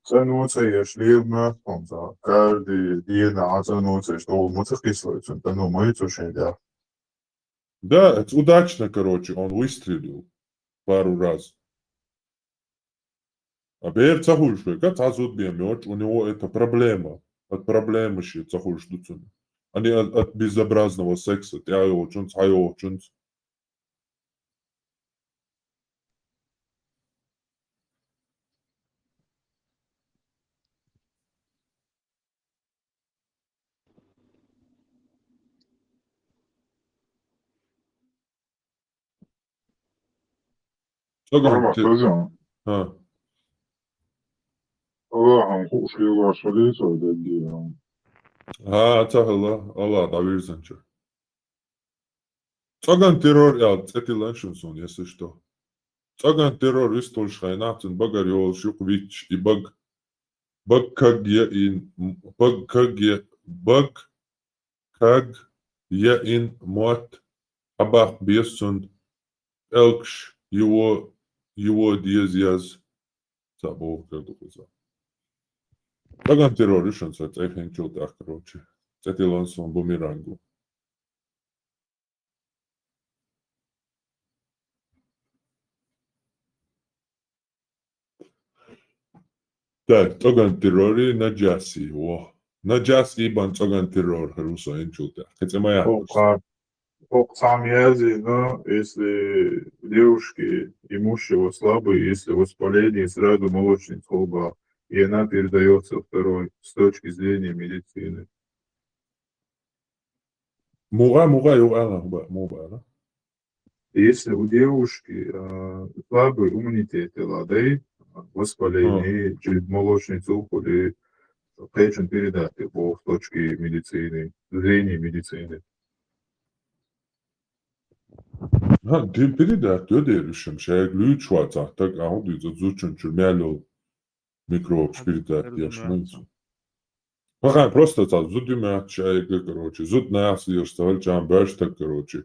C: Zijn noodse is leven, want daar die na zijn noodse is al moet zich kiezen, dan nog maar iets zo schijn, ja.
B: Да, это удачно, короче, он выстрелил пару раз. Абер цахульшвы, как азут бьемёч, у него это проблема. От проблемы ще цахульш дуцун. Они от безобразного секса, я его чунц, а его чунц. Что
C: Ama
B: говорит?
C: hocam,
B: А.
C: Allah'ın kuşluğu söyleyse dedi.
B: Цахала, Алла, давирзанча. Цаган террор, я цетиланшинсон, если что. Цаган террорист шайнатен багариол шуквич и баг я ин мот абах бесун элкш его диезяз забыл как это. Цаган террористон сет эфенчил так короче. Цетилансон бумерангу. Так, цаган террори наджаси, о. Наджаси бан цаган террор, русо энчулта. Хотя моя.
C: Сам но если девушки имущего слабые, если воспаление сразу молочниц лба, и она передается второй с точки зрения медицины.
B: Муга, юга,
C: Если у девушки слабый иммунитет, да, воспаление через молочницу или печень передать его с точки медицины, зрения медицины.
B: Ha, biri de öderişim şey lüç çuata tak audio zuzun çürmelo mikro шпиритат yaşmayız. Ага, просто так, зуд имя чайка, короче, зуд нас ее ставил чам бэш так, короче.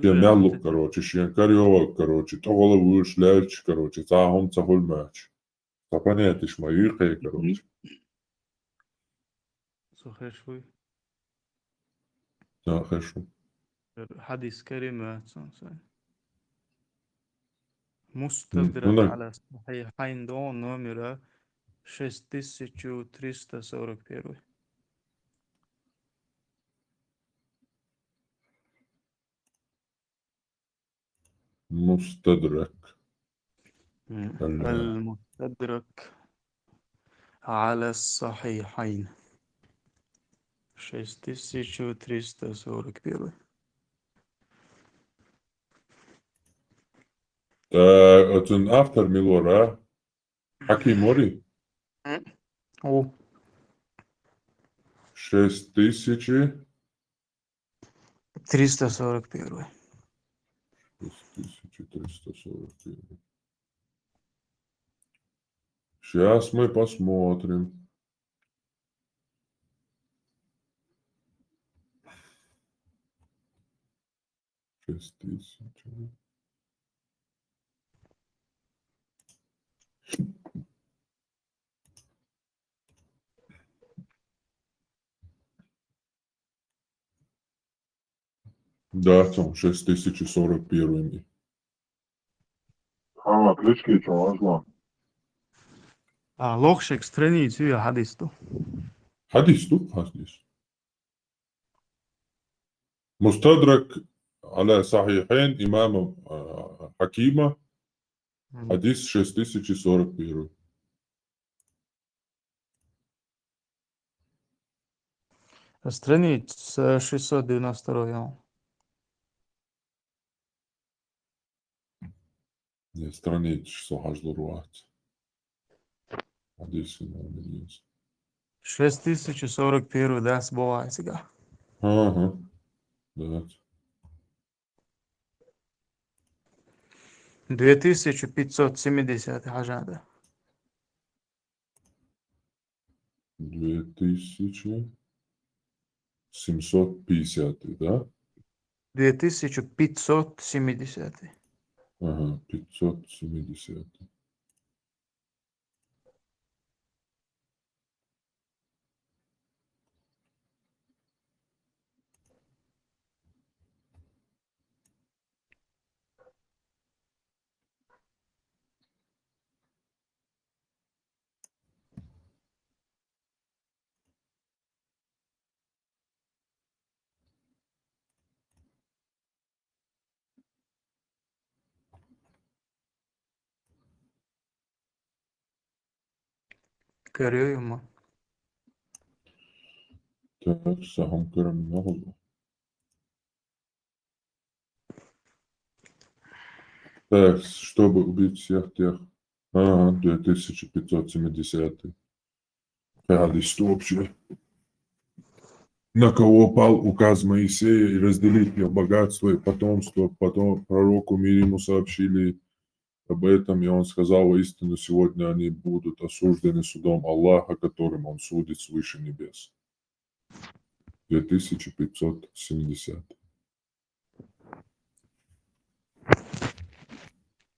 B: Я мялу, короче, шьян карьова, короче, то голову шляч, короче, цахом цахол мяч. Та понятишь, мои хей, короче.
T: Слухай,
B: Да, хорошо.
T: حديث كريم صنصان
B: Ну,
T: مستدرك
B: да.
T: على الصحيحين до номера 6341.
B: Mustadrak.
T: المستدرك على الصحيحين 6341.
B: Ötün after Milora. Hakim Mori.
T: О,
B: 6341.
T: 341.
B: 6341. Сейчас мы посмотрим. Шесть тысяч. Да, там 6041.
C: Ama klitschki çomazla.
T: لوخشك страницу я حديث.
B: حديث تو حديث. مستدرك على صحيحين إمام حكيمة حديث 6041.
T: Страница 692.
B: Не, страница 640. حديث إمام الياس.
T: 6041 درس بواسقة.
B: Ага. Да.
T: 2570 حاجة.
B: 2750, да?
T: 2570.
B: Ага, 570.
T: Görüyor mu?
B: Так, сахам карамелу. Так, чтобы убить всех тех. Ага, 2570. Радость общая. На кого пал указ Моисея и разделить их богатство и потомство. Потом пророку мир ему сообщили об этом, и он сказал: воистину сегодня они будут осуждены судом Аллаха, которым он судит свыше небес. 2570.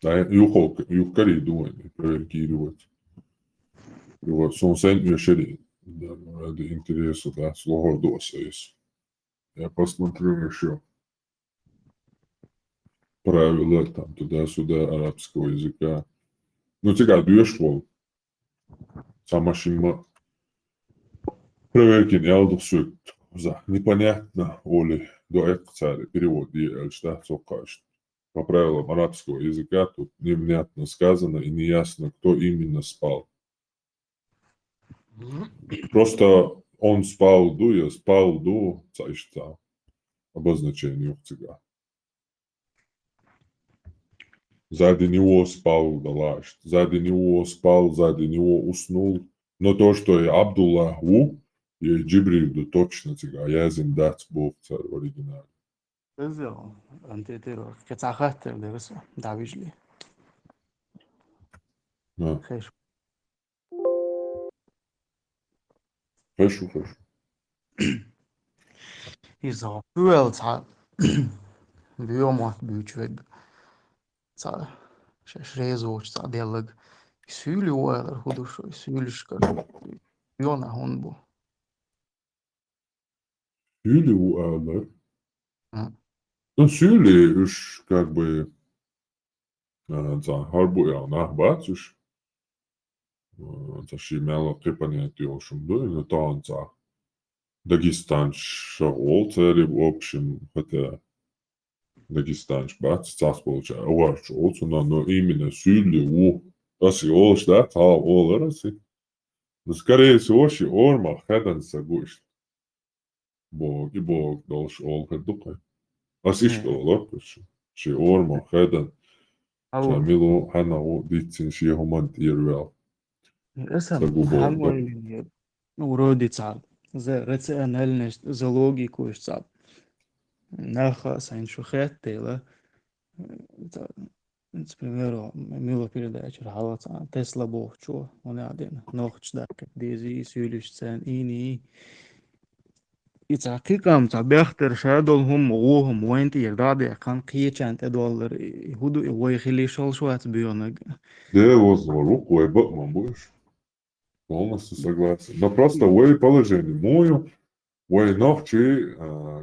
B: Да, юхкари думали, проверкировать. И вот, сон сен юшери. Да, ради интереса, да, слово доса есть. Я посмотрю еще правила там туда-сюда арабского языка. Ну, тебя две школы. Сама шима. Проверки не алды суть. За непонятно, Оли, до этого царя перевод делаешь, да, сокаш. По правилам арабского языка тут невнятно сказано и неясно, кто именно спал. Просто он спал ду, я спал ду, цайшта. Обозначение у тебя. Сзади него спал Далаш, сзади него спал, сзади него уснул. Но то, что и Абдуллаху, и Джибрилу точно тебя, я дать Бог царь в оригинале.
T: Özel. Antiterror. Kecahatter deriz. Davijli.
B: Да.
T: Хорошо.
B: Хорошо, хорошо.
T: Изо. Бюel ца. Biomat büyüçveg. Ца. Şrezoç ца dialog. Süüli oeler hudusho. Süüliskar. Biona honbu.
B: Сюли у Аллах.
T: М.
B: Ну, сюли уж как бы за харбу я нахбатишь. За шимела кипанет йошум, да, и танца. Дагестан шагол царь, в общем, хотя Дагестан бац, царь получается. Уварч олцуна, но именно сюли у. Таси олш, да, та олараси. Но скорее всего, ши орма хадан сагуш. Бог и Бог должен олхадукай. Асишка оларкаш. Ши орма хадан.
T: Au.
B: Шамилу ханау дитсин ши хумант ирвел.
T: Esam.
B: Сагу Бог, да.
T: Hamoi. Урodi ца. За рациональность, за логику ца. Наха сайншухеттела. К примеру, мило передача рахалаца. Тесла бохчо. Он один. Нохчдак. Дези сюлишцен ини. Ицакикам ца бехтер шадолهم وهم وينتي يقدر كان قيچان $1 يهودو ويخلي шалшуат бионаг.
B: Да, возвару, кое-бы, будешь. Полностью согласен. Но просто в положении мою, в ночи,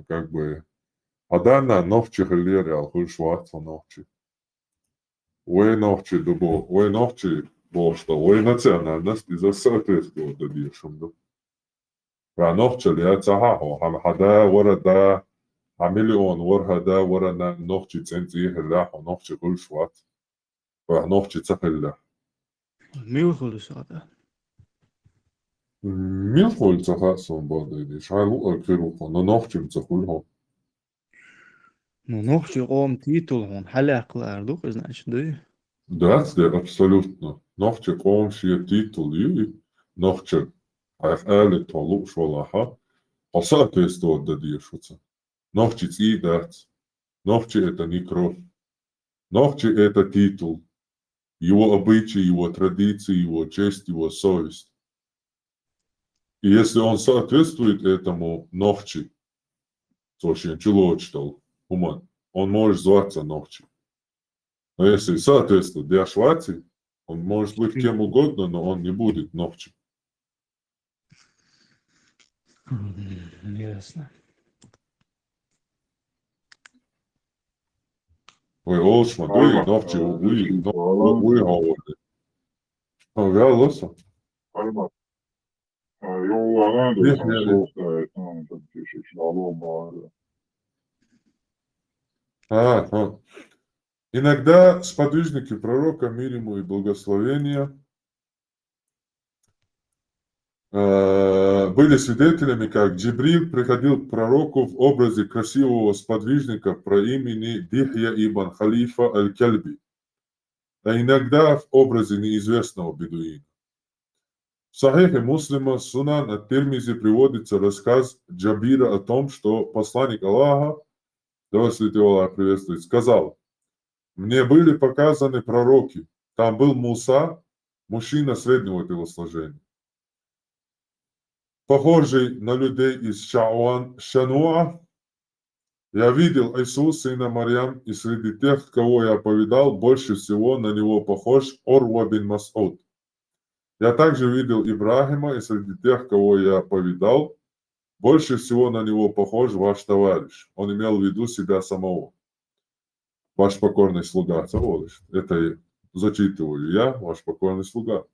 B: как бы, адана ночи хлериал, хульшваца ночи. В ночи, дубо, в ночи, бо что, в национальность из-за соответствия добьешься, да. А ночи ли цахахо, хада, ворада, миллион, ворхада, ворана, ночи центи, хляхо, ночи хульшвац. Ночи цахля.
T: Милхулу сада.
B: Милхоль цахасан бадайди, шайлу акирухо, но ночи цахульхо.
T: Ну нохчи ом титул он халаклар значит, да?
B: Да, det absolutно. Ночи комши титул и ночи ärligt talat швалаха. А соответствует дадишуца. Ночи цидать. Ночи это не кровь. Ночи это титул. Его обычаи, его традиции, его честь, его совесть. И если он соответствует этому ночи, то очень чуло читал, он может зваться ночи. Но если соответствует для Швации, он может быть кем угодно, но он не будет ночи.
T: Ясно.
B: Ой, Олшман, ты ночи, вы говорите. Vēlos. Иногда сподвижники пророка, мир ему и благословения, были свидетелями, как Джибриль приходил к пророку в образе красивого сподвижника по имени Дихья ибн Халифа аль-Кальби, а иногда в образе неизвестного бедуина. В Сахихе Муслима Сунан ат-Тирмизи приводится рассказ Джабира о том, что посланник Аллаха, да вас Аллах приветствует, сказал: «Мне были показаны пророки. Там был Муса, мужчина среднего телосложения, похожий на людей из Шануа. Я видел Ису, сына Марьям, и среди тех, кого я повидал, больше всего на него похож Орва бин Мас'уд. Я также видел Ибрахима, и среди тех, кого я повидал, больше всего на него похож ваш товарищ». Он имел в виду себя самого. Ваш покорный слуга. Это зачитываю я, ваш покорный слуга.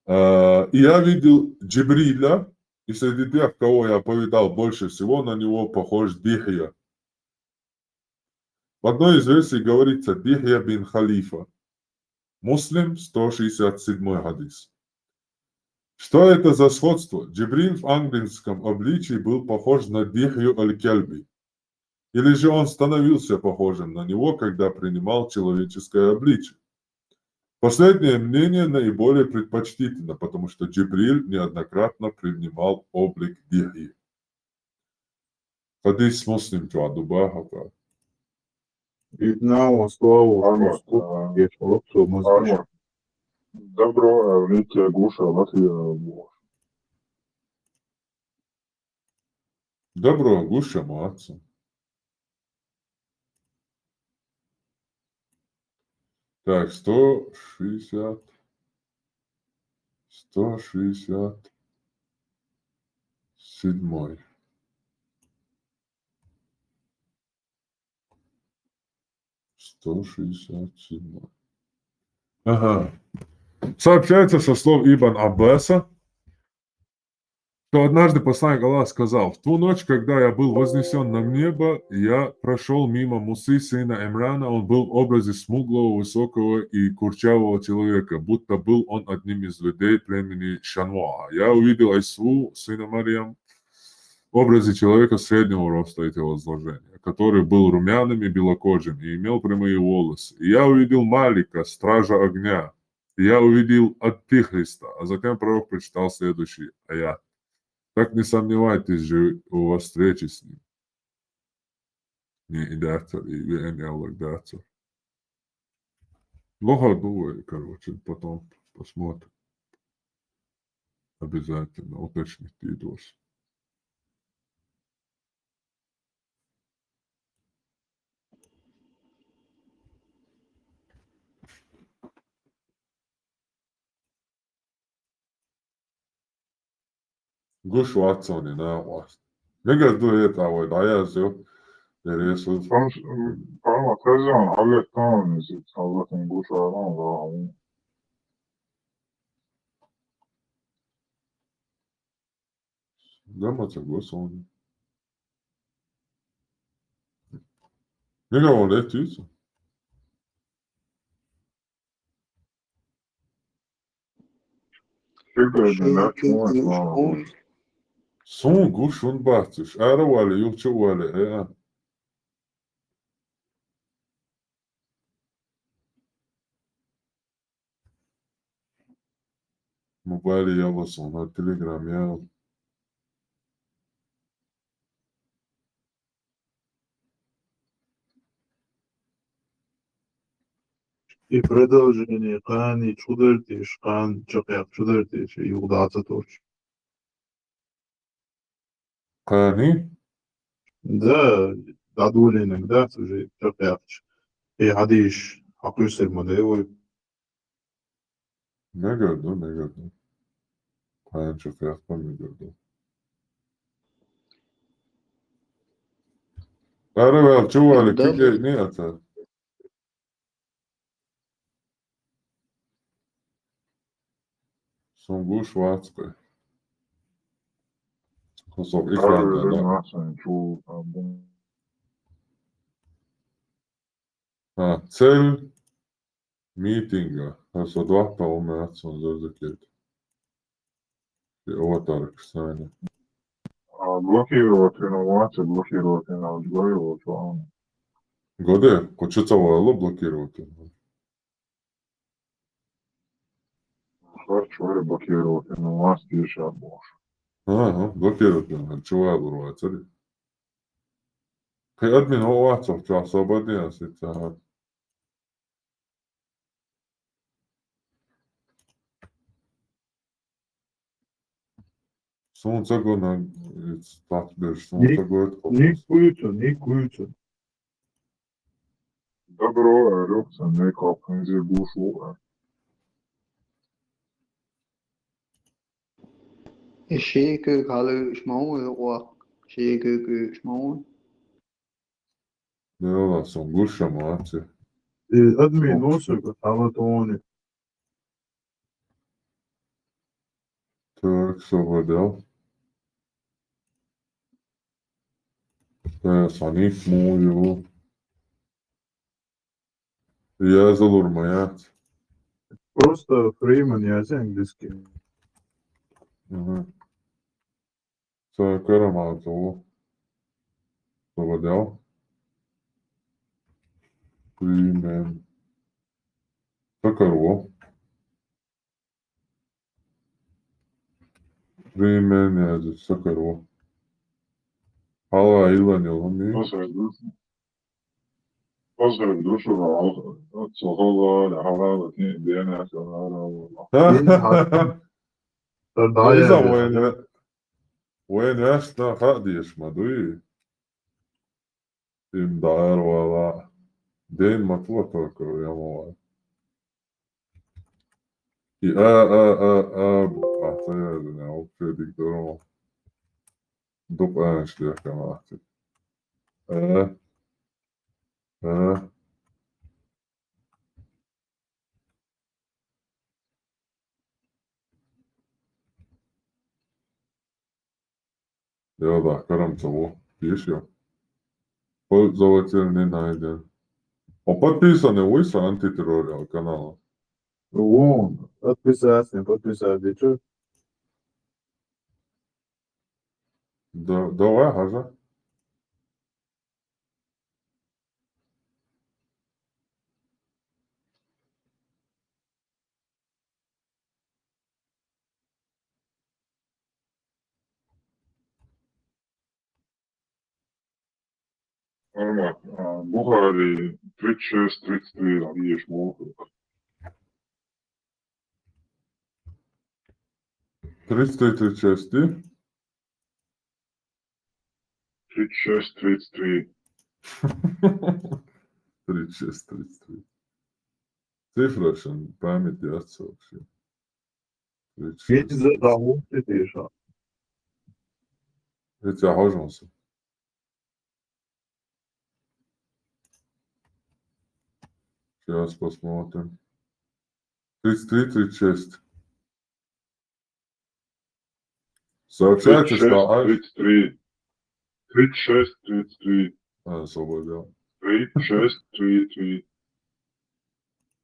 B: И я видел Джибриля, и среди тех, кого я повидал, больше всего на него похож Дихья. В одной из версий говорится Дихья бин Халифа. Муслим, 167 хадис. Что это за сходство? Джибриль в ангельском обличии был похож на Дихью аль-Кальби. Или же он становился похожим на него, когда принимал человеческое обличие? Последнее мнение наиболее предпочтительно, потому что Джибриль неоднократно принимал облик Дихьи. Хадис Муслим Чуадубаха.
C: İbn-i Oslovo, geçmiş Муслима. Добро, видите, Гуша, Латвия.
B: Добро, Гуша, молодцы. Так, 160. 167. Ага. Сообщается со слов Ибн Аббаса, что однажды посланник Аллаха сказал: «В ту ночь, когда я был вознесен на небо, я прошел мимо Мусы, сына Имрана. Он был в образе смуглого, высокого и курчавого человека, будто был он одним из людей племени Шануа. Я увидел Ису, сына Марьям, в образе человека среднего роста и телосложения, который был румяным и белокожим и имел прямые волосы. И я увидел Малика, стража огня. И я увидел Антихриста». А затем пророк прочитал следующий аят. Так не сомневайтесь же у вас встречи с ним. Не идаться и не аллагдаться. Плохо думаю, короче, потом посмотрим. Обязательно уточнить видос. Guş Watson'ı ne yapmaz? Ne kadar et ama da yazıyor. Neresi?
C: Parma Tezcan, Allah'tan müzik, Allah'tan Guşa, Allah'tan.
B: Gama согласен. Ne kadar üretiyorsun? Son guşun batış. Ara vali yokça vali. Mobile yazsın. Telegram yaz.
C: И продолжение Кани Чудертиш, Кан Чакяк Чудертиш, Югдата Точ.
B: Кани?
C: Да, Дадулин, да, уже Чакяч. И Хадиш, Акюсер Мадевой.
B: Ne gördün, ne gördün? Kayan çok yaktan mı gördün? Ara ver, çuvali, kike ne atar? Son guş Watskı. Kosov ekranda da. Цель митинга. Косов 2 по-моему, отсон зазакет. И аватары, кстати.
C: Блокировать инновации, блокировать инновации.
B: Годе, хочется вало блокировать.
C: Хочу блокировать инновации сейчас больше.
B: Ага, блокировать. Чего я цари? Хай админ овацов, что освободился. Солнце гона, статбеш, солнце год копос.
C: Не куются. Добро, рюкса, не копнуть за бушу.
U: الشيء على شمال شيء شمال
B: Да, сон гуша, мати.
C: Админ носик, а вот он
B: Так, освободил. Саниф мою. Я залурмаят.
C: просто Фрейман, я английский.
B: Ага. Карамазову. Освободил. Фримен. Сакару. Фримен, я здесь Сакару. Хала Илани Лами.
C: Поздравь душу, Сохова, Хава, Бена,
B: إذا وين يشنا خديش مدوي إم داير ولا دين مطلقك يا مواد أعطيني أو بدك درو دب أنش ليك كماتي آه آه يلا كرم того пишем пользователь не найден. Он подписаны выше антитеррориал канала.
C: Вон, подписаться, что?
B: Да, давай, Хажа.
C: Бухари, 36, 33, видишь, могут.
B: 33 части.
C: 36, 33.
B: 36, 33. Цифра, что память ясно вообще.
C: Ведь
B: 36,
C: за
B: 33.
C: того ты пишешь.
B: Я тебя хожался. Сейчас посмотрим. 33, 36. Сообщайте,
C: 36,
B: что аж...
C: 33. 36, 33.
B: Освободил.
C: 36, 33.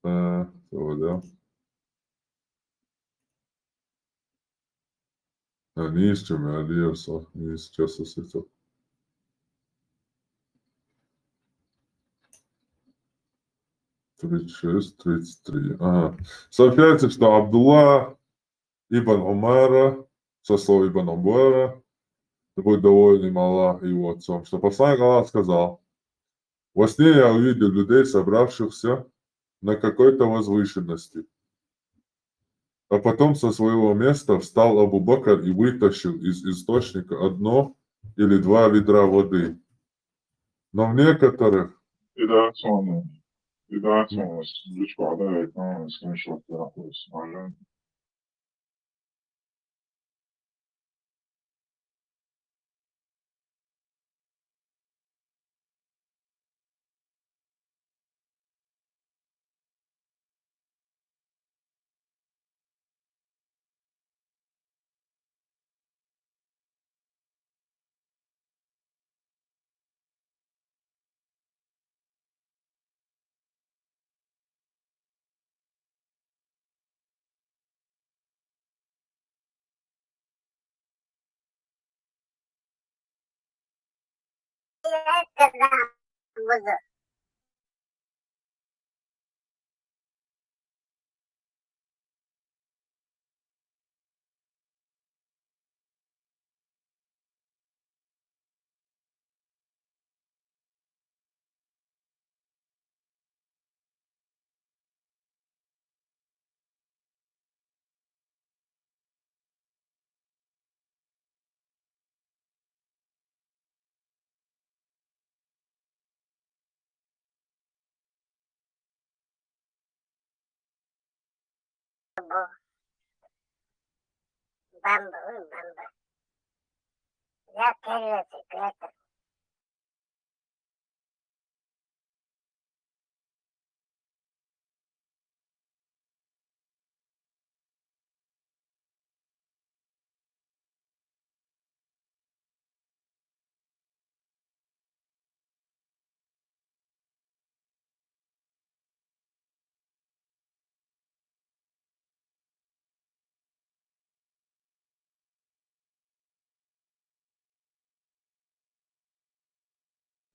B: Освободил. Не ищем, я Алиерса. Не сейчас осветил. Тридцать шесть, 33. Ага. Сообщается, что Абдулла ибн Умара, со слов ибн Умбара, да будет доволен им Аллах и его отцом, что посланник Аллаха сказал: во сне я увидел людей, собравшихся на какой-то возвышенности. А потом со своего места встал Абу Бакр и вытащил из источника одно или два ведра воды. Но в некоторых...
C: إذا أتصل ليش بعدها يكون سكرين شوت كده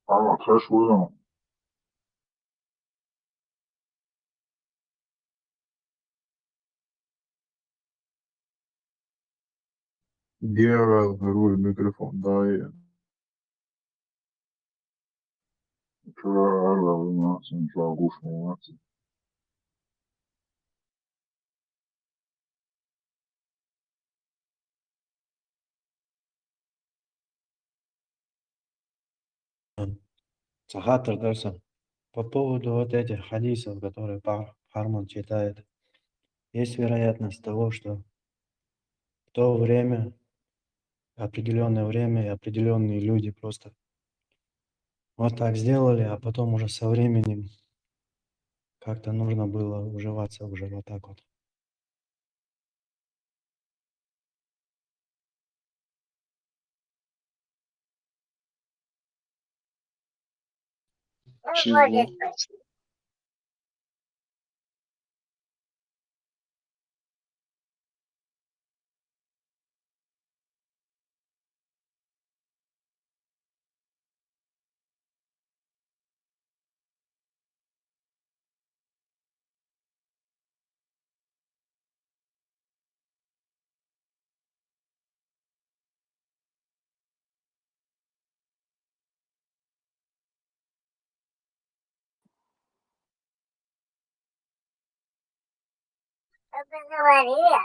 C: Хорошо. Гера, руль микрофон, да, и
E: Сахатр Дарсан, по поводу вот этих хадисов, которые Харман читает, есть вероятность того, что в то время, определенное время и определенные люди просто вот так сделали, а потом уже со временем как-то нужно было уживаться уже вот так вот.
C: чего?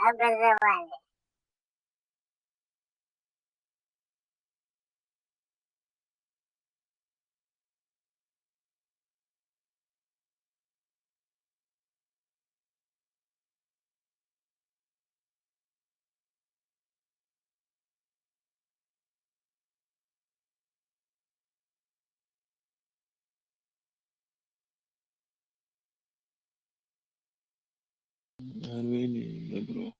J: Образование.
N: Армении, добро.